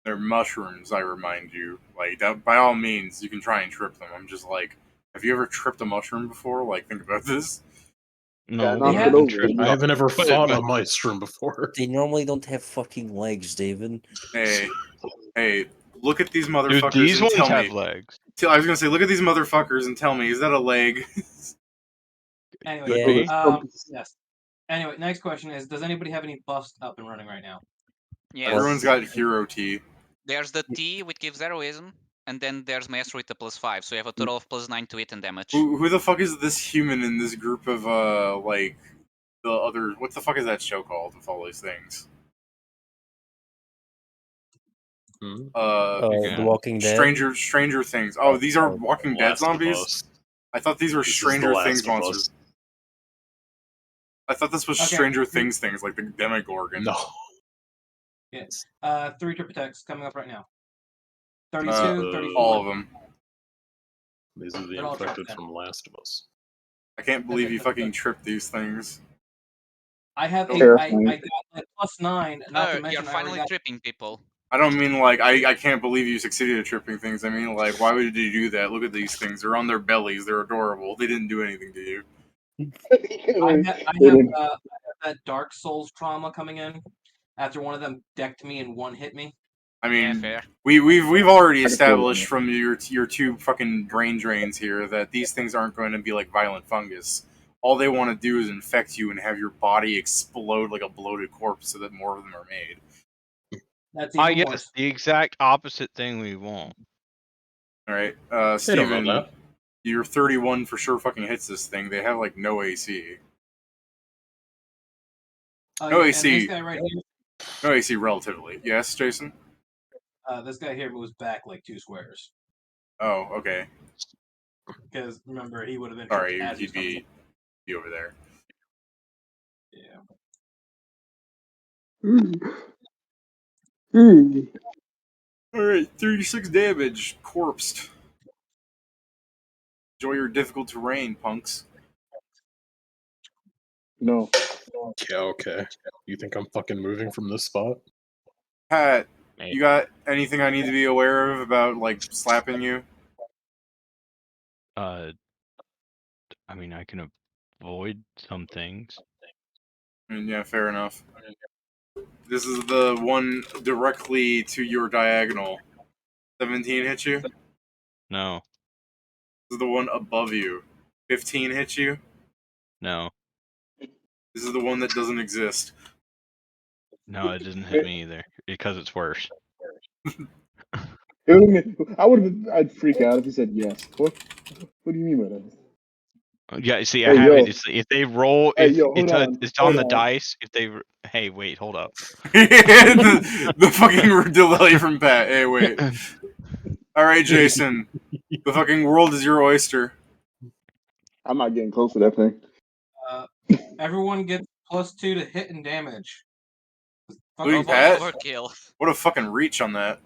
They're mushrooms, I remind you. Like, that, by all means, you can try and trip them. I'm just like, have you ever tripped a mushroom before? Like, think about this. No, knock I it haven't over. tripped. I haven't ever But- fought but- a maelstrom before. They normally don't have fucking legs, David. Hey, look at these motherfuckers Dude, these and ones tell have me. legs. I was gonna say, look at these motherfuckers and tell me, is that a leg? Anyway, Yeah. yes. Anyway, next question is: does anybody have any buffs up and running right now? Yes. Everyone's got hero T. There's the T, which gives heroism, and then there's Myceloid at +5, so you have a total of +9 to hit and damage. Who the fuck is this human in this group of, like, the other... What the fuck is that show called with all these things? The Walking Dead. Stranger Things. Oh, these are Walking Dead zombies? I thought these were Stranger Things monsters. I thought this was Stranger Things, like the Demogorgon. No. Yes. 3 trip attacks coming up right now. 32, 34. All of them. These are the They're all infected tripped from Last of Us. I can't believe you fucking tripped these things. I have I got like +9. Not to mention you're finally tripping people. I don't mean like I can't believe you succeeded at tripping things. I mean like why would you do that? Look at these things. They're on their bellies. They're adorable. They didn't do anything to you. I have that Dark Souls trauma coming in after one of them decked me and one hit me. I mean, fair. we've already established from your two fucking brain drains here that these things aren't going to be like violent fungus. All they want to do is infect you and have your body explode like a bloated corpse so that more of them are made. That's even worse. The exact opposite thing we want. All right, They don't know Steven, that. your 31 for sure fucking hits this thing. They have like no AC. No yeah, AC. And this guy right here, No AC relatively. Yes, Jason? this guy here moves back like 2 squares. Oh, okay. Because remember, he would have been. Sorry, he'd be over there. Yeah. Alright, 36 damage. Corpsed. Enjoy your difficult terrain, punks. No. Yeah, okay. You think I'm fucking moving from this spot? Pat, you got anything I need to be aware of about, like, slapping you? I mean, I can avoid some things. Yeah, fair enough. This is the one directly to your diagonal. 17 hit you? No. This is the one above you. 15 hit you? No. This is the one that doesn't exist. No, it didn't hit me either because it's worse. I'd freak out if he said yes. What do you mean by that? Yeah, see, Hey, I have yo. it. If they roll, Hey, if yo, hold on. it's Hold on the on. dice. If they, hey, wait, hold up. the fucking delay from Pat. Hey, wait. All right, Jason. The fucking world is your oyster. I'm not getting close to that thing. Everyone gets +2 to hit and damage. Including Pat? What a fucking reach on that.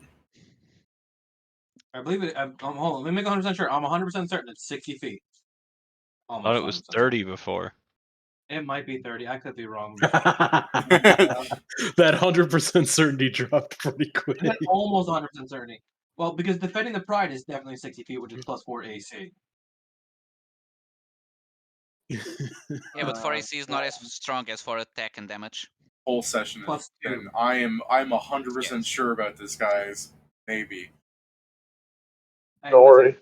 I believe it. Hold on, let me make 100% sure. I'm 100% certain it's 60 feet. I thought it was 30 before. It might be 30. I could be wrong. That 100% certainty dropped pretty quick. Almost 100% certainty. Well, because defending the Pride is definitely 60 feet, which is +4 AC. Yeah, but 4 AC is not as strong as for attack and damage. Whole session is, and I'm 100% sure about this, guys. Maybe. Don't worry.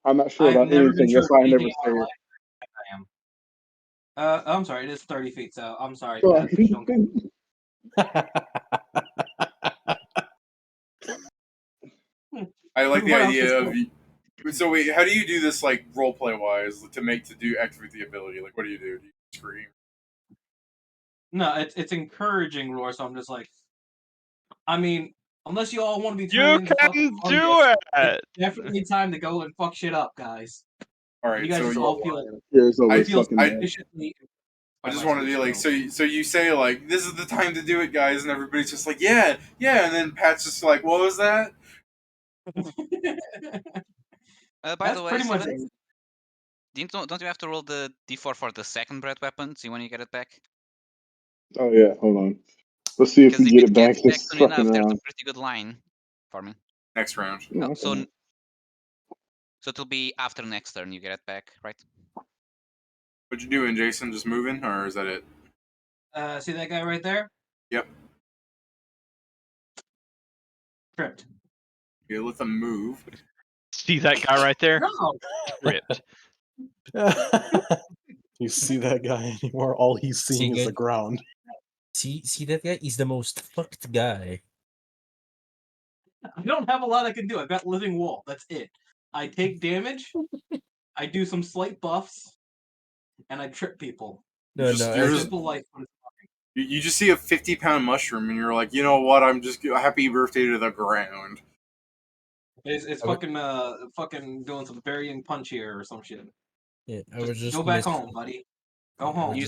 I'm not sure about never been anything. sure That's why I of never anything say in my it. life. I am. I'm sorry. It is 30 feet. So I'm sorry. Pat, I like the idea of. So wait, how do you do this, like roleplay wise, to do activate the ability? Like, what do? Do you scream? No, it's encouraging roar. So I'm just like, I mean, unless you all want to be You turned into fucking can do Fungus, it. it's definitely time to go and fuck shit up, guys. All right, you guys so just all feel. I just want to be like, so you say like, this is the time to do it, guys, and everybody's just like, yeah, and then Pat's just like, what was that? By the way, pretty much Steven, don't you have to roll the d4 for the second breath weapon? See when you get it back? Oh yeah, hold on. Let's see if we get it back this soon fucking enough, there's round. a pretty good line for me. Next round. No, so it'll be after next turn you get it back, right? What you doing, Jason? Just moving, or is that it? See that guy right there? Yep. Tripped. Okay, let them move. See that guy right there? No. Tripped. You see that guy anymore? All he's seeing is the ground. See that guy? He's the most fucked guy. I don't have a lot I can do. I've got Living Wall. That's it. I take damage. I do some slight buffs, and I trip people. You just see a 50-pound mushroom, and you're like, you know what? I'm just happy birthday to the ground. It's fucking doing some burying punch here or some shit. Yeah, I was just go back home, buddy. Go home. You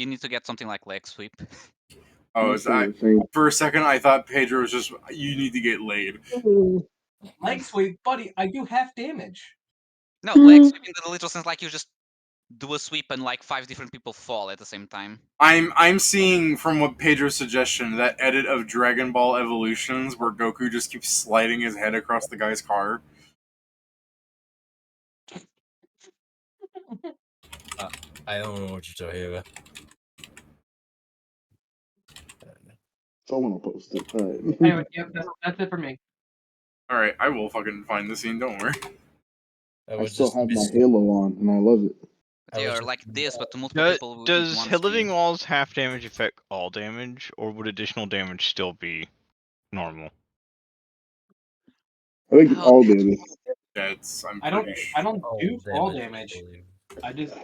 need to get something like leg sweep. Oh, for a second I thought Pedro was just, you need to get laid. Leg sweep, buddy. I do half damage. No, leg sweep in the literal sense, like you just do a sweep and like 5 different people fall at the same time. I'm seeing from what Pedro's suggestion that edit of Dragon Ball Evolutions where Goku just keeps sliding his head across the guy's car. I don't know what you're talking about. Someone will post it. All right. Anyway, yep, that's it for me. All right, I will fucking find the scene. Don't worry. I still have my Halo on, and I love it. They are like this, but to multiple people. Does Living Walls half damage affect all damage, or would additional damage still be normal? I think it's all damage. I don't do all damage. I just.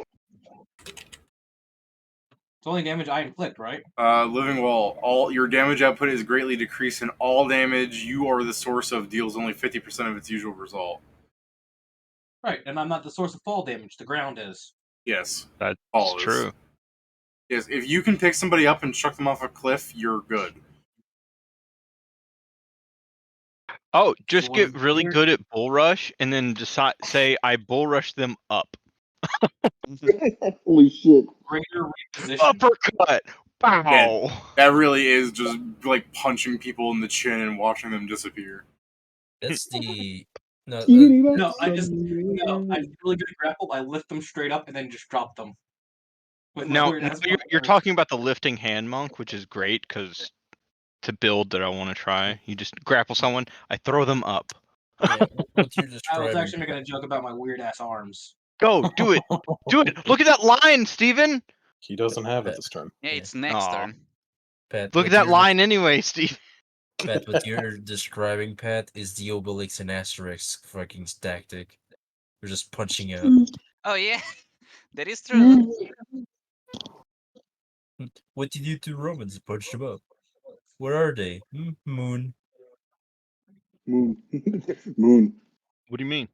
It's only damage I inflict, right? Living Wall. All your damage output is greatly decreased, and all damage you are the source of deals only 50% of its usual result. Right, and I'm not the source of fall damage. The ground is. Yes, that's true. Yes, if you can pick somebody up and chuck them off a cliff, you're good. Oh, just get really good at bull rush, and then say I bull rush them up. Holy shit! Greater reposition. Uppercut. Wow. That really is just like punching people in the chin and watching them disappear. That's the I just really good at grapple. I lift them straight up and then just drop them. Now you're talking about the lifting hand monk, which is great because it's a build that I want to try. You just grapple someone, I throw them up. Yeah, what you're I describing. was actually making a joke about my weird ass arms. Go, do it. Do it. Look at that line, Steven. He doesn't have it this turn. Yeah, it's next turn. Pat, Look at that line anyway, Steve. Pat, what you're describing, Pat, is the Obelix and Asterix fucking tactic. You're just punching out. Oh yeah, that is true. What did you do to Romans? Punched them up. Where are they? Moon. Moon. Moon. What do you mean?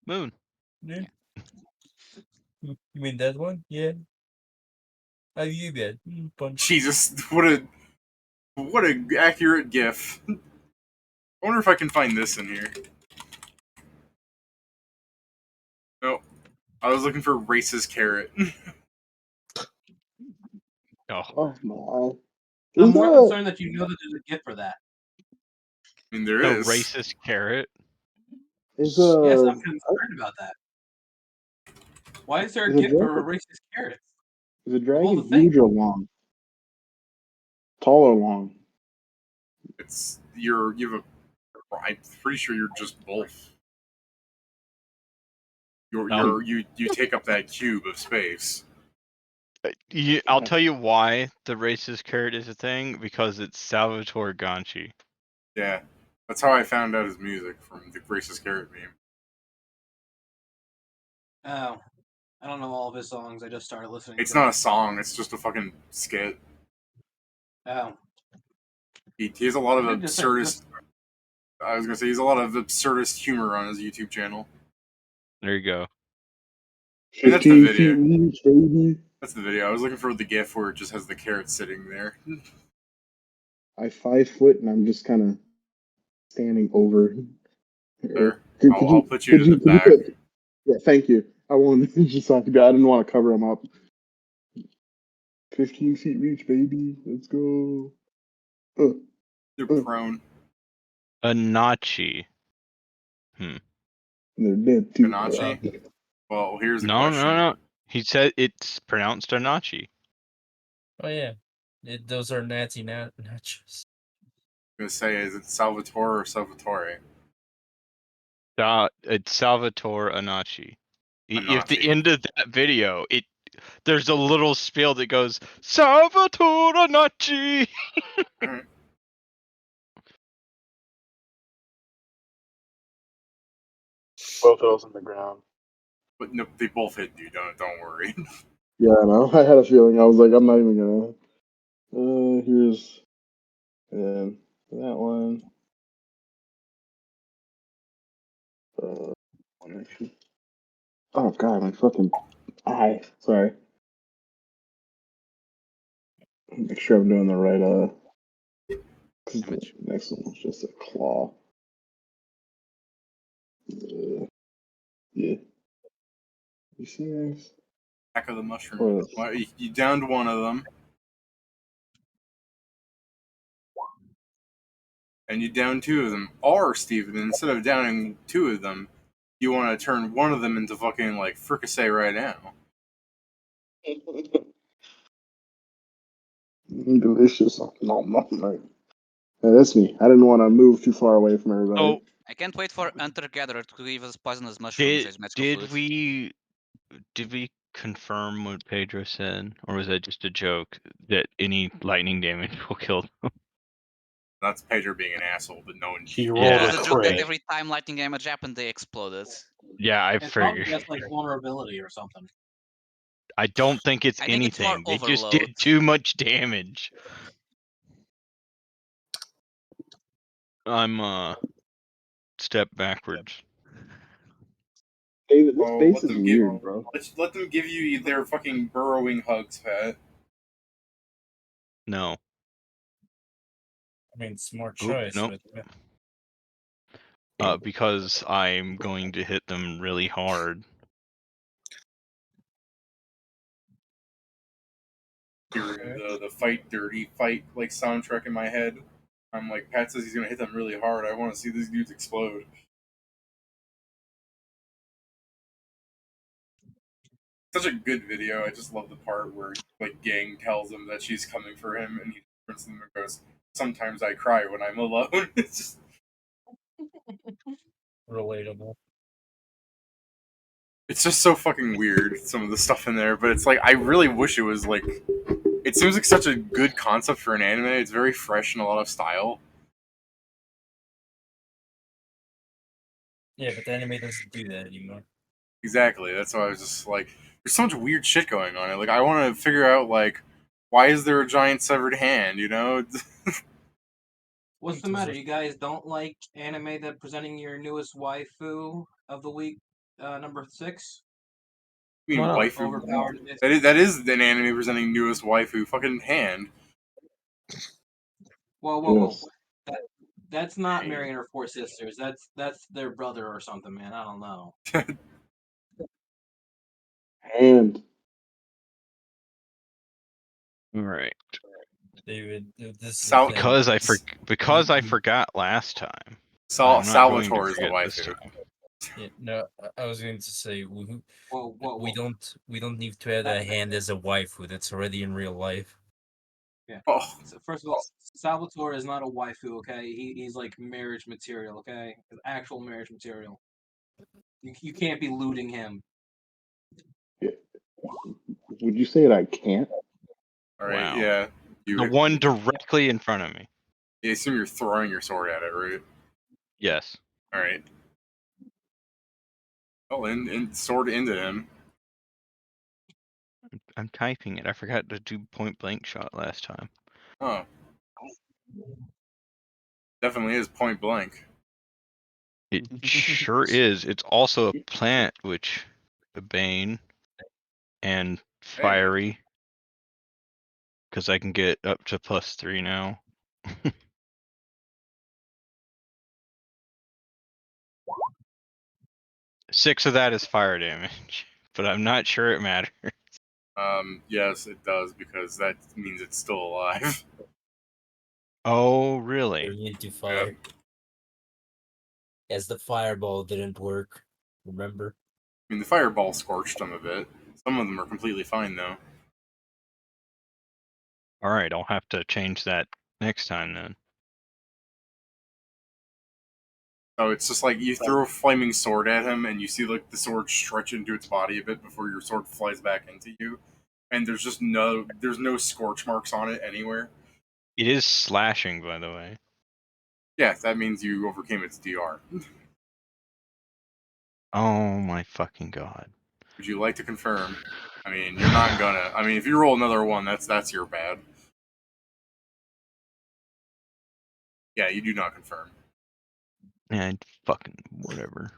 Moon. Yeah. You mean that one? Yeah. How you been? Punch. Jesus, what a accurate GIF. I wonder if I can find this in here. No, I was looking for racist carrot. Oh my. I'm more concerned that you know that there's a gift for that. I mean, there The is. racist carrot. Is Yes, I'm concerned about that. Why is there a gift for a racist carrot? Is a dragon huge or long? Tall or long? It's I'm pretty sure you're just both. You take up that cube of space. I'll tell you why the racist carrot is a thing, because it's Salvatore Ganchi. Yeah, that's how I found out his music, from the racist carrot meme. Oh, I don't know all of his songs. I just started listening. It's not a song. It's just a fucking skit. Oh. He has a lot of absurdist. I was gonna say he has a lot of absurdist humor on his YouTube channel. There you go. And that's the video. That's the video. I was looking for the GIF where it just has the carrot sitting there. I'm 5 foot and I'm just kind of standing over. There. I'll put you to the back. Yeah, thank you. I wanted to just I didn't want to cover him up. 15 feet reach, baby. Let's go. They're prone. Anachi. And they're dead too. Anachi? Well, here's the no, question. No. He said it's pronounced Anachi. Oh yeah, those are natty nachos. I'm gonna say, is it Salvatore or Salvatore? It's Salvatore Anachi. At the end of that video, there's a little spiel that goes Salvatore Anachi. Right. Both of those on the ground. But no, they both hit you. Don't worry. Yeah, I know. I had a feeling. I was like, I'm not even gonna. Here's that one. Oh god, my fucking eye. Sorry. Make sure I'm doing the right. Cause the next one was just a claw. Yeah. You see this? Back of the mushroom. Well, you downed one of them. And you down two of them. Or, Steven, instead of downing two of them, you want to turn one of them into fucking, like, fricassee right now. Delicious. No. Yeah, that's me. I didn't want to move too far away from everybody. Oh, I can't wait for Hunter Gatherer to give us poisonous mushrooms as magical food. Did we confirm what Pedro said, or was that just a joke that any lightning damage will kill them? That's Pedro being an asshole, but no one. He rolled a joke that every time lightning damage happened, they exploded. Yeah, I It's figured. probably just like vulnerability or something. I don't think it's anything. They just did too much damage. I'm step backwards. David, this base is weird, bro. Let them give you their fucking burrowing hugs, Pat. No. I mean, smart choice. Nope. Because I'm going to hit them really hard. The fight dirty fight like soundtrack in my head. I'm like, Pat says he's gonna hit them really hard. I want to see these dudes explode. such a good video. I just love the part where like Gang tells him that she's coming for him, and he turns to them and goes, "Sometimes I cry when I'm alone." It's just relatable. It's just so fucking weird, some of the stuff in there. But it's like I really wish it was like. It seems like such a good concept for an anime. It's very fresh and a lot of style. Yeah, but the anime doesn't do that anymore. Exactly. That's why I was just like, there's so much weird shit going on. Like, I want to figure out like, why is there a giant severed hand? You know? What's the matter? You guys don't like anime that presenting your newest waifu of the week, number 6? I mean, Wow. waifu. Overpowered. That is an anime presenting newest waifu. Fucking hand. Whoa. That's not marrying her 4 sisters. That's their brother or something, man. I don't know. And Right. David, this Sal- Because I forgot last time. Salvatore is the waifu. Yeah, no, I was going to say Whoa. we don't need to add a hand as a waifu. That's already in real life. Yeah. Oh, So first of all, Salvatore is not a waifu, okay? He's like marriage material, okay? Actual marriage material. You can't be looting him. would you say that I can't? all right. Wow. Yeah. The one directly in front of me. I assume you're throwing your sword at it, right? Yes. All right. Oh, and sword into him. I'm typing it. I forgot to do point blank shot last time. Oh. Definitely is point blank. It sure is. It's also a plant, which the bane and fiery. Because I can get up to +3 now. 6 of that is fire damage, but I'm not sure it matters. Yes, it does, because that means it's still alive. Oh, really? Turning into fire. As the fireball didn't work, remember? I mean, the fireball scorched them a bit. Some of them are completely fine, though. Alright, I'll have to change that next time then. So it's just like you throw a flaming sword at him, and you see like the sword stretch into its body a bit before your sword flies back into you, and there's no scorch marks on it anywhere. It is slashing, by the way. Yeah, that means you overcame its DR. Oh my fucking god. Would you like to confirm? I mean, you're not gonna. I mean, if you roll another one, that's your bad. Yeah, you do not confirm. And fucking whatever.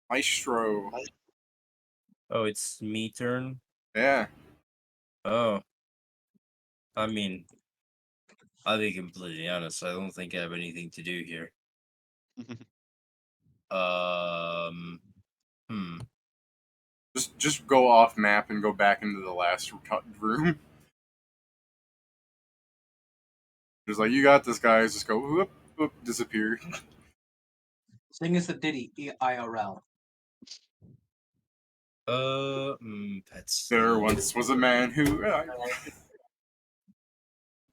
Maestro. Oh, it's me turn? Yeah. Oh. I mean, I'll be completely honest. I don't think I have anything to do here. Hmm. Just go off map and go back into the last room. Just like, you got this, guys. Just go, whoop, whoop, disappear. Sing us a ditty, IRL. Pets. There once was a man who.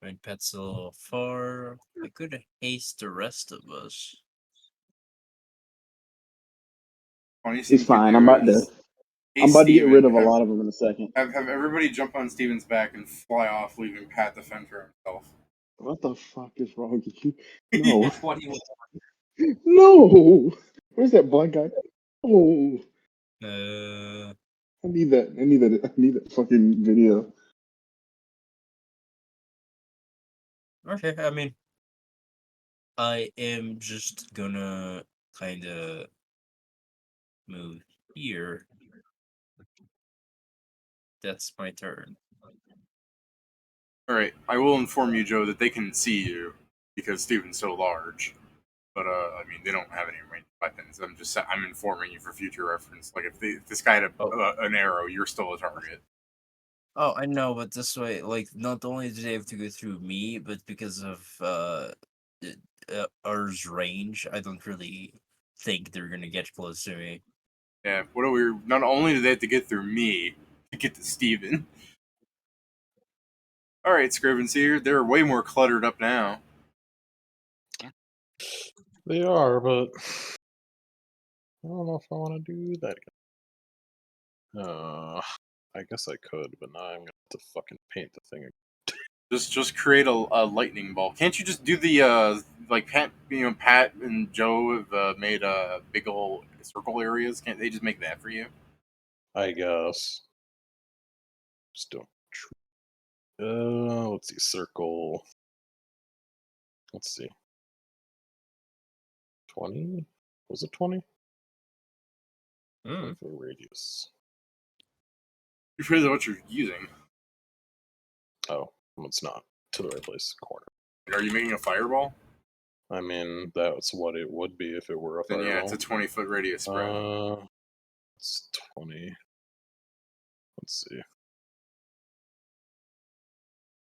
My pet's a little far. I could haste the rest of us. It's fine. I'm about to get rid of a lot of them in a second. Have everybody jump on Steven's back and fly off, leaving Pat to fend for himself. What the fuck is wrong with you? No. That's what he was. No. Where's that black guy? Oh. I need that. I need that fucking video. Okay, I mean, I am just gonna kind of move here. That's my turn. Alright, I will inform you, Joe, that they can see you because Steven's so large. But, I mean, they don't have any ranged weapons. I'm informing you for future reference. Like, if this guy had an arrow, you're still a target. Oh, I know, but this way, like, not only do they have to go through me, but because of Ur's range, I don't really think they're gonna get close to me. Yeah, what are we? Not only do they have to get through me to get to Steven. All right, Scriven, see, they're way more cluttered up now. Yeah. They are, but I don't know if I want to do that again. I guess I could, but now I'm gonna have to fucking paint the thing again. Just create a lightning ball. Can't you just do the like Pat and Joe have made big old circle areas? Can't they just make that for you? I guess. Just don't. Let's see. Circle. Let's see. 20? Was it 20? For radius. You're afraid of what you're using. Oh, it's not to the right place. Corner. Are you making a fireball? I mean, that's what it would be if it were a fireball. Then yeah, it's a 20-foot radius spread. It's 20. Let's see.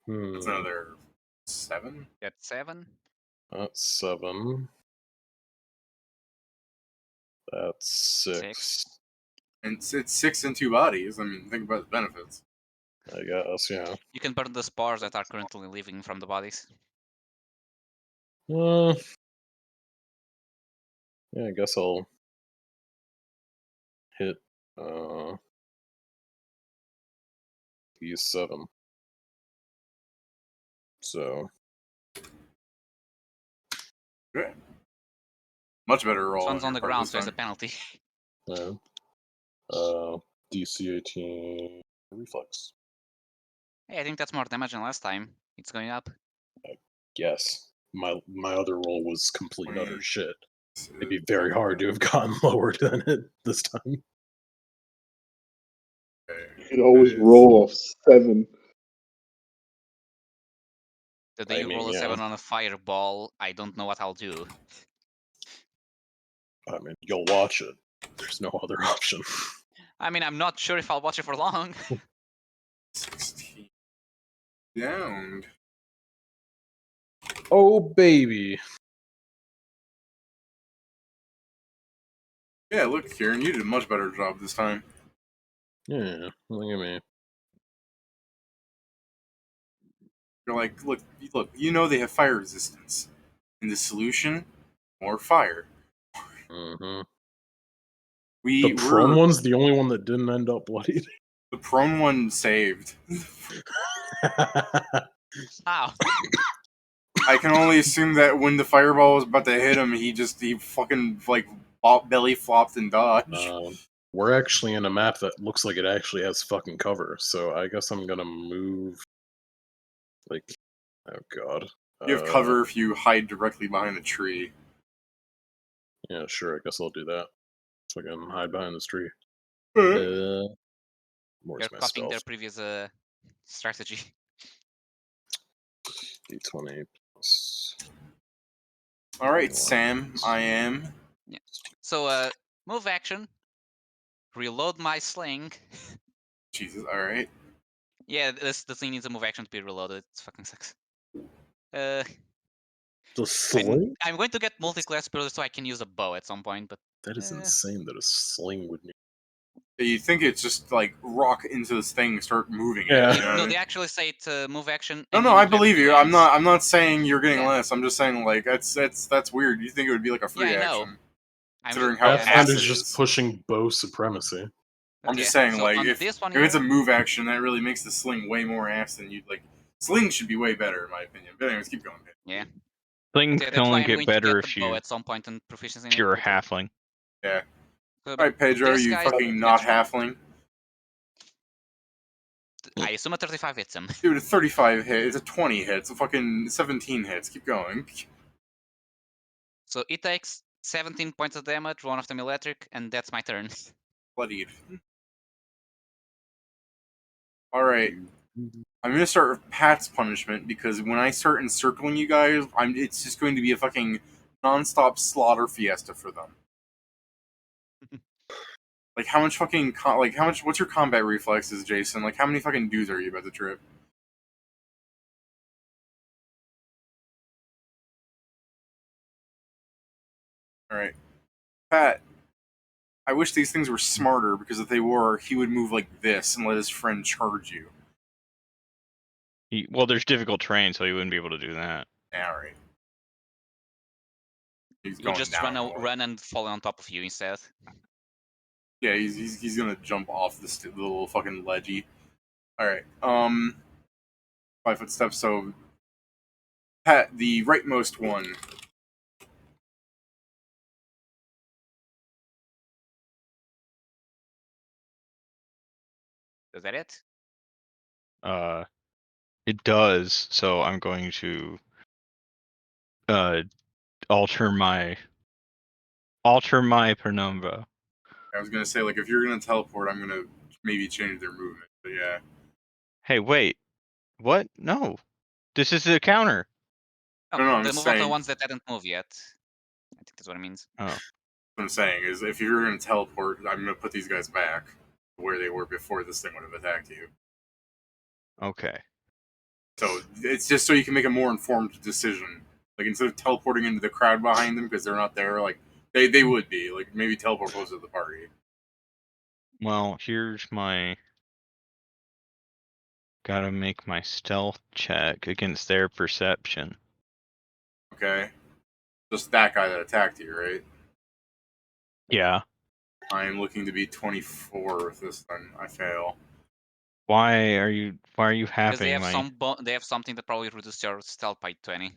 That's another 7. Get 7. That's 7. That's 6. And it's 6 and 2 bodies. I mean, think about the benefits. I guess, yeah. You can burn the spores that are currently leaving from the bodies. Yeah, I guess I'll hit these 7. So Good. Much better roll. This one's on the ground, so there's there's a penalty. yeah. DC 18 reflex. Hey, I think that's more damage than last time. It's going up. Yes. My other roll was complete and utter shit. It'd be very hard to have gotten lower than it this time. You could always roll a 7. The day you roll a 7 on a fireball, I don't know what I'll do. I mean, you'll watch it. There's no other option. I mean, I'm not sure if I'll watch it for long. 16. Downed. Oh, baby. Yeah, look, Kieran, you did a much better job this time. Yeah, look at me. You're like, look, you know they have fire resistance. In the solution, more fire. Mm-hmm. The prone one's the only one that didn't end up bloodied. The prone one saved. How? I can only assume that when the fireball was about to hit him, he fucking like belly flopped and dodged. We're actually in a map that looks like it actually has fucking cover, so I guess I'm gonna move. Like, oh god. You have cover if you hide directly behind a tree. Yeah, sure. I guess I'll do that. So I can hide behind this tree. You're Where's my copying their spells? previous strategy. D20 plus. All right, Sam. I am. Yeah. So move action. Reload my sling. Jesus. All right. Yeah, the thing needs a move action to be reloaded. It fucking sucks. The sling? I'm going to get multi-class builder so I can use a bow at some point, but that is insane that a sling would need. You think it's just like rock into this thing, and start moving Yeah. it. You know? No, they actually say it's move action. No, I believe you. I'm not saying you're getting less. I'm just saying like that's weird. You think it would be like a free action? Considering how fast is just pushing bow supremacy. I'm just saying, so like, if it's a move action, that really makes the sling way more ass than you'd like. Sling should be way better, in my opinion. But anyways, keep going. Yeah. Sling can only get better if you at some point and proficiency. You're a halfling. Yeah. All right, Pedro, you fucking not halfling. I assume a 35 hits him. Dude, a 35 hit. It's a 20 hit. It's a fucking 17 hits. Keep going. So it takes 17 points of damage, one of them electric, and that's my turn. Bloodied. Alright. I'm gonna start with Pat's punishment, because when I start encircling you guys, it's just going to be a fucking non-stop slaughter fiesta for them. Like, how much fucking... what's your combat reflexes, Jason? Like, how many fucking dudes are you about to trip? Alright. Pat, I wish these things were smarter, because if they were, he would move like this and let his friend charge you. Well, there's difficult terrain, so he wouldn't be able to do that. Alright. He's He'll going just down. run and fall on top of you instead. Yeah, he's gonna jump off the little fucking ledgy. Alright, 5 foot steps, so Pat, the rightmost one. Is that it? It does, so I'm going to alter my penumbra. I was gonna say, like, if you're gonna teleport, I'm gonna maybe change their movement, but yeah. Hey, wait. What? No. This is the counter. Oh, No, I'm the just move on the saying. ones that hadn't moved yet. I think that's what it means. Oh. What I'm saying is, if you're gonna teleport, I'm gonna put these guys back where they were before this thing would have attacked you. Okay. So it's just so you can make a more informed decision. Like, instead of teleporting into the crowd behind them because they're not there, like they would be. Like, maybe teleport closer to the party. Well, here's my. Gotta make my stealth check against their perception. Okay, just that guy that attacked you, right? Yeah. I'm looking to be 24 with this one. I fail. Why are you Because they having have my? they have something that probably reduces your stealth by 20.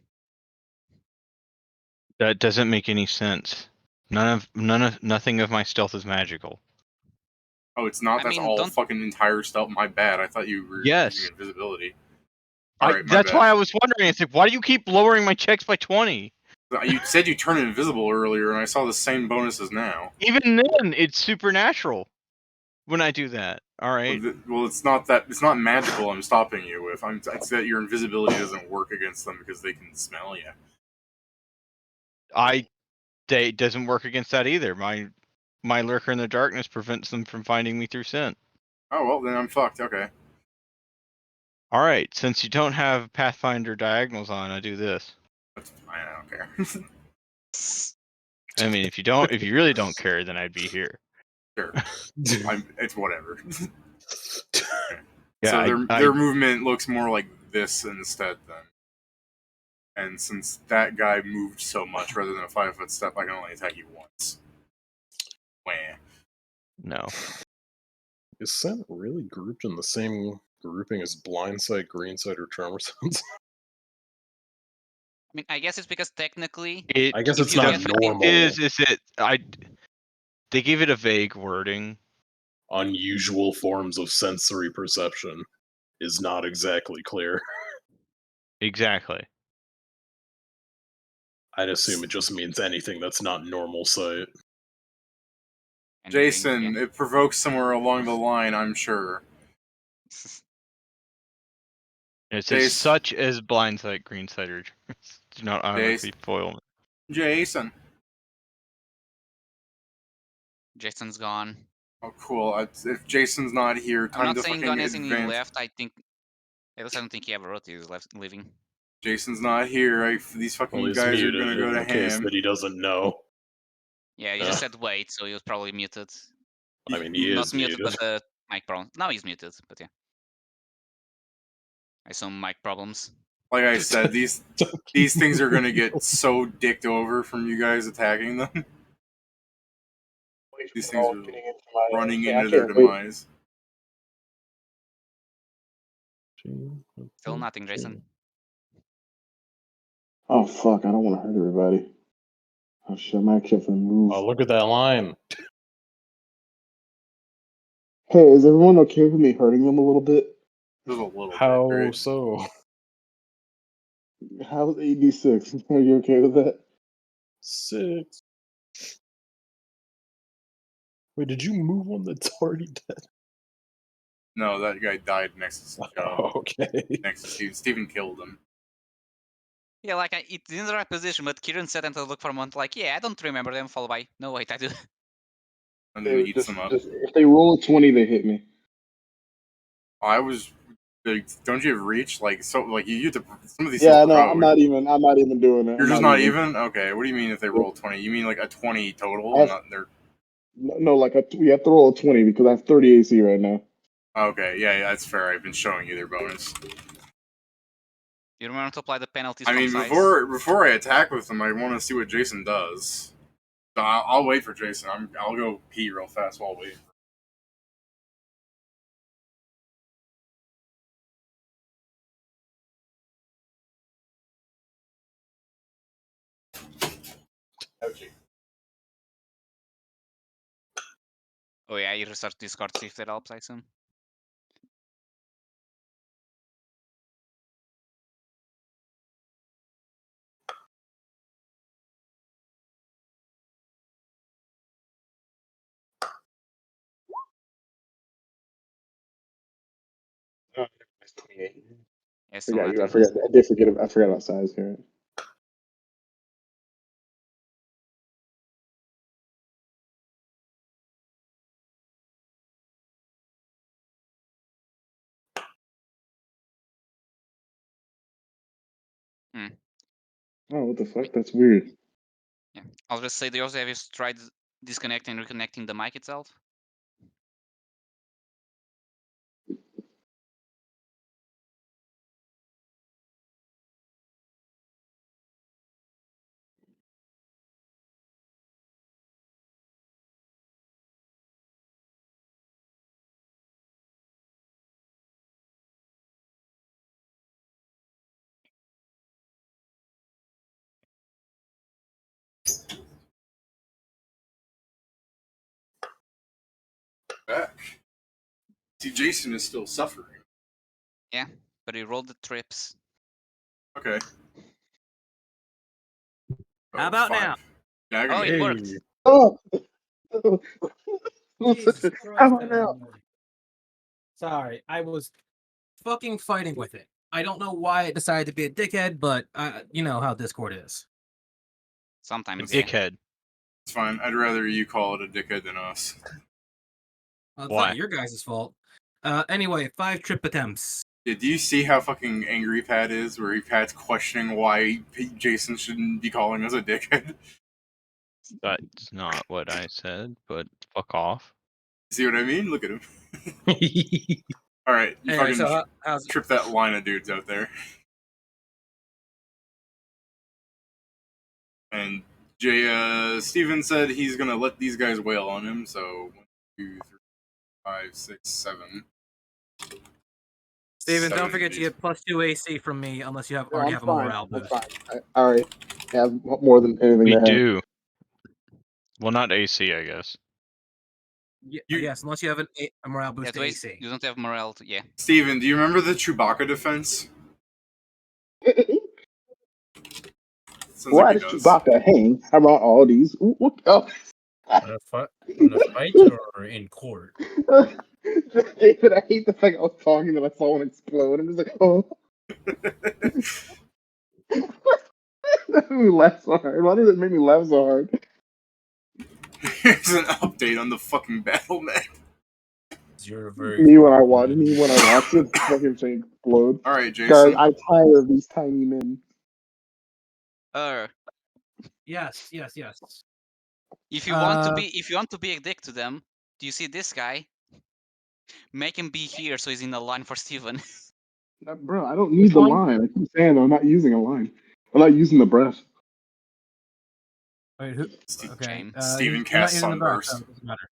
That doesn't make any sense. Nothing of my stealth is magical. Oh, it's not. I That's mean, all don't- fucking entire stealth. My bad. I thought you were Yes. using invisibility. All right, my That's bad. why I was wondering. It's like, why do you keep lowering my checks by 20? You said you turned invisible earlier, and I saw the same bonuses now. Even then, it's supernatural when I do that. All right. Well, it's not that. It's not magical. I'm stopping you with. It's that your invisibility doesn't work against them because they can smell you. It doesn't work against that either. My lurker in the darkness prevents them from finding me through scent. Oh well, then I'm fucked. Okay. All right. Since you don't have Pathfinder diagonals on, I do this. That's fine. I don't care. I mean, if you really don't care, then I'd be here. Sure. It's whatever. Yeah, so their movement looks more like this instead then. And since that guy moved so much rather than a 5 foot step, I can only attack you once. Wah. No. Is scent really grouped in the same grouping as blindside, greenside, or charmer sense? I mean, I guess it's because technically, I guess if it's you not get normal. They give it a vague wording. Unusual forms of sensory perception is not exactly clear. Exactly. I'd assume it just means anything that's not normal sight. Jason, it provokes somewhere along the line, I'm sure. It says such as blindside, greenside, or do not automatically foil me. Jason. Jason's gone. Oh, cool. If Jason's not here, I'm time not to saying fucking gone as in he advance. left. I think. At least I don't think he ever wrote he was leaving. Jason's not here. These fucking Well, guys are muted gonna go in to the case ham. that he doesn't know. Yeah, he just said wait, so he was probably muted. I mean, he Not is muted, muted. but mic problem. Now he's muted, but yeah. I saw mic problems. Like I said, these things are gonna get so dicked over from you guys attacking them. These things are running into their demise. Still nothing, Jason. Oh fuck! I don't want to hurt everybody. Oh shit! I might have to move. Oh, look at that line. Hey, is everyone okay with me hurting them a little bit? Just a little How bit, right? so? How's 86? Are you okay with that? 6. Wait, did you move one that's already dead? No, that guy died next to Joe. Oh, okay. Next to Steven. Steven killed him. Yeah, like it's in the right position, but Kieran said until look for a month, like, yeah, I don't remember them, followed by, no, wait, I do. And then he eats them up. If they roll a 20, they hit me. I was Don't you have reach? Like you have to some of these. Yeah, no, I'm not even doing it. You're just not even. Okay, what do you mean if they roll 20? You mean like a 20 total? No, like we have to roll a 20 because I have 30 AC right now. Okay, yeah, that's fair. I've been showing you their bonus. You remember to apply the penalties. I mean, before I attack with them, I want to see what Jason does. So I'll wait for Jason. I'll go pee real fast while waiting. Oh yeah, you restart Discord, see if that helps, I assume. It's 28. Yes, I forgot about size here. Oh, what the fuck? That's weird. Yeah, I'll just say, do you also have tried disconnecting and reconnecting the mic itself? Back. See, Jason is still suffering. Yeah, but he rolled the trips. Okay. How about 5. Now? Yeah, it worked. Oh! How about now? Sorry, I was fucking fighting with it. I don't know why I decided to be a dickhead, but you know how Discord is. Sometimes. Dickhead. It's fine. I'd rather you call it a dickhead than us. Well, it's not your guys' fault. Anyway, 5 trip attempts. Yeah, do you see how fucking angry Pat is? Where Pat's questioning why Jason shouldn't be calling us a dickhead? That's not what I said, but fuck off. See what I mean? Look at him. Alright, you Anyway, fucking so trip that line of dudes out there. And Steven said he's gonna let these guys wail on him, so 1, 2, 3, 5, 6, 7. Steven, don't forget to get +2 AC from me unless you already have a morale boost. I already have more than anything. We do. Well, not AC, I guess. Yes, unless you have a morale boost to AC. You don't have morale, yeah. Steven, do you remember the Chewbacca defense? Why does Chewbacca hang around all these? What? Oh. In a fight or in court? David, I hate the fact I was talking and I saw one explode. I'm just like, oh. That made me laugh so hard. Why does it make me laugh so hard? Here's an update on the fucking battle map. Me when I watch it, fucking thing explode. All right, Jason. Guys, I'm tired of these tiny men. Yes. If you want to be a dick to them, do you see this guy? Make him be here so he's in the line for Steven. Bro, I don't need the line. I keep saying I'm not using a line. I'm not using the breath. Wait, who? Okay. Steven casts Sunburst. So it doesn't matter.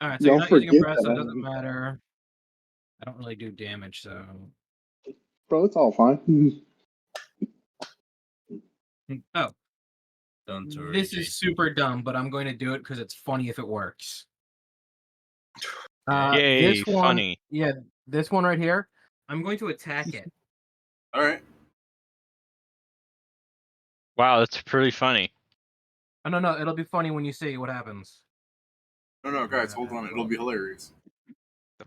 All right, so Y'all you're not using a breath, that, so it doesn't matter. I don't really do damage, so. Bro, it's all fine. Oh. This is super dumb, but I'm going to do it because it's funny if it works. Yay, this one, funny. Yeah, this one right here. I'm going to attack it. All right. Wow, that's pretty funny. Oh, no, it'll be funny when you see what happens. No, guys, hold on. It'll be hilarious.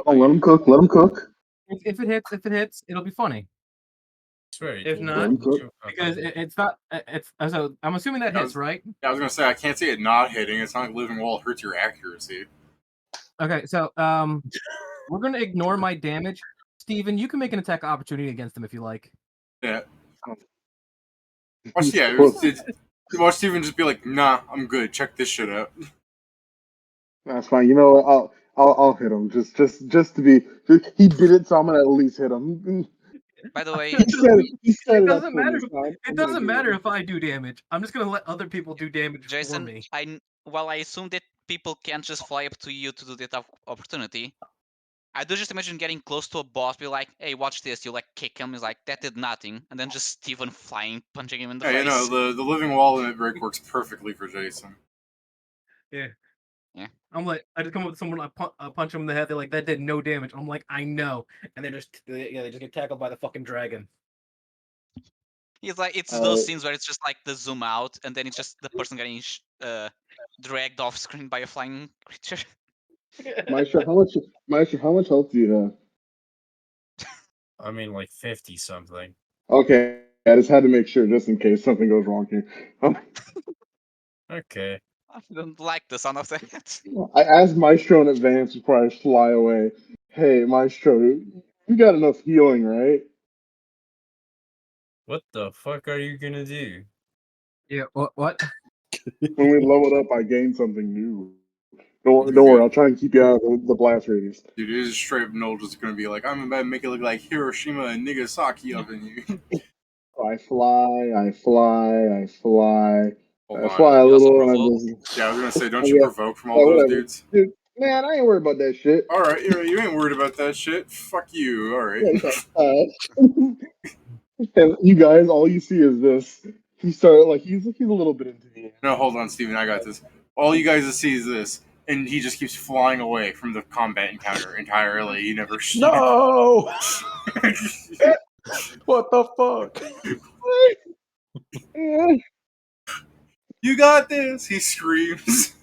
Oh, let him cook. Let him cook. If it hits, it'll be funny. If not, because it's not. So I'm assuming that hits, right? Yeah, I was gonna say I can't see it not hitting. It's not like living wall hurts your accuracy. Okay, so we're gonna ignore my damage. Steven, you can make an attack opportunity against them if you like. Yeah. Watch Steven just be like, nah, I'm good. Check this shit out. That's fine. You know what? I'll hit him just to be. He did it, so I'm gonna at least hit him. By the way, it doesn't matter. It doesn't matter if I do damage. I'm just gonna let other people do damage Jason, for me. While I assume that people can't just fly up to you to do that opportunity, I do just imagine getting close to a boss, be like, "Hey, watch this!" You like kick him, he's like, "That did nothing," and then just Steven flying, punching him in the face. You know, the living wall limit break works perfectly for Jason. Yeah. Yeah. I'm like, I just come up with someone, I punch him in the head. They're like, "That did no damage." I'm like, "I know," and they just get tackled by the fucking dragon. It's like those scenes where it's just like the zoom out, and then it's just the person getting dragged off screen by a flying creature. Maestro, how much health do you have? I mean, like 50 something. Okay, I just had to make sure, just in case something goes wrong here. Okay. I don't like the sound of that. I asked Maestro in advance before I fly away. Hey, Maestro, you got enough healing, right? What the fuck are you gonna do? Yeah. What? When we leveled up, I gained something new. Don't worry, I'll try and keep you out of the blast radius. Dude, it is straight up Noel just gonna be like, I'm about to make it look like Hiroshima and Nagasaki up in you. I fly. I fly a You little, and I just... Yeah, I was gonna say, don't you provoke from all those dudes? Dude, man, I ain't worried about that shit. Alright, you ain't worried about that shit. Fuck you, alright. And you guys, all you see is this. He started, like, he's a little bit into the air. No, hold on, Steven, I got this. All you guys see is this, and he just keeps flying away from the combat encounter entirely. He never... No! What the fuck? You got this! He screams.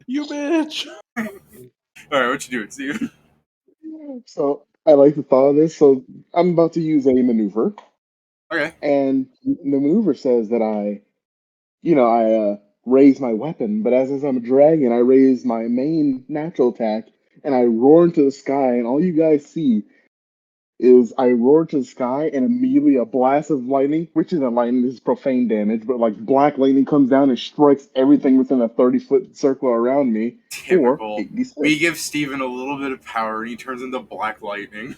You bitch! Alright, what you doing, Steven? So, I like the thought of this. So, I'm about to use a maneuver. Okay. And the maneuver says that I raise my weapon, but as I'm a dragon, I raise my main natural attack, and I roar into the sky, and all you guys see is I roar to the sky, and immediately a blast of lightning, which isn't lightning, this is profane damage, but like black lightning comes down and strikes everything within a 30-foot circle around me. Typical. We give Steven a little bit of power, and he turns into black lightning.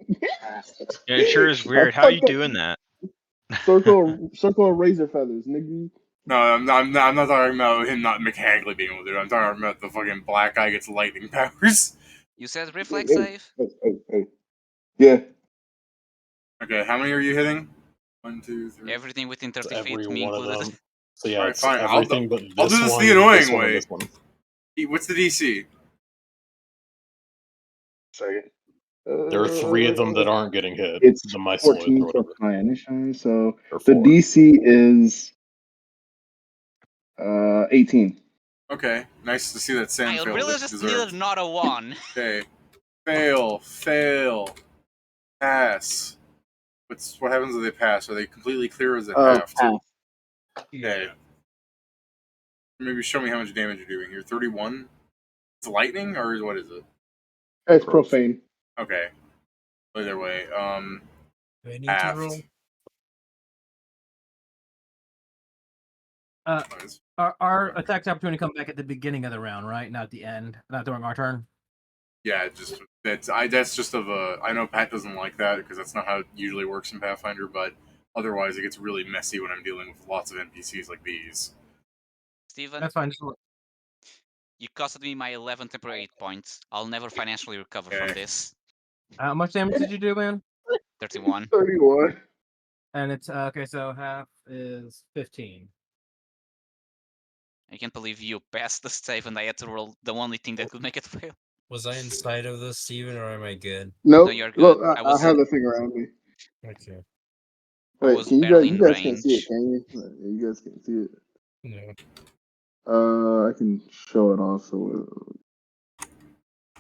Yeah, it sure is weird. How are you doing that? Circle of razor feathers, nigga. No, I'm not talking about him not mechanically being able to do it. I'm talking about the fucking black guy gets lightning powers. You said reflex save? Hey. Yeah. Okay, how many are you hitting? 1, 2, 3. Everything within 30 Every feet, me one of included. them. So yeah, Alright, it's fine. everything but I'll this do this one, the annoying this one, way. and this one. What's the DC? Second. There are 3 of them that aren't getting hit. It's the Myceloid 14 or whatever. for my initial, so Or the 4. DC is 18. Okay, nice to see that Sam I failed. really just needed not a 1. Okay, fail, pass. What happens if they pass? Are they completely clear, or is it half? Half. Okay. Maybe show me how much damage you're doing here. 31? It's lightning, or what is it? It's profane. Okay. Either way, Do I need to halved. roll? Our attacks opportunity come back at the beginning of the round, right? Not at the end. Not during our turn. Yeah, that's just of a. I know Pat doesn't like that because that's not how it usually works in Pathfinder, but otherwise it gets really messy when I'm dealing with lots of NPCs like these. Steven? That's fine. You costed me my 11 temporary points. I'll never financially recover from this. How much damage did you do, man? 31. 31. And it's okay, so half is 15. I can't believe you passed the save and I had to roll the only thing that could make it fail. Was I inside of this, Steven, or am I good? Nope. No, you're good. Look, I have the thing around me. Okay. Wait, can you guys can't see it, can you? You guys can't see it. No. I can show it also.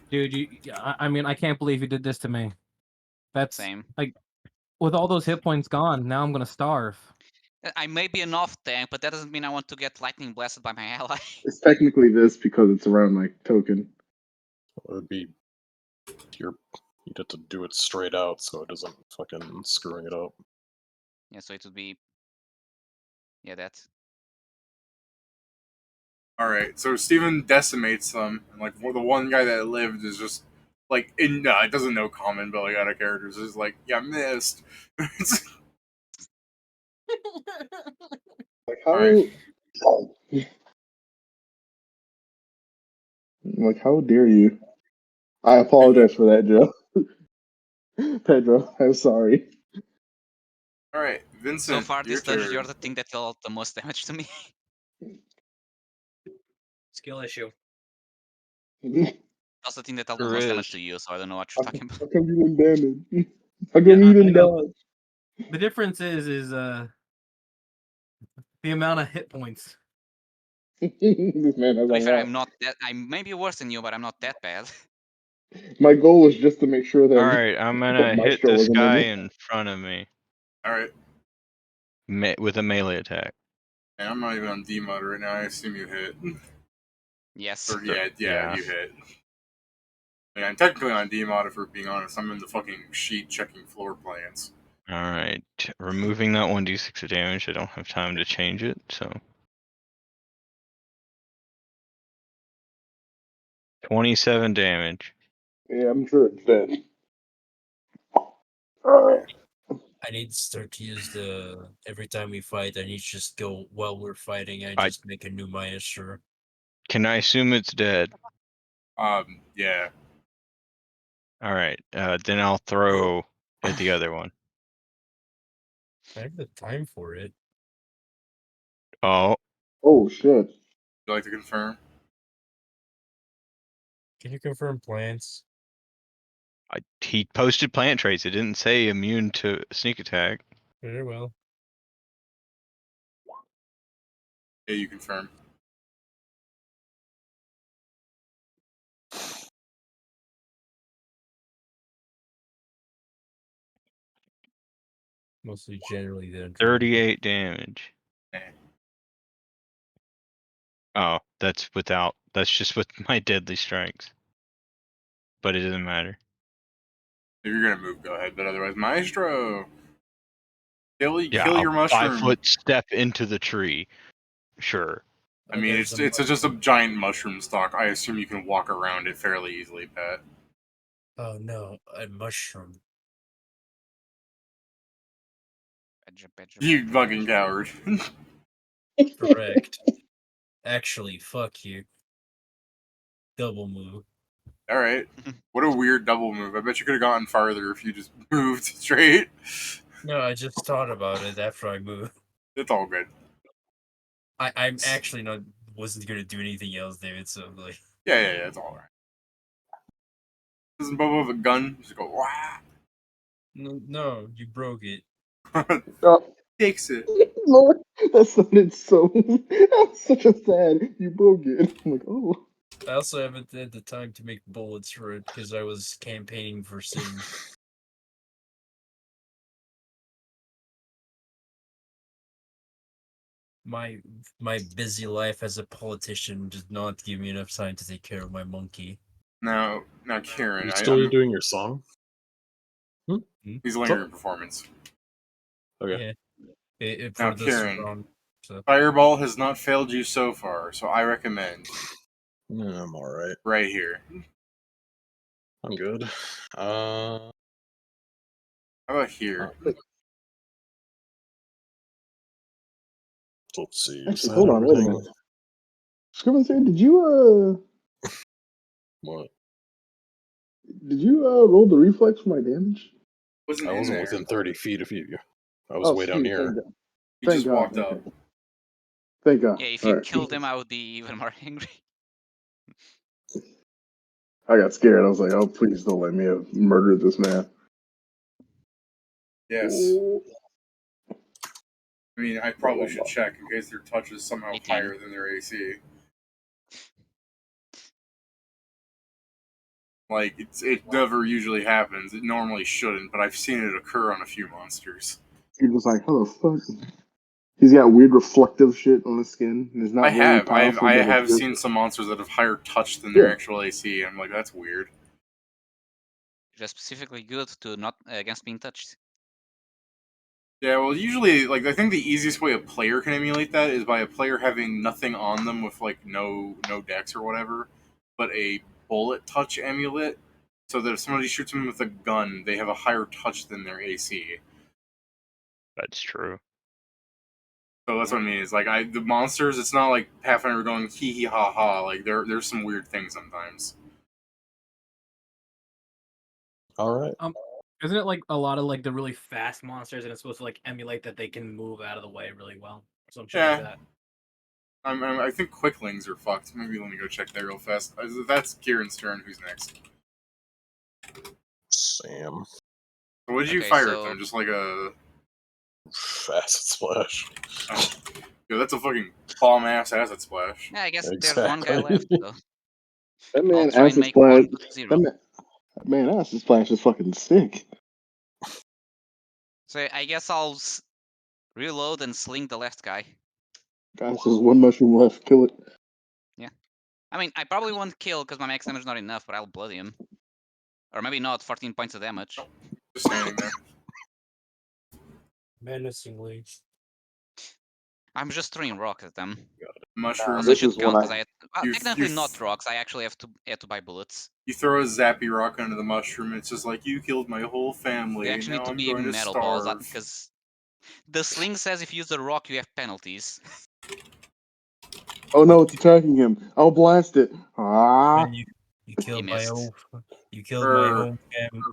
Dude, I mean, I can't believe you did this to me. That's same. Like, with all those hit points gone, now I'm gonna starve. I may be an off tank, but that doesn't mean I want to get lightning blasted by my ally. It's technically this because it's around my token. It would be your You'd have to do it straight out so it doesn't fucking screwing it up. Yeah, so it would be. Yeah, that. Alright, so Steven decimates them, and like the one guy that lived is just like it doesn't know common, but like out of characters is like, yeah, missed. Like how? Alright. Like how dare you? I apologize for that, Joe. Pedro, I'm sorry. Alright, Vincent. So far, this your dungeon, you're turn. the thing that dealt the most damage to me. Skill issue. That's the thing that dealt the most damage to you, so I don't know what you're talking about. How come you didn't damage? How come you didn't dodge? The difference is the amount of hit points. This man has To be a fair, lot. I'm not that. I may be worse than you, but I'm not that bad. My goal was just to make sure that. Alright, I'm gonna hit Maestro this wasn't guy in in front of me. Alright. With a melee attack. And I'm not even on D mode right now. I assume you hit. Yes. Or, yeah, Yeah. you hit. I mean, I'm technically on D mod if we're being honest. I'm in the fucking sheet checking floor plans. Alright, removing that 1d6 of damage. I don't have time to change it, so. 27 damage. Yeah, I'm sure it's dead. I need to start to use the every time we fight. I need to just go while we're fighting. I I- just make a new maestro. Can I assume it's dead? Yeah. Alright, then I'll throw at the other one. I have the time for it. Oh, Oh shit. Would you like to confirm? Can you confirm plans? he posted plant traits. It didn't say immune to sneak attack. Very well. Yeah, you confirm. Mostly generally then. 38 damage. Oh, that's just with my deadly strikes. But it doesn't matter. If you're gonna move, go ahead. But otherwise, Maestro! Kill Yeah, your mushroom. 5-foot step into the tree. Sure. I mean, it's just a giant mushroom stalk. I assume you can walk around it fairly easily, Pat. Oh no, a mushroom. You fucking coward. Correct. Actually, fuck you. Double move. Alright. What a weird double move. I bet you could have gotten farther if you just moved straight. No, I just thought about it after I moved. It's all good. I'm actually wasn't gonna do anything else, David, so like. Yeah, it's alright. Doesn't Bobo have a gun? Just go, wah! No, you broke it. Takes it. Lord, that sounded so. That's such a sad. You broke it. I'm like, oh. I also haven't had the time to make bullets for it because I was campaigning for Sin. My busy life as a politician did not give me enough time to take care of my monkey. Now, Kieran, You still doing your song? He's lingering performance. Okay. Yeah. Now, For this Kieran, round, so. Fireball has not failed you so far, so I recommend. Yeah, I'm alright. Right here. I'm good. How about here? Let's see. Actually, hold on, wait a minute. Scriven, did you What? Did you roll the reflex for my damage? I wasn't within 30 feet of you. I was way down here. You just walked up. Thank God. Yeah, if you killed him, I would be even more angry. I got scared. I was like, oh, please don't let me have murdered this man. Yes. I mean, I probably should check in case their touch is somehow 18. higher than their AC. Like, it never usually happens. It normally shouldn't, but I've seen it occur on a few monsters. You're just like, how the fuck? He's got weird reflective shit on his skin. And it's not very powerful. I have seen some monsters that have higher touch than their actual AC. I'm like, that's weird. which are specifically good to not against being touched. Yeah, well, usually, like, I think the easiest way a player can emulate that is by a player having nothing on them with, like, no dex or whatever, but a bullet touch amulet, so that if somebody shoots them with a gun, they have a higher touch than their AC. That's true. So that's what I mean. Is like the monsters. It's not like Pathfinder going hee hee ha ha. Like there's some weird things sometimes. All right. Isn't it like a lot of like the really fast monsters, and it's supposed to like emulate that they can move out of the way really well, or some shit like that? I think quicklings are fucked. Maybe let me go check that real fast. That's Kieran's turn. Who's next? Sam. So what did you fire at them? Just like a acid splash. Oh. Yeah, that's a fucking bomb ass acid splash. Yeah, I guess there's one guy left. So. That man acid splash. That man acid splash is fucking sick. So I guess I'll reload and sling the last guy. Guys, there's one mushroom left. Kill it. Yeah. I mean, I probably won't kill because my max damage is not enough, but I'll bloody him. Or maybe not, 14 points of damage. Just standing there. Menacingly. I'm just throwing rocks at them. Mushrooms. I should count because technically not rocks. I actually have to buy bullets. You throw a zappy rock under the mushroom. It's just like, you killed my whole family. We actually now need to I'm be going to metal starve. balls because the sling says if you use a rock, you have penalties. Oh no, it's attacking him. I'll blast it. Ah. You killed my whole. You killed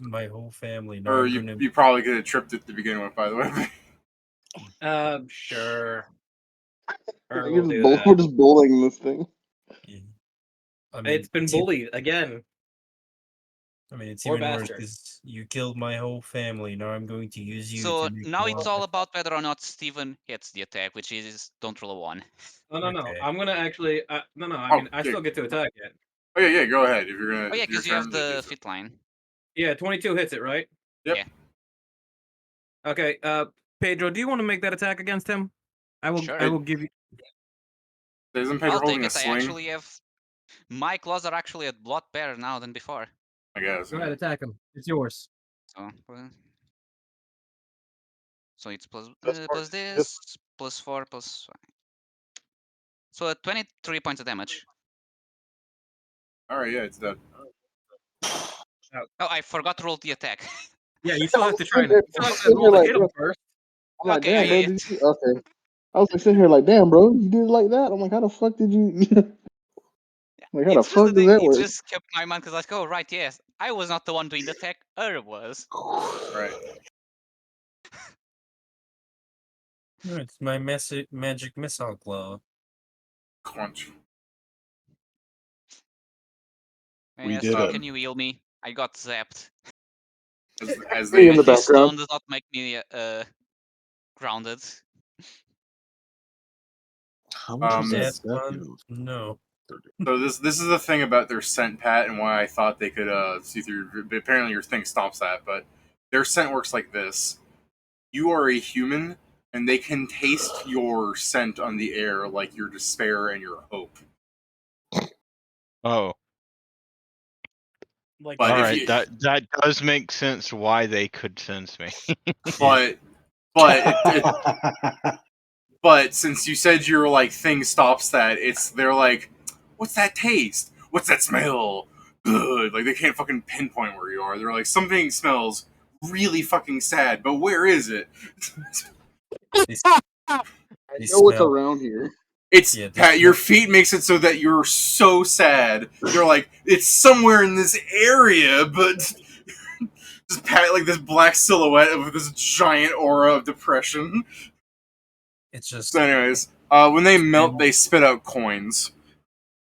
my whole family. Now Or I'm you, gonna... you probably could have tripped it to begin with, by the way. Sure. We're just bullying this thing. Yeah. I mean, it's been bullied again. I mean, it's even worse because you killed my whole family. Now I'm going to use you. So to make now more it's all about whether or not Steven hits the attack, which is don't roll a 1. No. Okay. I'm gonna actually. No. I mean, I still get to attack it. Oh yeah, go ahead if you're gonna. Oh yeah, because you have the fit line. Yeah, 22 hits it, right? Yep. Yeah. Okay, Pedro, do you want to make that attack against him? I will. Sure. I will give you. Isn't Pedro I'll holding take a it. sling? I actually have. My claws are actually a lot better now than before. I guess. Go ahead, attack him. It's yours. So it's plus this, plus 4, plus 5. So 23 points of damage. Alright, yeah, it's dead. Oh, I forgot to roll the attack. Yeah, you still have to try and hit him first. I'm like, damn, bro, did you... Okay. I was like sitting here like, damn, bro, you did it like that? I'm like, how the fuck did you... like, how the fuck does that work? It just kept my mind because I was like, oh, right, yes. I was not the one doing the attack, Ur was. Right. It's my magic missile claw. Crunch. We Yes, did it. Can you heal me? I got zapped. As they in the background. Stone does not make me grounded. How much is that? No. So this is the thing about their scent, Pat, and why I thought they could see through. Apparently, your thing stops that, but their scent works like this: you are a human, and they can taste your scent on the air, like your despair and your hope. Oh. Like, all right, that does make sense why they could sense me. But since you said your like thing stops that, they're like, what's that taste? What's that smell? Good. Like they can't fucking pinpoint where you are. They're like, something smells really fucking sad, but where is it? I know what's around here. It's Pat, your feet makes it so that you're so sad. They're like, it's somewhere in this area, but just Pat like this black silhouette with this giant aura of depression. It's just. So, anyways, when they melt, they spit out coins.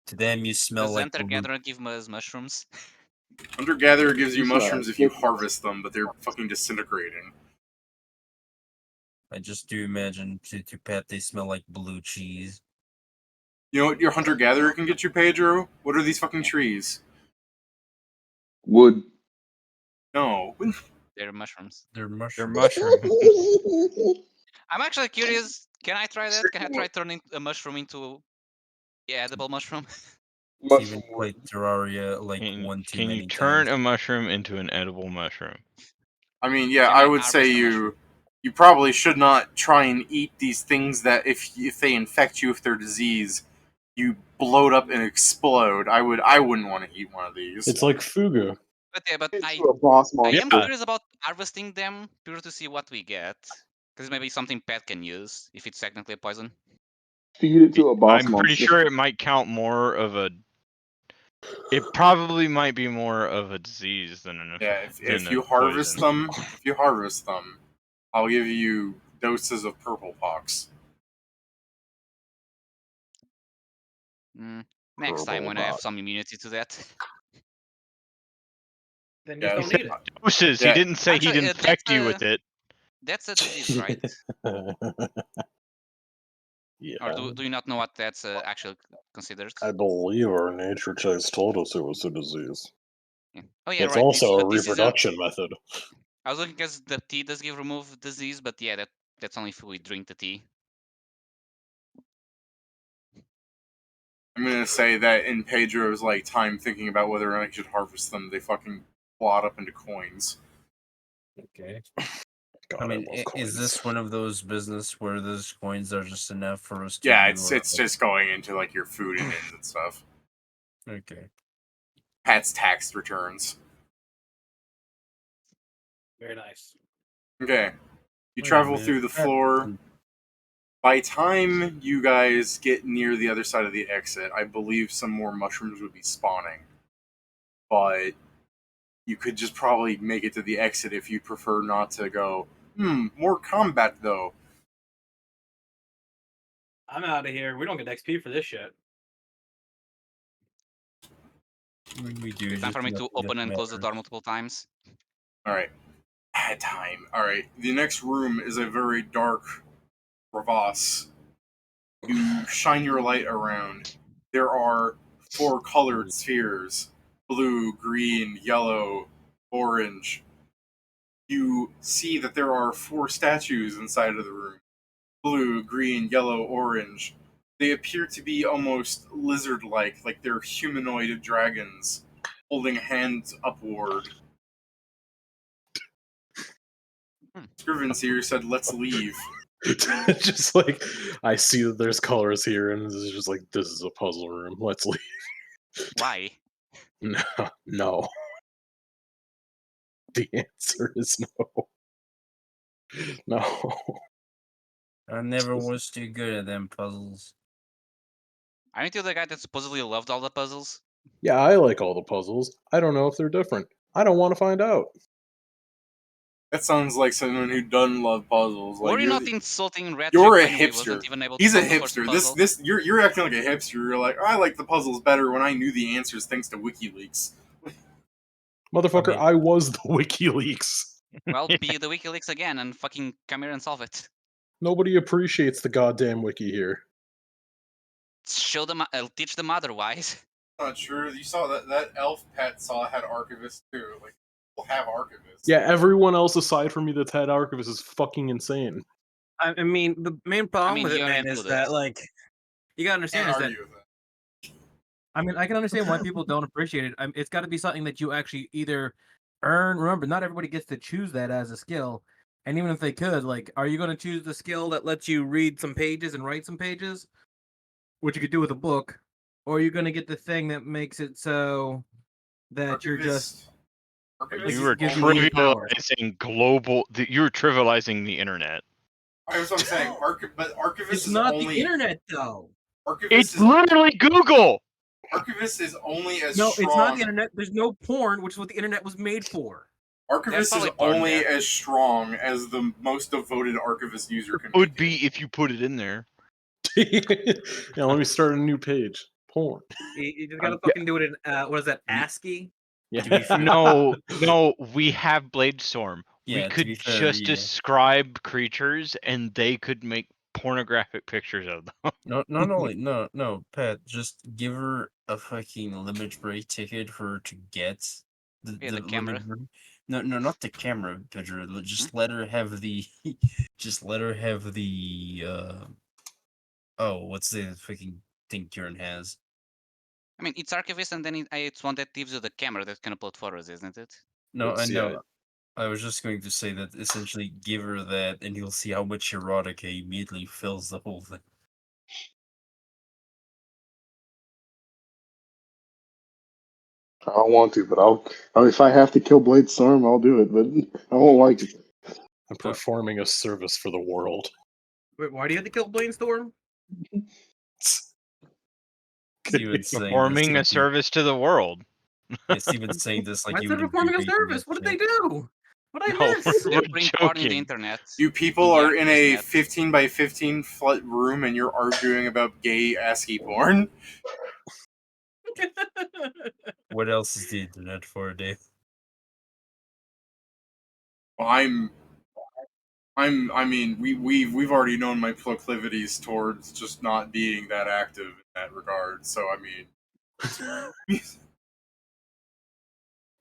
To them, you smell Does like. Hunter-Gatherer give us mushrooms? Hunter-Gatherer gives you mushrooms if you harvest them, but they're fucking disintegrating. I just do imagine to Pat they smell like blue cheese. You know what your hunter-gatherer can get you, Pedro? What are these fucking trees? Wood. No. They're mushrooms. They're mushrooms. They're mushrooms. I'm actually curious. Can I try that? Can I try turning a mushroom into edible mushroom? Steven played Terraria like one too Can many you turn times. a mushroom into an edible mushroom? I mean, yeah, I would say you probably should not try and eat these things that if they infect you with their disease, you bloat up and explode. I wouldn't want to eat one of these. It's like fugu. But yeah, but I a boss am monster. curious about harvesting them, pure to see what we get. Because maybe something pet can use, if it's technically a poison. Feed it to a boss I'm monster. pretty sure it might count more of a. It probably might be more of a disease than an. Yeah, if than you a harvest poison. them, I'll give you doses of purple pox. Next time when I have some immunity to that. Then Yeah, just don't eat it. Doses. Yeah. He didn't say Actually, he'd infect you with it. That's a disease, right? Yeah. Or do you not know what that's actually considered? I believe our nature checks told us it was a disease. Yeah. Oh yeah, It's right. also a But this is reproduction method. I was looking because the tea does give remove disease, but yeah, that's only if we drink the tea. I'm gonna say that in Pedro's like time thinking about whether or not he should harvest them, they fucking plot up into coins. Okay. God, I mean, love is coins. this one of those business where those coins are just enough for us to? Yeah, do, it's just going into like your food and ins and stuff. Okay. Pat's tax returns. Very nice. Okay, you Wait a travel minute, through the that floor. doesn't- By time you guys get near the other side of the exit, I believe some more mushrooms would be spawning. But you could just probably make it to the exit if you prefer not to go, more combat though. I'm out of here. We don't get XP for this shit. We do. Time for me just to open and close the door multiple times. Alright. At time. Alright. The next room is a very dark crevasse. You shine your light around. There are 4 colored spheres: blue, green, yellow, orange. You see that there are 4 statues inside of the room: blue, green, yellow, orange. They appear to be almost lizard-like, like they're humanoid dragons, holding hands upward. Scrivens here said, "Let's leave." Just like I see that there's colors here, and this is just like this is a puzzle room. Let's leave. Why? No. The answer is no. No. I never was too good at them puzzles. Aren't you the guy that supposedly loved all the puzzles? Yeah, I like all the puzzles. I don't know if they're different. I don't want to find out. That sounds like someone who doesn't love puzzles. Like Were you not insulting Red you're a when he hipster. wasn't even able He's to a solve the first hipster. puzzle? This you're acting like a hipster. You're like, I like the puzzles better when I knew the answers thanks to WikiLeaks. Motherfucker, I was the WikiLeaks. Well, be the WikiLeaks again and fucking come here and solve it. Nobody appreciates the goddamn wiki here. Show them, teach them otherwise. Not true. You saw that elf pet had archivists too. Like, people have archivists. Yeah, everyone else aside from me that's had archivist is fucking insane. I mean, the main problem with it, man, is that like you gotta understand is that. I mean, I can understand why people don't appreciate it. It's got to be something that you actually either earn. Remember, not everybody gets to choose that as a skill. And even if they could, like, are you going to choose the skill that lets you read some pages and write some pages, which you could do with a book, or are you going to get the thing that makes it so that you're just You were trivializing global. You were trivializing the internet. That's what I'm saying. But Archivist It's is not only the internet though. Archivist It's literally Google. Archivist is only as No, strong. it's not the internet. There's no porn, which is what the internet was made for. Archivist is only as strong as the most devoted Archivist user can Would be if you put it in there. Yeah, let me start a new page. Porn. You just gotta fucking do it in what is that, ASCII? Yeah. No, we have Bladestorm. Yeah, we to could be fair, just yeah. describe creatures and they could make pornographic pictures of them. No, Pat, just give her a fucking limit break ticket for her to get the camera. limit break. No, not the camera picture. Just let her have the just let her have the oh, what's the fucking thing Kieran has? I mean, it's Archivist, and then it's one that gives you the camera that can upload photos, isn't it? No, I know. I was just going to say that essentially give her that, and you'll see how much erotica immediately fills the whole thing. I don't want to, but if I have to kill Bladestorm, I'll do it. But I won't like it. I'm performing a service for the world. Wait, why do you have to kill Bladestorm? Steven's performing a service to the world. Yeah, Steven's saying this like I said performing a service. What did they do? What did I miss? They're joking. The internet. You people are in a 15 by 15 foot room and you're arguing about gay ASCII porn. What else is the internet for, Dave? I mean, we've already known my proclivities towards just not being that active in that regard. So I mean,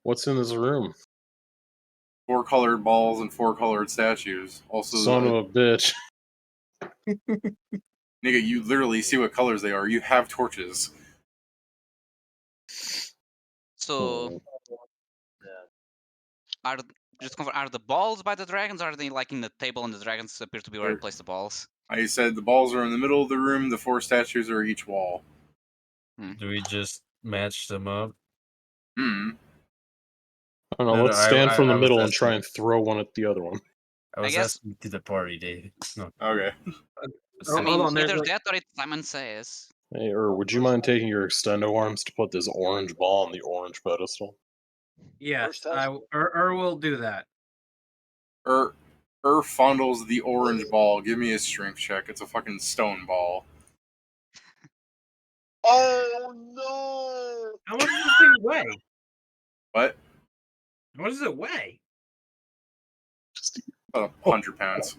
what's in this room? 4 colored balls and 4 colored statues. Also, son of a bitch. Nigga, you literally see what colors they are. You have torches. So, are the balls by the dragons? Or are they like in the table and the dragons appear to be where to place the balls? I said the balls are in the middle of the room. The 4 statues are each wall. Do we just match them up? Hmm. I don't know. Let's stand from the middle and try and throw one at the other one. I was asking to the party, Dave. No. Okay. I mean, either that or it's Simon Says. Hey, would you mind taking your extendo arms to put this orange ball on the orange pedestal? Yes, will do that. Fondles the orange ball. Give me a strength check. It's a fucking stone ball. Oh no! How much does this thing weigh? What? What does it weigh? About 100 pounds.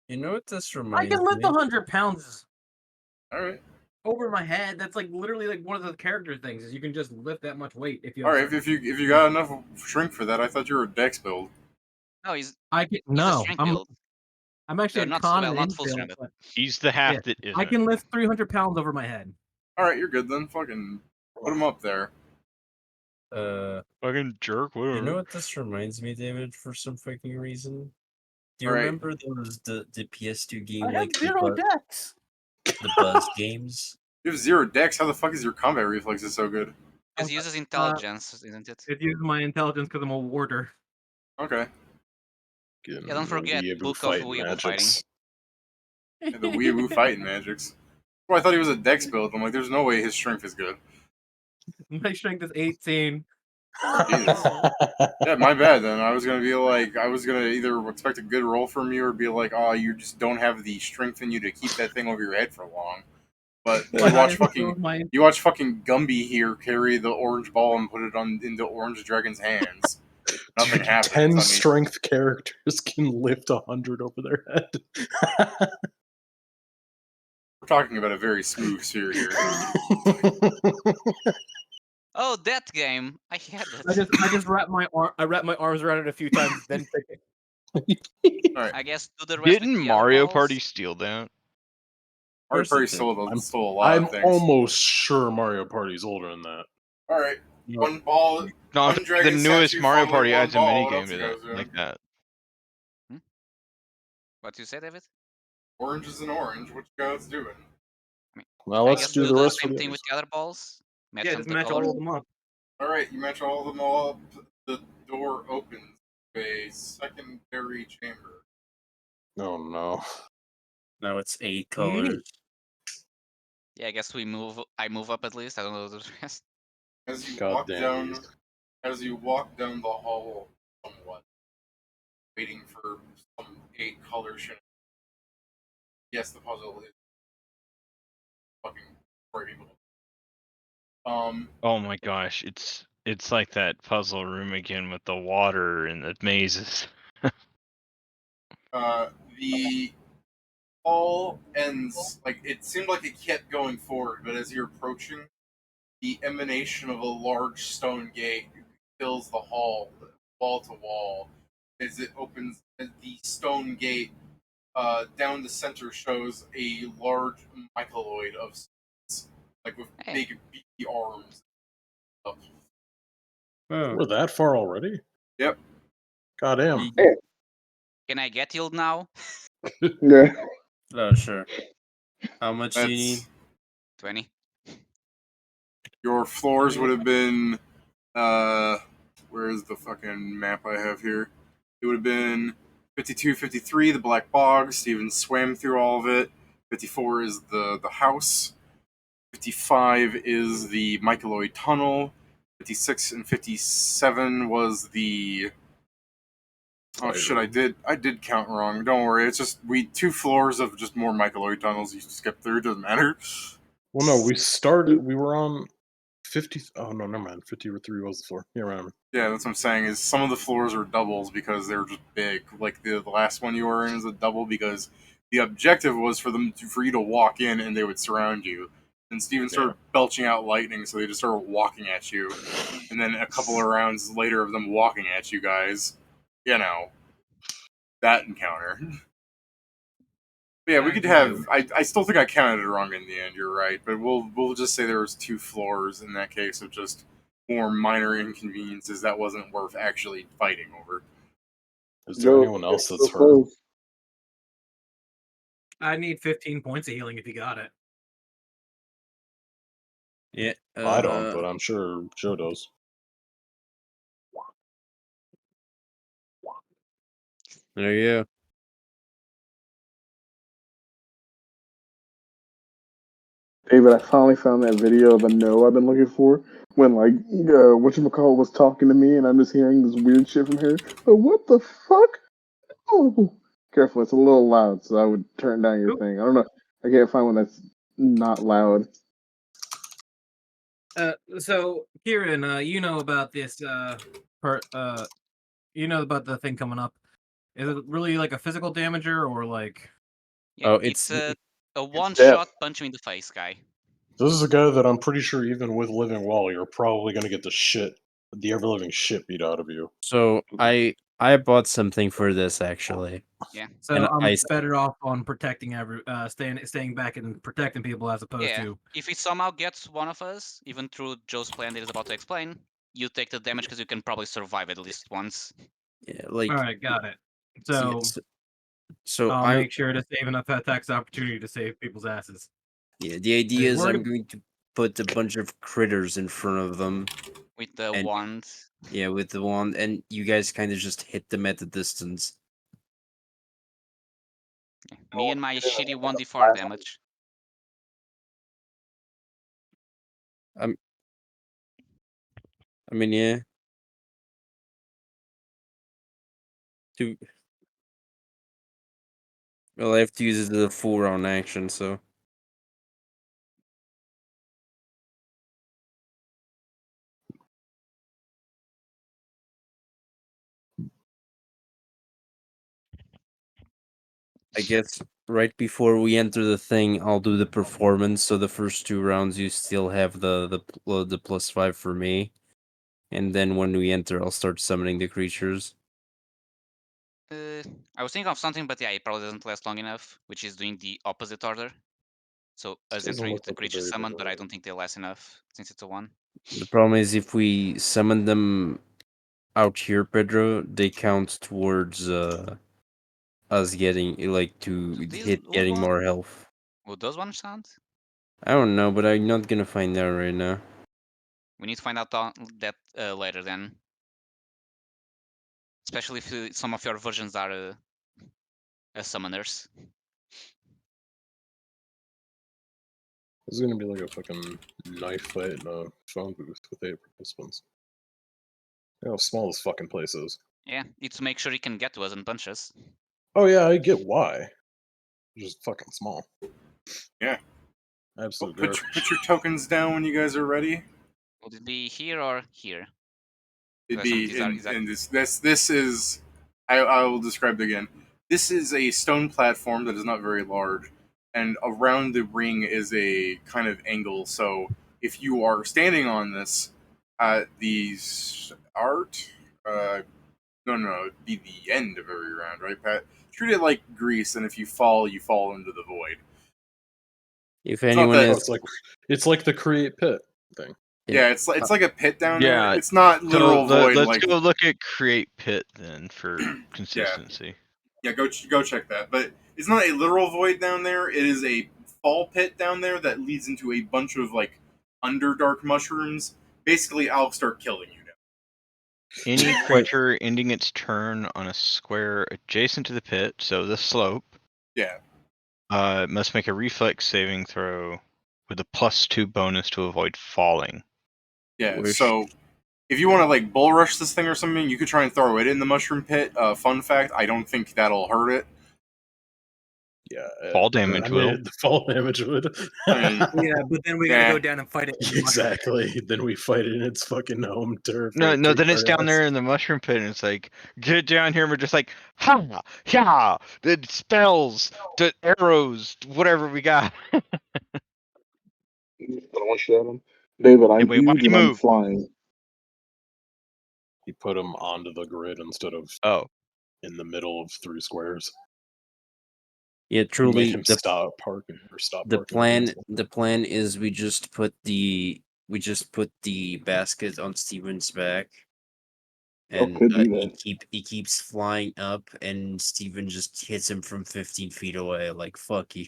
You know what this reminds me? I can lift 100 pounds. All right. Over my head. That's like literally like one of the character things is you can just lift that much weight if you. All right. If you got enough shrink for that, I thought you were a dex build. No, he's. I'm actually not con not and full build, strength. He's the half that isn't. I can lift 300 pounds over my head. All right, you're good then. Fucking put him up there. Fucking jerk. Whatever. You know what this reminds me, David? For some fucking reason. Do you All right. remember those the PS2 game I have like 0 dex. The Buzz games? You have 0 dex. How the fuck is your combat reflexes so good? Because he uses intelligence, isn't it? It uses my intelligence because I'm a warder. Okay. Yeah, don't forget Book of Weeaboo Fighting. Yeah, the Weeaboo Fighting Magics. Well, I thought he was a dex build. I'm like, there's no way his strength is good. My strength is 18. Jesus. Yeah, my bad then. I was gonna either expect a good roll from you or be like, oh, you just don't have the strength in you to keep that thing over your head for long. But you watch fucking Gumby here carry the orange ball and put it into Orange Dragon's hands. Nothing happens. 10 strength characters can lift 100 over their head. We're talking about a very smooth sphere here. Oh, that game! I had it. I just wrap my arms around it a few times, then pick it. All right. I guess do the rest. Didn't Mario Party steal that? Mario Party stole a lot I'm of things. almost sure Mario Party's older than that. All right. One ball. No, one the newest Mario Party adds a minigame to that, that, like that. What you say, David? Orange is an orange. What you guys doing? Well, let's do the rest same of thing with the other balls. Match just match all of them up. All right, you match all of them all up. The door opens to a secondary chamber. Oh no! Now it's 8 colors. Yeah, I guess I move up at least. I don't know the rest. As you walk down the hall, somewhat waiting for some 8 color shit. Yes, the puzzle is fucking for people. Oh my gosh, it's like that puzzle room again with the water and the mazes. The hall ends like it seemed like it kept going forward, but as you're approaching, the emanation of a large stone gate fills the hall, wall to wall. As it opens, the stone gate down the center shows a large myceloid of sorts. like with big beefy arms. Oh. We're that far already? Yep. Goddamn. Can I get healed now? Yeah. Oh, sure. How much do you need? 20. Your floors would have been, where's the fucking map I have here? It would have been 52, 53, the Black Bog. Steven swam through all of it. 54 is the house. 55 is the Myceloid Tunnel. 56 and 57 was the... Oh shit, I did count wrong. Don't worry, it's just 2 floors of just more Myceloid tunnels you skip through, doesn't matter. Well, no, we were on 50. Oh, no, never mind. 53 was the floor. Yeah, right. Yeah, that's what I'm saying, is some of the floors are doubles because they're just big. Like the last one you were in is a double because the objective was for you to walk in and they would surround you. And Steven started belching out lightning, so they just started walking at you. And then a couple of rounds later of them walking at you guys, that encounter. But yeah, we could have. I still think I counted it wrong in the end. You're right, but we'll just say there was 2 floors in that case of just more minor inconveniences that wasn't worth actually fighting over. Is there anyone else that's hurt? I need 15 points of healing if you got it. Yeah. I don't, but I'm sure Joe does. There you go. David, I finally found that video of the no I've been looking for. When like whatchamacallit was talking to me and I'm just hearing this weird shit from her. But what the fuck? Oh, careful, it's a little loud, so I would turn down your thing. I don't know. I can't find one that's not loud. So Kieran, you know about this you know about the thing coming up. Is it really like a physical damager or like Yeah, it's a one-shot punch you in the face guy. This is a guy that I'm pretty sure even with Living Wall, you're probably gonna get the ever-living shit beat out of you. So I bought something for this actually. Yeah. So and I'm better off on protecting staying back and protecting people as opposed to if he somehow gets one of us, even through Joe's plan that he's about to explain, you take the damage because you can probably survive at least once. Yeah, like all right, got it. So I'll make sure to save enough attacks opportunity to save people's asses. Yeah, the idea is I'm going to put a bunch of critters in front of them. With the wand. Yeah, with the wand, and you guys kind of just hit them at the distance. Me and my shitty 1d4 damage. I mean, yeah. Well, I have to use it as a full round action, so. I guess right before we enter the thing, I'll do the performance. So the first 2 rounds, you still have the +5 for me, and then when we enter, I'll start summoning the creatures. I was thinking of something, but yeah, it probably doesn't last long enough, which is doing the opposite order. So us entering the creature summoned, but I don't think they last enough since it's a 1. The problem is if we summon them out here, Pedro, they count towards us getting getting more health. Would those ones sound? I don't know, but I'm not gonna find out right now. We need to find out that later then. Especially if some of your versions are summoners. This is gonna be like a fucking knife fight in a phone booth with 8 participants. You know how small this fucking place is. Yeah, it's to make sure he can get to us and punch us. Oh yeah, I get why. It's just fucking small. Yeah. Absolutely. Put your tokens down when you guys are ready. Would it be here or here? It'd be in this. This is. I will describe it again. This is a stone platform that is not very large, and around the ring is a kind of angle. So if you are standing on this, these art. No, it'd be the end of every round, right, Pat? Treat it like grease, and if you fall into the void. If anyone is, it's like the create pit thing. Yeah, it's like a pit down Yeah, there. It's not literal void. Let's go look at create pit then for consistency. Yeah, go check that. But it's not a literal void down there. It is a fall pit down there that leads into a bunch of like underdark mushrooms. Basically, I'll start killing you now. Any creature ending its turn on a square adjacent to the pit, so the slope. Yeah. Must make a reflex saving throw with a +2 bonus to avoid falling. Yeah. So if you want to like bull rush this thing or something, you could try and throw it in the mushroom pit. Fun fact: I don't think that'll hurt it. Yeah, fall damage will. The fall damage would. I mean, yeah, but then we gotta go down and fight it. Exactly. Then we fight it in its fucking home turf. No, then it's down there in the mushroom pit, and it's like, get down here, and we're just like, ha, yeah, the spells, the arrows, whatever we got. I want to show them. David, I'm huge and I'm flying. You put them onto the grid instead of in the middle of 3 squares. Yeah, truly. Made him stop parking or stop the parking. The plan is we just put the basket on Steven's back, and he keeps flying up, and Steven just hits him from 15 feet away. Like fuck you.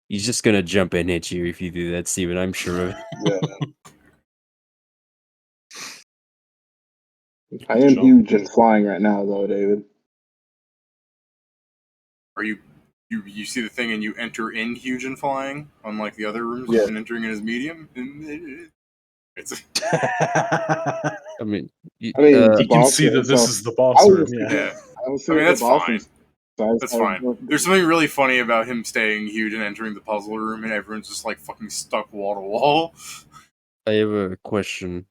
He's just gonna jump and hit you if you do that, Steven. I'm sure of it. Yeah. I am huge and flying right now, though, David. Are you see the thing and you enter in huge and flying, unlike the other rooms you've been entering in as medium? It's I mean, you can see that this is the boss room. Yeah. I mean, that's fine. That's fine. There's something really funny about him staying huge and entering the puzzle room, and everyone's just like fucking stuck wall to wall. I have a question.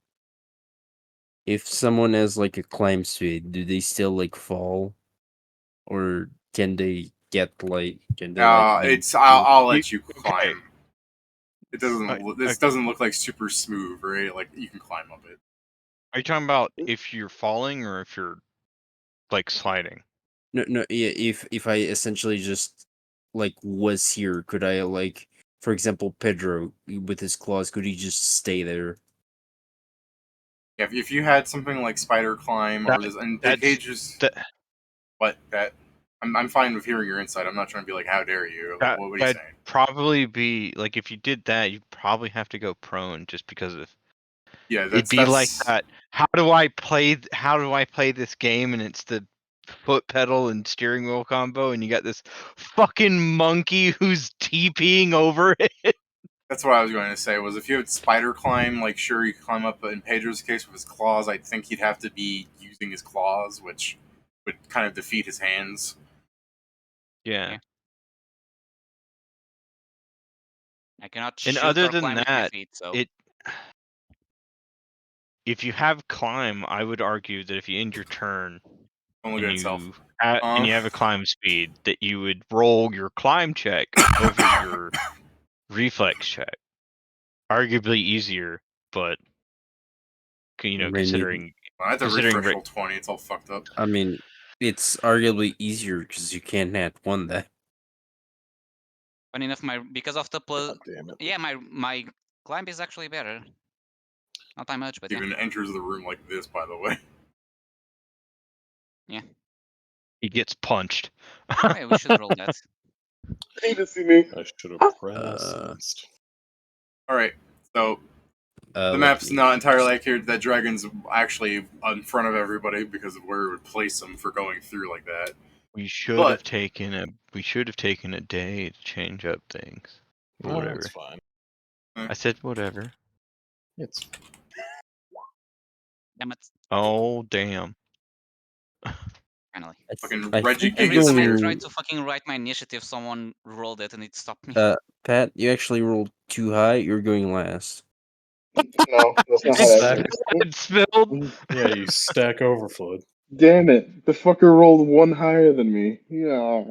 If someone has like a climb speed, do they still like fall, or can they get like? Can they? I'll let you climb. It doesn't. This doesn't look like super smooth, right? Like you can climb up it. Are you talking about if you're falling or if you're like sliding? No, yeah. If I essentially just like was here, could I like, for example, Pedro with his claws, could he just stay there? Yeah, if you had something like spider climb or this, and the cages. What that? I'm fine with hearing your insight. I'm not trying to be like, how dare you? Like, what are you saying? Probably be like if you did that, you'd probably have to go prone just because of. Yeah, it'd be like that. How do I play this game? And it's the foot pedal and steering wheel combo, and you got this fucking monkey who's TPing over it. That's what I was going to say. Was if you had spider climb, like sure you could climb up, but in Pedro's case with his claws, I think he'd have to be using his claws, which would kind of defeat his hands. Yeah. I cannot and shoot other or than climb with my that, feet, so if you have climb, I would argue that if you end your turn and you have a climb speed, that you would roll your climb check over your reflex check. Arguably easier, but considering I have to refresh roll 20. It's all fucked up. I mean, it's arguably easier because you can't nat one that. Funny enough, because of the plus, yeah, my climb is actually better. Not that much, but even enters the room like this, by the way. Yeah. He gets punched. Hey, we should roll that. Hate to see me. I should have pressed. All right, so the map's not entirely accurate. That dragon's actually in front of everybody because of where it would place them for going through like that. We should have taken a day to change up things. But whatever. It's fine. I said whatever. It's. Damn it. Oh damn. Finally. Fucking Reggie Every time I tried to fucking write my initiative, someone rolled it and it stopped me. Pat, you actually rolled too high. You're going last. No, that's not how that It's spilled. Yeah, you stack overflowed. Damn it! The fucker rolled one higher than me. Yeah.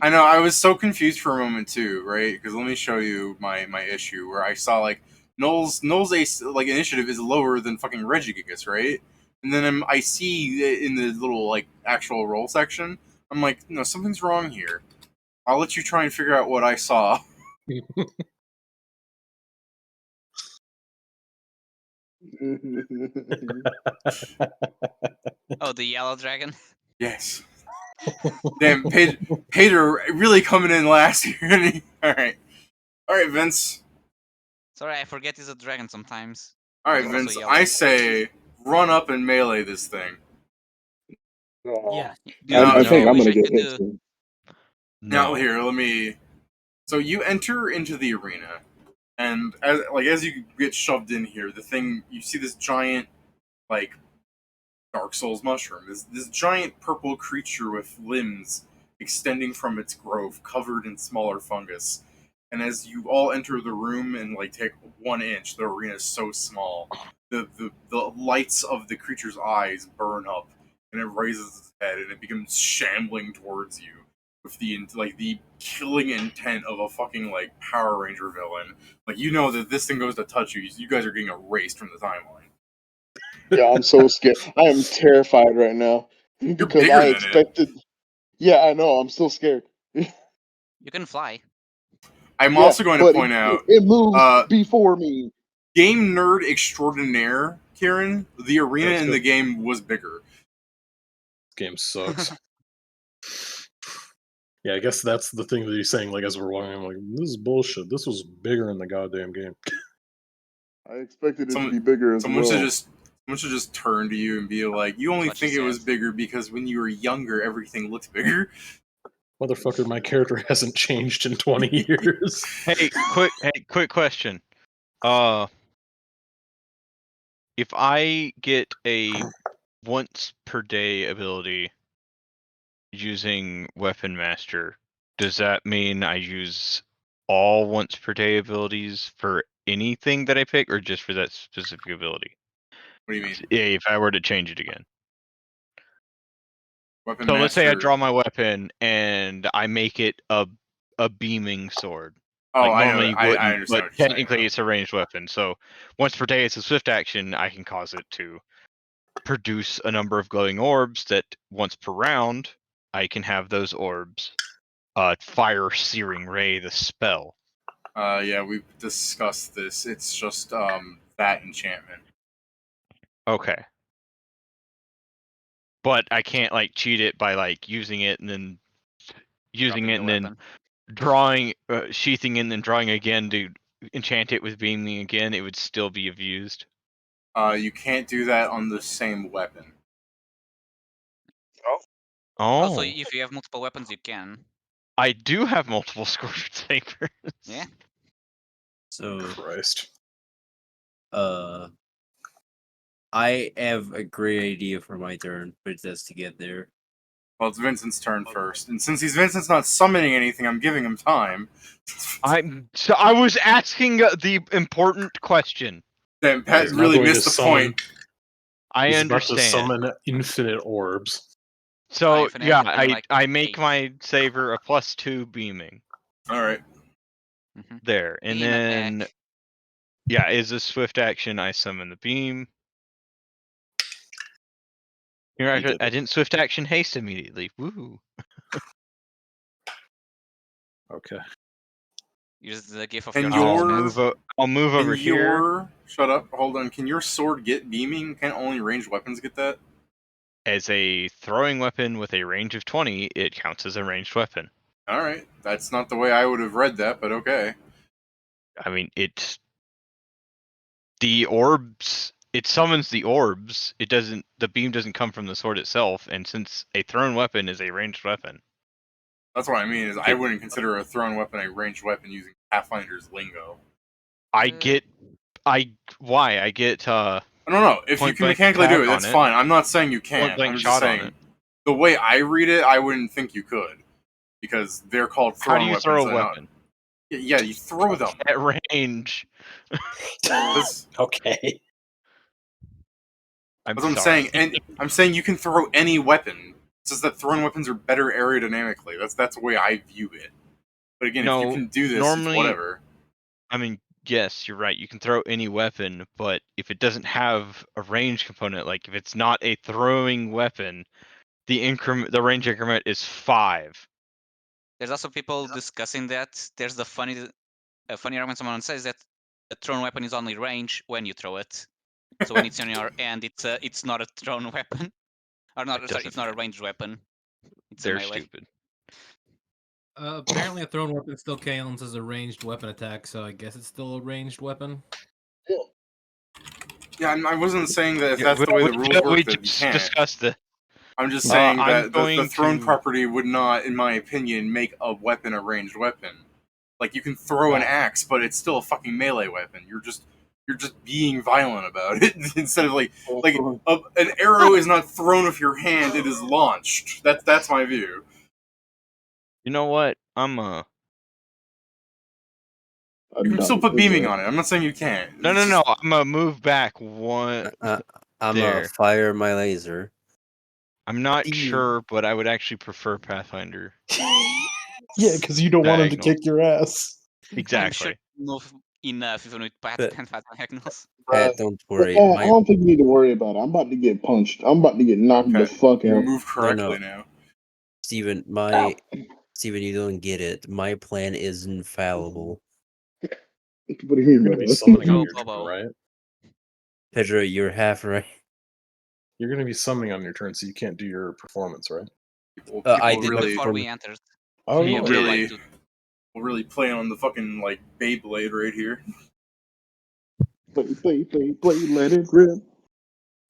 I know. I was so confused for a moment too, right? Because let me show you my issue where I saw like Noel's initiative is lower than fucking Regigigas, right? And then I see in the little like actual roll section, I'm like, no, something's wrong here. I'll let you try and figure out what I saw. Oh, the yellow dragon? Yes. Damn, Peter really coming in last here. Alright. Alright, Vince. Sorry, I forget he's a dragon sometimes. Alright, Vince, I say run up and melee this thing. Yeah. I think I'm gonna get hit soon. Now here, let me. So you enter into the arena, and as you get shoved in here, the thing you see this giant, like, Dark Souls mushroom. This giant purple creature with limbs extending from its grove, covered in smaller fungus. And as you all enter the room and like take 1 inch, the arena is so small. The lights of the creature's eyes burn up, and it raises its head, and it becomes shambling towards you with the killing intent of a fucking like Power Ranger villain. Like, you know that this thing goes to touch you, you guys are getting erased from the timeline. Yeah, I'm so scared. I am terrified right now because I expected. Yeah, I know. I'm still scared. You can fly. I'm also going to point out it moves before me. Game nerd extraordinaire, Kieran. The arena in the game was bigger. Game sucks. Yeah, I guess that's the thing that he's saying. Like as we're walking, I'm like, this is bullshit. This was bigger in the goddamn game. I expected it to be bigger as well. Someone should just turn to you and be like, you only think it was bigger because when you were younger, everything looked bigger. Motherfucker, my character hasn't changed in 20 years. Hey, quick question. If I get a once per day ability using Weapon Master, does that mean I use all once per day abilities for anything that I pick, or just for that specific ability? What do you mean? Yeah, if I were to change it again. Weapon so Master... let's say I draw my weapon and I make it a beaming sword. Oh, like normally I understand. But technically, it's a ranged weapon. So once per day, it's a swift action. I can cause it to produce a number of glowing orbs that once per round, I can have those orbs fire Searing Ray, the spell. Yeah, we've discussed this. It's just that enchantment. Okay. But I can't like cheat it by like using it and then drawing, sheathing it and then drawing again to enchant it with beaming again. It would still be abused. You can't do that on the same weapon. Oh. So if you have multiple weapons, you can. I do have multiple Scorched Sabers. Yeah. So Christ. I have a great idea for my turn, but it has to get there. Well, it's Vincent's turn first, and since Vincent's not summoning anything, I'm giving him time. I was asking the important question. Then Pat really missed the point. I He's understand. About to summon infinite orbs. So yeah, I make my saber a +2 beaming. All right. There, and beam then attack. Yeah, is a swift action. I summon the beam. Here, I didn't swift action haste immediately. Woo. Okay. Use the gift of And your I'll move over here. Shut up. Hold on. Can your sword get beaming? Can only ranged weapons get that? As a throwing weapon with a range of 20, it counts as a ranged weapon. All right. That's not the way I would have read that, but okay. I mean, it's the orbs. It summons the orbs. It doesn't. The beam doesn't come from the sword itself, and since a thrown weapon is a ranged weapon. That's what I mean. Is I wouldn't consider a thrown weapon a ranged weapon using Pathfinder's lingo. Why? I get. No. If you can mechanically do it, that's fine. I'm not saying you can't. I'm just saying the way I read it, I wouldn't think you could, because they're called thrown weapons. How do you throw a weapon? Yeah, you throw them at range. Okay. That's what I'm saying, and I'm saying you can throw any weapon. It's just that thrown weapons are better aerodynamically. That's the way I view it. But again, if you can do this, it's whatever. I mean, yes, you're right. You can throw any weapon, but if it doesn't have a range component, like if it's not a throwing weapon, the range increment is 5. There's also people discussing that. There's the funny argument someone says that a thrown weapon is only range when you throw it. So when it's on your hand, it's not a thrown weapon, or not. Sorry, it's not a ranged weapon. It's a melee. Stupid. Apparently, a thrown weapon still counts as a ranged weapon attack, so I guess it's still a ranged weapon. Yeah, I wasn't saying that if that's the way the rules work that you can't. Discussed this. I'm just saying that the thrown to... property would not, in my opinion, make a weapon a ranged weapon. Like, you can throw an axe, but it's still a fucking melee weapon. You're just being violent about it instead of like an arrow is not thrown with your hand; it is launched. That's my view. You know what? You can still put beaming on it. I'm not saying you can't. No. I'm gonna move back one. I'm gonna fire my laser. I'm not sure, but I would actually prefer Pathfinder. Yeah, because you don't want him to kick your ass. Exactly. Move enough even with diagonals. Don't worry. I don't think you need to worry about it. I'm about to get punched. I'm about to get knocked the fuck out. Move correctly now. Steven, Steven, you don't get it. My plan is infallible. What do you mean, You're gonna be summoning on your turn, right? Pedro, you're half right. You're gonna be summoning on your turn, so you can't do your performance, right? I did really before we entered. Oh, we'll really play on the fucking like Beyblade right here. Play, let it rip.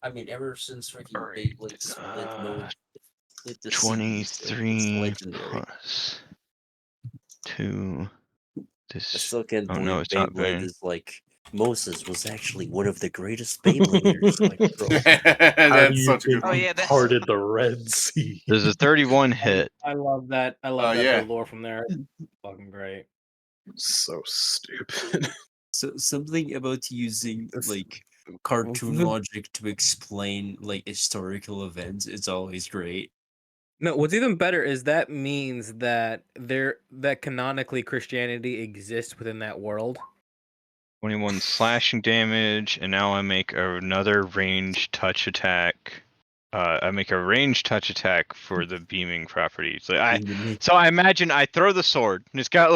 I mean, ever since freaking Beyblade split mode, 23 plus 2. This. I still can't believe no, it's not Beyblade is like Moses was actually one of the greatest Beybladers. Like, bro, that's such a good one. Oh yeah, parted the Red Sea. There's a 31 hit. I love that. I love that yeah. lore from there. Fucking great. So stupid. So something about using like cartoon logic to explain like historical events is always great. No, what's even better is that means that that canonically Christianity exists within that world. 21 slashing damage, and now I make another range touch attack. I make a range touch attack for the beaming property. So I imagine I throw the sword, and it's got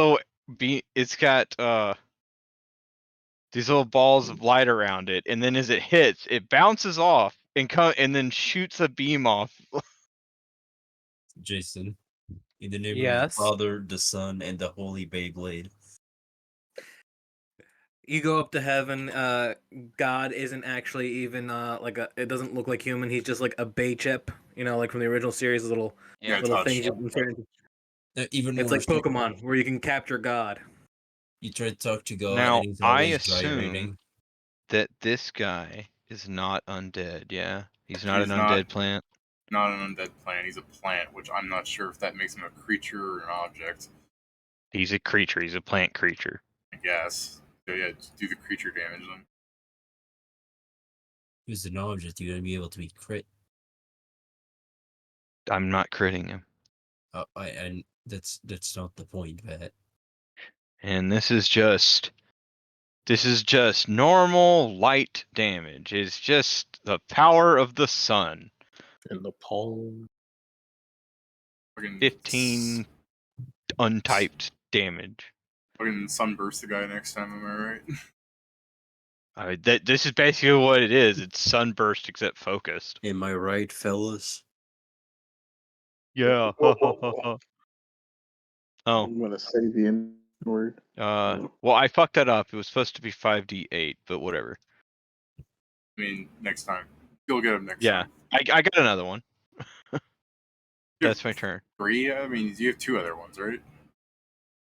these little balls of light around it, and then as it hits, it bounces off and then shoots a beam off. Jason, in the name of the Father, the Son, and the Holy Beyblade. You go up to heaven. God isn't actually even it doesn't look like human. He's just like a bay chip, like from the original series, little things. Even it's like Pokemon, where you can capture God. You try to talk to God. Now and he's I always assume that this guy is not undead. Yeah, he's not an undead plant. Not an undead plant. He's a plant, which I'm not sure if that makes him a creature or an object. He's a creature. He's a plant creature. I guess. So yeah, just do the creature damage then. Who's an object? You're gonna be able to be crit. I'm not critting him. And that's not the point, Pat. And this is just normal light damage. It's just the power of the sun. In the palm. 15 untyped damage. Fucking sunburst the guy next time, am I right? This is basically what it is. It's sunburst except focused. Am I right, fellas? Yeah. Oh. I'm gonna say the N word. Well, I fucked that up. It was supposed to be 5d8, but whatever. I mean, next time. You'll get him next time. Yeah, I got another one. That's my turn. 3? I mean, you have 2 other ones, right?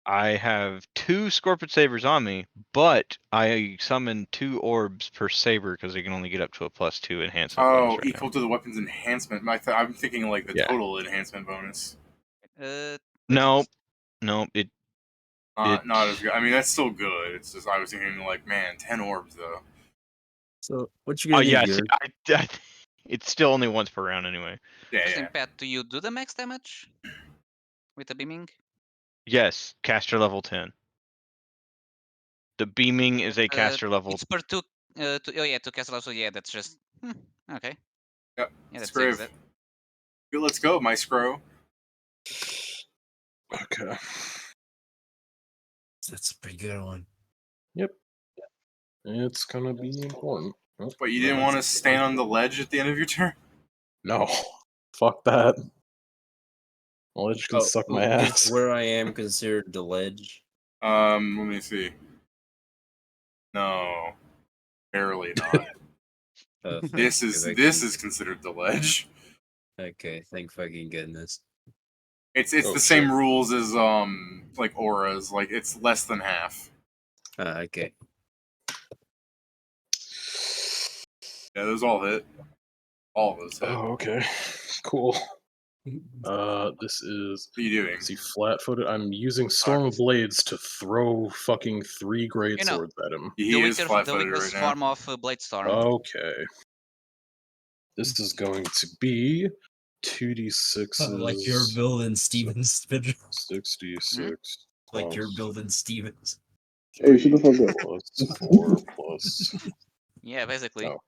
I have 2 Scorpion Sabers on me, but I summon 2 orbs per saber because they can only get up to a +2 enhancement bonus right equal to the weapon's enhancement. I'm thinking like the total enhancement bonus. No, it not as good. I mean, that's still good. It's just I was thinking like, man, 10 orbs though. So what you gonna do? Yeah, it's still only once per round anyway. Yeah. Pat, do you do the max damage with the beaming? Yes, caster level 10. The beaming is a caster level. It's per 2. 2 caster level. So yeah, that's just okay. Yep. Yeah, that's it. Let's go, my scro. Okay. That's a pretty good one. Yep. It's gonna be important. Oh, But you didn't want to stand on the ledge at the end of your turn? No. Fuck that. The ledge can suck my ass. Is where I am considered the ledge? Let me see. No. Barely not. This is considered the ledge. Okay, thank fucking goodness. It's the same rules as like auras, like it's less than half. Okay. Yeah, those all hit. All of those hit. Oh, okay. Cool. This is. What are you doing? See, flat-footed. I'm using Storm of Blades to throw fucking 3 great swords at him. He is flat-footed right now. form of Bladestorm. Okay. This is going to be 2d6. Like you're building Stevens. 66. Like you're building Stevens. Hey, shut the fuck up. Plus 4 plus. Yeah, basically. Oh.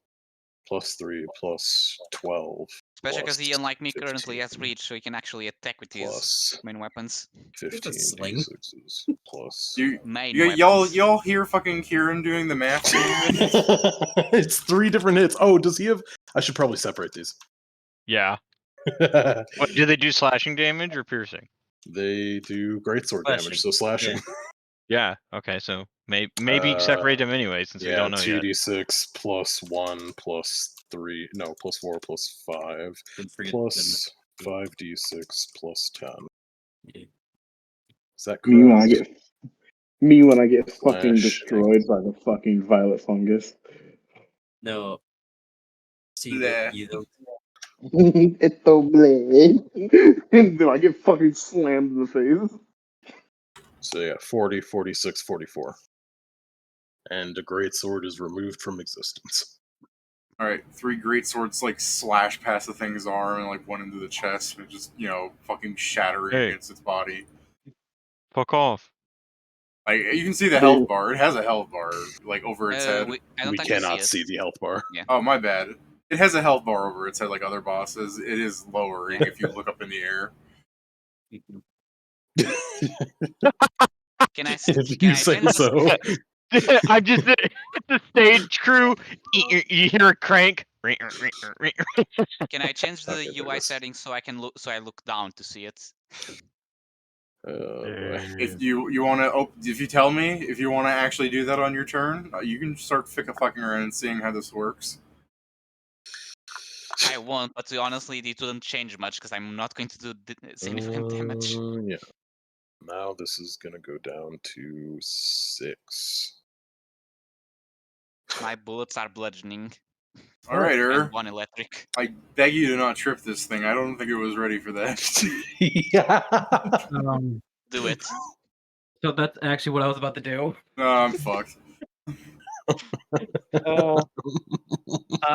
Plus 3 plus 12. Especially because he, unlike me, currently has reach, so he can actually attack with his main weapons. 15 d6s plus. Y'all hear fucking Kieran doing the math? It's 3 different hits. Oh, does he have? I should probably separate these. Yeah. What, do they do slashing damage or piercing? They do greatsword damage, so slashing. Yeah. Okay. So maybe separate them anyway, since we don't know yet. 2d6 plus 1 plus 3. No, plus 4 plus 5 plus 5d6 plus 10. Yeah. Is that correct? Me when I get fucking destroyed by the fucking violet fungus. No. See that you don't. It's so blade. Then I get fucking slammed in the face. So yeah, 40, 46, 44. And a greatsword is removed from existence. Alright, 3 great swords like slash past the thing's arm and like one into the chest and just, fucking shattering against its body. Fuck off. Like, you can see the health bar. It has a health bar, like, over its head. We cannot see the health bar. Yeah. Oh, my bad. It has a health bar over its head like other bosses. It is lowering if you look up in the air. Can I If you say so. I'm just it's a stage crew. You hear a crank. Can I change the UI settings so I look down to see it? If you want to, if you tell me if you want to actually do that on your turn, you can start fucking around and seeing how this works. I won't, but honestly, it wouldn't change much because I'm not going to do significant damage. Yeah. Now this is gonna go down to 6. My bullets are bludgeoning. All right, and 1 electric. I beg you to not trip this thing. I don't think it was ready for that. Yeah. Do it. So that's actually what I was about to do. No, I'm fucked.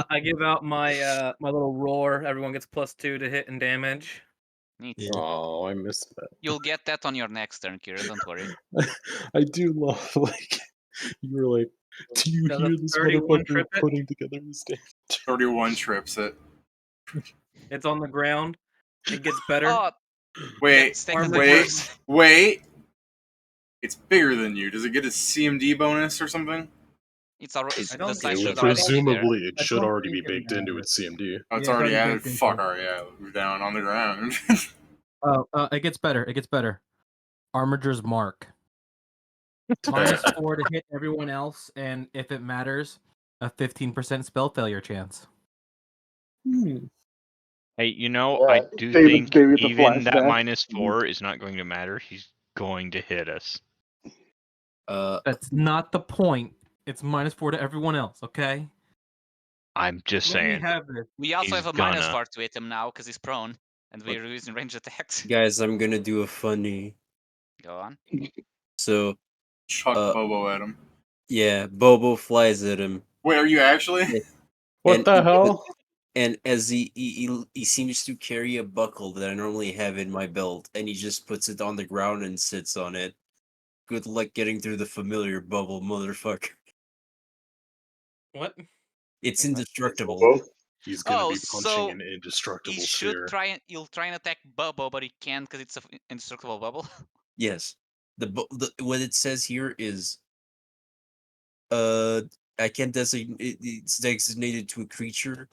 I give out my my little roar. Everyone gets +2 to hit and damage. Neat. Oh, I missed that. You'll get that on your next turn, Kira. Don't worry. I do love, like, you were like, do you hear this motherfucker putting together this game? 31 trips it. It's on the ground. It gets better. Oh, wait. It's bigger than you. Does it get a CMD bonus or something? It's already. Presumably, it should already be baked into its CMD. Oh, it's already added. Fuck, already added. We're down on the ground. It gets better. It gets better. Armiger's Mark. -4 to hit everyone else, and if it matters, a 15% spell failure chance. Hey, I do think even that -4 is not going to matter. He's going to hit us. That's not the point. It's -4 to everyone else, okay? I'm just saying. We also have a -4 to hit him now because he's prone, and we're using range attacks. Guys, I'm gonna do a funny. Go on. So. Chuck Bobo at him. Yeah, Bobo flies at him. Wait, are you actually? What the hell? And as he seems to carry a buckle that I normally have in my belt, and he just puts it on the ground and sits on it. Good luck getting through the familiar bubble, motherfucker. What? It's indestructible. He's gonna be punching an indestructible sphere. You'll try and attack Bubble, but he can't because it's an indestructible bubble. Yes. What it says here is I can designate it's designated to a creature.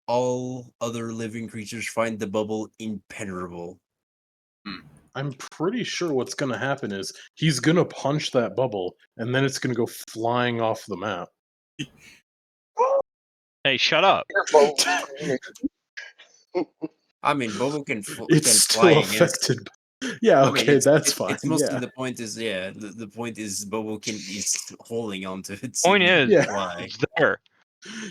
All other living creatures find the bubble impenetrable. I'm pretty sure what's gonna happen is he's gonna punch that bubble, and then it's gonna go flying off the map. Hey, shut up! I mean, bubble can It's fly still against. affected. Yeah, I mean, okay, that's fine. It's mostly yeah. the point is the point is bubble is holding onto it. Point is, fly. it's there.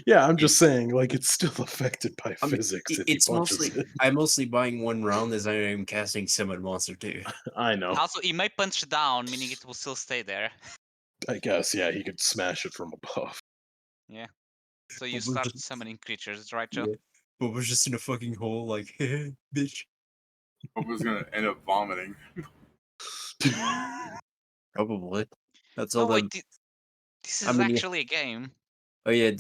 Yeah, I'm just saying, like, it's still affected by physics if he It's punches mostly it. I'm mostly buying one round as I am casting Summon Monster too. I know. Also, he may punch down, meaning it will still stay there. I guess, yeah, he could smash it from above. Yeah. So you start summoning creatures, right, Joe? Yeah. Bubble's just in a fucking hole, like, bitch. Bubba's gonna end up vomiting. Probably. That's all. Oh wait, this is actually a game. Oh yeah,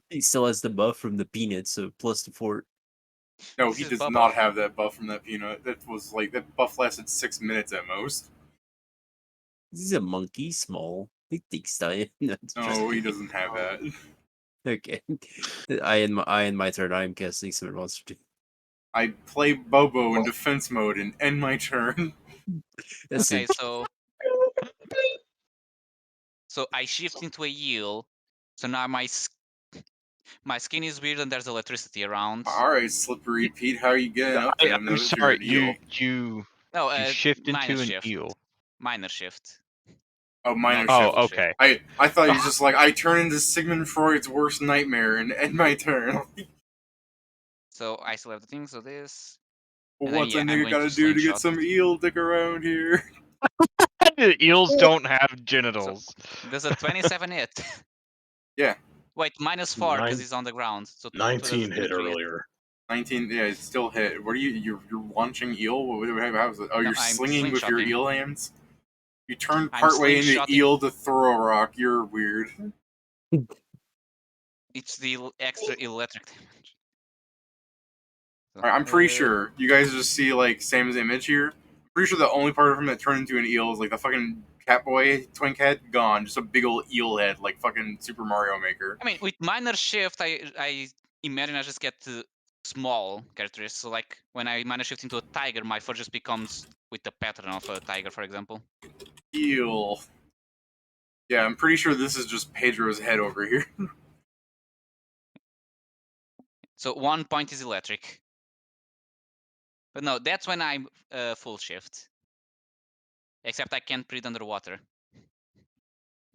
he still has the buff from the peanut, so plus the 4. No, he does not have that buff from that peanut. That buff lasted 6 minutes at most. He's a monkey, small. He thinks I. No, he doesn't have that. Okay. I end my turn. I am casting Summon Monster 2. I play Bobo in defense mode and end my turn. Okay, so I shift into a eel. So now my skin is weird and there's electricity around. All right, Slippery Pete, how are you getting up there? I'm sorry, you shift into an eel. Minor shift. Oh, minor shift. Oh, okay. I thought you were just like, I turn into Sigmund Freud's worst nightmare and end my turn. So I still have the thing, so this. What's a nigga gotta do to get some eel dick around here? Eels don't have genitals. So there's a 27 hit. Yeah. Wait, -4 because he's on the ground. So 19 hit earlier. 19, yeah, it's still hit. What are you're launching eel? How is it? Oh, you're slinging with your eel hands? You turn partway into eel to throw a rock. You're weird. It's the extra electric damage. Alright, I'm pretty sure you guys just see like Sam's image here. I'm pretty sure the only part of him that turned into an eel is like the fucking Catboy twink head gone, just a big old eel head like fucking Super Mario Maker. I mean, with minor shift, I imagine I just get to small characteristics. So like when I minor shift into a tiger, my fur just becomes with the pattern of a tiger, for example. Eel. Yeah, I'm pretty sure this is just Pedro's head over here. So 1 point is electric. But no, that's when I'm full shift. Except I can't breathe underwater.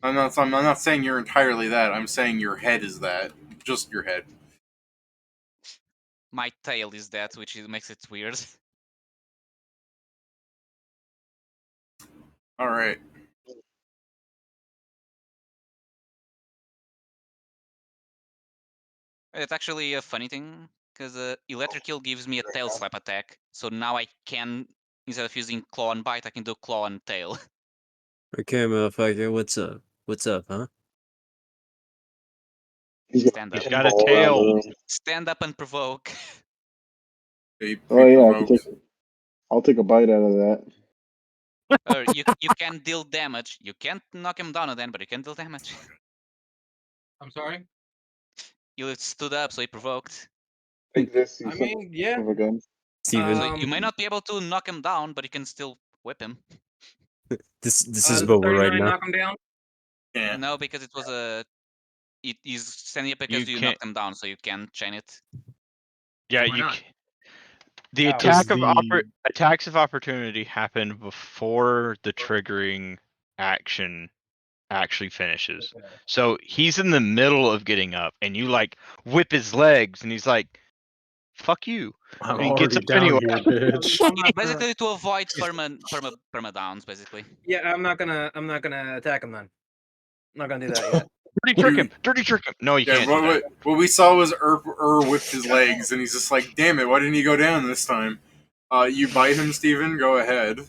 I'm not saying you're entirely that. I'm saying your head is that. Just your head. My tail is that, which makes it weird. Alright. It's actually a funny thing, because Electric Eel gives me a tail slap attack. So now I can, instead of using claw and bite, I can do claw and tail. Okay, motherfucker, what's up? What's up, huh? Stand up. He's got a tail. Stand up and provoke. Oh yeah, I'll take a bite out of that. Or you can deal damage. You can't knock him down then, but you can deal damage. I'm sorry? You stood up, so he provoked. I mean, yeah. Steven. So you may not be able to knock him down, but you can still whip him. This is Boba right now. Knock him down? Yeah. No, because it was a. He's standing up because you knocked him down, so you can chain it. Yeah, the attacks of opportunity happen before the triggering action actually finishes. So he's in the middle of getting up, and you like whip his legs, and he's like, "Fuck you!" I'm and he gets already up down anyway. here, bitch. Basically, to avoid perma downs, basically. Yeah, I'm not gonna attack him then. I'm not gonna do that yet. Dirty trick him. No, you can't. What we saw was whipped his legs, and he's just like, "Damn it! Why didn't he go down this time?" You bite him, Steven? Go ahead.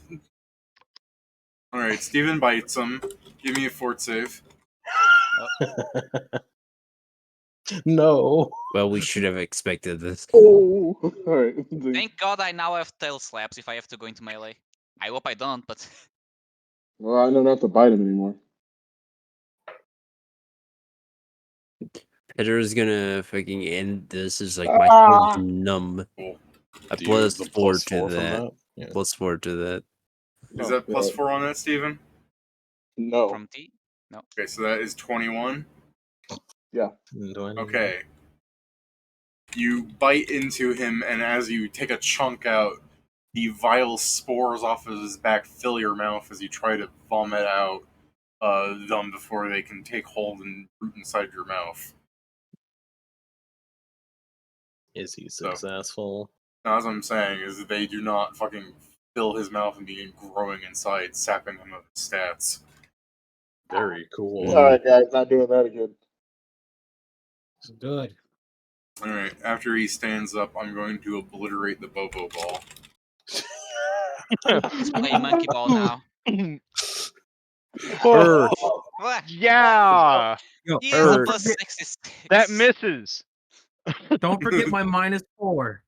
All right, Steven bites him. Give me a fort save. No. Well, we should have expected this. Oh, all right. Thank God I now have tail slaps if I have to go into melee. I hope I don't, but Well, I know not to bite him anymore. Peter's gonna fucking end this. Is like my toes numb. I Do you use plus the 4 plus to 4 from that. that? Yeah. Plus 4 to that. Is that plus 4 on that, Steven? No. from T? No. Okay, so that is 21. Yeah. Okay. You bite into him, and as you take a chunk out, the vile spores off of his back fill your mouth as you try to vomit out them before they can take hold and root inside your mouth. Is he successful? Now, as I'm saying, is that they do not fucking fill his mouth and begin growing inside, sapping him of his stats. Very cool. All right, guys, not doing that again. Good. Alright, after he stands up, I'm going to obliterate the Bobo Ball. He's playing monkey ball now. Oh, What? yeah. Yo, He has a don't plus forget, 66. That misses. don't forget my -4.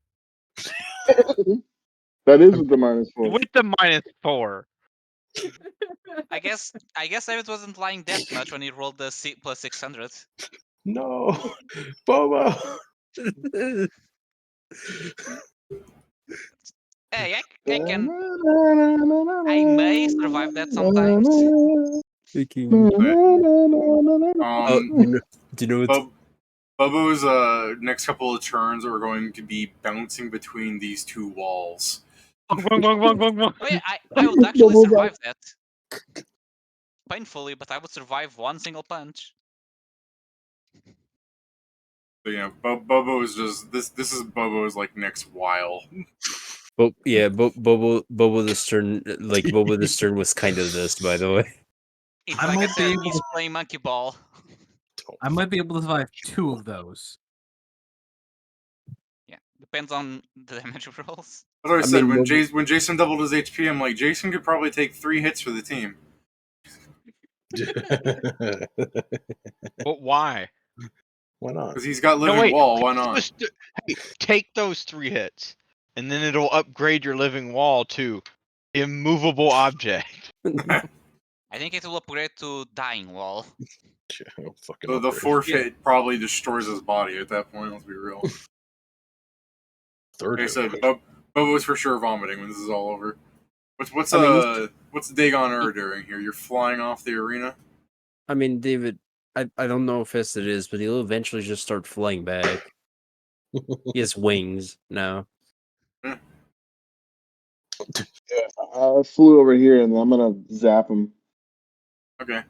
That is with the -4. With the -4. I guess David wasn't lying that much when he rolled the plus 600. No, Bobo. Hey, I may survive that sometimes. Do you know what's... Bobo's next couple of turns are going to be bouncing between these two walls. Oh yeah, I would actually survive that. Painfully, but I would survive one single punch. So, Bobo is just this is Bobo's like next while. Yeah, Bobo the Stern, Bobo the Stern was kind of this, by the way. It's like I said, he's playing monkey ball. I might be able to survive 2 of those. Yeah, depends on the damage rolls. As I said, when Jason doubled his HP, I'm like, Jason could probably take 3 hits for the team. But why? Why not? Because he's got living wall. Why not? Hey, take those 3 hits, and then it'll upgrade your living wall to immovable object. I think it will upgrade to dying wall. So the forfeit probably destroys his body at that point. Let's be real. Like I said, Bobo's for sure vomiting when this is all over. What's Dagon doing here? You're flying off the arena? I mean, David, I don't know how fast it is, but he'll eventually just start flying back. He has wings now. Yeah, I flew over here and I'm gonna zap him. Okay.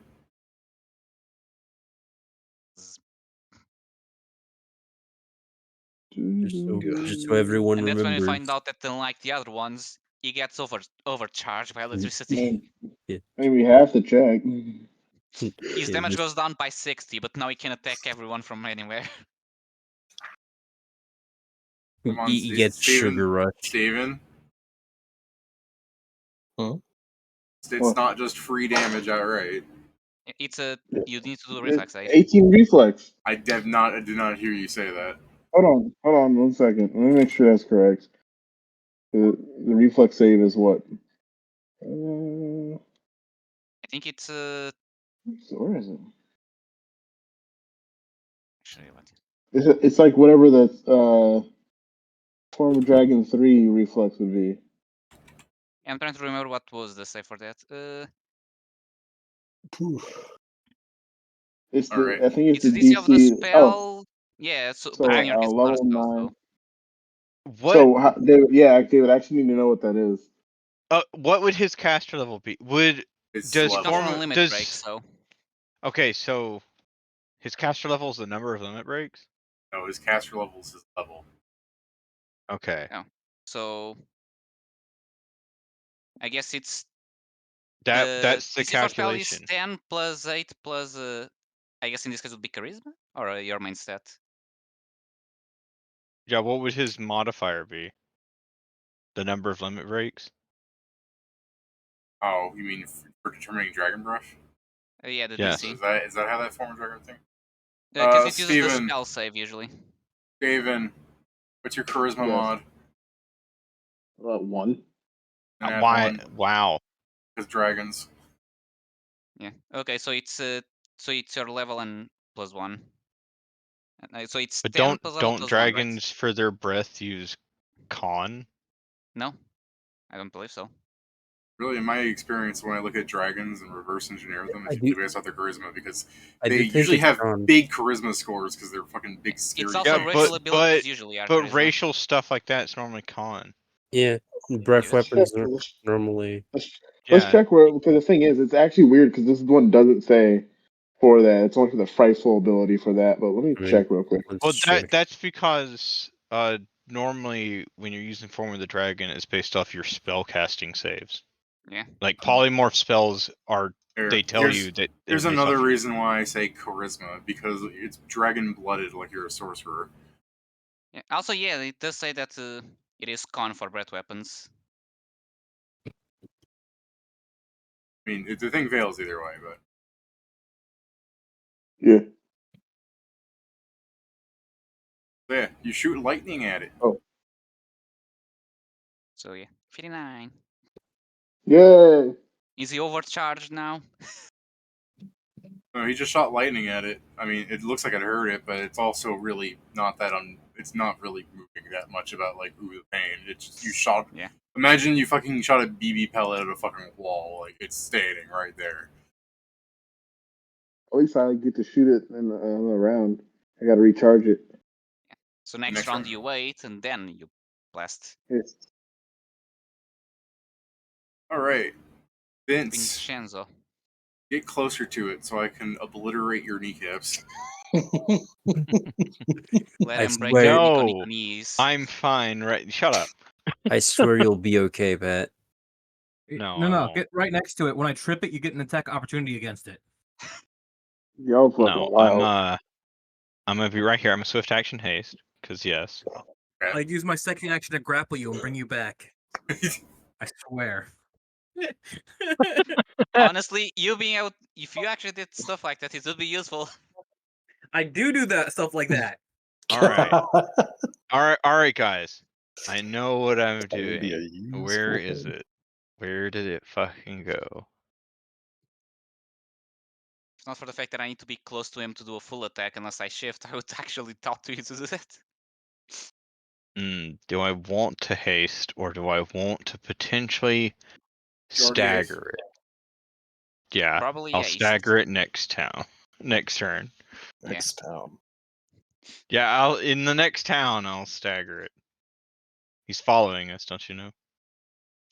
Just so everyone and that's remembers. when you find out that unlike the other ones, he gets overcharged by electricity. Maybe we have to check. His damage goes down by 60, but now he can attack everyone from anywhere. Come on, He gets sugar rush. Steven? Huh? It's not just free damage outright. It's you need to do a reflex save. 18 reflex. I did not hear you say that. Hold on 1 second. Let me make sure that's correct. The reflex save is what? I think it's So where is it? Actually, what? It's like whatever the Form of Dragon 3 reflex would be. I'm trying to remember what was the save for that. It's the I think it's the DC of the DC. spell. Yeah, so but in your case, level it's not a spell, 9. What? So they would actually need to know what that is. What would his caster level be? Does not on a limit break, so. Okay, so his caster level is the number of limit breaks? No, his caster level is his level. Okay. Yeah. So I guess it's that's the DC for spell is calculation. 10 plus 8 plus I guess in this case it would be charisma or your main stat. Yeah, what would his modifier be? The number of limit breaks? Oh, you mean for determining Dragon Brush? Yeah, the Yes. DC. Is that how that Form of Dragon thing? Because it uses the Steven. spell save usually. Steven, what's your charisma mod? 1. Why? 1. Wow. Because dragons. Yeah. Okay, so it's your level and +1. So it's But 10 plus level don't plus dragons 1, right? for their breath use con? No, I don't believe so. Really, in my experience, when I look at dragons and reverse engineer them, it's usually based off their charisma because they usually have big charisma scores because they're fucking big, scary. It's also racial abilities usually are but charisma. racial stuff like that's normally con. Yeah, breath weapons are normally. Let's check where, because the thing is, it's actually weird because this one doesn't say for that. It's only for the frightful ability for that. But let me check real quick. Well, that's because normally when you're using Form of the Dragon, it's based off your spell casting saves. Yeah. Like polymorph spells are. They tell you that. Here's another reason why I say charisma, because it's dragon blooded, like you're a sorcerer. Yeah. Also, yeah, it does say that it is con for breath weapons. I mean, the thing fails either way, but yeah. So yeah, you shoot lightning at it. Oh. So yeah, 59. Yay! Is he overcharged now? No, he just shot lightning at it. I mean, it looks like it hurt it, but it's also really not that it's not really moving that much about like ooh the pain. It's just you shot. Yeah. Imagine you fucking shot a BB pellet at a fucking wall. Like it's standing right there. At least I get to shoot it in the round. I got to recharge it. Yeah. So next round you wait and then you blast. Yes. All right, Vince. Vincenzo. Get closer to it so I can obliterate your kneecaps. Let him break your knees. I'm fine. Right? Shut up. I swear you'll be okay, Pat. No. Get right next to it. When I trip it, you get an attack opportunity against it. Yo, fucking wild. I'm gonna be right here. I'm a swift action haste because yes. I'd use my second action to grapple you and bring you back. I swear. Honestly, you being out, if you actually did stuff like that, it would be useful. I do that stuff like that. All right, guys. I know what I'm doing. Where is it? Where did it fucking go? If not for the fact that I need to be close to him to do a full attack, unless I shift, I would actually talk to you to do that. Do I want to haste or do I want to potentially stagger it? Yeah, probably I'll haste. stagger it next turn. Next town. Yeah, in the next town I'll stagger it. He's following us, don't you know?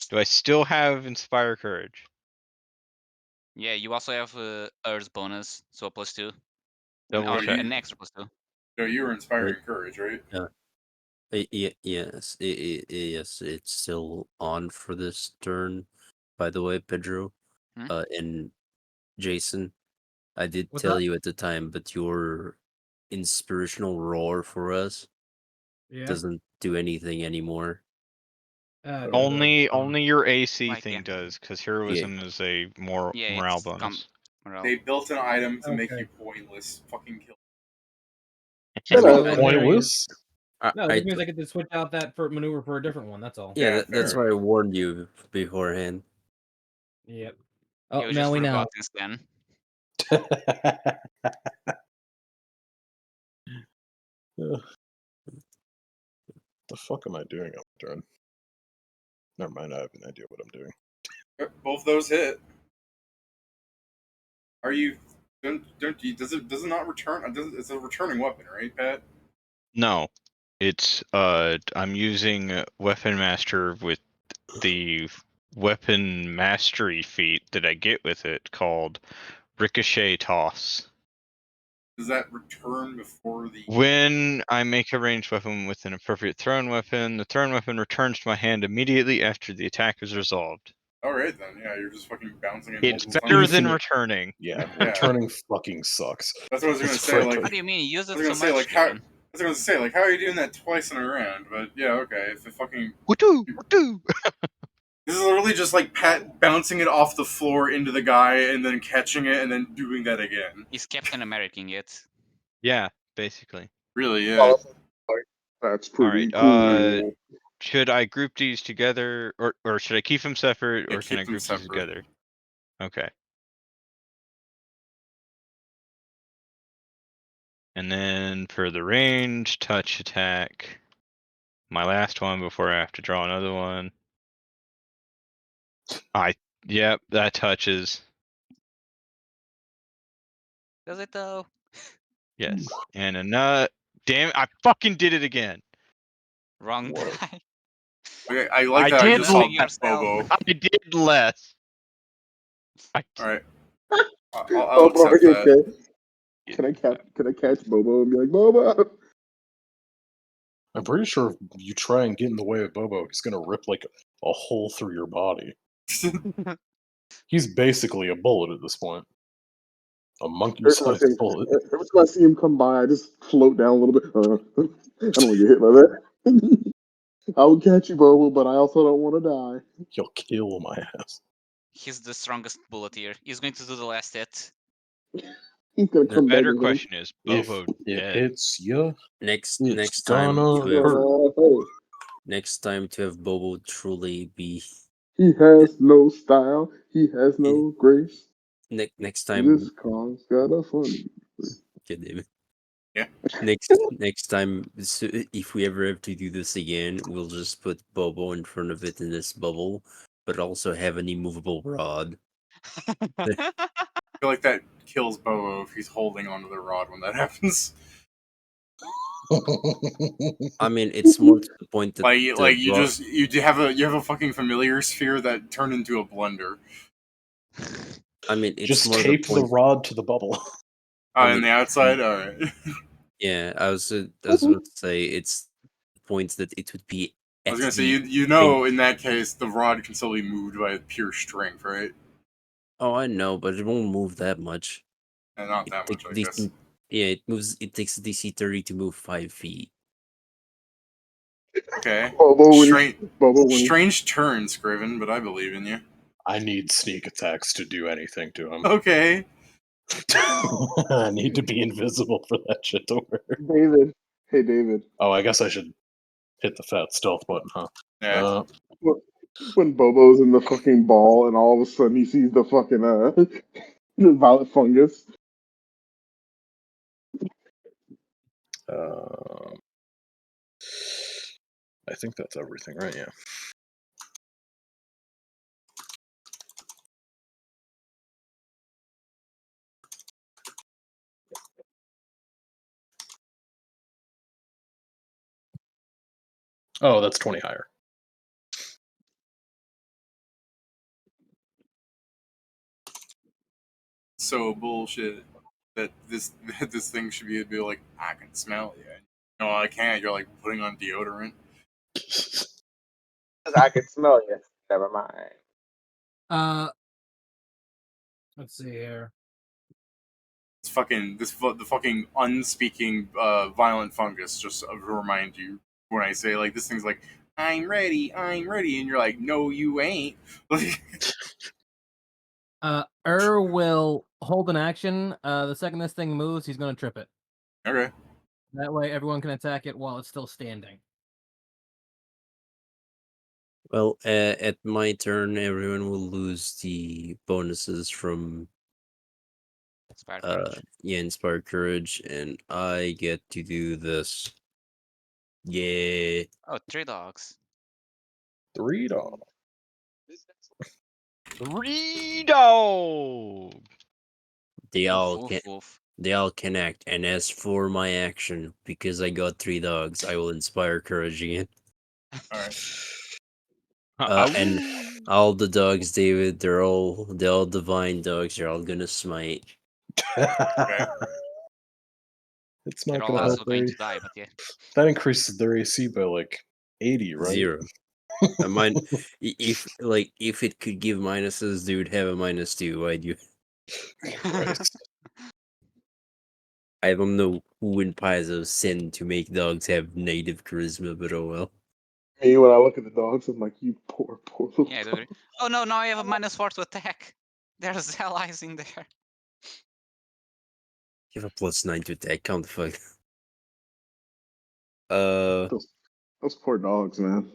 Do I still have Inspire Courage? Yeah, you also have Earth bonus, so a +2. Double check. An extra +2. No, you were inspiring courage, right? Yeah. Yes. Yes. It's still on for this turn. By the way, Pedro, and Jason, I did tell you at the time, but your inspirational roar for us doesn't do anything anymore. Only your AC thing does, because heroism is a morale bonus. They built an item to make you pointless. Fucking kill. Shut up. Pointless? No, this means I get to switch out that for maneuver for a different one. That's all. Yeah, that's why I warned you beforehand. Yep. Oh, now we know. Then. The fuck am I doing on the turn? Never mind, I have an idea what I'm doing. Both those hit. Are you? Does it not return? It's a returning weapon, right, Pat? No, it's I'm using Weapon Master with the weapon mastery feat that I get with it called Ricochet Toss. Does that return before the... When I make a ranged weapon with an appropriate thrown weapon, the thrown weapon returns to my hand immediately after the attack is resolved. Alright then, yeah, you're just fucking bouncing it. It's better than returning. Yeah, returning fucking sucks. That's what I was gonna say, like... What do you mean? You use it so much, I was gonna say, like, how are you doing that twice in a round? But yeah, okay, if it fucking... Woo-doo! This is literally just like Pat bouncing it off the floor into the guy and then catching it and then doing that again. He's Captain American yet. Yeah, basically. Really, yeah. That's All pretty right. cool. Should I group these together, or should I keep them separate, or can I keep them group these separate. together? Okay. And then for the range, touch attack, my last one before I have to draw another one. Yep, that touches. Does it though? Yes. And another. Damn it! I fucking did it again. Wrong die. Okay, I like I that. I did just saw less. Bobo. I did less. All right. I'll accept that. Okay. Can I catch Bobo and be like, Bobo? I'm pretty sure if you try and get in the way of Bobo, he's gonna rip like a hole through your body. He's basically a bullet at this point. A monkey-sized bullet. Every time I see him come by, I just float down a little bit. I don't want to get hit by that. I will catch you, Bobo, but I also don't want to die. He'll kill my ass. He's the strongest bullet here. He's going to do the last hit. He's gonna The come back. better question is, Bobo If it dead? hits you, Next it's time gonna to hurt. have next time to have Bobo truly be He has no style. He has no grace. next This time. car's got a funny. God damn it. Yeah. Next time, so if we ever have to do this again, we'll just put Bobo in front of it in this bubble, but also have an immovable rod. I feel like that kills Bobo if he's holding onto the rod when that happens. I mean, it's more to the point that you have a fucking familiar sphere that turned into a blender. I mean, it's just more tape the rod to the bubble. On the outside, all right. Yeah, I was going to say it's the point that it would be. I was gonna say in that case the rod can still be moved by pure strength, right? Oh, I know, but it won't move that much. And not that much, I guess. Yeah, it moves. It takes a DC 30 to move 5 feet. Okay. Strange turn, Scriven, but I believe in you. I need sneak attacks to do anything to him. Okay. I need to be invisible for that shit to work. David. Hey, David. Oh, I guess I should hit the fat stealth button, huh? Yeah. When Bobo's in the fucking ball and all of a sudden he sees the fucking the violet fungus. I think that's everything, right? Yeah. Oh, that's 20 higher. So bullshit that this thing should be like, I can smell you. No, I can't. You're like putting on deodorant. I can smell you. Never mind. Let's see here. It's fucking the fucking unspeaking violent fungus. Just to remind you when I say like this thing's like, I'm ready, and you're like, no, you ain't. Will hold an action. The second this thing moves, he's gonna trip it. Okay. That way, everyone can attack it while it's still standing. Well, at my turn, everyone will lose the bonuses from Inspired Courage. Inspired Courage, and I get to do this. Yeah. Oh, 3 dogs. 3 dogs. 3 dogs. They all can act, and as for my action, because I got 3 dogs, I will inspire courage again. Alright. And all the dogs, David, they're all divine dogs. They're all gonna smite. Okay. It's not They're gonna all help also going to die, but yeah. That increases their AC by like 80, right? 0. I might if it could give minuses, they would have a -2. Why'd you? I don't know who in Paizo sent to make dogs have native charisma, but oh well. Me, when I look at the dogs, I'm like, you poor little Yeah, dog. oh no, now I have a -4 to attack. There's allies in there. You have a +9 to attack. Count the fuck. Those poor dogs, man.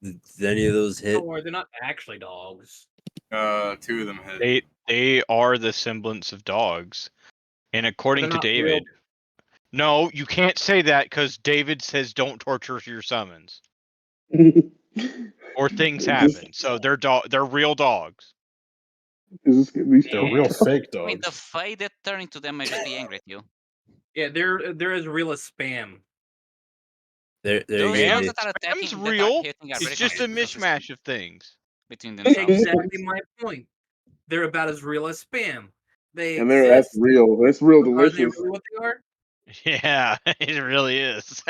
Did any of those hit? Don't worry, they're not actually dogs. 2 of them hit. They are the semblance of dogs, and according to David, no, you can't say that because David says don't torture your summons, or things happen. So they're real dogs. They're real fake dogs. I mean, the Fae that turn into them might just be angry at you. Yeah, they're as real as spam. Those dogs that are attacking, Spam's real. It's just a mishmash of things between themselves. Exactly my point. They're about as real as spam. They and that's real. That's real delicious. Are they really what they are? Yeah, it really is.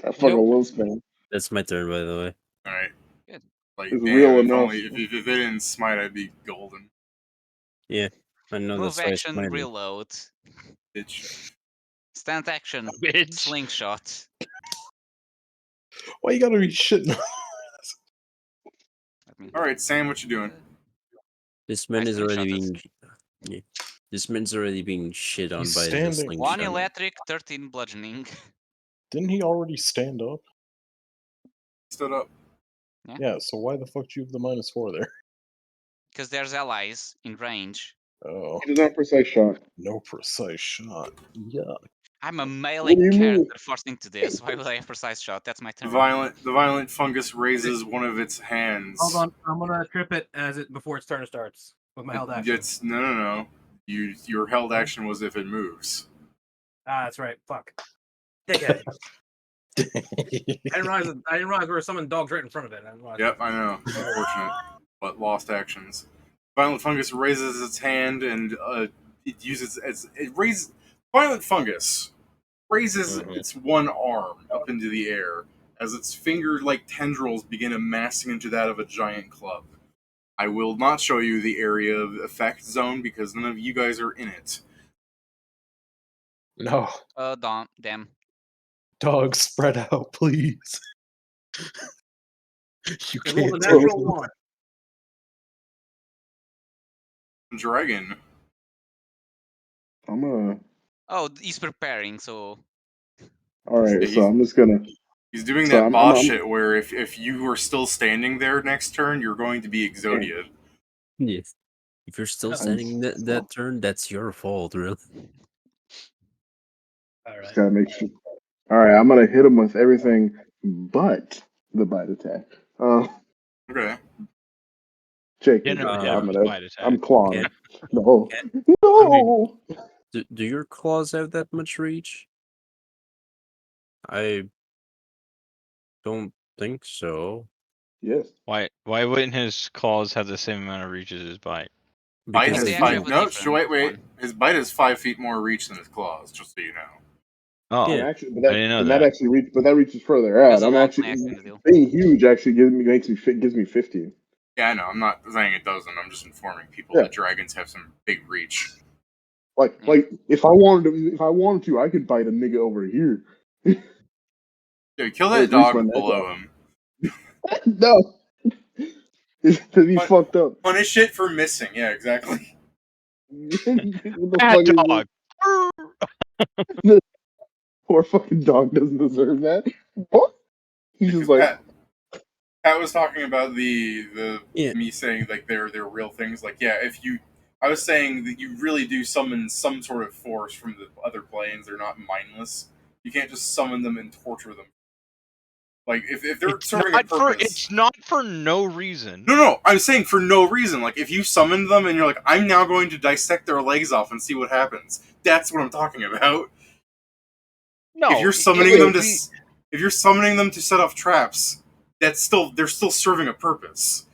I fucking love spam. That's my turn, by the way. All right. Good. Like, It's damn, real if enough. only if they didn't smite, I'd be golden. Yeah, I know. Move that's action, reload. Bitch. Stand action, Bitch. slingshot. Why you gotta be shitting? All right, Sam, what you doing? This man is already being. Yeah. This man's already being shit on by the slingshot. 1 electric, 13 bludgeoning. Didn't he already stand up? Stood up. Yeah, so why the fuck do you have the -4 there? Because there's allies in range. Oh. He does not precise shot. No precise shot. Yuck. I'm a melee character forced into this. Why would I have precise shot? That's my turn. The violent fungus raises one of its hands. Hold on, I'm gonna trip it before its turn starts with my held action. No. Your held action was if it moves. Ah, that's right. Fuck. Dickhead. I didn't realize there were summoning dogs right in front of it. Yep, I know. It's unfortunate, but lost actions. Violent fungus raises its hand and it uses Violent fungus raises its one arm up into the air as its finger-like tendrils begin amassing into that of a giant club. I will not show you the area of effect zone because none of you guys are in it. No. Damn. Dogs, spread out, please. You It was can't a take natural one. Dragon. I'm gonna. Oh, he's preparing, so. All right, so I'm just gonna. He's doing that boss shit where if you were still standing there next turn, you're going to be Exodiad. Yes. If you're still standing that turn, that's your fault, really. All Just gotta make sure. All right, I'm gonna hit him with everything but the bite attack. Okay. Jake, I'm clawing. No. No. I mean, do your claws have that much reach? I don't think so. Yes. Why wouldn't his claws have the same amount of reach as his bite? Bite has 5. No, wait. His bite has 5 feet more reach than his claws. Just so you know. Oh, yeah. Actually, but that, I didn't know that actually reaches, but that reaches further out. I'm actually being huge. Actually, gives me 15. Yeah, I know. I'm not saying it doesn't. I'm just informing people that dragons have some big reach. Like if I wanted to, I could bite a nigga over here. Dude, kill that dog below him. No, because he fucked up. Punish it for missing. Yeah, exactly. Bad dog. Poor fucking dog doesn't deserve that. What? He's just like. Pat was talking about me saying like they're real things. Like I was saying that you really do summon some sort of force from the other planes. They're not mindless. You can't just summon them and torture them. Like if they're serving a purpose, it's not for no reason. No, I'm saying for no reason. Like if you summon them and you're like, I'm now going to dissect their legs off and see what happens. That's what I'm talking about. No, if you're summoning them to set off traps, they're still serving a purpose.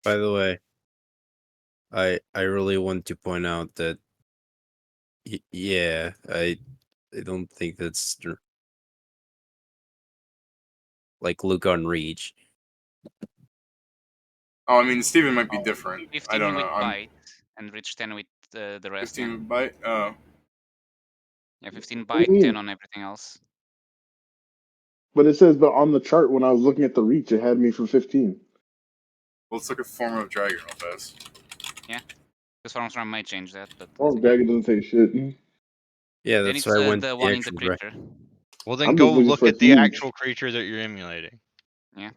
By the way, I really want to point out that I don't think that's like look on reach. Oh, I mean, Steven might be different. 15 I don't know. with bite and reach 10 with the rest. 15 with bite? Oh. Yeah, 15 bite, 10 on everything else. But it says, on the chart when I was looking at the reach, it had me for 15. Let's look at form of dragon real fast. Yeah. Because Farm's Run might change that, but Oh, Dragon doesn't say shit. Yeah, then that's it's why I went the the one in the actual creature. Well, then I'm go just looking look for at the huge. actual creature that you're emulating. Yeah.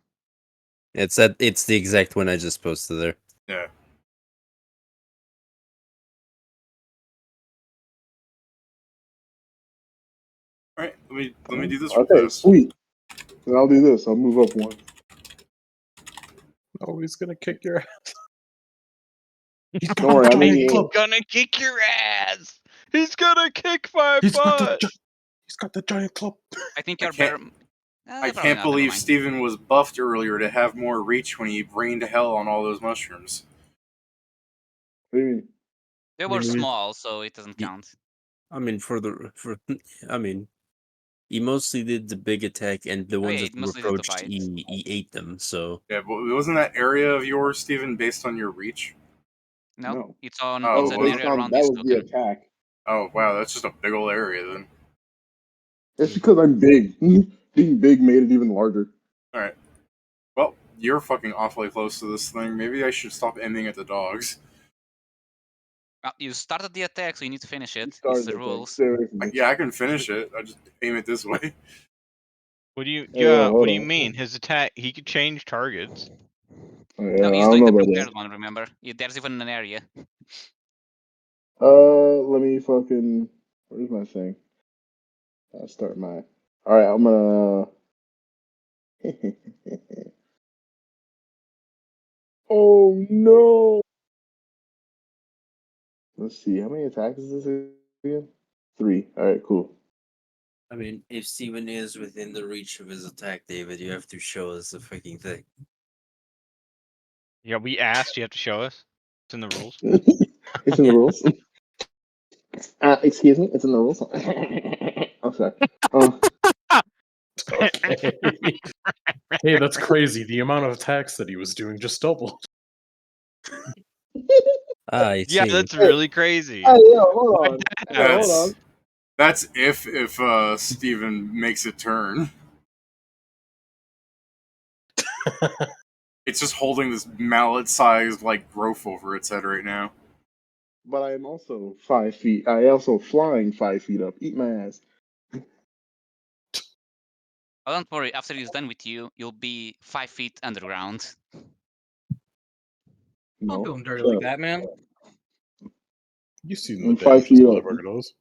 It's the exact one I just posted there. Yeah. All right, let me do this real Okay, fast. sweet. Then I'll do this. I'll move up one. Oh, he's gonna kick your ass. Don't worry, I'm He's in gonna kick your ass. He's gonna kick my He's butt. got the giant club. I think I you're can't- better. I can't believe Steven was buffed earlier to have more reach when he rained hell on all those mushrooms. What do you mean? They were small, so it doesn't count. I mean, he mostly did the big attack, and the ones he that were mostly did the approached, bite. he ate them. So Yeah, but wasn't that area of yours, Steven, based on your reach? No, it's on. Oh, it's an was area it? around that this was the token. attack. Oh wow, that's just a big old area then. It's because I'm big. Being big made it even larger. All right. Well, you're fucking awfully close to this thing. Maybe I should stop aiming at the dogs. You started the attack, so you need to finish it. It's started the the thing. rules. Stay away from me. Yeah, I can finish it. I just aim it this way. What do you? Hey, Yeah. hold What do you on. mean? His attack. He could change targets. No, I he's don't doing know the about prepared that. one. Remember, there's even an area. Let me fucking. Where's my thing? I'll start my. All right, I'm gonna. Oh no! Let's see. How many attacks is this again? 3. All right, cool. I mean, if Steven is within the reach of his attack, David, you have to show us the freaking thing. Yeah, we asked. You have to show us. It's in the rules. It's in the rules. Excuse me. It's in the rules. I'm sorry. Okay. Hey, that's crazy. The amount of attacks that he was doing just doubled. I Yeah, see. that's really crazy. Hey, yo, hold on. Hey, hold on. That's if Steven makes a turn. It's just holding this mallet-sized like growth over its head right now. But I am also 5 feet. I also flying 5 feet up. Eat my ass. Oh, don't worry. After he's done with you, you'll be 5 feet underground. Don't do him dirty like that, man. You seen I'm the 5 damage this feet up. motherfucker does.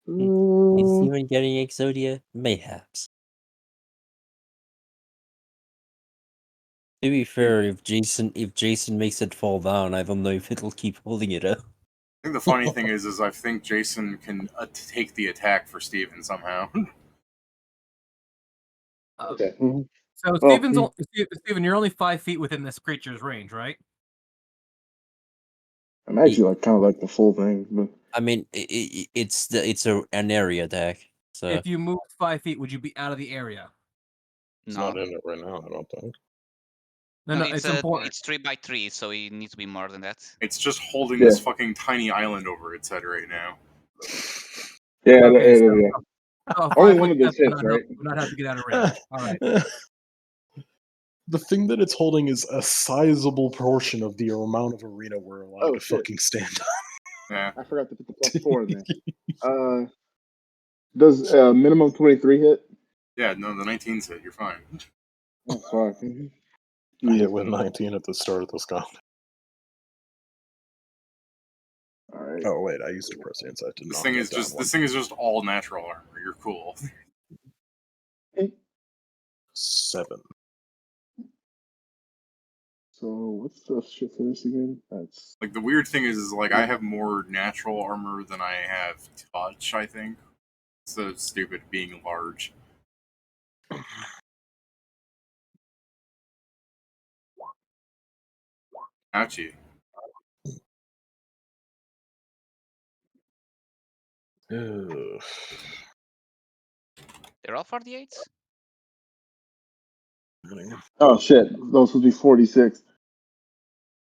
Is Steven getting Exodia? Mayhaps. To be fair, if Jason makes it fall down, I don't know if it'll keep holding it up. I think the funny thing is I think Jason can take the attack for Steven somehow. Okay. So Steven, you're only 5 feet within this creature's range, right? I'm actually like kind of like the full thing, but I mean, it's an area attack. So if you moved 5 feet, would you be out of the area? It's No. not in it right now, I don't think. No, it's important. It's 3x3, so it needs to be more than that. It's just holding this fucking tiny island over its head right now. Yeah, Okay, yeah. Only one of this hits, right? Would not have to get out of range. All right. The thing that it's holding is a sizable portion of the amount of arena we're allowed to fucking stand on. Yeah. I forgot to put the +4 in there. Does minimum 23 hit? Yeah, no, the 19's hit. You're fine. Oh fuck. I hit with 19 at the start of this count. Alright. Oh wait, I used to press inside to This thing is just all natural armor. You're cool. 7. So what's the shit for this again? That's like the weird thing is like I have more natural armor than I have touch, I think. So stupid being large. Ouchie. They're all 48s? oh shit. Those would be 46.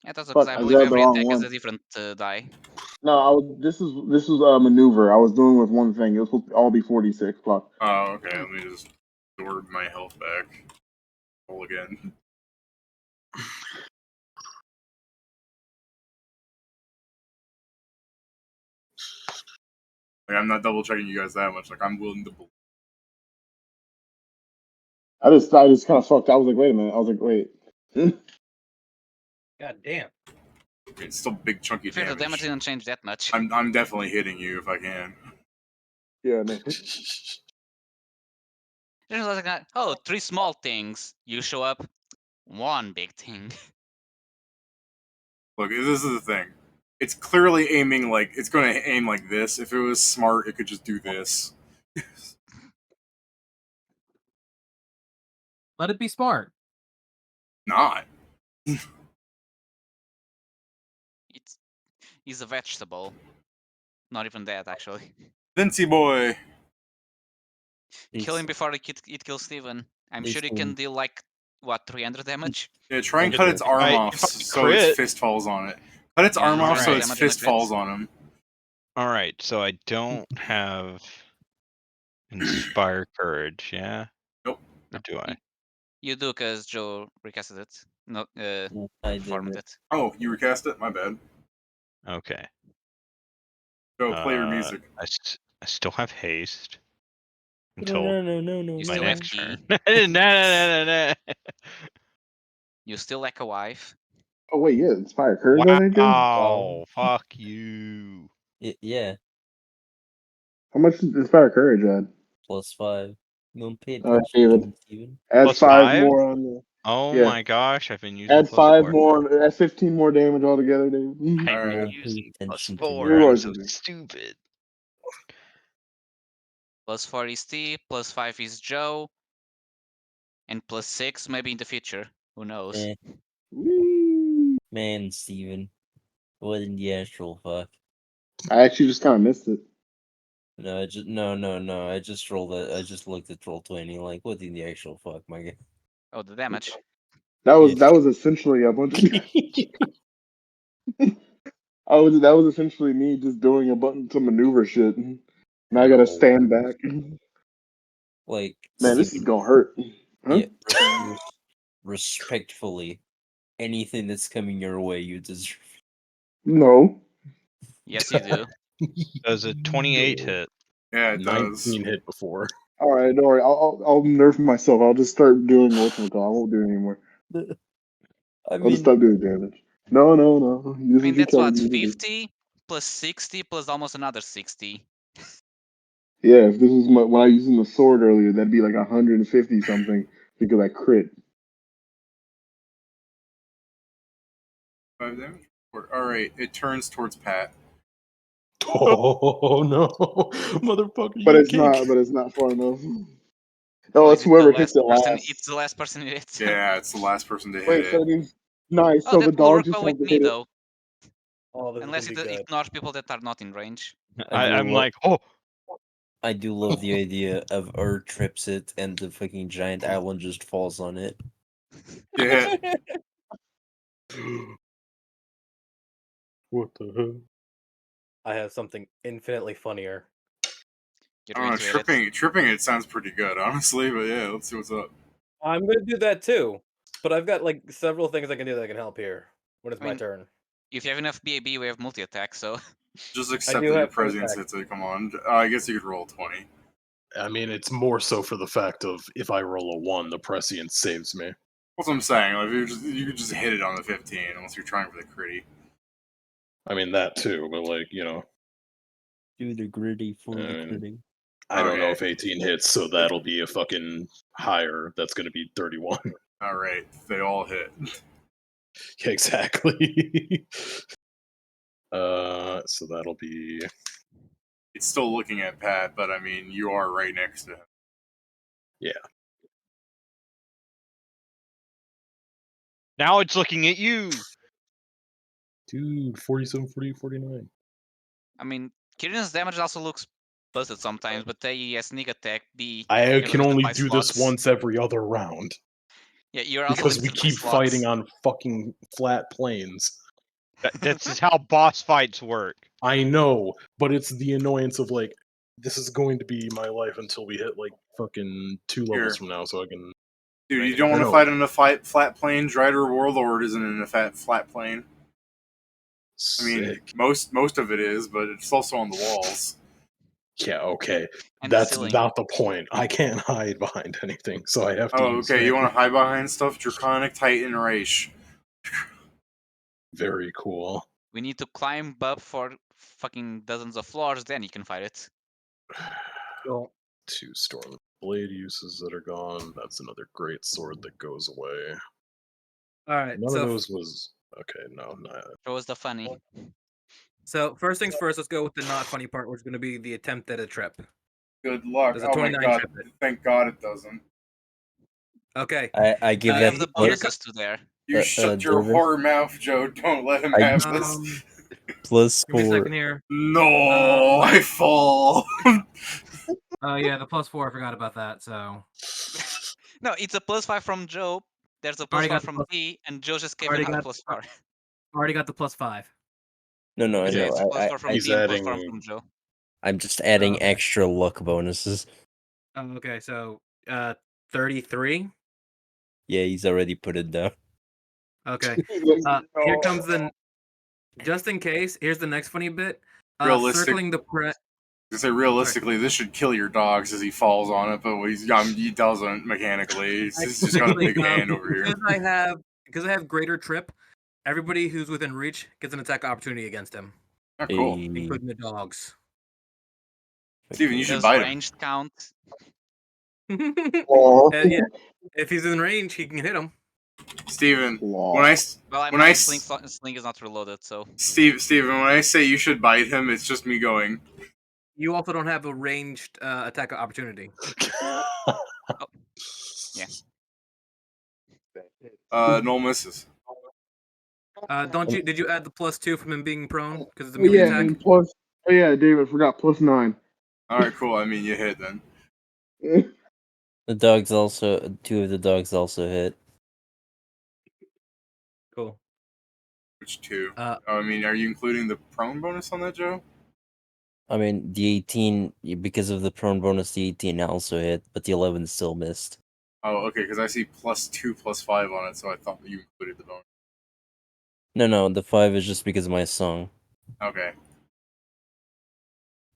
Yeah, that's Fuck, because I I believe grabbed the every wrong attack has one. a different die. No, this was a maneuver. I was doing with one thing. It was supposed to all be 46. Fuck. Oh, okay. Let me just absorb my health back. Roll again. Like, I'm not double checking you guys that much. Like I'm willing to believe. I just kind of fucked. I was like, wait a minute. I was like, wait. God damn. It's still big chunky Fair, damage. the damage didn't change that much. I'm definitely hitting you if I can. Yeah, no. There's like, oh, 3 small things. You show up, 1 big thing. Look, this is the thing. It's clearly aiming like it's going to aim like this. If it was smart, it could just do this. Let it be smart. Not. He's a vegetable. Not even that, actually. Vinci boy. Kill him before it kills Steven. I'm sure you can deal like, what, 300 damage? Yeah, try and cut its arm off so its fist falls on it. Cut its arm off so its fist falls on him. Alright, so I don't have Inspire Courage, yeah? Nope. Or do I? You do, because Joe recasted it. No, I performed it. Oh, you recast it? My bad. Okay. Go play your music. I still have haste. No. You My still next have turn. No. You still lack a wife. Oh wait, yeah, Inspire Courage. I think. Wow, fuck you. Yeah. How much does Inspire Courage add? +5. Don't pay All right, attention, David. Steven. Add Plus 5 5? more on the. Oh Yeah. my gosh, I've been using Add plus 5 4. more. Add 15 more damage altogether, David. I'm Alright. using plus attention 4. You're I'm right, so David. stupid. +4 is T, +5 is Joe, and +6 maybe in the future. Who knows? Eh. Man, Steven. What in the actual fuck? I actually just kind of missed it. No, I just no. I just rolled it. I just looked at Roll20. Like, what in the actual fuck, my guy? Oh, the damage. That was essentially a bunch of. That was essentially me just doing a button to maneuver shit. Now I gotta stand back. Like, man, this is gonna hurt. Huh? Yeah, respectfully, anything that's coming your way, you deserve. No. Yes, you do. Does a 28 hit? Yeah, it does. 19 hit before. All right, don't worry. I'll nerf myself. I'll just start doing whatchamacallit. I won't do it anymore. I'll just stop doing damage. No. I mean, that's what, 50 plus 60 plus almost another 60. Yeah, if this is when I was using the sword earlier, that'd be like 150 something because I crit. 5 damage? Alright, it turns towards Pat. Oh no, motherfucker! But it's not far enough. Oh, it's whoever hits it last. It's the last person who hits. Yeah, it's the last person to hit Wait, it. so that means nice. Oh, So that the will dog work just well has with to me hit it. though. Oh, this Unless is it gonna be good. ignores people that are not in range. I'm like, oh. I do love the idea of trips it and the fucking giant island just falls on it. Yeah. What the hell? I have something infinitely funnier. I don't know, tripping it sounds pretty good, honestly, but yeah, let's see what's up. I'm gonna do that too, but I've got like several things I can do that can help here when it's my turn. If you have enough BAB, we have multi-attack, so... Just accept that your presence hits it, come on. I guess you could roll 20. I mean, it's more so for the fact of if I roll a 1, the prescient saves me. That's what I'm saying. Like, you could just hit it on the 15 unless you're trying for the critty. I mean that too, but like do the gritty for the critty. I don't know if 18 hits, so that'll be a fucking higher. That's going to be 31. All right, they all hit. Exactly. So that'll be. It's still looking at Pat, but I mean, you are right next to him. Yeah. Now it's looking at you. Dude, 47, 40, 49. I mean, Kirin's damage also looks busted sometimes, but A, has sneak attack, B... I can only do this once every other round. Yeah, you're also because we keep fighting on fucking flat plains. That's how boss fights work. I know, but it's the annoyance of like, this is going to be my life until we hit like fucking 2 levels from now, so I can. Dude, you don't want to fight on a flat plane. Drider Warlord isn't in a flat plane. I mean, most of it is, but it's also on the walls. Yeah, okay. And the That's ceiling. not the point. I can't hide behind anything, so I have to use... okay, you want to hide behind stuff? Draconic Titan Reich. Very cool. We need to climb up for fucking dozens of floors, then you can fight it. Cool. 2 Storm Blade uses that are gone. That's another great sword that goes away. Alright, None of those was... Okay, no, not... Show us the funny. So, first things first, let's go with the not funny part, which is going to be the attempt at a trip. Good luck. There's a Oh my 29 god. trip. Thank god it doesn't. Okay. I give We that have the bonuses to there. You shut your Dervin? whore mouth, Joe. Don't let him I have just- this. Plus Give me a 4. second here. No, I fall. Oh yeah, the +4. I forgot about that. So No, it's a +5 from Joe. There's a Already +1 got the from plus- D, and Joe just gave already another got- +4. already got the +5. No, I Yeah, know. it's a +4 from he's D and adding- +4 from Joe. I'm just adding Okay. extra luck bonuses. Oh, okay, so 33. Yeah, he's already put it down. Okay. Here comes the. Just in case, here's the next funny bit. Circling the I say realistically, this should kill your dogs as he falls on it, but he doesn't mechanically. He's just got a big hand over here. Because I have greater trip. Everybody who's within reach gets an attack opportunity against him, Oh, cool. including the dogs. Steven, you should Does bite him. ranged count? Yeah, if he's in range, he can hit him. Steven, Law. when I My sling is not reloaded, so. Steven, when I say you should bite him, it's just me going. You also don't have a ranged attack opportunity. Yeah. No misses. Don't you? Did you add the +2 from him being prone because it's a Oh, melee yeah, attack? and plus. Oh yeah, David forgot +9. All right, cool. I mean, you hit then. The dogs also, 2 of the dogs also hit. Cool. Which 2? I mean, are you including the prone bonus on that, Joe? I mean, the 18, because of the prone bonus, the 18 also hit, but the 11 still missed. Oh, okay, because I see +2, +5 on it, so I thought you included the bonus. No, the 5 is just because of my song. Okay.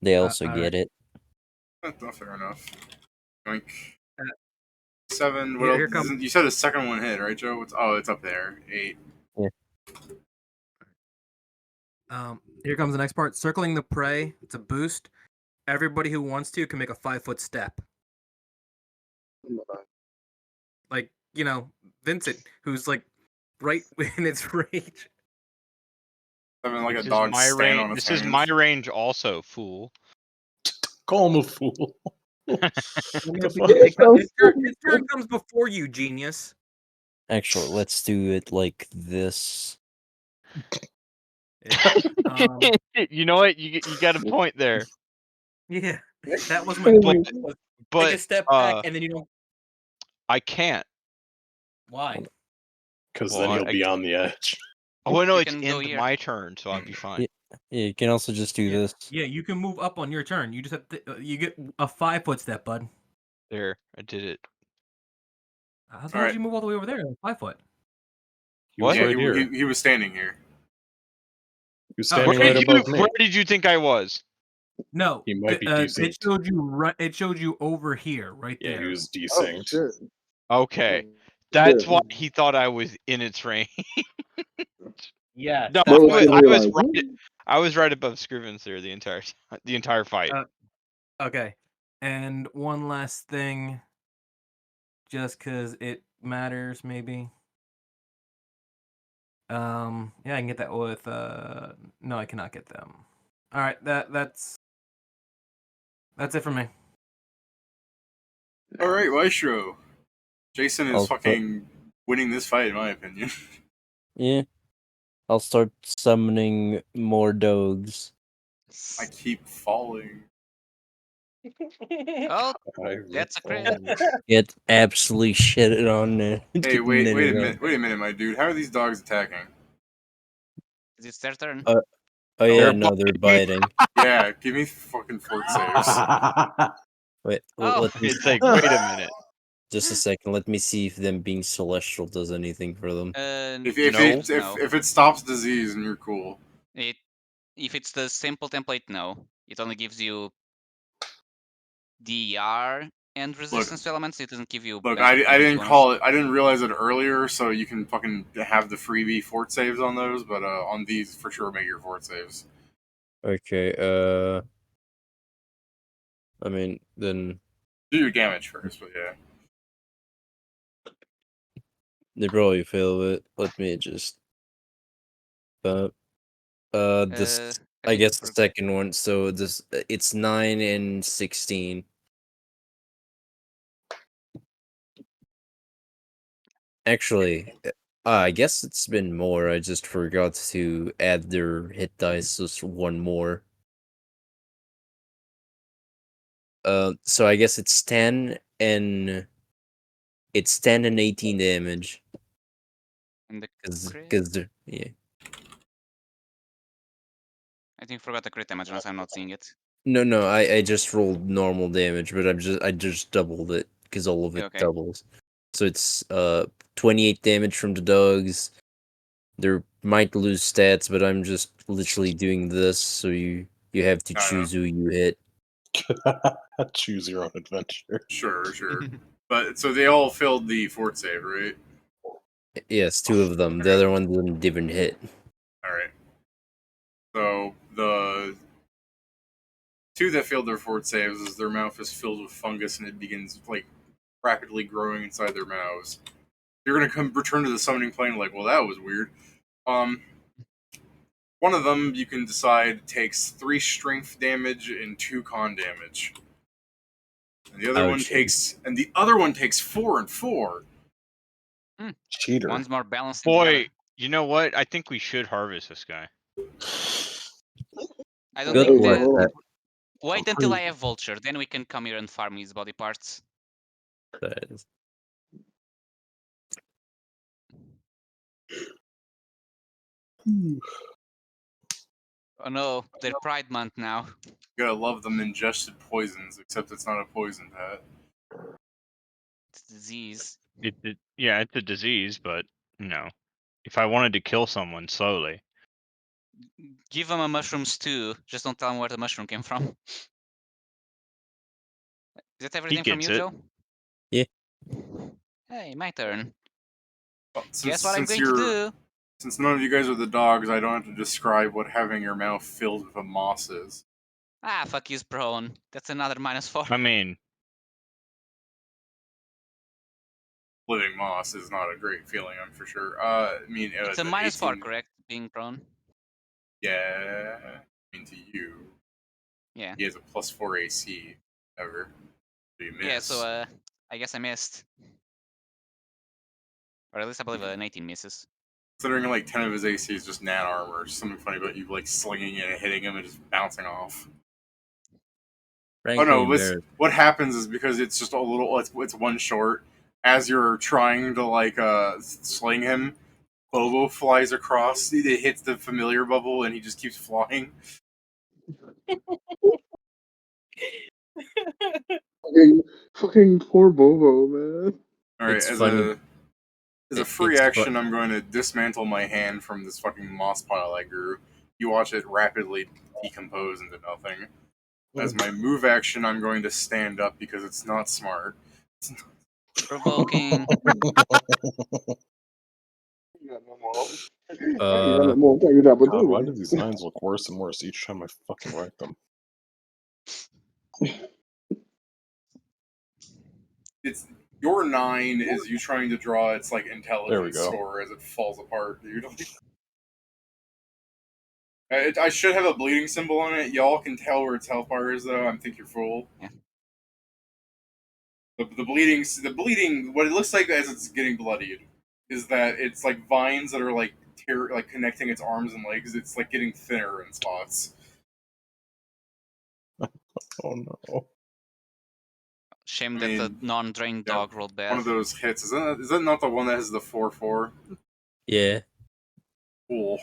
They also alright. get it. That's fair enough. Yoink. 7. What here else? comes- You said the second one hit, right, Joe? It's up there. 8. Here comes the next part. Circling the prey. It's a boost. Everybody who wants to can make a 5-foot step. Like, Vincent, who's like right within its range. Having like a This dog is my stand range. on its This is hands. my range, also, fool. Call him a fool. His turn comes before you, genius. Actually, let's do it like this. You know what? You got a point there. Yeah, that was my point. But Take a step back, and then you don't. I can't. Why? Because then he'll be on the edge. Oh no, You it's can go end here. my turn, so I'll be fine. Yeah, you can also just do this. Yeah, you can move up on your turn. You just have to, you get a 5-foot step, bud. There, I did it. How the hell did you move all the way over there? 5 foot. What? Yeah, he was standing here. He was standing right above me. Where did you think I was? No, He might be it desynced. showed you It showed you over here, right there. Yeah, he was desynced. Okay, that's why he thought I was in its range. Yeah. No, I was right above Scrivens there the entire fight. Okay, and one last thing, just because it matters, maybe. Yeah, I can get that with. No, I cannot get them. All right, that's it for me. All right, Maestro. Jason is I'll fucking winning this fight, in my opinion. Yeah. I'll start summoning more dogs. I keep falling. Oh, that's a crit. Get absolutely shitted on there. Hey, wait a minute, my dude. How are these dogs attacking? It's their turn. Oh yeah, no, they're biting. Yeah, give me fucking fort saves. Wait, Oh. let me It's like, wait a minute. just a second. Let me see if them being celestial does anything for them. If it stops disease, and you're cool. If it's the simple template, no. It only gives you DER and resistance to elements. It doesn't give you. Look, better I didn't bonus. call it. I didn't realize it earlier, so you can fucking have the freebie fort saves on those, but on these for sure make your fort saves. Okay. I mean, then do your damage first, but yeah. They probably failed it. Let me just. This I guess the second one. So this it's 9 and 16. Actually, I guess it's been more. I just forgot to add their hit dice. Just one more. So I guess it's 10 and 18 damage. And the Because yeah. I think forgot the crit damage unless I'm not seeing it. No, I just rolled normal damage, but I just doubled it because all of it doubles. So it's 28 damage from the dogs. They might lose stats, but I'm just literally doing this, so you have to choose who you hit. Choose your own adventure. Sure. But so they all failed the fort save, right? Yes, 2 of them. The other one didn't even hit. All right. So the 2 that failed their fort saves is their mouth is filled with fungus and it begins like rapidly growing inside their mouths. You're gonna return to the summoning plane like, well, that was weird. One of them you can decide takes 3 strength damage and 2 con damage. And the other one takes 4 and 4. Cheater. One's more balanced. Boy, you know what? I think we should harvest this guy. I don't think that. Wait until I have Vulture, then we can come here and farm his body parts. Oh no, they're Pride Month now. You gotta love them ingested poisons, except it's not a poison, Pat. It's a disease. Yeah, it's a disease, but no. If I wanted to kill someone slowly. Give them a mushroom stew. Just don't tell them where the mushroom came from. Is that everything from you, Joe? Yeah. Hey, my turn. Well, Guess what I'm going to do? Since none of you guys are the dogs, I don't have to describe what having your mouth filled with a moss is. Ah, fuck you, prone. That's another -4. I mean, living moss is not a great feeling, I'm for sure. I mean, it's a -4, correct? Being prone. Yeah, I mean to you. Yeah. He has a +4 AC. Ever. So you miss. Yeah. So I guess I missed. Or at least I believe an 18 misses. Considering like 10 of his AC is just nan armor, something funny about you like slinging it and hitting him and just bouncing off. What happens is because it's just a little, it's one short. As you're trying to like sling him, Bobo flies across. It hits the familiar bubble and he just keeps flying. fucking poor Bobo, man. All right, as a free action, I'm going to dismantle my hand from this fucking moss pile I grew. You watch it rapidly decompose into nothing. As my move action, I'm going to stand up because it's not smart. Provoking. God, why do these lines look worse and worse each time I fucking write them? It's your 9 is you trying to draw its like intelligence go. score as it falls apart, dude. I should have a bleeding symbol on it. Y'all can tell where its health bar is, though. I think you're full. Yeah. The bleeding. What it looks like as it's getting bloodied is that it's like vines that are like connecting its arms and legs. It's like getting thinner in spots. Oh no! Shame that the non-drained dog rolled bad. One of those hits. Is that not the one that has the 4/4? Yeah. Cool.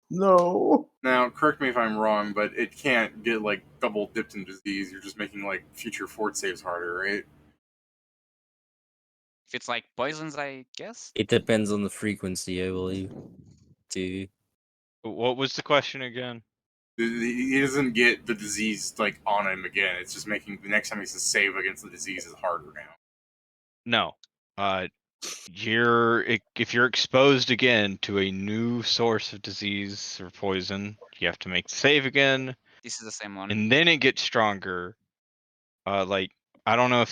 No. Now, correct me if I'm wrong, but it can't get like double dipped in disease. You're just making like future fort saves harder, right? If it's like poisons, I guess. It depends on the frequency, I believe. Too. What was the question again? He doesn't get the disease like on him again. It's just making the next time he has to save against the disease is harder now. No. If you're exposed again to a new source of disease or poison, you have to make the save again. This is the same one. And then it gets stronger. Like I don't know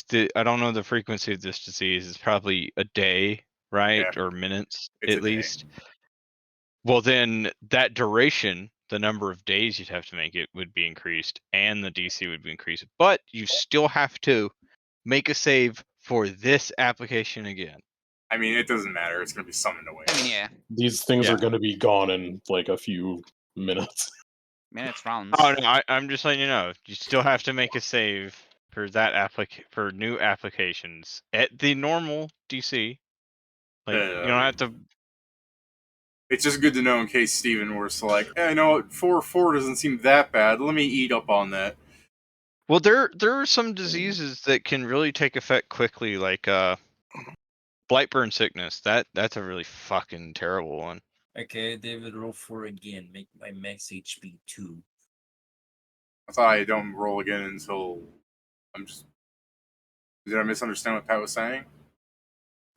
the frequency of this disease. It's probably a day, right? Yeah. Or minutes It's at least. Well, then that duration, the number of days you'd have to make it would be increased, and the DC would be increased. But you still have to make a save for this application again. I mean, it doesn't matter. It's going to be summoned away. I mean, yeah. These things are going to be gone in like a few minutes. Minutes, rounds. Oh no, I'm just letting you know. You still have to make a save for that for new applications at the normal DC. Like you don't have to. It's just good to know in case Steven were to like, hey, you know what, 4/4 doesn't seem that bad. Let me eat up on that. Well, there are some diseases that can really take effect quickly, like Blightburn sickness. That's a really fucking terrible one. Okay, David, roll 4 again. Make my max HP 2. I thought I don't roll again until I'm just. Did I misunderstand what Pat was saying?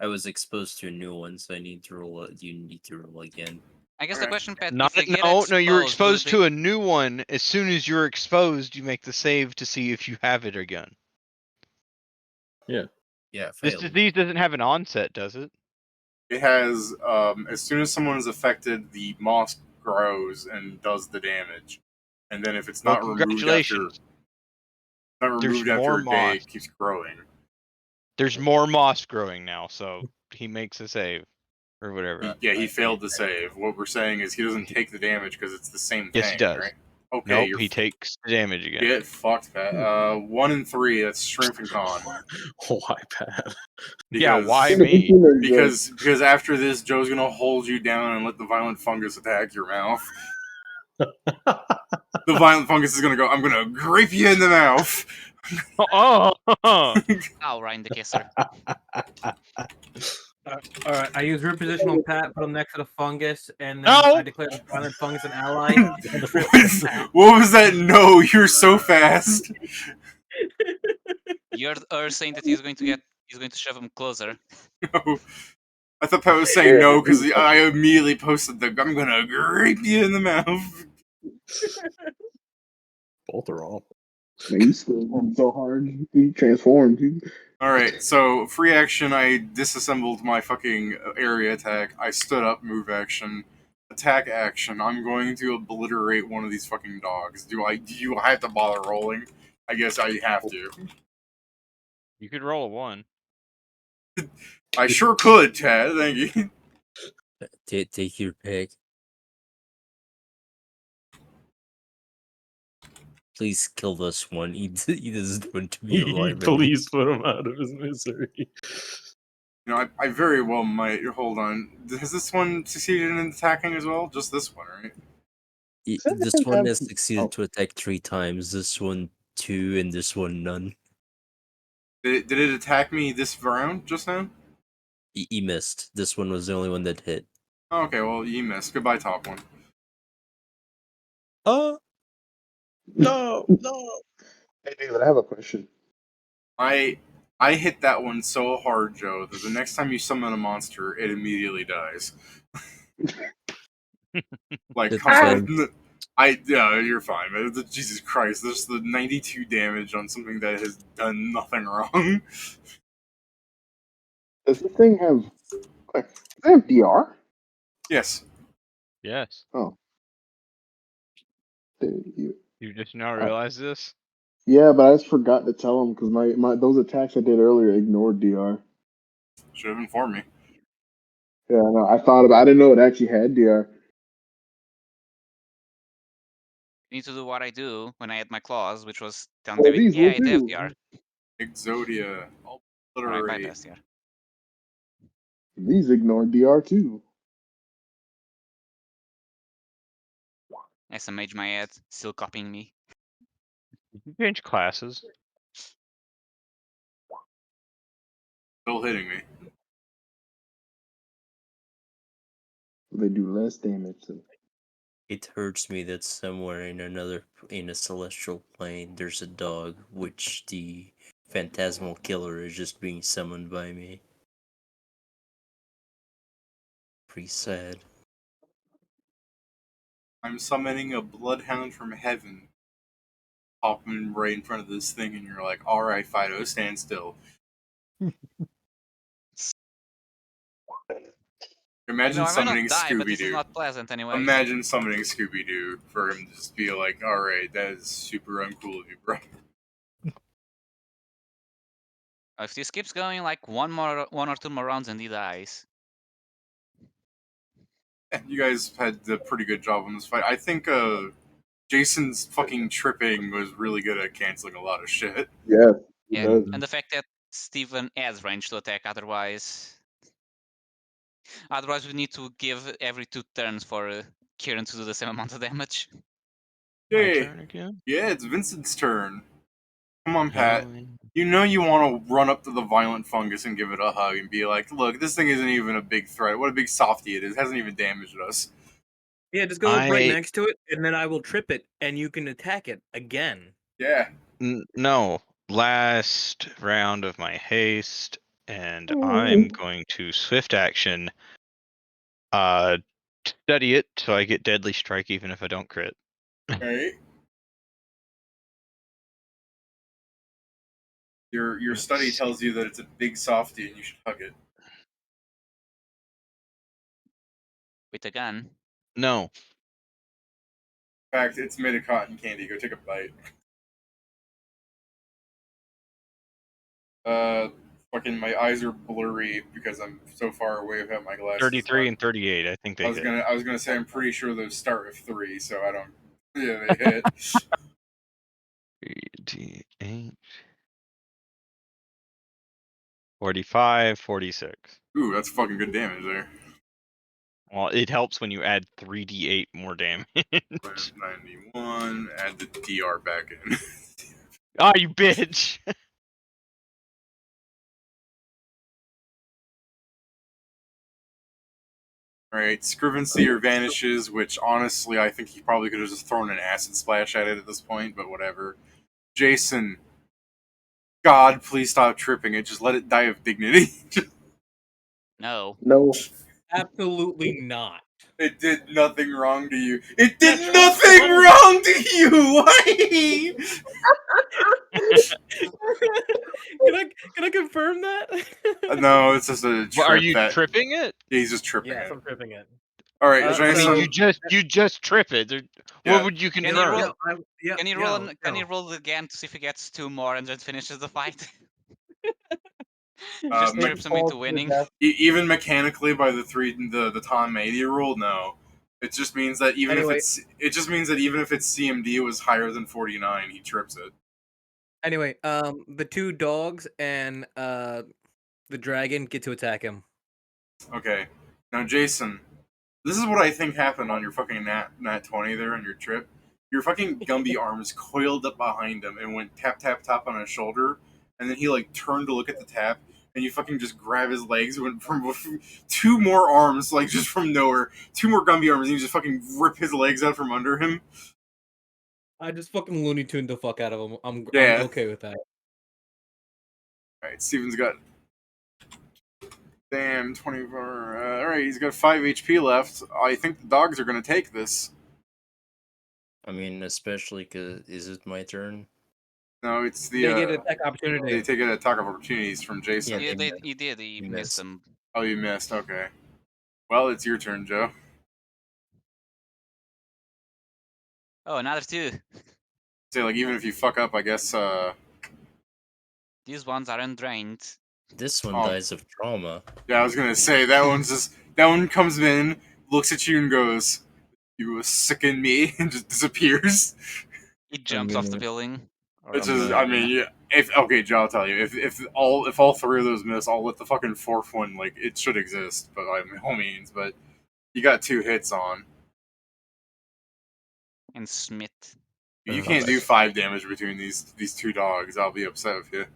I was exposed to a new one, so I need to roll. You need to roll again. I guess the question, Pat, No, you're exposed to a new one. As soon as you're exposed, you make the save to see if you have it again. Yeah. Yeah, this disease doesn't have an onset, does it? It has, as soon as someone is affected, the moss grows and does the damage. And then if it's not removed after, a day, it keeps growing. There's more moss growing now, so he makes a save. Or whatever. He failed to save. What we're saying is he doesn't take the damage because it's the same thing, yes, he does. right? Okay, nope, he takes the damage again. Get fucked, Pat. 1 and 3, that's strength and con. Why, Pat? Yeah, why me? Because after this, Joe's gonna hold you down and let the violent fungus attack your mouth. The violent fungus is gonna go, I'm gonna grape you in the mouth. I'll Ryan the Kisser. Alright, I use reposition on Pat, put him next to the fungus, and then I declare the violent fungus an ally. What was that? No, you're so fast. You're saying that he's going to shove him closer. No. I thought Pat was saying no because I immediately posted the I'm gonna grape you in the mouth. Both are awful. Man, you still him so hard. He transformed. Alright, so free action, I disassembled my fucking area attack. I stood up, move action. Attack action, I'm going to obliterate one of these fucking dogs. Do I have to bother rolling? I guess I have to. You could roll a 1. I sure could, Tad, thank you. Take your pick. Please kill this one. He doesn't want to be alive. Please put him out of his misery. You know, I very well might. Hold on. Has this one succeeded in attacking as well? Just this one, right? This one has succeeded to attack 3 times. This one 2, and this one none. Did it attack me this round just now? He missed. This one was the only one that hit. Oh, okay, well, you missed. Goodbye, top one. No. Hey, David, I have a question. I hit that one so hard, Joe, that the next time you summon a monster, it immediately dies. Like, yeah, you're fine, man. Jesus Christ, there's the 92 damage on something that has done nothing wrong. Does this thing have... Does it have DR? Yes. Yes. Oh. You just now realize this? Yeah, but I just forgot to tell him because my those attacks I did earlier ignored DR. Should have informed me. Yeah, no, I didn't know it actually had DR. You need to do what I do when I had my claws, which was telling David, yeah, I have DR. Exodia. Right, bypass DR. These ignore DR too. As a mage my head, still copying me. You can change classes. Still hitting me. They do less damage. It hurts me that somewhere in a celestial plane, there's a dog, which the phantasmal killer is just being summoned by me. Pretty sad. I'm summoning a bloodhound from heaven. Pop him right in front of this thing, and you're like, all right, Fido, stand still. Imagine summoning Scooby-Doo. This is not pleasant anyway. Imagine summoning Scooby-Doo for him to just be like, all right, that is super uncool of you, bro. If this keeps going like one or two more rounds and he dies. You guys had a pretty good job on this fight. I think Jason's fucking tripping was really good at canceling a lot of shit. Yeah. And the fact that Steven has range to attack otherwise. Otherwise, we need to give every 2 turns for Kieran to do the same amount of damage. Hey, my turn again? Yeah, it's Vincent's turn. Come on, Pat. You know you want to run up to the violent fungus and give it a hug and be like, look, this thing isn't even a big threat. What a big softy it is. It hasn't even damaged us. Yeah, just go up right next to it, and then I will trip it, and you can attack it again. Yeah. No. Last round of my haste, and I'm going to swift action. Study it so I get deadly strike even if I don't crit. Right. Your study tells you that it's a big softy and you should hug it. With a gun? No. In fact, it's made of cotton candy. Go take a bite. Fucking my eyes are blurry because I'm so far away without my glasses. 33 and 38. I think they hit. I was gonna say I'm pretty sure those start with 3, so I don't. Yeah, they hit. 38. 45, 46. Ooh, that's fucking good damage there. Well, it helps when you add 3d8 more damage. 91. Add the DR back in. Ah, you bitch! Alright, Scrivenseer vanishes, which honestly I think he probably could have just thrown an acid splash at it at this point, but whatever. Jason, God, please stop tripping it. Just let it die of dignity. No. No. Absolutely not. It did nothing wrong to you. It did nothing wrong to you! Why? Can I confirm that? No, it's just a trip. Are you tripping it? Yeah, he's just tripping Yes, it. I'm tripping it. All right, I mean, you just trip it. What would you confirm? Can you roll again to see if he gets 2 more and then finishes the fight? Just trips him into winning. Even mechanically, by the Tom Mady rule, no. It just means that even if it's CMD was higher than 49, he trips it. Anyway, the 2 dogs and the dragon get to attack him. Okay, now Jason, this is what I think happened on your fucking nat 20 there on your trip. Your fucking Gumby arms coiled up behind him and went tap tap tap on his shoulder, and then he like turned to look at the tap, and you fucking just grab his legs, went from 2 more arms, like just from nowhere, 2 more Gumby arms, and you just fucking rip his legs out from under him. I just fucking Looney Tuned the fuck out of him. I'm okay with that. Alright, Steven's got... Damn, 24... Alright, he's got 5 HP left. I think the dogs are going to take this. I mean, especially because... Is it my turn? No, it's the... They get an attack opportunity. They take an attack opportunities from Jason. Yeah, he did. He missed them. Oh, you missed. Okay. Well, it's your turn, Joe. Oh, another 2. Say, like, even if you fuck up, I guess, These ones are undrained. This one dies of trauma. Yeah, I was gonna say, that one comes in, looks at you and goes, "You sicken me," and just disappears. He jumps off the building. Which is, I mean, yeah, okay, Joe, I'll tell you, if all 3 of those miss, I'll let the fucking 4th one, like, it should exist, but by all means, but you got 2 hits on. And Smith. You can't do 5 damage between these 2 dogs. I'll be upset with you.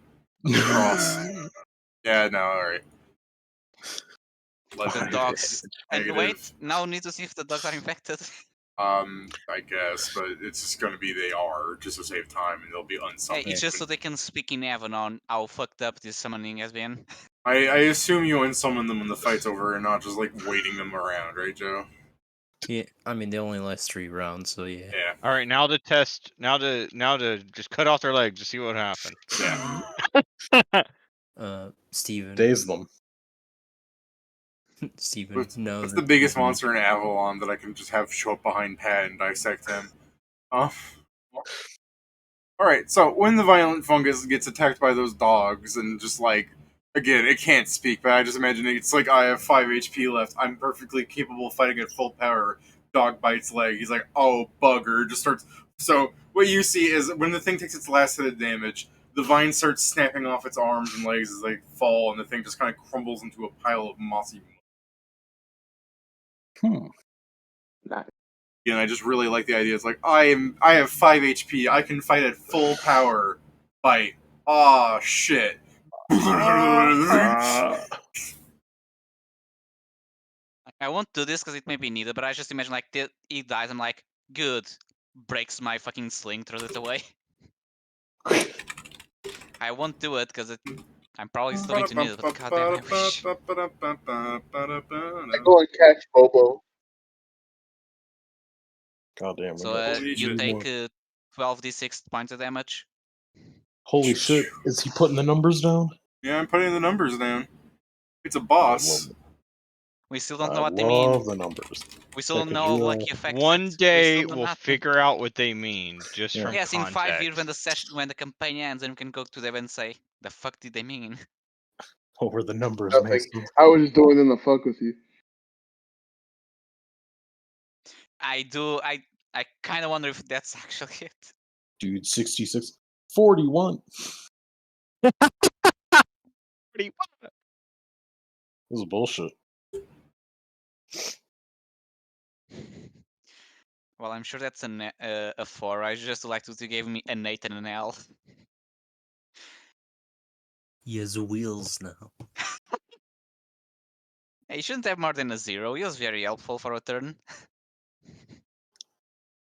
Cross. Yeah, no, alright. The dogs. And wait, now we need to see if the dogs are infected. I guess, but it's just gonna be they are, just to save time, and they'll be unsummoned. Hey, it's just so they can speak in heaven on how fucked up this summoning has been. I assume you unsummon them when the fight's over and not just, like, waiting them around, right, Joe? Yeah, I mean, they only last 3 rounds, so yeah. Yeah. Alright, now to test, now to just cut off their legs to see what happens. Yeah. Steven. Daze them. Steven, no. What's the biggest monster in Avalon that I can just have show up behind Pat and dissect him? Alright, so when the violent fungus gets attacked by those dogs and just like, again, it can't speak, but I just imagine it's like, I have 5 HP left, I'm perfectly capable of fighting at full power. Dog bites leg, he's like, oh, bugger, just starts. So, what you see is when the thing takes its last hit of damage, the vine starts snapping off its arms and legs as they fall, and the thing just kind of crumbles into a pile of mossy. Nice. And I just really like the idea. It's like, I have 5 HP. I can fight at full power. Fight. Aw, shit. I won't do this because it may be needed, but I just imagine like he dies. I'm like, good. Breaks my fucking sling, throws it away. I won't do it because I'm probably still going to need it. But goddamn, I wish. I go and catch Bobo. Goddamn. So you take 12d6 points of damage. Holy shit! Is he putting the numbers down? Yeah, I'm putting the numbers down. It's a boss. We still don't know what they mean. The numbers. We still don't know lucky effects. One day we'll figure out what they mean, just from yes, context. in 5 years when the campaign ends, and we can go to them and say, "The fuck did they mean?" What were the numbers, Nothing. Mason? I was just doing them to fuck with you. I do. I kind of wonder if that's actually it. Dude, 66. 41. 41. This is bullshit. Well, I'm sure that's a 4. I just like to give me an 8 and an L. He has wheels now. He shouldn't have more than a 0. He was very helpful for a turn.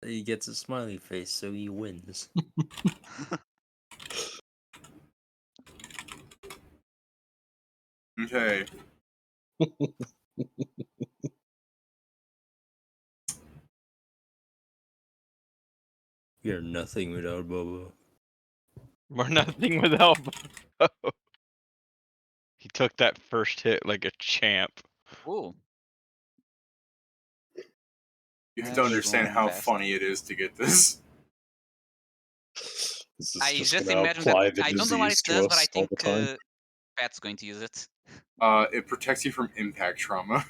He gets a smiley face, so he wins. Okay. You're nothing without Bobo. We're nothing without Bobo. He took that first hit like a champ. Ooh. You have to understand how funny it is to get this. This is I just imagine apply that the I don't know what it disease to does, but I us all think the time. Pat's going to use it. It protects you from impact trauma.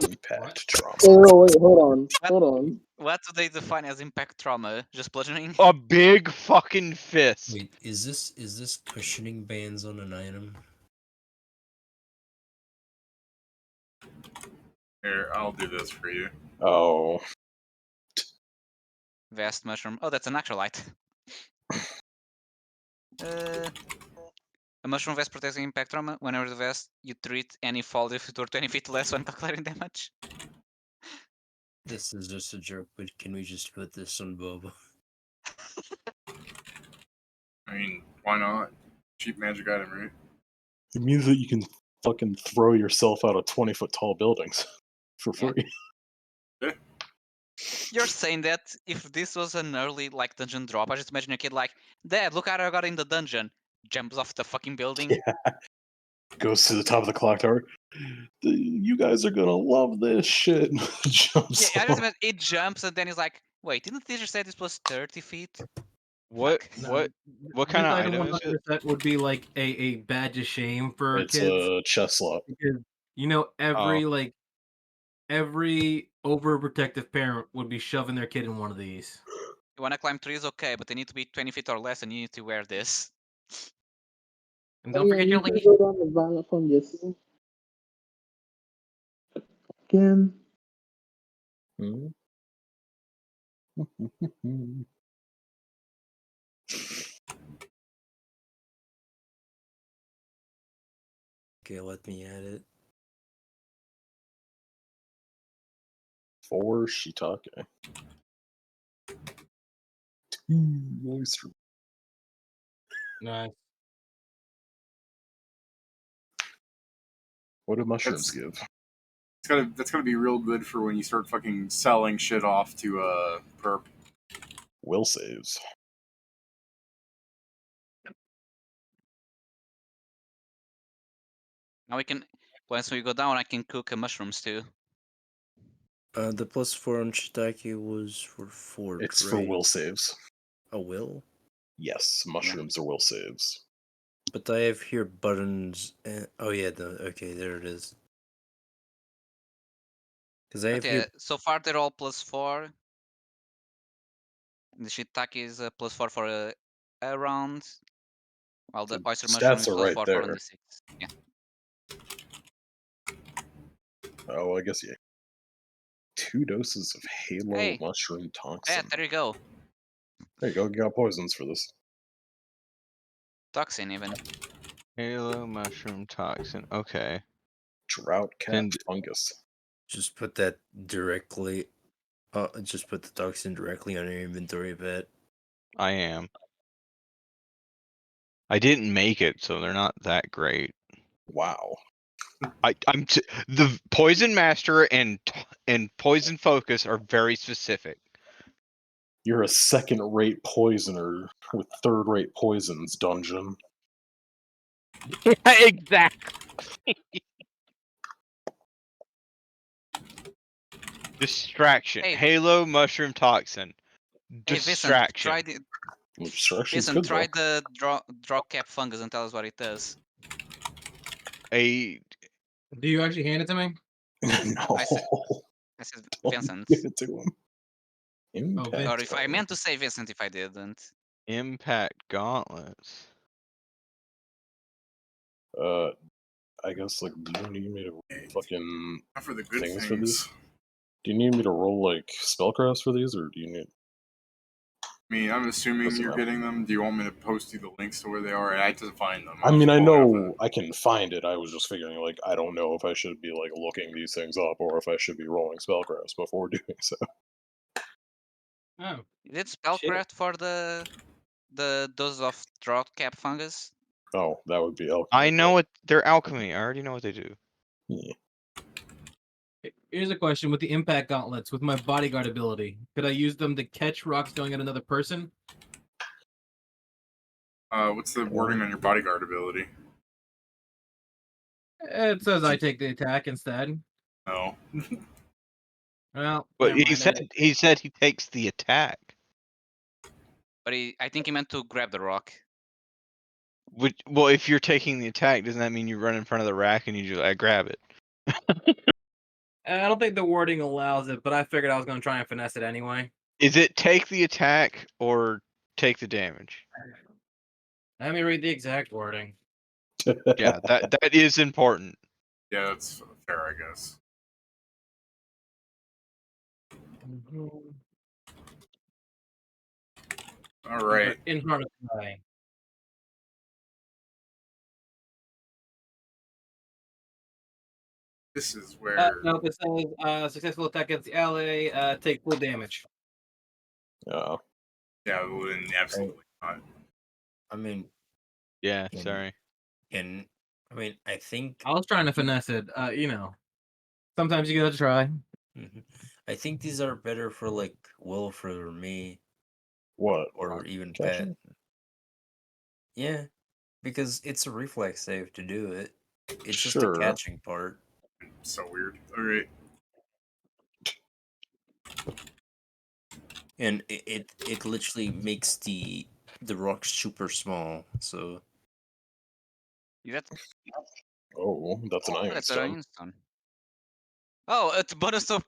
Impact trauma. Oh, wait, hold on. What do they define as impact trauma? Just bludgeoning? A big fucking fist. Wait, is this cushioning bands on an item? Here, I'll do this for you. Oh. Vast mushroom. Oh, that's an actual light. A mushroom vest protects impact trauma. Whenever the vest, you treat any fall if it were 20 feet less when calculating damage. This is just a joke, but can we just put this on Bobo? I mean, why not? Cheap magic item, right? It means that you can fucking throw yourself out of 20-foot tall buildings for free. Yeah. You're saying that if this was an early like dungeon drop, I just imagine a kid like, Dad, look how I got in the dungeon. Jumps off the fucking building. Yeah. Goes to the top of the clock tower. You guys are gonna love this shit. Jumps Yeah, I just off. imagine it jumps and then he's like, wait, didn't the teacher say this was 30 feet? What kind of item is it? That would be like a badge of shame for It's kids. a chest slot. Because every overprotective parent would be shoving their kid in one of these. You wanna climb trees, okay, but they need to be 20 feet or less and you need to wear this. And don't forget your you leash. can go down the violent fungus. Again. Okay, let me add it. 4 shiitake. 2 oyster. Nice. What do mushrooms give? That's gonna be real good for when you start fucking selling shit off to perp. Will saves. Now we can, once we go down, I can cook mushrooms too. The +4 on shiitake was for fort. It's right? for will saves. A will? Yes, mushrooms are will saves. But I have here buttons. Oh yeah, okay, there it is. Because I have here. So far they're all +4. The shiitake is a +4 for a round, while the oyster mushroom is Stats are +4 right for there. under 6. Yeah. Oh, I guess yeah. 2 doses of Halo mushroom toxin. Yeah, there you go. There you go. You got poisons for this. Toxin even. Halo mushroom toxin. Okay. Drought cap fungus. Just put that directly. Just put the toxin directly on your inventory pad. I am. I didn't make it, so they're not that great. Wow. I'm the poison master and poison focus are very specific. You're a second-rate poisoner with third-rate poisons, Dungeon. Exactly. Distraction. Hey. Halo mushroom toxin. Distraction. Hey, Vincent, Distraction's Vincent, good, try though. the draw cap fungus and tell us what it does. Do you actually hand it to me? No. I said Vincent. Give it to him. Impact Or if I meant to say Vincent if I didn't. Impact gauntlets. I guess, like, do you need me to fucking for the good things things. for these? Do you need me to roll, like, spellcraft for these, or do you need... I mean, I'm assuming Doesn't you're matter. getting them. Do you want me to post you the links to where they are? I just find them. I mean, I know I can find it. I was just figuring, like, I don't know if I should be, like, looking these things up, or if I should be rolling spellcrafts before doing so. Oh. Is it spellcraft for the dose of drought cap fungus? Oh, that would be alchemy. I know what they're alchemy. I already know what they do. Yeah. Here's a question with the impact gauntlets with my bodyguard ability. Could I use them to catch rocks going at another person? What's the wording on your bodyguard ability? It says I take the attack instead. No. Well, but he said he takes the attack. But I think he meant to grab the rock. Well, if you're taking the attack, doesn't that mean you run in front of the rack and you just grab it? I don't think the wording allows it, but I figured I was going to try and finesse it anyway. Is it take the attack or take the damage? Let me read the exact wording. Yeah, that is important. Yeah, that's fair, I guess. All right. In front of play. This is where. No, it says successful attack against the ally, take full damage. Yeah. Yeah, well, then absolutely not. I mean. Yeah, sorry. And I mean, I think I was trying to finesse it. You know, sometimes you gotta try. I think these are better for like Wilfred or me. What? Or even catching? Pat. Yeah, because it's a reflex save to do it. It's just the catching part. So weird. All right. And it literally makes the rock super small. So. Oh, that's an iron stone. Oh, it's bonus of.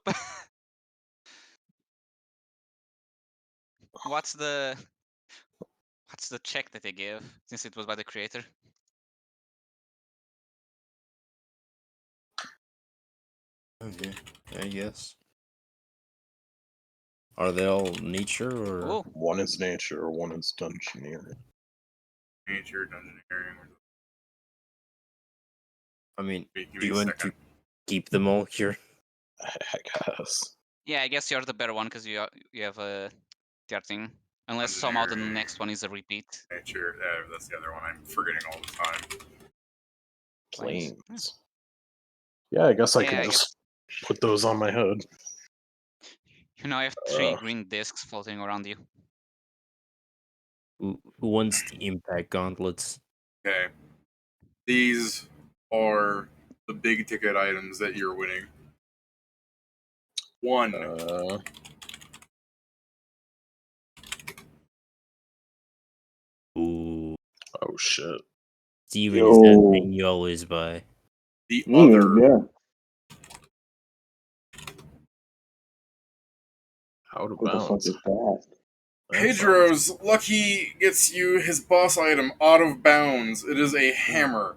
What's the check that they give since it was by the creator? Okay, I guess. Are they all nature or? Ooh. One is nature, one is dungeoneering. Nature, dungeoneering. I mean, Wait, do you want to keep them all here? I guess. Yeah, I guess you're the better one because you have a thing. Unless somehow the next one is a repeat. Nature, that's the other one I'm forgetting all the time. Planes. Yeah, I guess I can just put those on my head. You now have 3 green discs floating around you. Who wants the impact gauntlets? Okay. These are the big ticket items that you're winning. 1. Ooh. Oh shit. Steven, is that thing you always buy? The other. Yeah. Out of What the fuck is that? Pedro's lucky gets you his boss item out of bounds. It is a hammer.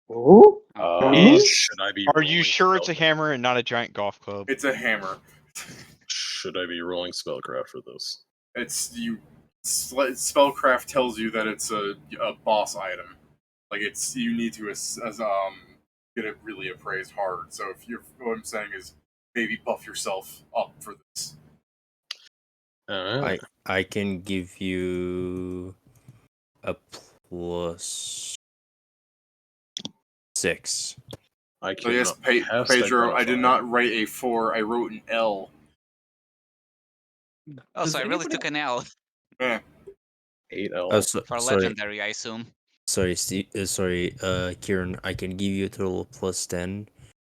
Oh? Should I be? Are you sure it's a hammer and not a giant golf club? It's a hammer. Should I be rolling spellcraft for this? It's you. Spellcraft tells you that it's a boss item. Like it's you need to get it really appraised hard. So if you're what I'm saying is maybe buff yourself up for this. I can give you a +6. I can. So yes, Pedro, I did not write a 4. I wrote an L. Oh, so I really took an L. Yeah. 8L. For legendary, I assume. Sorry, Kieran, I can give you a total of +10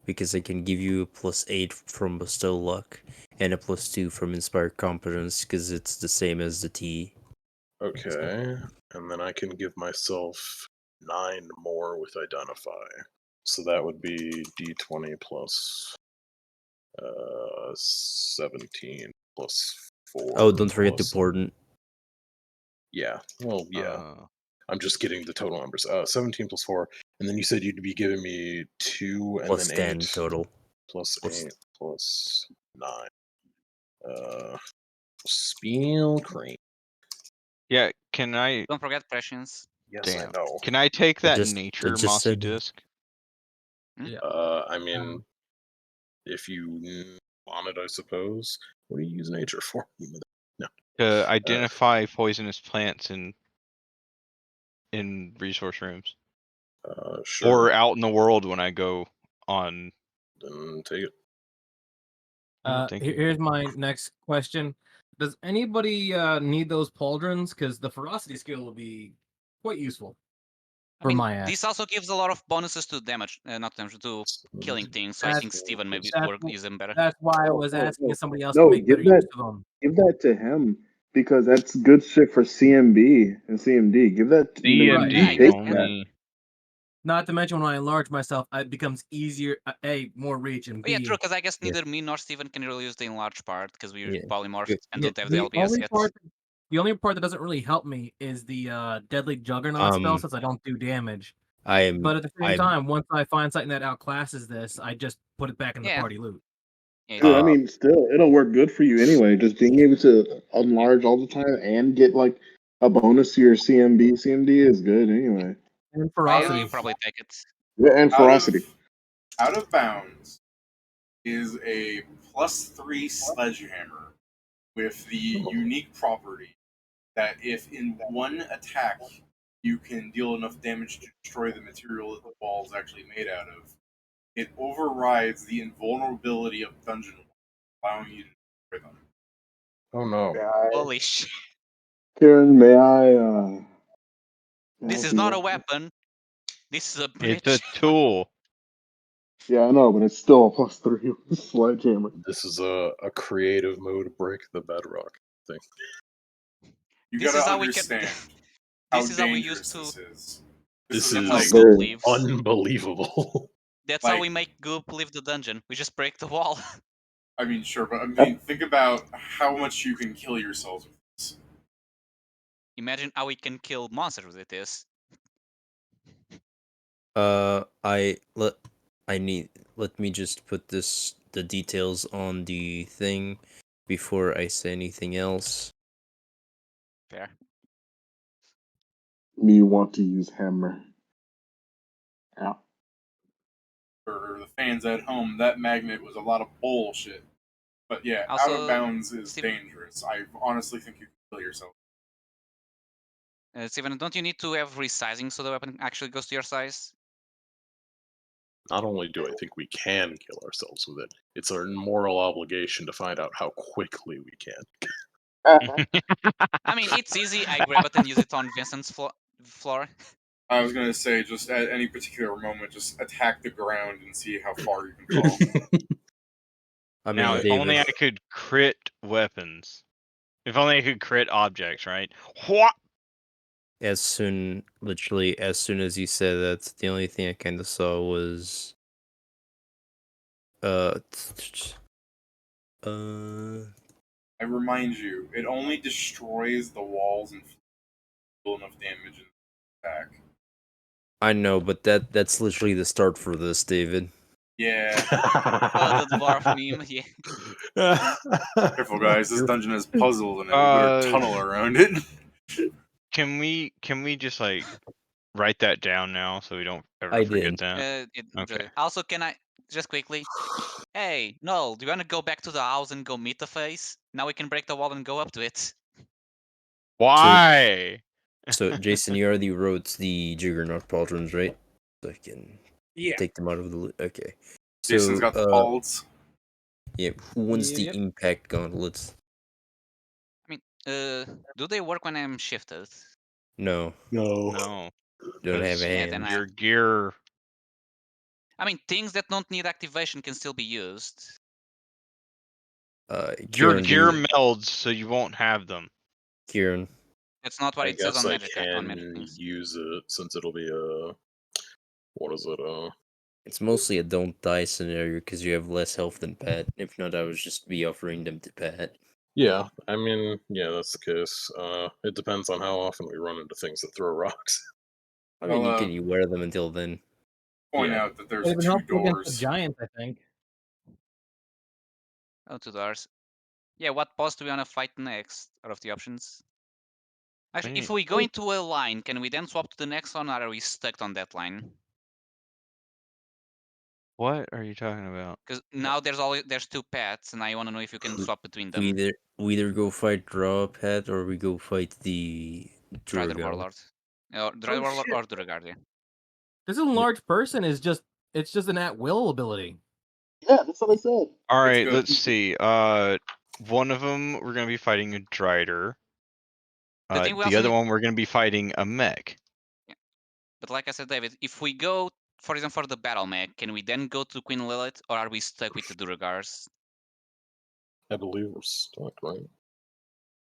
because I can give you a +8 from Bestow Luck and a +2 from Inspired Competence because it's the same as the T. Okay, and then I can give myself 9 more with Identify. So that would be D20 plus 17 plus 4. Oh, don't forget the Portent. Yeah, well, yeah. I'm just getting the total numbers. 17 plus 4, and then you said you'd be giving me 2 and plus then 10 8 total. plus 8 plus 9. Spell Crane. Yeah, can I? Don't forget Prescience. Yes, Damn. I know. Can I take that nature mossy disc? Yeah. I mean, if you want it, I suppose. What do you use nature for? No. To identify poisonous plants in resource rooms. Sure. Or out in the world when I go on. Then take it. Here's my next question. Does anybody need those pauldrons? Because the ferocity skill will be quite useful. This also gives a lot of bonuses to damage, not damage, to killing things. So I think Steven maybe would use them better. That's why I was asking if somebody else could make better use of them. Give that to him because that's good shit for CMB and CMD. Give that. CMD. Not to mention, when I enlarge myself, it becomes easier. A, more reach, and B. Yeah, true. Because I guess neither me nor Steven can really use the enlarged part because we're polymorphed and Yeah, don't have the LBS yet. The only part that doesn't really help me is the Deadly Juggernaut spell, since I don't do damage. But at the same time, once I find something that outclasses this, I just put it back in the party loot. Dude, I mean, still, it'll work good for you anyway. Just being able to enlarge all the time and get like a bonus to your CMD is good anyway. And ferocity. I probably take it. Yeah, and ferocity. Out of bounds is a +3 sledgehammer with the unique property that if in one attack you can deal enough damage to destroy the material that the ball is actually made out of, it overrides the invulnerability of dungeon walls, allowing you to destroy them. Oh no. Holy shit. Kieran, may I This is not a weapon. This is a bridge. It's a tool. Yeah, I know, but it's still a +3 sledgehammer. This is a creative mode break the bedrock thing. This is how we can. This is how we used to. This is Goop leaves. unbelievable. That's how we make Goop leave the dungeon. We just break the wall. I mean, sure, but I mean, think about how much you can kill yourselves with this. Imagine how we can kill monsters with this. Let me just put the details on the thing before I say anything else. Fair. Me want to use hammer. Ow. For the fans at home, that magnet was a lot of bullshit. But yeah, Also, out of bounds is dangerous. I honestly think you can kill yourself. Steven, don't you need to have resizing so the weapon actually goes to your size? Not only do I think we can kill ourselves with it, it's our moral obligation to find out how quickly we can. I mean, it's easy. I grab it and use it on Vincent's floor. I was gonna say, just at any particular moment, just attack the ground and see how far you can fall. I mean, Now, if David, only I could crit weapons. If only I could crit objects, right? What? literally, as soon as you said that, the only thing I kind of saw was, I remind you, it only destroys the walls and deal enough damage in the attack. I know, but that's literally the start for this, David. Yeah. Oh, the dwarf meme, yeah. Careful, guys. This dungeon has puzzles in it. We better tunnel around it. Can we just like write that down now so we don't ever I forget didn't. that? Okay. Also, can I just quickly? Hey, Noel, do you want to go back to the house and go meet the face? Now we can break the wall and go up to it. Why? So Jason, you already wrote the Juggernaut pauldrons, right? So I can take them out of the loot. Okay. So, Jason's got the pauls. Yeah, who wants the impact gauntlets? I mean, do they work when I'm shifted? No. No. Don't have a hand. Then your gear. I mean, things that don't need activation can still be used. Your gear melds, so you won't have them. Kieran. That's not what it says on Magic. I on Magic can things. use it since it'll be a what is it? It's mostly a don't die scenario because you have less health than Pat. If not, I would just be offering them to Pat. Yeah, I mean, yeah, that's the case. It depends on how often we run into things that throw rocks. I mean, you can wear them until then. Point out that there's It would two help against doors. the giants, I think. Oh, 2 doors. Yeah, what boss do we want to fight next out of the options? Actually, if we go into a line, can we then swap to the next one, or are we stuck on that line? What are you talking about? Because now there's 2 paths, and I want to know if you can swap between them. We either go fight Draw Pat or we go fight the Drider Warlord. Drider Warlord or Duragard, yeah. This enlarged person is just an at-will ability. Yeah, that's what I said. All right, let's see. One of them we're gonna be fighting a Drider. The other one we're gonna be fighting a mech. Yeah. But like I said, David, if we go, for example, for the battle mech, can we then go to Queen Lilith, or are we stuck with the Duragars? I believe we're stuck, right?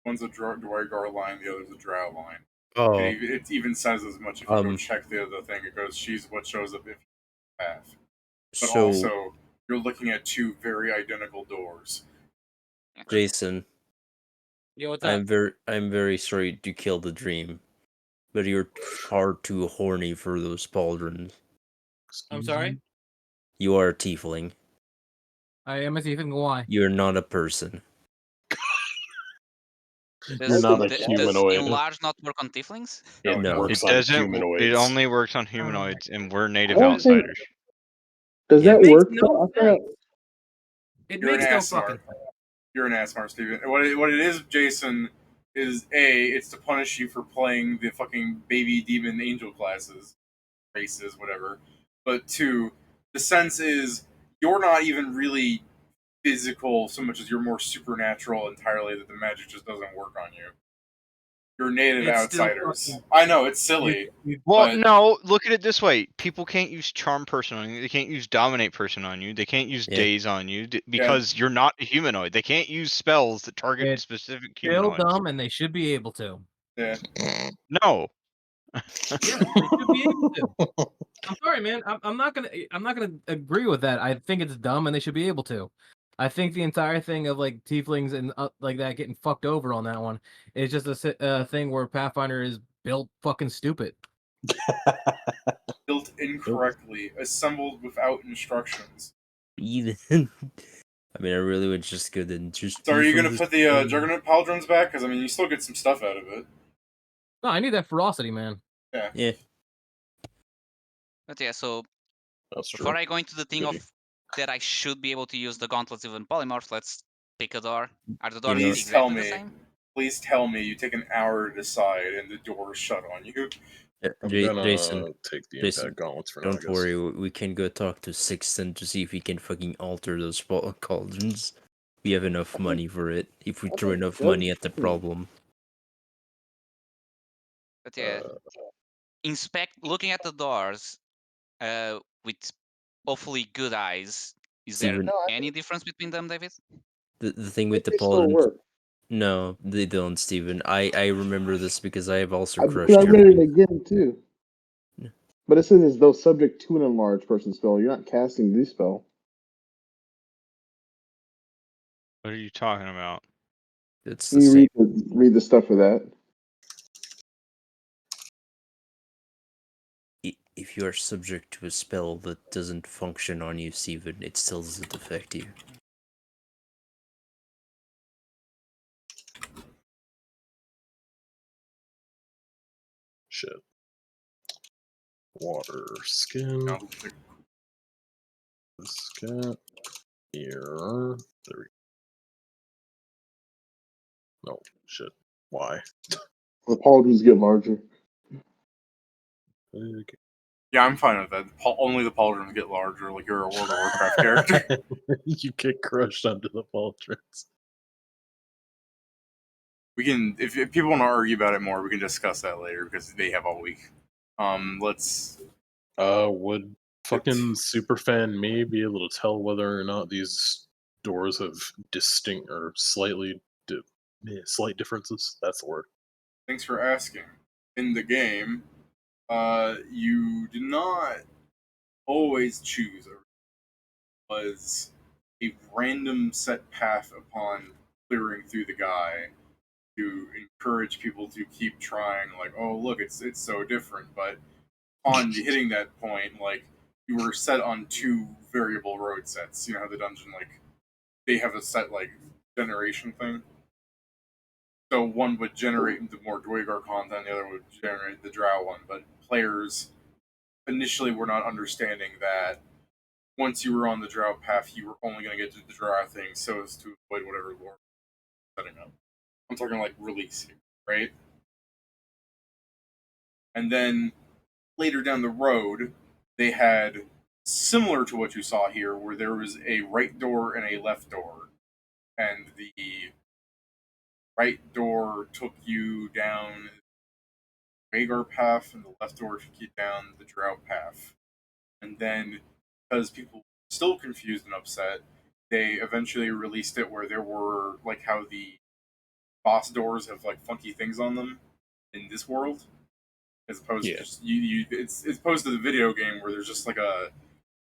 One's a Dwygar line, the other's a Drow line. Oh. It even says as much if you go check the other thing. It goes, she's what shows up if you have. But also, you're looking at 2 very identical doors. Jason. Yo, what's up? I'm very sorry to kill the dream, but you're far too horny for those pauldrons. I'm sorry? You are a tiefling. I am a tiefling. Why? You're not a person. You're not a humanoid. Does enlarge not work on tieflings? It works on humanoids. It only works on humanoids, and we're native I don't think- outsiders. Does that work? No sense. It You're makes an no ass fucking. You're an ass, Steven. What it is, Jason, is it's to punish you for playing the fucking baby demon angel classes, races, whatever. But 2, the sense is you're not even really physical so much as you're more supernatural entirely, that the magic just doesn't work on you. You're native outsiders. I know, it's silly. Well, no, look at it this way. People can't use charm person on you. They can't use dominate person on you. They can't use daze on you because you're not a humanoid. They can't use spells that target specific humanoids. Still dumb, and they should be able to. Yeah. No. Yes, they should be able to. I'm sorry, man. I'm not gonna agree with that. I think it's dumb, and they should be able to. I think the entire thing of like tieflings and like that getting fucked over on that one is just a thing where Pathfinder is built fucking stupid. Built incorrectly, assembled without instructions. I mean, I really would just go and just. So, are you gonna put the Juggernaut pauldrons back? Because I mean, you still get some stuff out of it. No, I need that ferocity, man. Yeah. Yeah. But yeah, so That's before I go into the thing of that I should be able to use the gauntlets even polymorphs, let's pick a door? Are the doors Please exactly tell the me. same? Please tell me you take an hour to decide and the door's shut on you. I'm gonna Jason, take the Jason, impact gauntlets for now, I don't guess. worry. We can go talk to Sixten to see if he can fucking alter those cauldrons. We have enough money for it. If we throw enough money at the problem. But yeah, looking at the doors, with hopefully good eyes. Is there Steven, any difference between them, David? the thing with the They still pauldrons. work. No, they don't, Steven. I remember this because I have also I crushed read your. it again too. But it says as though subject to an enlarged person spell. You're not casting the spell. What are you talking about? It's Can the you same. read the stuff for that? If you are subject to a spell that doesn't function on you, Steven, it still doesn't affect you. Shit. Water, skin. Skin. Here. There we go. No, shit. Why? The pauldrons get larger. Okay. Yeah, I'm fine with that. Only the pauldrons get larger, like you're a World of Warcraft character. You get crushed under the pauldrons. We can, if people want to argue about it more, we can discuss that later because they have all week. Let's. Would fucking superfan me be able to tell whether or not these doors have distinct or slightly slight differences? That's the word. Thanks for asking. In the game, you do not always choose. It was a random set path upon clearing through the guy to encourage people to keep trying. Like, oh look, it's so different. But on hitting that point, like you were set on 2 variable road sets. You know how the dungeon, like they have a set like generation thing. So one would generate the more Dwegar content, the other would generate the Drow one. But players initially were not understanding that once you were on the Drow path, you were only going to get to the Drow thing so as to avoid whatever lore setting up. I'm talking like release here, right? And then later down the road, they had similar to what you saw here, where there was a right door and a left door. And the right door took you down the Rhaegar path, and the left door took you down the Drow path. And then, because people were still confused and upset, they eventually released it where there were, like, how the boss doors have, like, funky things on them in this world. As opposed to just, it's opposed to the video game where there's just, like, a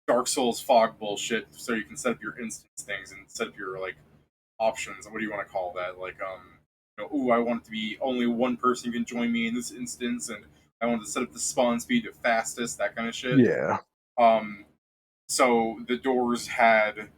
Dark Souls fog bullshit, so you can set up your instance things and set up your, like, options. What do you want to call that? Like, I want it to be only one person can join me in this instance, and I want to set up the spawn speed to fastest, that kind of shit. Yeah. So the doors had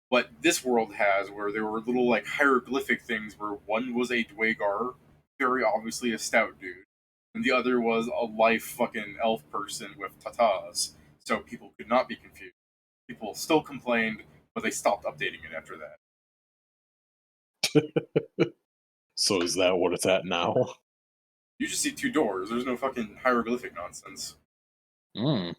what this world has, where there were little like hieroglyphic things, where one was a Dwegar, very obviously a stout dude, and the other was a life fucking elf person with tatas, so people could not be confused. People still complained, but they stopped updating it after that. So is that what it's at now? You just see 2 doors. There's no fucking hieroglyphic nonsense. Hmm.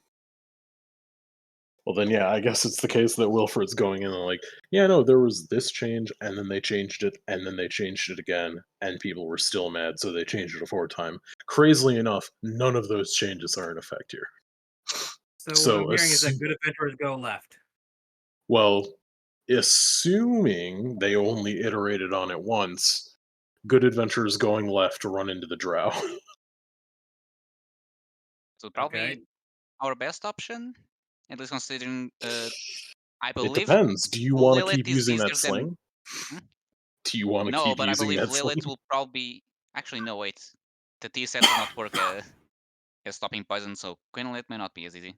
Well, then, yeah, I guess it's the case that Wilfred's going in and like, yeah, no, there was this change, and then they changed it, and then they changed it again, and people were still mad, so they changed it a 4th time. Crazily enough, none of those changes are in effect here. So what I'm hearing is that good adventurers go left. Well, assuming they only iterated on it once, good adventurers going left to run into the Drow. So probably our best option, at least considering, I It believe depends. Do you want to Lilith keep is using that easier sling? Do you want to No, keep but I using believe that Lilith sling? will probably. Actually, no, wait. The T set does not work as stopping poison, so Queen Lilith may not be as easy.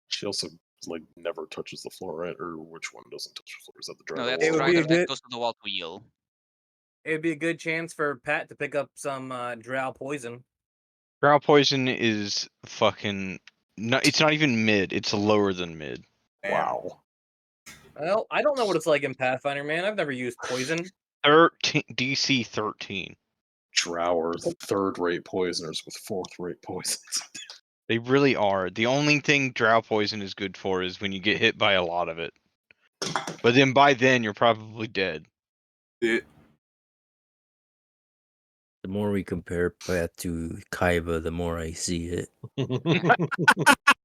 She also like never touches the floor, right? Or which one doesn't touch the floor? Is that the No, Dragon that's Wall? Strider that goes to the wall to heal. It would be a good chance for Pat to pick up some Drow poison. Drow poison is fucking. No, it's not even mid. It's lower than mid. Wow. Well, I don't know what it's like in Pathfinder, man. I've never used poison. 13 DC 13. Drow are third-rate poisoners with fourth-rate poisons. They really are. The only thing drow poison is good for is when you get hit by a lot of it. But then by then you're probably dead. The more we compare Pat to Kaiba, the more I see it.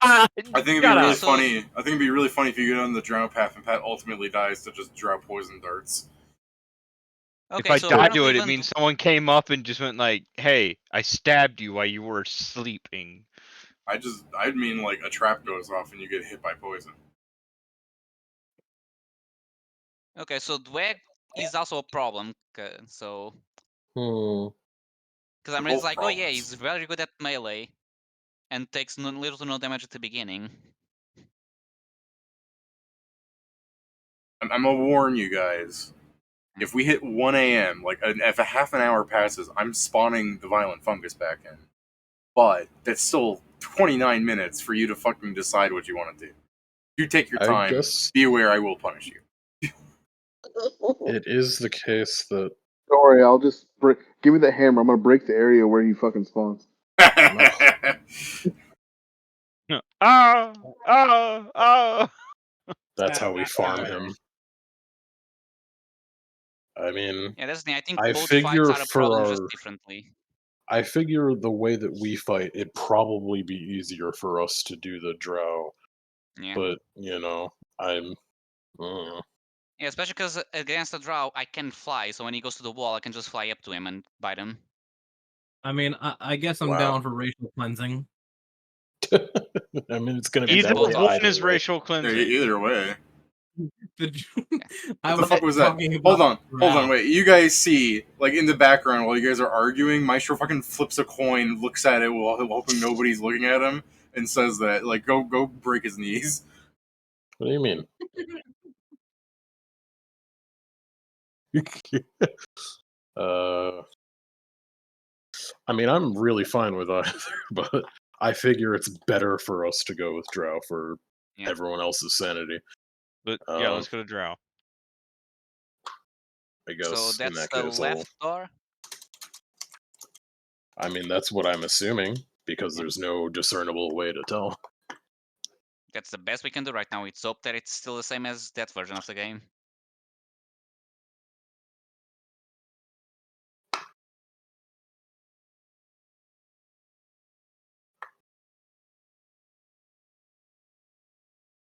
I think it'd be really funny. I think it'd be really funny if you get on the drow path and Pat ultimately dies to just drow poison darts. Okay, if I die to it, it means someone came up and just went like, "Hey, I stabbed you while you were sleeping." I'd mean like a trap goes off and you get hit by poison. Okay, so Dwag is also a problem. So. Because I mean, it's like, oh yeah, he's very good at melee, and takes little to no damage at the beginning. I'm gonna warn you guys. If we hit 1 a.m., like if a half an hour passes, I'm spawning the violent fungus back in. But that's still 29 minutes for you to fucking decide what you want to do. You take your time. Be aware I will punish you. It is the case that... Don't worry, I'll just give me the hammer. I'm gonna break the area where he fucking spawns. That's how we farm him. I mean, yeah, that's the thing. I think both fights are a problem, just differently. I figure the way that we fight, it'd probably be easier for us to do the drow. Yeah. But, you know, I'm... Yeah, especially because against the drow, I can fly, so when he goes to the wall, I can just fly up to him and bite him. I mean, I guess I'm down for racial cleansing. I mean, it's going to be either one is racial cleansing. Either way. What the fuck was that? Hold on, wait. You guys see, like, in the background while you guys are arguing, Maestro fucking flips a coin, looks at it while hoping nobody's looking at him, and says that, like, go break his knees. What do you mean? I mean, I'm really fine with either, but I figure it's better for us to go with drow for everyone else's sanity. But yeah, let's go to drow. I guess so that's in that the case, left door? I mean, that's what I'm assuming, because there's no discernible way to tell. That's the best we can do right now. Let's hope that it's still the same as that version of the game.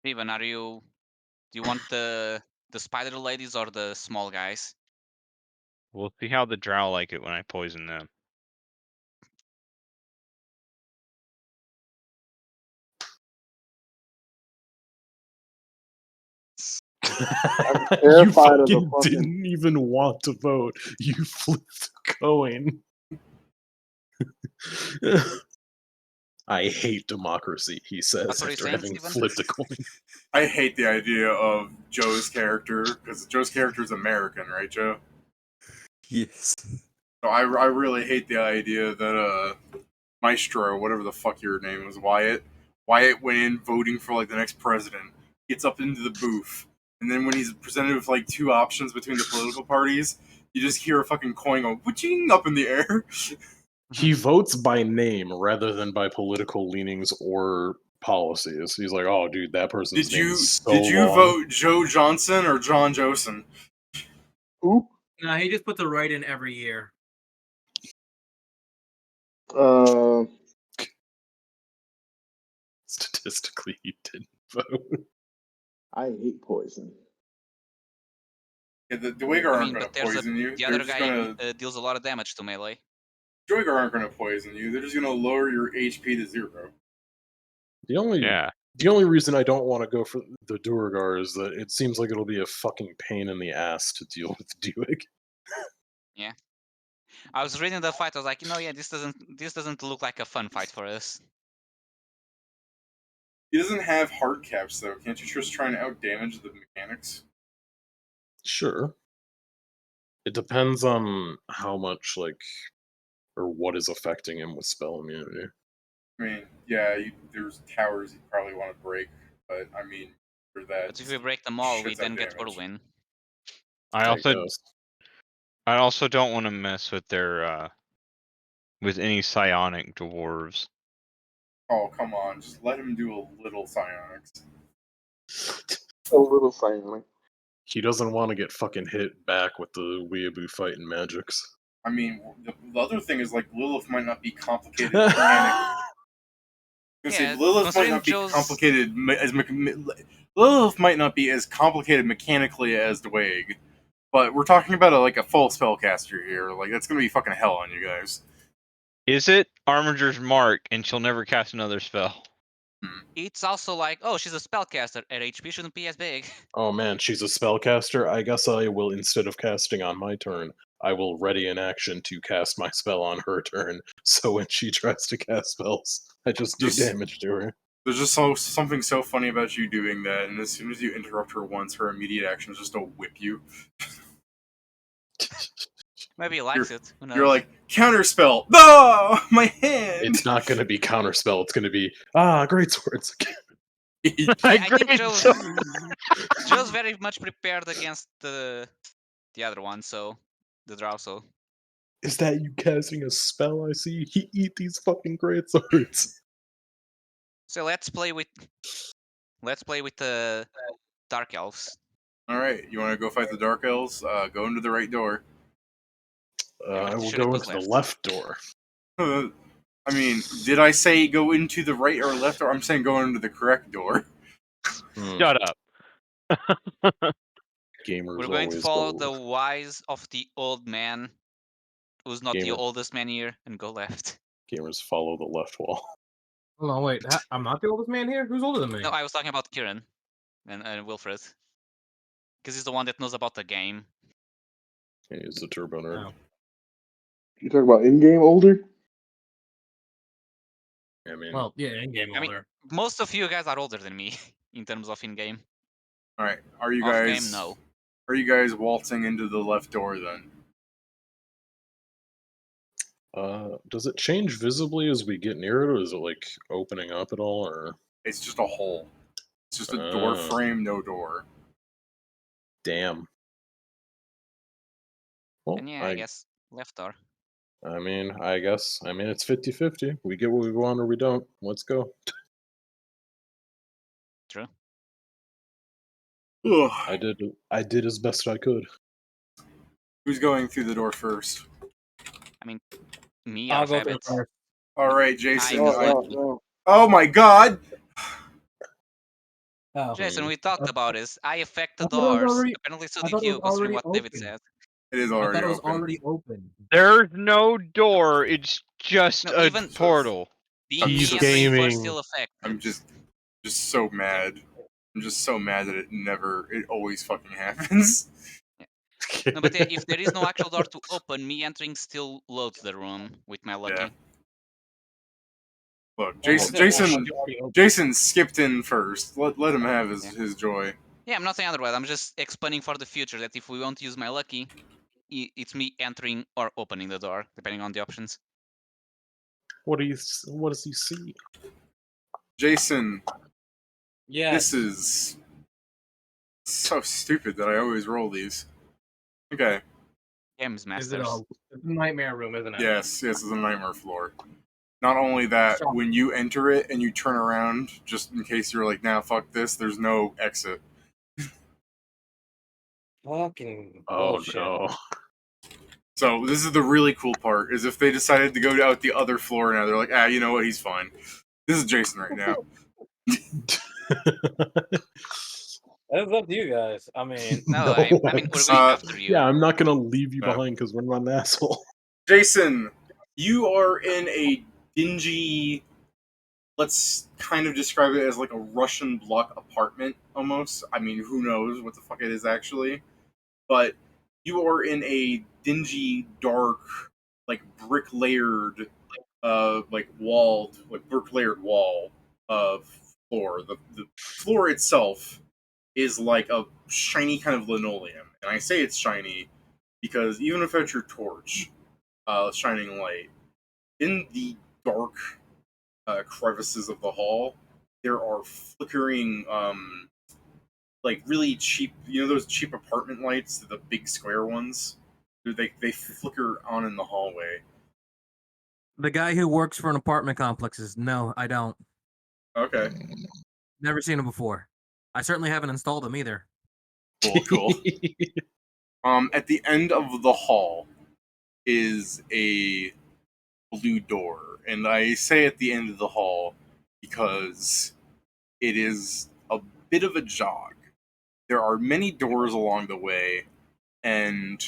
Steven, do you want the spider ladies or the small guys? We'll see how the drow like it when I poison them. You fucking didn't even want to vote. You flipped a coin. I hate democracy, he says after having flipped a coin. I hate the idea of Joe's character, because Joe's character is American, right, Joe? Yes. So I really hate the idea that Maestro, whatever the fuck your name was, Wyatt went in voting for like the next president, gets up into the booth, and then when he's presented with like two options between the political parties, you just hear a fucking coin go whooching up in the air. He votes by name rather than by political leanings or policies. He's like, oh, dude, that person's name is so Did you long. vote Joe Johnson or John Josen? Who? No, he just puts a write in every year. Statistically, he didn't vote. I hate poison. Yeah, the Duigar aren't going to poison you. The other guy deals a lot of damage to melee. Duigar aren't going to poison you. They're just going to lower your HP to 0. The only reason I don't want to go for the Duergar is that it seems like it'll be a fucking pain in the ass to deal with Duig. Yeah. I was reading the fight, I was like, this doesn't look like a fun fight for us. He doesn't have hard caps though. Can't you just try and out-damage the mechanics? Sure. It depends on how much, or what is affecting him with spell immunity. I mean, yeah, there's towers you probably want to break, but I mean, But if we break them all, we then get whirlwind. I also don't want to mess with their with any psionic dwarves. Oh, come on. Just let him do a little psionics. A little psionic. He doesn't want to get fucking hit back with the weeaboo fighting magics. I mean, the other thing is, like, Lilith might not be complicated mechanically. Lilith might not be complicated as Lilith might not be as complicated mechanically as Dwayne, but we're talking about a full spellcaster here. Like, that's gonna be fucking hell on you guys. Is it Armiger's mark, and she'll never cast another spell? It's also like, oh, she's a spellcaster. Her HP shouldn't be as big. Oh man, she's a spellcaster. I guess I will, instead of casting on my turn, I will ready an action to cast my spell on her turn. So when she tries to cast spells, I just do damage to her. There's just something so funny about you doing that, and as soon as you interrupt her once, her immediate action is just to whip you. Maybe he likes it. Who knows? You're like, counterspell! No! My hand! It's not going to be counterspell. It's going to be, great swords. I think Joe's very much prepared against the other one, so the draw. So is that you casting a spell? I see. He eat these fucking great swords. So let's play with the Dark Elves. All right, you want to go fight the Dark Elves? Go into the right door. I will go into the left door. I mean, did I say go into the right or left door? I'm saying go into the correct door. Shut up. Gamers We're going to follow the wise of the old man, who's not the oldest man here, and go left. Gamers follow the left wall. Hold on, wait. I'm not the oldest man here? Who's older than me? No, I was talking about Kieran and Wilfred. Because he's the one that knows about the game. He's a turbo nerd. Oh. You talk about in-game older? I mean, well, yeah, in-game older. I mean, most of you guys are older than me in terms of in-game. All right, are you Off-game, guys? no. Are you guys waltzing into the left door then? Does it change visibly as we get near it, or is it like opening up at all, or? It's just a hole. It's just a door frame, no door. Damn. Well, And yeah, I guess left door. I mean, it's 50-50. We get what we want or we don't. Let's go. True. Ugh. I did as best I could. Who's going through the door first? I mean, me, I'll go Alphabet. first. All right, Jason. No. Oh my God! Oh. Jason, we talked about this. I affect the doors. Apparently, so did you, considering what David said. It is already open. already open. There's no door. It's just a portal. He's gaming. Still affect. I'm just so mad. I'm just so mad that it always fucking happens. Yeah. No, but if there is no actual door to open, me entering still loads the room with my lucky. Yeah. Look, Jason skipped in first. Let him have his joy. Yeah, I'm not saying otherwise. I'm just explaining for the future that if we won't use my lucky, it's me entering or opening the door, depending on the options. What does he see? Jason. Yeah. This is so stupid that I always roll these. Okay. Games Is it Masters. a nightmare room, isn't it? Yes, it's a nightmare floor. Not only that, when you enter it and you turn around, just in case you're like, nah, fuck this, there's no exit. Fucking bullshit. No. So this is the really cool part, is if they decided to go out the other floor now, they're like, you know what, he's fine. This is Jason right now. That's up to you guys. I mean, no, I mean, we're going after you. Yeah, I'm not gonna leave you behind because we're not an asshole. Jason, you are in a dingy, let's kind of describe it as like a Russian block apartment, almost. I mean, who knows what the fuck it is actually. But you are in a dingy, dark, like brick-layered, brick-layered wall of floor. The floor itself is like a shiny kind of linoleum. And I say it's shiny because even without your torch shining light, in the dark crevices of the hall, there are flickering like really cheap. You know those cheap apartment lights, the big square ones. They flicker on in the hallway. The guy who works for an apartment complexes. No, I don't. Okay. Never seen them before. I certainly haven't installed them either. Cool. At the end of the hall is a blue door, and I say at the end of the hall because it is a bit of a jog. There are many doors along the way, and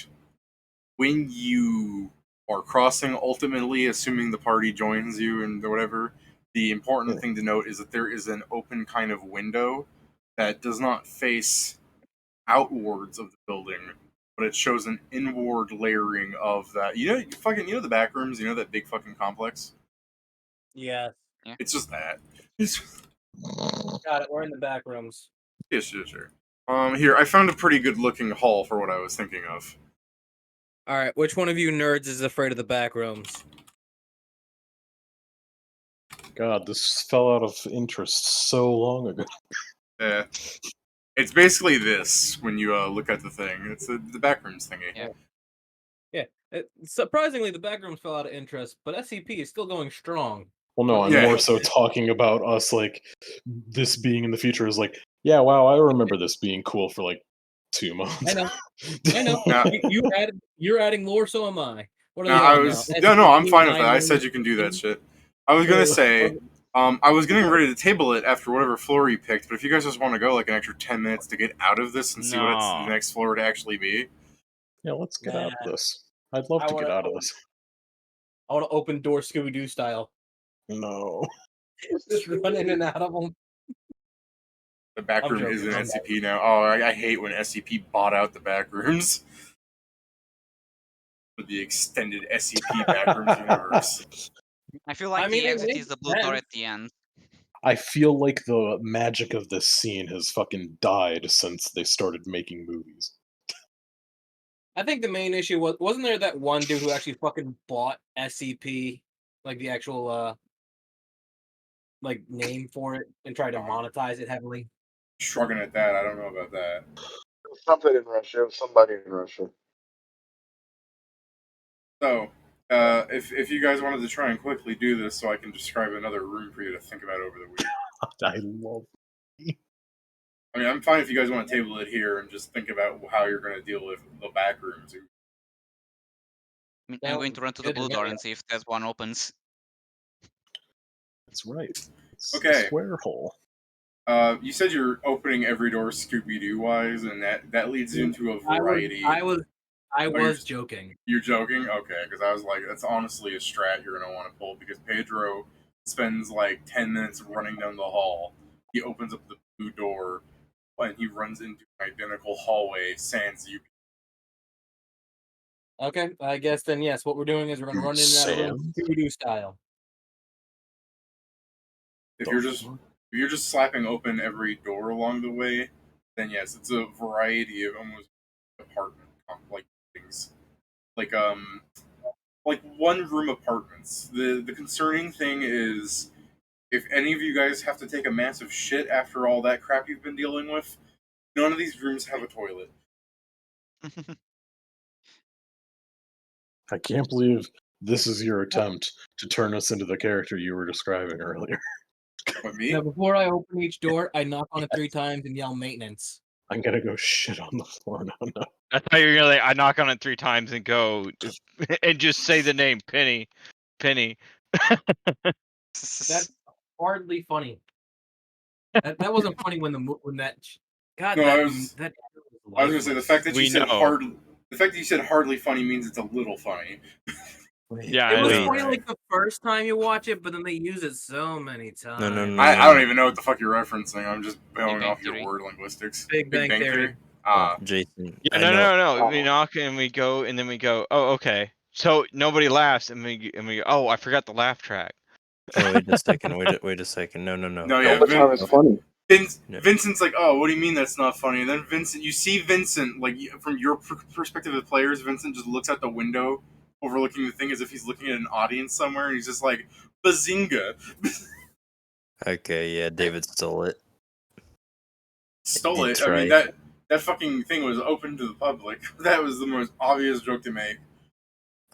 when you are crossing, ultimately, assuming the party joins you and whatever, the important thing to note is that there is an open kind of window that does not face outwards of the building, but it shows an inward layering of that. You know the back rooms. You know that big fucking complex. Yeah. It's just that. Got it. We're in the back rooms. Yeah, sure. Here I found a pretty good looking hall for what I was thinking of. All right, which one of you nerds is afraid of the back rooms? God, this fell out of interest so long ago. Yeah. It's basically this when you look at the thing. It's the backrooms thingy. Yeah. Surprisingly, the back rooms fell out of interest, but SCP is still going strong. Well, no, I'm more so talking about us, like, this being in the future is like, yeah, wow, I remember this being cool for, like, 2 months. I know. You're adding lore, so am I. What are No, we on now? no, I'm fine with that. I said you can do that shit. I was gonna say, I was getting ready to table it after whatever floor you picked, but if you guys just want to go like an extra 10 minutes to get out of this and see what the next floor would actually be. Yeah, let's get out of this. I'd love to get out of this. I want to open door Scooby-Doo style. No. Just run in and out of them. The back room is an SCP now. Oh, I hate when SCP bought out the back rooms. With the extended SCP backrooms universe. I feel like the exit is the blue door at the end. I feel like the magic of this scene has fucking died since they started making movies. I think the main issue wasn't there that one dude who actually fucking bought SCP, like the actual like name for it, and tried to monetize it heavily. Shrugging at that, I don't know about that. Something in Russia. Somebody in Russia. So, if you guys wanted to try and quickly do this, so I can describe another room for you to think about over the week. I love. I mean, I'm fine if you guys want to table it here and just think about how you're going to deal with the back rooms. I'm going to run to the blue door and see if that one opens. That's right. It's okay. A square hole. You said you're opening every door Scooby-Doo wise, and that leads you into a variety. I was joking. You're joking? Okay, because I was like, that's honestly a strat you're going to want to pull, because Pedro spends like 10 minutes running down the hall. He opens up the blue door, and he runs into an identical hallway, sans you. Okay, I guess then yes, what we're doing is we're going to run in and out of room Scooby-Doo style. If you're just slapping open every door along the way, then yes, it's a variety of almost apartment like things, like one room apartments. The concerning thing is, if any of you guys have to take a massive shit after all that crap you've been dealing with, none of these rooms have a toilet. I can't believe this is your attempt to turn us into the character you were describing earlier. What, me? Now, before I open each door, I knock on it 3 times and yell maintenance. I'm gonna go shit on the floor now. No. I thought you were gonna I knock on it 3 times and go and just say the name Penny. That's hardly funny. That wasn't funny when that. God, no, that, I was I gonna say the fact that you said the fact that you said hardly funny means it's a little funny. Yeah, it was funny like the first time you watch it, but then they use it so many times. No. I don't even know what the fuck you're referencing. I'm just going off your word linguistics. Big Bang Theory. Jason. Yeah, no. We knock and we go, and then we go. Oh, okay. So nobody laughs, and we go. Oh, I forgot the laugh track. Oh, wait a second. Wait a second. No. No, yeah. It's funny. Vincent's like, oh, what do you mean that's not funny? And then Vincent, you see Vincent, like, from your perspective of players, Vincent just looks out the window overlooking the thing as if he's looking at an audience somewhere, and he's just like, bazinga. Okay, yeah, David stole it. stole it. I mean, that fucking thing was open to the public. That was the most obvious joke to make.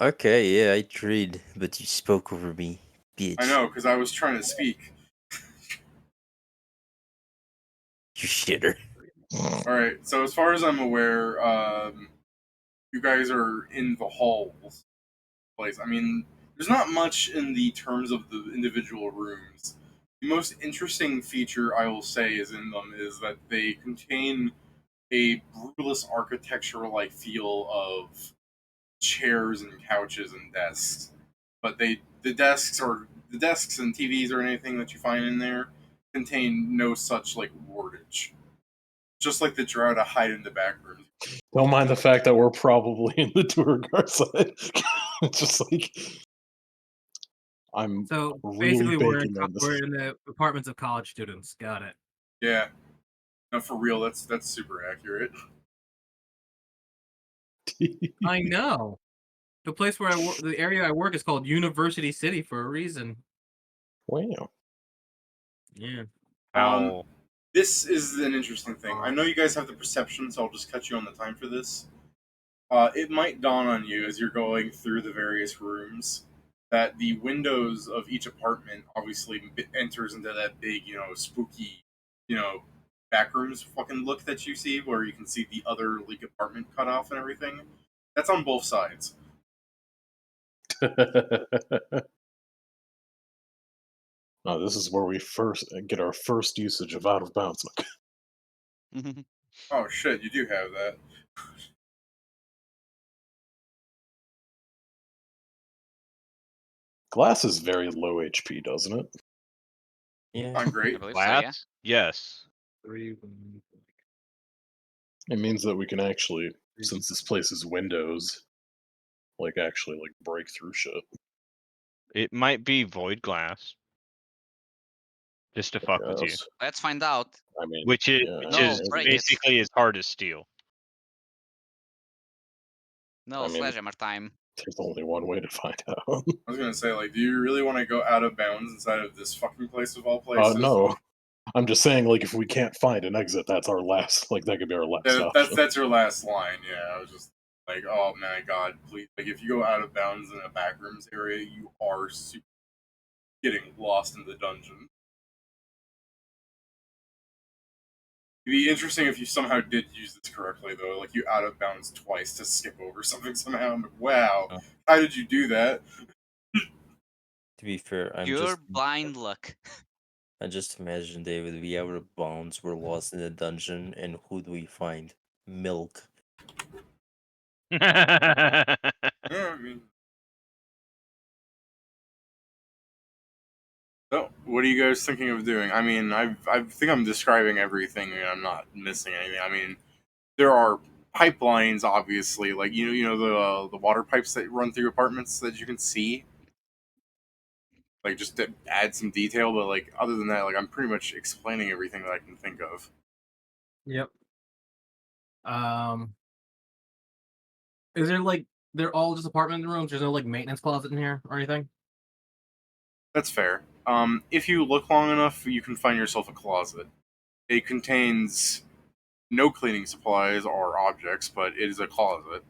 Okay, yeah, I tried, but you spoke over me, bitch. I know, because I was trying to speak. You shitter. Alright, so as far as I'm aware, you guys are in the halls place. I mean, there's not much in the terms of the individual rooms. The most interesting feature I will say is in them is that they contain a brutalist architecture-like feel of chairs and couches and desks. But the desks and TVs or anything that you find in there contain no such like wordage. Just like that you're out to hide in the back room. Don't mind the fact that we're probably in the tour guard side. It's just like I'm So really basically, we're in baking on this. the apartments of college students. Got it. Yeah, no, for real. That's super accurate. I know. The place where I work, the area I work is called University City for a reason. Wow. Yeah. This is an interesting thing. I know you guys have the perception, so I'll just cut you on the time for this. It might dawn on you as you're going through the various rooms that the windows of each apartment obviously enters into that big, spooky, back rooms fucking look that you see, where you can see the other like apartment cut off and everything. That's on both sides. No, this is where we first get our first usage of out of bounds. Oh shit, you do have that. Glass is very low HP, doesn't it? Yeah. Not great. Glass? Yes. It means that we can actually, since this place is windows, actually break through shit. It might be void glass. Just to fuck with you. Let's find out. I mean, which is break it. basically as hard as steel. No, sledgehammer time. There's only one way to find out. I was gonna say, do you really want to go out of bounds inside of this fucking place of all places? No. I'm just saying, if we can't find an exit, that's our last. That could be our last option. That's your last line. Yeah, I was just like, oh my god, please! If you go out of bounds in a backrooms area, you are getting lost in the dungeon. It'd be interesting if you somehow did use this correctly, though. You out of bounds twice to skip over something somehow. I'm like, wow, how did you do that? To be fair, Pure blind luck. I just imagine, David, we out of bounds, we're lost in a dungeon, and who do we find? Milk. Yeah, I mean. So, what are you guys thinking of doing? I mean, I think I'm describing everything, and I'm not missing anything. I mean, there are pipelines, obviously, the water pipes that run through apartments that you can see. Just to add some detail, but other than that, I'm pretty much explaining everything that I can think of. Yep. Is there they're all just apartment rooms? There's no maintenance closet in here or anything? That's fair. If you look long enough, you can find yourself a closet. It contains no cleaning supplies or objects, but it is a closet.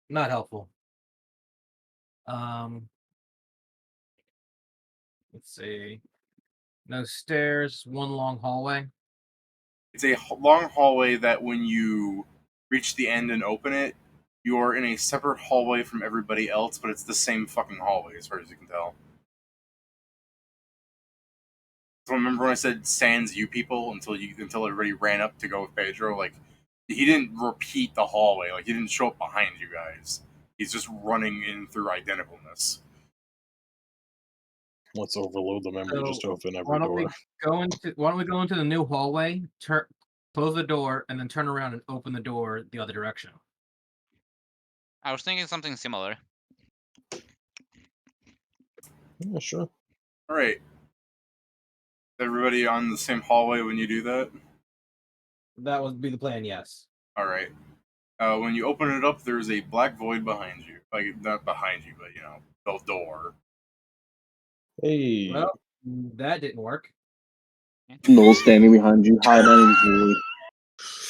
Not helpful. Let's see. No stairs, one long hallway. It's a long hallway that when you reach the end and open it, you are in a separate hallway from everybody else, but it's the same fucking hallway as far as you can tell. So remember when I said sans you people until everybody ran up to go with Pedro? He didn't repeat the hallway. He didn't show up behind you guys. He's just running in through identicalness. Let's overload the memory. Just open every why don't door. we go into the new hallway, close the door, and then turn around and open the door the other direction? I was thinking something similar. Yeah, sure. All right. Everybody on the same hallway when you do that? That would be the plan, yes. All right. When you open it up, there's a black void behind you. Not behind you, but, the door. Hey. Well, that didn't work. Noel standing behind you, hide uneasily.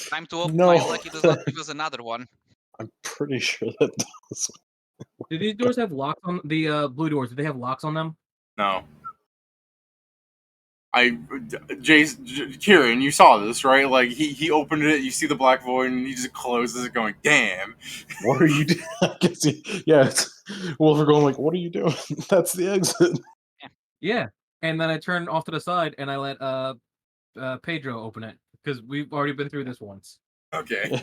Time to hope my lucky does not give us another one. I'm pretty sure that does. Do these doors have locks on the blue doors? Do they have locks on them? No. Kieran, you saw this, right? Like he opened it, you see the black void, and he just closes it, going, "Damn." What are you doing? I guess it's Wolf are going like, "What are you doing?" That's the exit. Yeah, and then I turned off to the side and I let Pedro open it because we've already been through this once. Okay.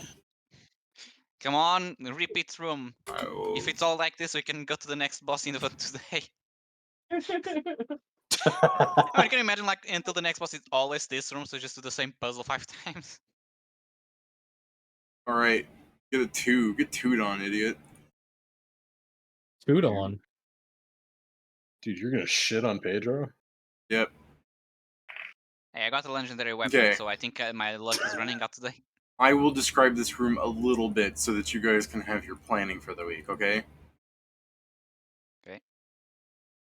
Come on, repeat room. If it's all like this, we can go to the next boss event today. I mean, can you imagine, like, until the next boss is always this room, so just do the same puzzle 5 times? Alright. Get a 2. Get 2'd on, idiot. 2'd on? Dude, you're gonna shit on Pedro? Yep. Hey, I got a legendary weapon, so I think my luck is running out today. I will describe this room a little bit so that you guys can have your planning for the week, okay? Okay.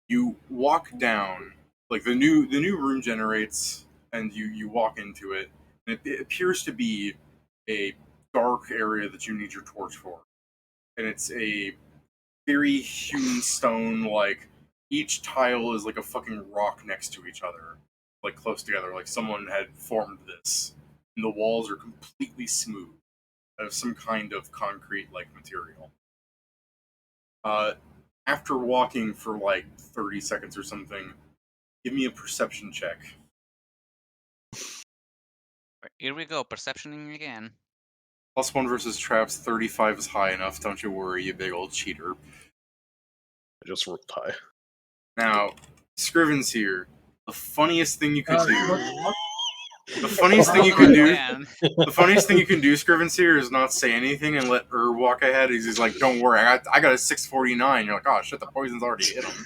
You walk down, like the new room generates, and you walk into it, and it appears to be a dark area that you need your torch for, and it's a very hewn stone. Like each tile is like a fucking rock next to each other, like close together, like someone had formed this, and the walls are completely smooth, out of some kind of concrete-like material. After walking for like 30 seconds or something, give me a perception check. Here we go, perceptioning again. +1 versus traps, 35 is high enough, don't you worry, you big old cheater. I just rolled high. Now, Scriven's here. The funniest thing you could do... The funniest thing you can do... The funniest thing you can do, Scriven's here, is not say anything and let walk ahead. He's like, don't worry, I got a 649. You're like, oh shit, the poison's already hit him.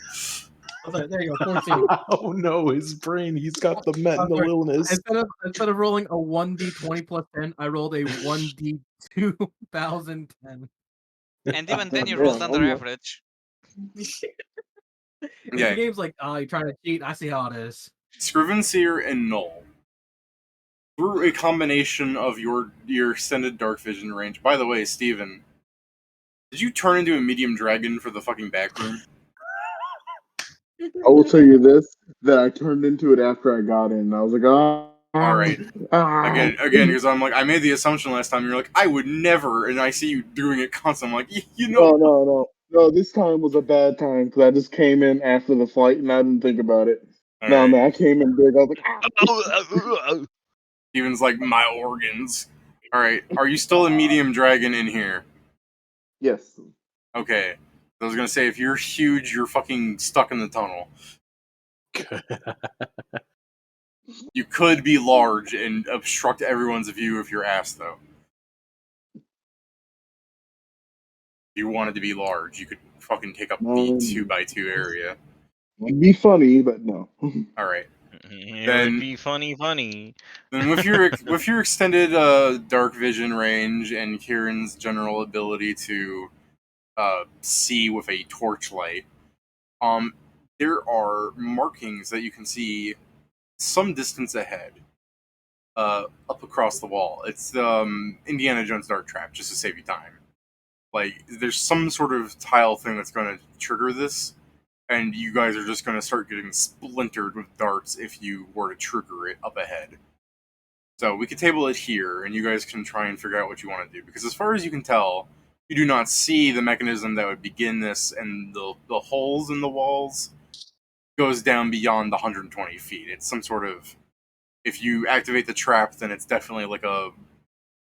There you go, 14. Oh no, his brain, he's got the mental illness. Instead of rolling a 1d20 plus 10, I rolled a 1d 2010. And even then you rolled under average. The game's like, oh, you're trying to cheat. I see how it is. Scrivenseer and Null. Through a combination of your extended dark vision range. By the way, Steven, did you turn into a medium dragon for the fucking back room? I will tell you this, that I turned into it after I got in. I was like, oh. Alright. Again, because I'm like, I made the assumption last time, you're like, I would never, and I see you doing it constantly. I'm like, you know. No, this time was a bad time, because I just came in after the fight, and I didn't think about it. All No, right. man, I came in big, I was like, Steven's like, my organs. Alright, are you still a medium dragon in here? Yes. Okay. I was gonna say, if you're huge, you're fucking stuck in the tunnel. You could be large and obstruct everyone's view if you're ass, though. If you wanted to be large, you could fucking take up the 2x2 area. It'd be funny, but no. Alright. It would be funny. Then with your extended dark vision range and Kieran's general ability to see with a torchlight, there are markings that you can see some distance ahead, up across the wall. It's Indiana Jones Dart Trap, just to save you time. Like, there's some sort of tile thing that's going to trigger this, and you guys are just going to start getting splintered with darts if you were to trigger it up ahead. So we could table it here, and you guys can try and figure out what you want to do. Because as far as you can tell, you do not see the mechanism that would begin this, and the holes in the walls goes down beyond the 120 feet. It's some sort of... If you activate the trap, then it's definitely like a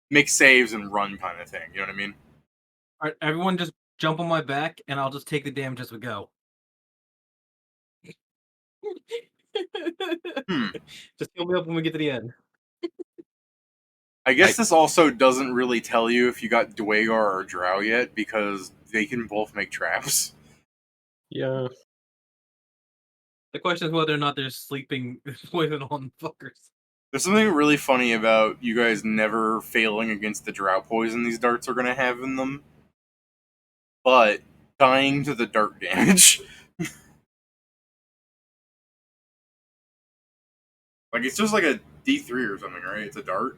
make saves and run kind of thing. You know what I mean? All right, everyone just jump on my back, and I'll just take the damage as we go. Just heal me up when we get to the end. I guess this also doesn't really tell you if you got Dwagar or Drow yet, because they can both make traps. Yeah. The question is whether or not there's sleeping poison on fuckers. There's something really funny about you guys never failing against the Drow poison these darts are going to have in them, but dying to the dart damage. Like it's just like a D3 or something, right? It's a dart.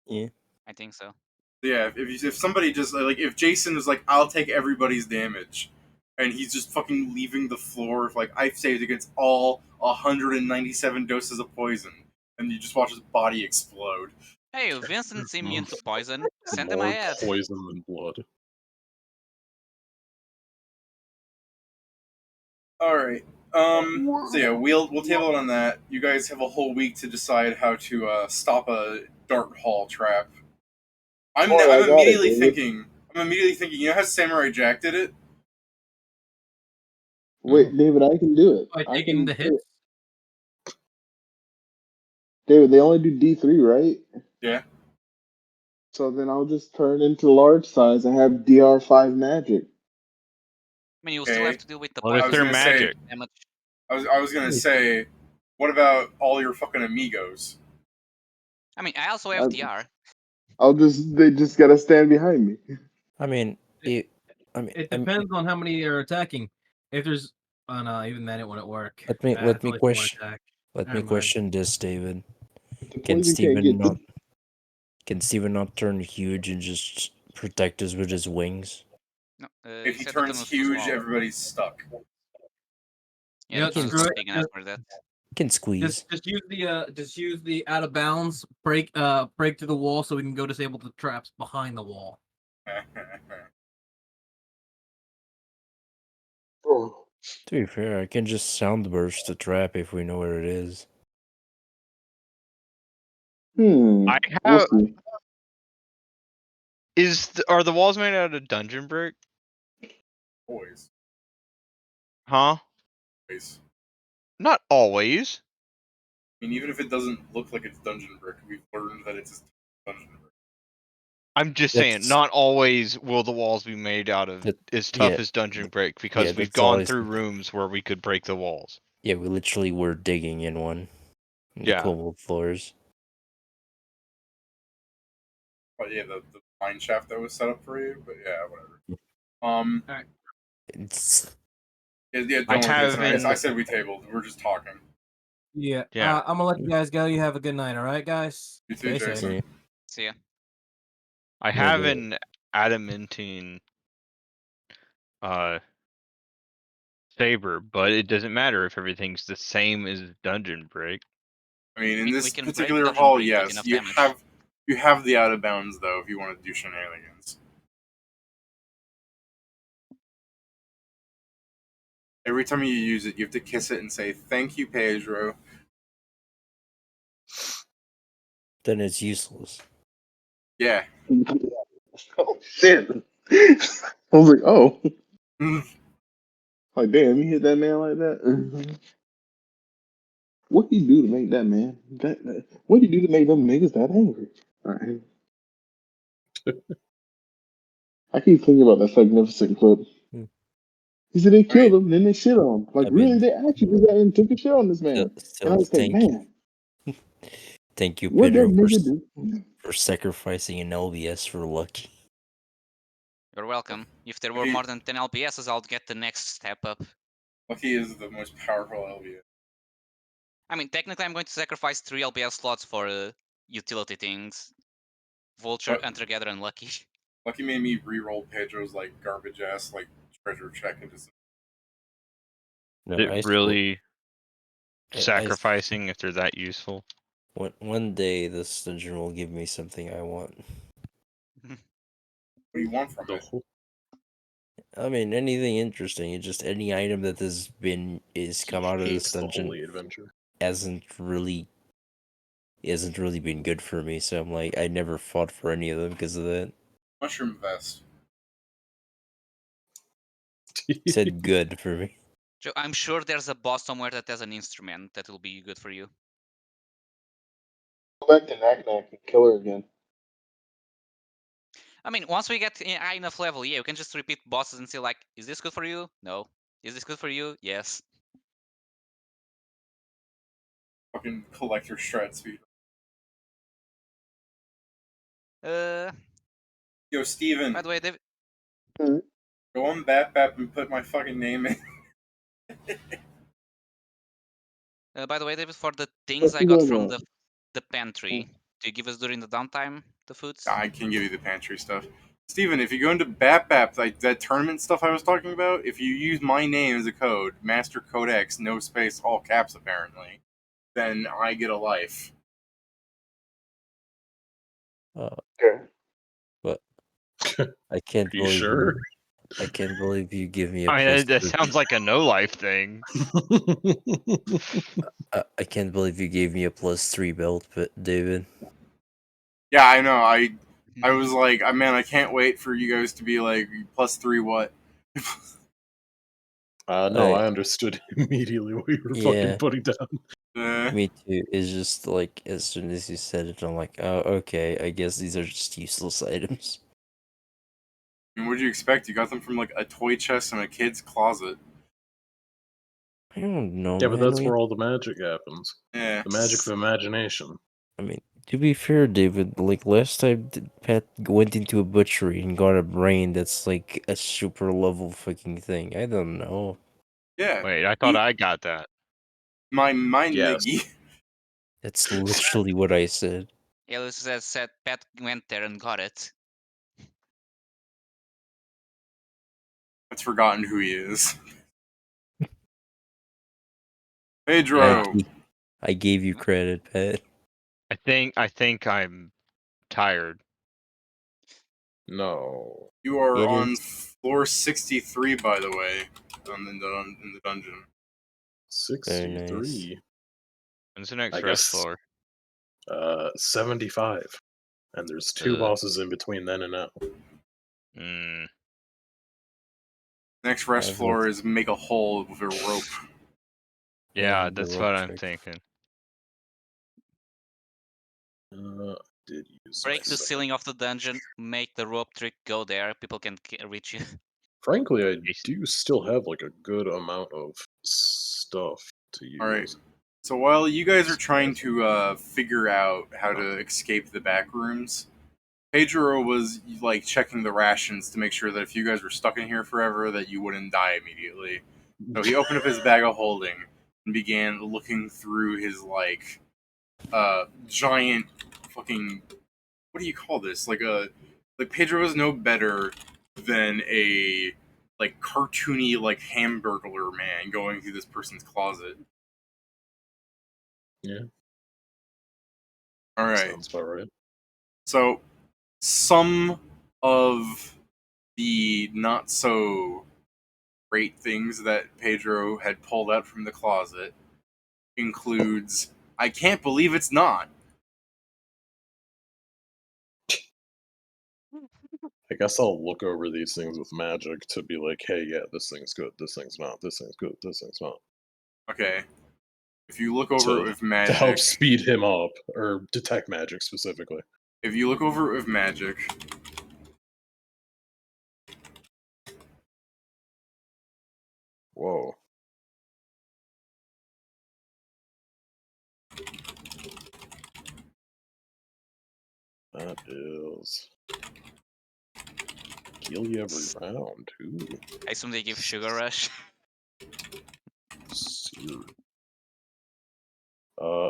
Yeah, I think so. Yeah, if somebody just like if Jason is like, I'll take everybody's damage, and he's just fucking leaving the floor if like I've saved against all 197 doses of poison, and you just watch his body explode. Hey, Vincent's immune to poison. Send him More ahead. poison than blood. All right. So yeah, we'll table it on that. You guys have a whole week to decide how to stop a dart hall trap. I'm immediately thinking. You know how Samurai Jack did it? Wait, David, I can do it. By I taking can the do hits. it. David, they only do D3, right? Yeah. So then I'll just turn into large size and have DR5 magic. I mean, you'll still have to deal with the What if they're magic? I was gonna say, what about all your fucking amigos? I mean, I also have DR. They just gotta stand behind me. I mean, it depends on how many are attacking. If there's, oh no, even then it wouldn't work. Let me question this, David. Can Steven not turn huge and just protect us with his wings? No, if he turns huge, everybody's stuck. Yeah, screw not it. big enough for that. Can squeeze. Just use the out of bounds break to the wall so we can go disable the traps behind the wall. To be fair, I can just sound burst the trap if we know where it is. I have. Are the walls made out of dungeon brick? Always. Huh? Always. Not always. I mean, even if it doesn't look like it's dungeon brick, we've learned that it's dungeon brick. I'm just saying, not always will the walls be made out of as tough as dungeon brick, because we've gone through rooms where we could break the walls. Yeah, we literally were digging in one. In the cobbled floors. But yeah, the mine shaft that was set up for you, but yeah, whatever. Alright. Yeah, don't worry. I said we tabled. We're just talking. Yeah. I'm gonna let you guys go. You have a good night, all right, guys? You too, Jason. See ya. I have an adamantine saber, but it doesn't matter if everything's the same as dungeon break. I mean, in this particular hall, yes, you have the out of bounds though if you want to do shenanigans. Every time you use it, you have to kiss it and say, "Thank you, Pedro." Then it's useless. Yeah. Oh shit! I was like, oh. Like, damn, you hit that man like that? What do you do to make that man? What do you do to make them niggas that angry? All right. I keep thinking about that Magnificent clip. He said they killed him, then they shit on him. Like, really? They actually got and took a shit on this man. And I was like, man. Thank you, What Pedro, that nigga do? for sacrificing an LBS for Lucky. You're welcome. If there were more than 10 LBSs, I'll get the next step up. Lucky is the most powerful LBS. I mean, technically, I'm going to sacrifice 3 LBS slots for utility things. Vulture, Hunter-Gatherer, and Lucky. Lucky made me re-roll Pedro's like garbage ass like treasure check into. No, it really sacrificing if they're that useful. One day this dungeon will give me something I want. What do you want from it? I mean, anything interesting. Just any item that is come out of this dungeon hasn't really been good for me. So I'm like, I never fought for any of them because of that. Mushroom vest. Said good for me. Joe, I'm sure there's a boss somewhere that has an instrument that will be good for you. Go back to Knack and kill her again. I mean, once we get high enough level, yeah, you can just repeat bosses and say like, is this good for you? No. Is this good for you? Yes. Fucking collector shred speed. Yo, Steven. By the way, David. Go on BapBap and put my fucking name in. By the way, David, for the things I got from the pantry, do you give us during the downtime the foods? I can give you the pantry stuff. Steven, if you go into BAP, like that tournament stuff I was talking about, if you use my name as a code, Master Codex, no space, all caps apparently, then I get a life. Okay. But I can't you believe sure? I can't believe you give me a I plus mean, that 3. sounds like a no life thing. I can't believe you gave me a plus 3 belt, but David. Yeah, I know. I was like, man, I can't wait for you guys to be like plus 3 what? No, I understood immediately what you were fucking putting down. Me too. It's just like as soon as you said it, I'm like, oh, okay. I guess these are just useless items. I mean, what did you expect? You got them from like a toy chest in a kid's closet. I don't know. Yeah, but man. that's where all the magic happens. Yeah. The magic of imagination. I mean, to be fair, David, like last time Pat went into a butchery and got a brain that's like a super level fucking thing. I don't know. Yeah. Wait, I thought I got that. My Yes. Niggy. That's literally what I said. Yeah, Lucy said Pat went there and got it. I've forgotten who he is. Pedro. I gave you credit, Pat. I think I'm tired. No. You are on floor 63, by the way, in the dungeon. 63. When's the next I rest guess, floor? 75. And there's 2 bosses in between then and now. Next rest floor is make a hole with a rope. Yeah, that's what I'm thinking. Did use Break the ceiling of the dungeon, make the rope trick, go there. People can reach you. Frankly, I do still have like a good amount of stuff to use. Alright. So while you guys are trying to figure out how to escape the back rooms, Pedro was like checking the rations to make sure that if you guys were stuck in here forever, that you wouldn't die immediately. So he opened up his bag of holding and began looking through his like giant fucking, what do you call this? Like Pedro was no better than a like cartoony like hamburglar man going through this person's closet. Yeah. All right. Sounds about right. So some of the not so great things that Pedro had pulled out from the closet includes, I can't believe it's not. I guess I'll look over these things with magic to be like, hey, yeah, this thing's good, this thing's not, this thing's good, this thing's not. Okay. If you look over it with magic... To help speed him up, or detect magic specifically. If you look over it with magic... Whoa. That is... Heal you every round, ooh. I assume they give Sugar Rush.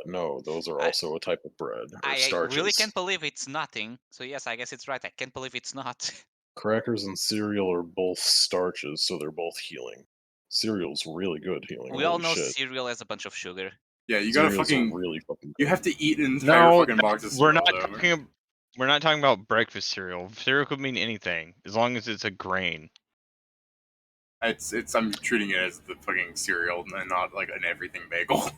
No, those are also a type of bread. Or I starches. really can't believe it's nothing. So yes, I guess it's right. I can't believe it's not. Crackers and cereal are both starches, so they're both healing. Cereal's really good healing. We all holy know shit. cereal has a bunch of sugar. Yeah, you gotta Cereals fucking... are really fucking good. You have to eat an entire fucking box of cereal, We're not talking about breakfast cereal. Cereal could mean anything, as long as it's a grain. I'm treating it as the fucking cereal and not like an everything bagel.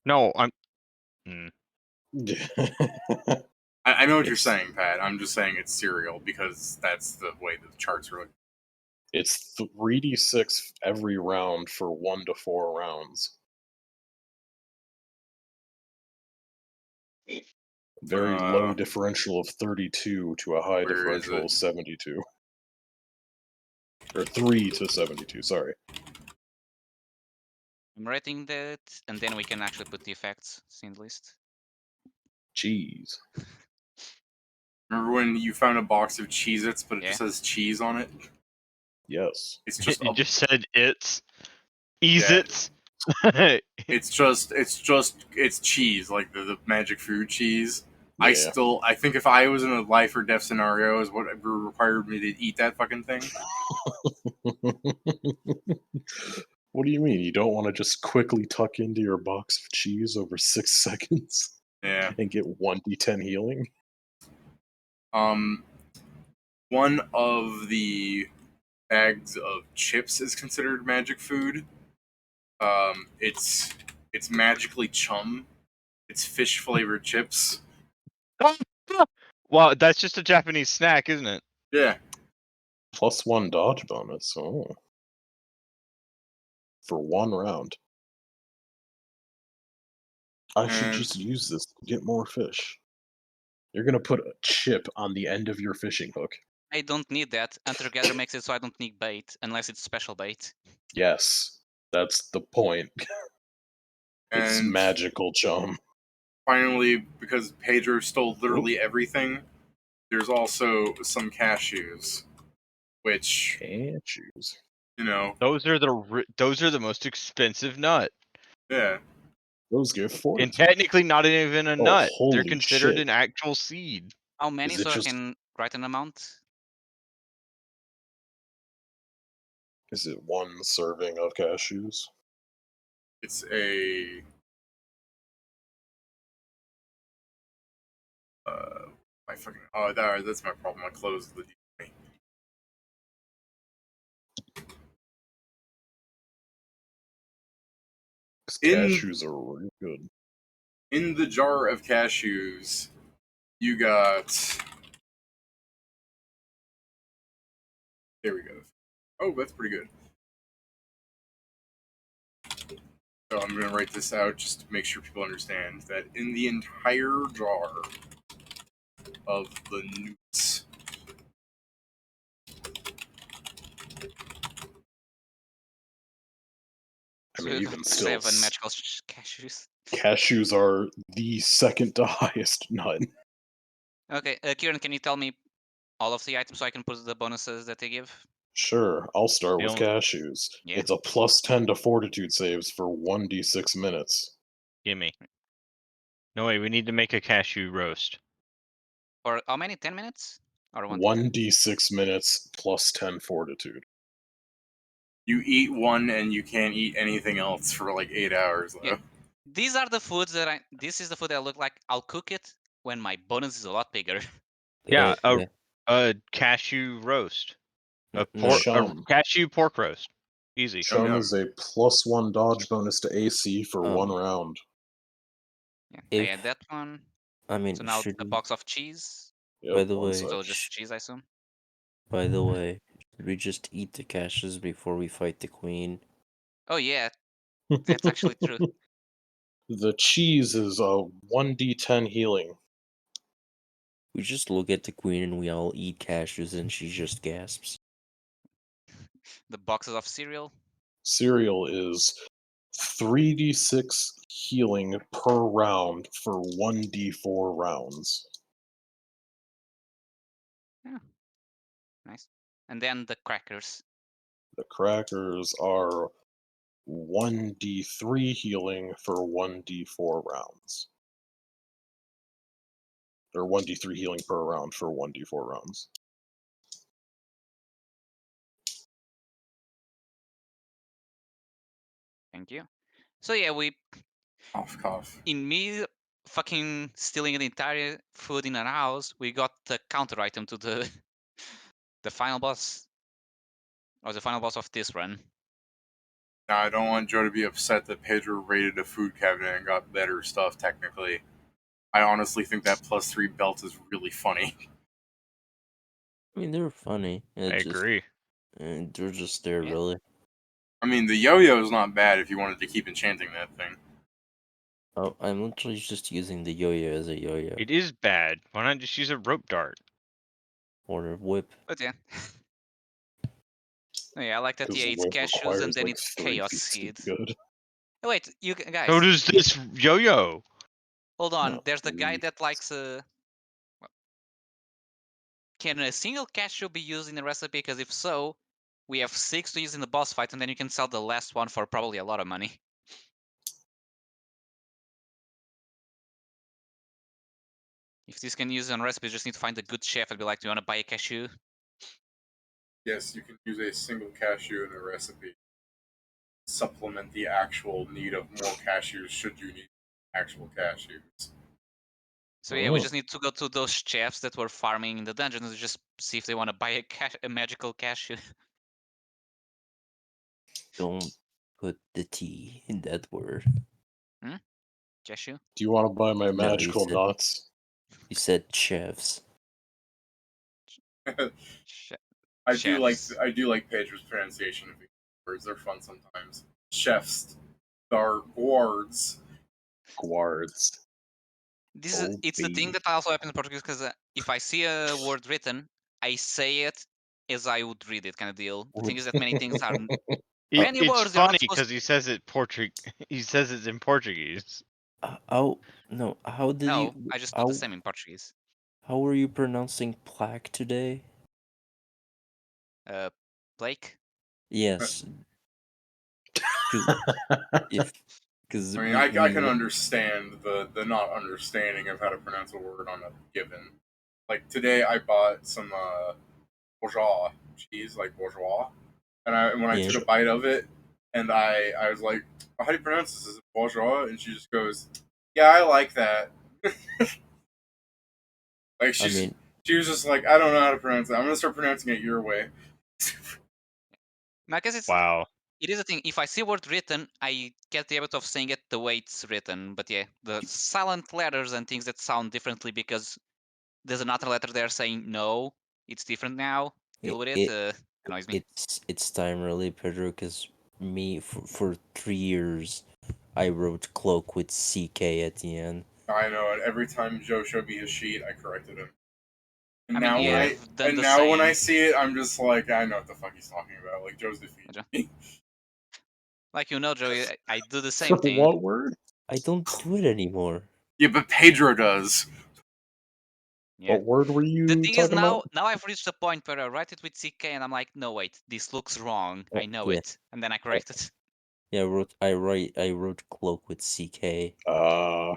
No, I'm... I know what you're saying, Pat. I'm just saying it's cereal because that's the way the charts are looking. It's 3d6 every round for 1 to 4 rounds. Very low differential of 32 to a high differential of 72. Or 3 to 72, sorry. I'm writing that, and then we can actually put the effects in the list. Cheese. Remember when you found a box of Cheez-Its, but it just says cheese on it? Yes. It's just You just said it's. Ease Yeah. it. It's cheese, like the magic food cheese. Yeah. I think if I was in a life or death scenario, is what required me to eat that fucking thing. What do you mean? You don't want to just quickly tuck into your box of cheese over 6 seconds? Yeah. And get 1d10 healing? One of the bags of chips is considered magic food. It's magically chum. It's fish flavored chips. Wow, that's just a Japanese snack, isn't it? Yeah. +1 dodge bonus. Oh. For 1 round. I should just use this to get more fish. You're gonna put a chip on the end of your fishing hook. I don't need that. Hunter-gatherer makes it so I don't need bait, unless it's special bait. Yes, that's the point. It's And magical chum. finally, because Pedro stole literally everything, there's also some cashews, which Cashews. you know, those are the most expensive nut. Yeah. Those give fortitude. And technically not even a nut. They're holy considered shit. an actual seed. How many Is it so I just- can write an amount? Is it 1 serving of cashews? It's a my fucking that's my problem. I closed the D20. Cashews are really good. In the jar of cashews, you got. There we go. Oh, that's pretty good. So I'm going to write this out just to make sure people understand that in the entire jar of the newts, I mean, even still, 7 magical cashews. Cashews are the second to highest nut. Okay, Kieran, can you tell me all of the items so I can put the bonuses that they give? Sure, I'll start with The cashews. Yeah. It's a +10 to fortitude saves for 1d6 minutes. Gimme. No way, we need to make a cashew roast. For how many? 10 minutes? Or 1d6 minutes +10 fortitude. you eat one and you can't eat anything else for like 8 hours. Though. Yeah. These are the foods that this is the food that I look like. I'll cook it when my bonus is a lot bigger. Yeah, a cashew roast. A Chum. cashew pork roast. Easy. Chum is a +1 dodge bonus to AC for 1 round. Yeah, I had that one. I mean, so now should a we- box of cheese. By the way, So just cheese, I assume. By the way, should we just eat the cashews before we fight the queen? Oh yeah, that's actually true. The cheese is a 1d10 healing. We just look at the queen and we all eat cashews and she just gasps. The boxes of cereal. Cereal is 3d6 healing per round for 1d4 rounds. Yeah. Nice. And then the crackers. The crackers are 1d3 healing for 1d4 rounds. Or 1d3 healing per round for 1d4 rounds. Thank you. So yeah, we cough. in me fucking stealing the entire food in our house, we got the counter item to the the final boss. Or the final boss of this run. Now, I don't want Joe to be upset that Pedro raided a food cabinet and got better stuff, technically. I honestly think that +3 belt is really funny. I mean, they're funny. I agree. And they're just there, really. I mean, the yo-yo is not bad if you wanted to keep enchanting that thing. Oh, I'm literally just using the yo-yo as a yo-yo. It is bad. Why not just use a rope dart? Or a whip. But yeah. Oh, yeah, I like that. Yeah, it's cashews and then it's chaos seed. Good. Oh, wait, you guys. So does this yo-yo. Hold on, there's the guy that likes can a single cashew be used in the recipe? Because if so, We have 6 to use in the boss fight, and then you can sell the last one for probably a lot of money. If this can use on recipes, just need to find a good chef and be like, do you want to buy a cashew? Yes, you can use a single cashew in a recipe. Supplement the actual need of more cashews should you need actual cashews. So yeah, we just need to go to those chefs that were farming in the dungeon and just see if they want to buy a magical cashew. Don't put the T in that word. Cashew? Do you want to buy my magical nuts? You said chefs. I do like Pedro's pronunciation of these words. They're fun sometimes. Chefs, guards. It's the thing that also happens in Portuguese because if I see a word written, I say it as I would read it, kind of deal. The thing is that many things are many it's words. funny because he says it He says it's in Portuguese. How did you? I just do the same in Portuguese. How were you pronouncing plaque today? Blake? Yes. Because I mean, I can understand the not understanding of how to pronounce a word on a given. Like today, I bought some bourgeois cheese, like bourgeois, and when I took a bite of it, and I was like, oh, "How do you pronounce this? Is it bourgeois?" And she just goes, "Yeah, I like that." Like she was just like, "I don't know how to pronounce it. I'm gonna start pronouncing it your way." I guess it's It is a thing. If I see a word written, I get the habit of saying it the way it's written. But yeah, the silent letters and things that sound differently because there's another letter there saying no, it's different now. Deal with it. Annoys me. It's time really, Pedro, because me for 3 years I wrote cloak with CK at the end. I know, and every time Joe showed me his sheet, I corrected him. And when when I see it, I'm just like, I know what the fuck he's talking about. Like Joe's defeated me. Like Joey, I do the same thing. What word? I don't do it anymore. Yeah, but Pedro does. Yeah. What word were you The thing talking is now about? I've reached a point where I write it with CK and I'm like, no wait, this looks wrong. I know it, and then I correct it. Yeah, I wrote cloak with CK. I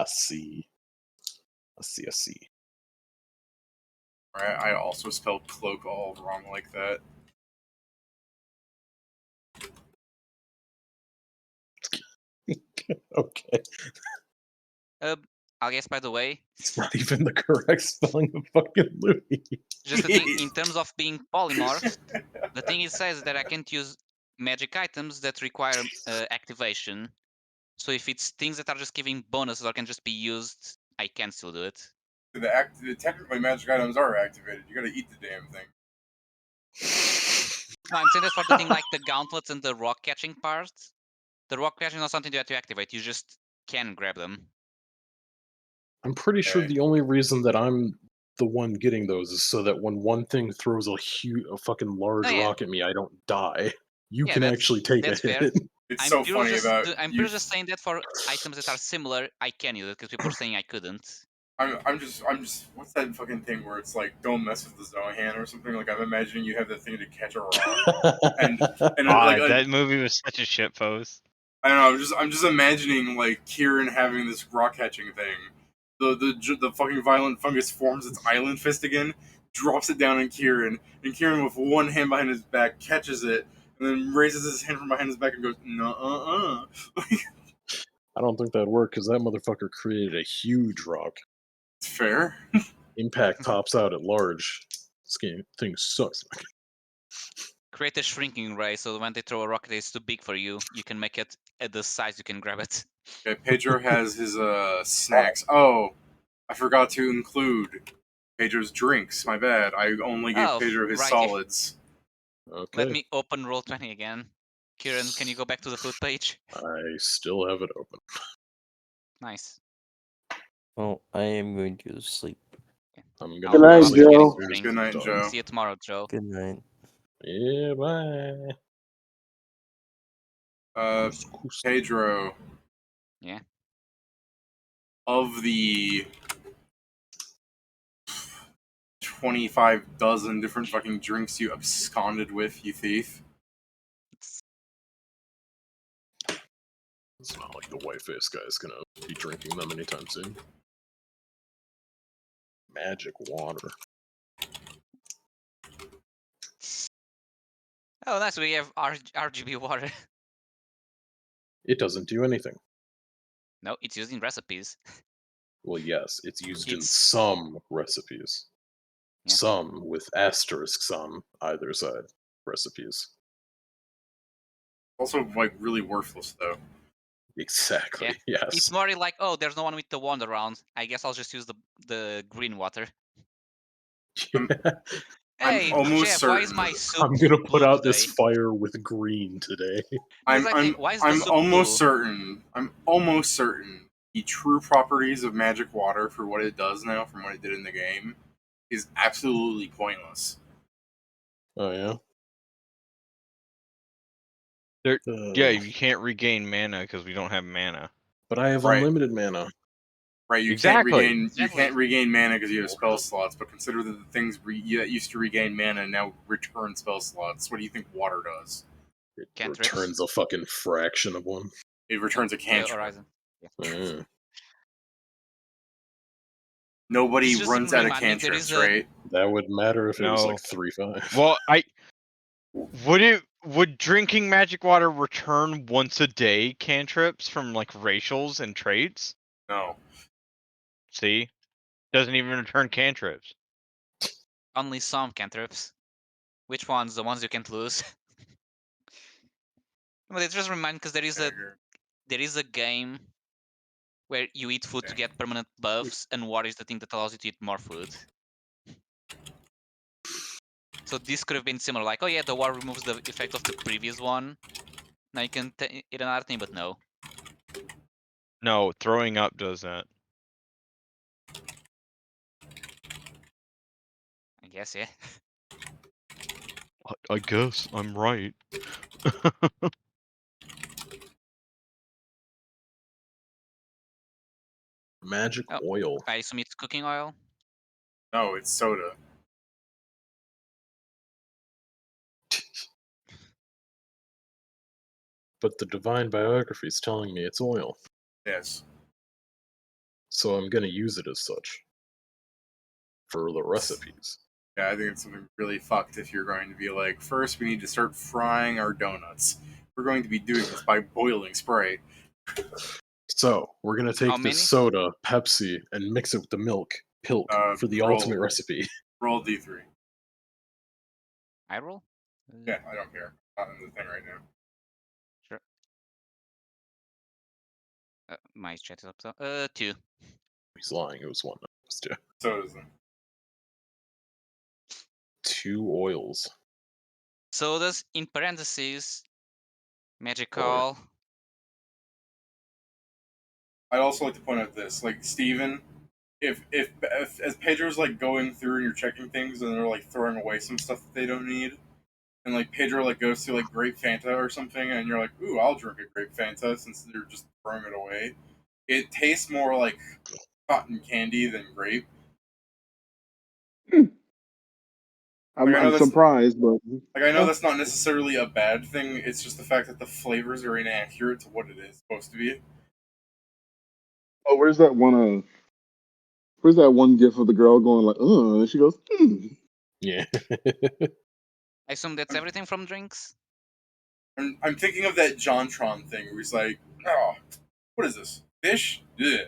see. I see. Right, I also spelled cloak all wrong like that. Okay. I guess by the way, it's not even the correct spelling of fucking Louis. Just the thing, in terms of being polymorphed, the thing it says that I can't use magic items that require activation. So if it's things that are just giving bonuses or can just be used, I can still do it. Technically, magic items are activated. You gotta eat the damn thing. No, I'm saying that for the thing like the gauntlets and the rock catching part. The rock catching is not something you have to activate. You just can grab them. I'm pretty sure the only reason that I'm the one getting those is so that when one thing throws a fucking large rock at me, I don't die. You can actually take a hit. It's so funny about. I'm just saying that for items that are similar, I can use it because people are saying I couldn't. I'm just. What's that fucking thing where it's like, don't mess with the Zohan or something? Like I'm imagining you have the thing to catch a rock, and that movie was such a shitpost. I don't know. I'm just imagining like Kieran having this rock catching thing. The fucking violent fungus forms its island fist again, drops it down on Kieran, and Kieran with one hand behind his back catches it, and then raises his hand from behind his back and goes, "No, I don't think that'd work because that motherfucker created a huge rock. Fair. Impact tops out at large. This thing sucks. Create a shrinking ray so when they throw a rocket it's too big for you, you can make it at the size you can grab it. Okay, Pedro has his snacks. Oh, I forgot to include Pedro's drinks. My bad. I only gave Pedro his solids. Okay. Let me open Roll20 again. Kieran, can you go back to the food page? I still have it open. Nice. Well, I am going to sleep. I'm Good night, Joe. Good night, Joe. See you tomorrow, Joe. Good night. Yeah, bye. Pedro. Yeah. Of the 25 dozen different fucking drinks you absconded with, you thief. It's not like the white-faced guy's gonna be drinking them anytime soon. Magic water. Oh, nice. We have RGB water. It doesn't do anything. No, it's used in recipes. Well, yes, it's used in some recipes. Yeah. Some with asterisks on either side recipes. Also, like, really worthless, though. Exactly, yeah. yes. It's more like, oh, there's no one with the wand around. I guess I'll just use the green water. Hey, I'm almost Jeff, certain. why is my soup I'm gonna put out today? this fire with green today. I'm almost certain. I'm almost certain the true properties of magic water for what it does now, from what it did in the game, is absolutely pointless. Oh yeah. Yeah, you can't regain mana because we don't have mana. But I have unlimited mana. Right, you can't regain mana because you have spell slots. But consider that the things that used to regain mana now return spell slots. What do you think water does? It returns a fucking fraction of one. It returns a cantrip. Yeah. Nobody runs out of cantrips, right? That would matter if it was like 3/5. Well, would drinking magic water return once a day cantrips from like racials and traits? No. See? Doesn't even return cantrips. Only some cantrips. Which ones? The ones you can't lose. But it just reminds because there is a game where you eat food to get permanent buffs, and water is the thing that allows you to eat more food. So this could have been similar, like, oh yeah, the water removes the effect of the previous one. Now you can eat another thing, but no. No, throwing up does that. I guess, yeah. I guess I'm right. Magic oil. I assume it's cooking oil? No, it's soda. But the divine biography is telling me it's oil. Yes. So I'm gonna use it as such. For the recipes. Yeah, I think it's something really fucked if you're going to be like, first we need to start frying our donuts. We're going to be doing this by boiling spray. So, we're gonna take this soda, Pepsi, and mix it with the milk, Pilk, for the ultimate recipe. Roll D3. I roll? Yeah, I don't care. Not in the thing right now. Sure. My chat is up, so 2. He's lying, it was 1. It was 2. So is them. 2 oils. Sodas, in parentheses, magical. I'd also like to point out this, like, Steven, if as Pedro's like going through and you're checking things and they're like throwing away some stuff that they don't need, and like Pedro like goes to like grape Fanta or something, and you're like, ooh, I'll drink a grape Fanta since they're just throwing it away. It tastes more like cotton candy than grape. I'm surprised, but like I know that's not necessarily a bad thing. It's just the fact that the flavors are inaccurate to what it is supposed to be. Oh, where's that one? Where's that one gif of the girl going like, and she goes, Yeah. I assume that's everything from drinks? I'm thinking of that JonTron thing where he's like, oh, what is this? Fish? Yeah.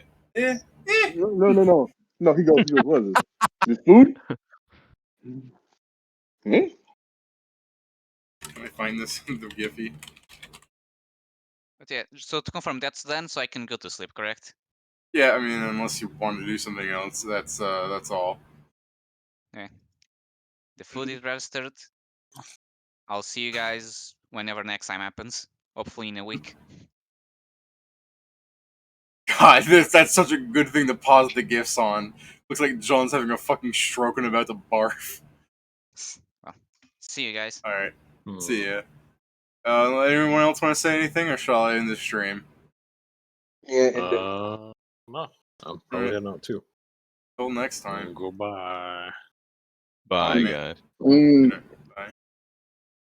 No. No, he goes, what is this? This food? Can I find this in the Giphy? But yeah, so to confirm, that's done, so I can go to sleep, correct? Yeah, I mean, unless you want to do something else, that's all. Okay. The food is registered. I'll see you guys whenever next time happens. Hopefully in a week. God, that's such a good thing to pause the gifs on. Looks like John's having a fucking stroke and about to barf. Well, see you guys. Alright. See ya. Anyone else want to say anything, or shall I end the stream? Yeah. No. I'm probably heading out too. Till next time. Goodbye. Bye, guys.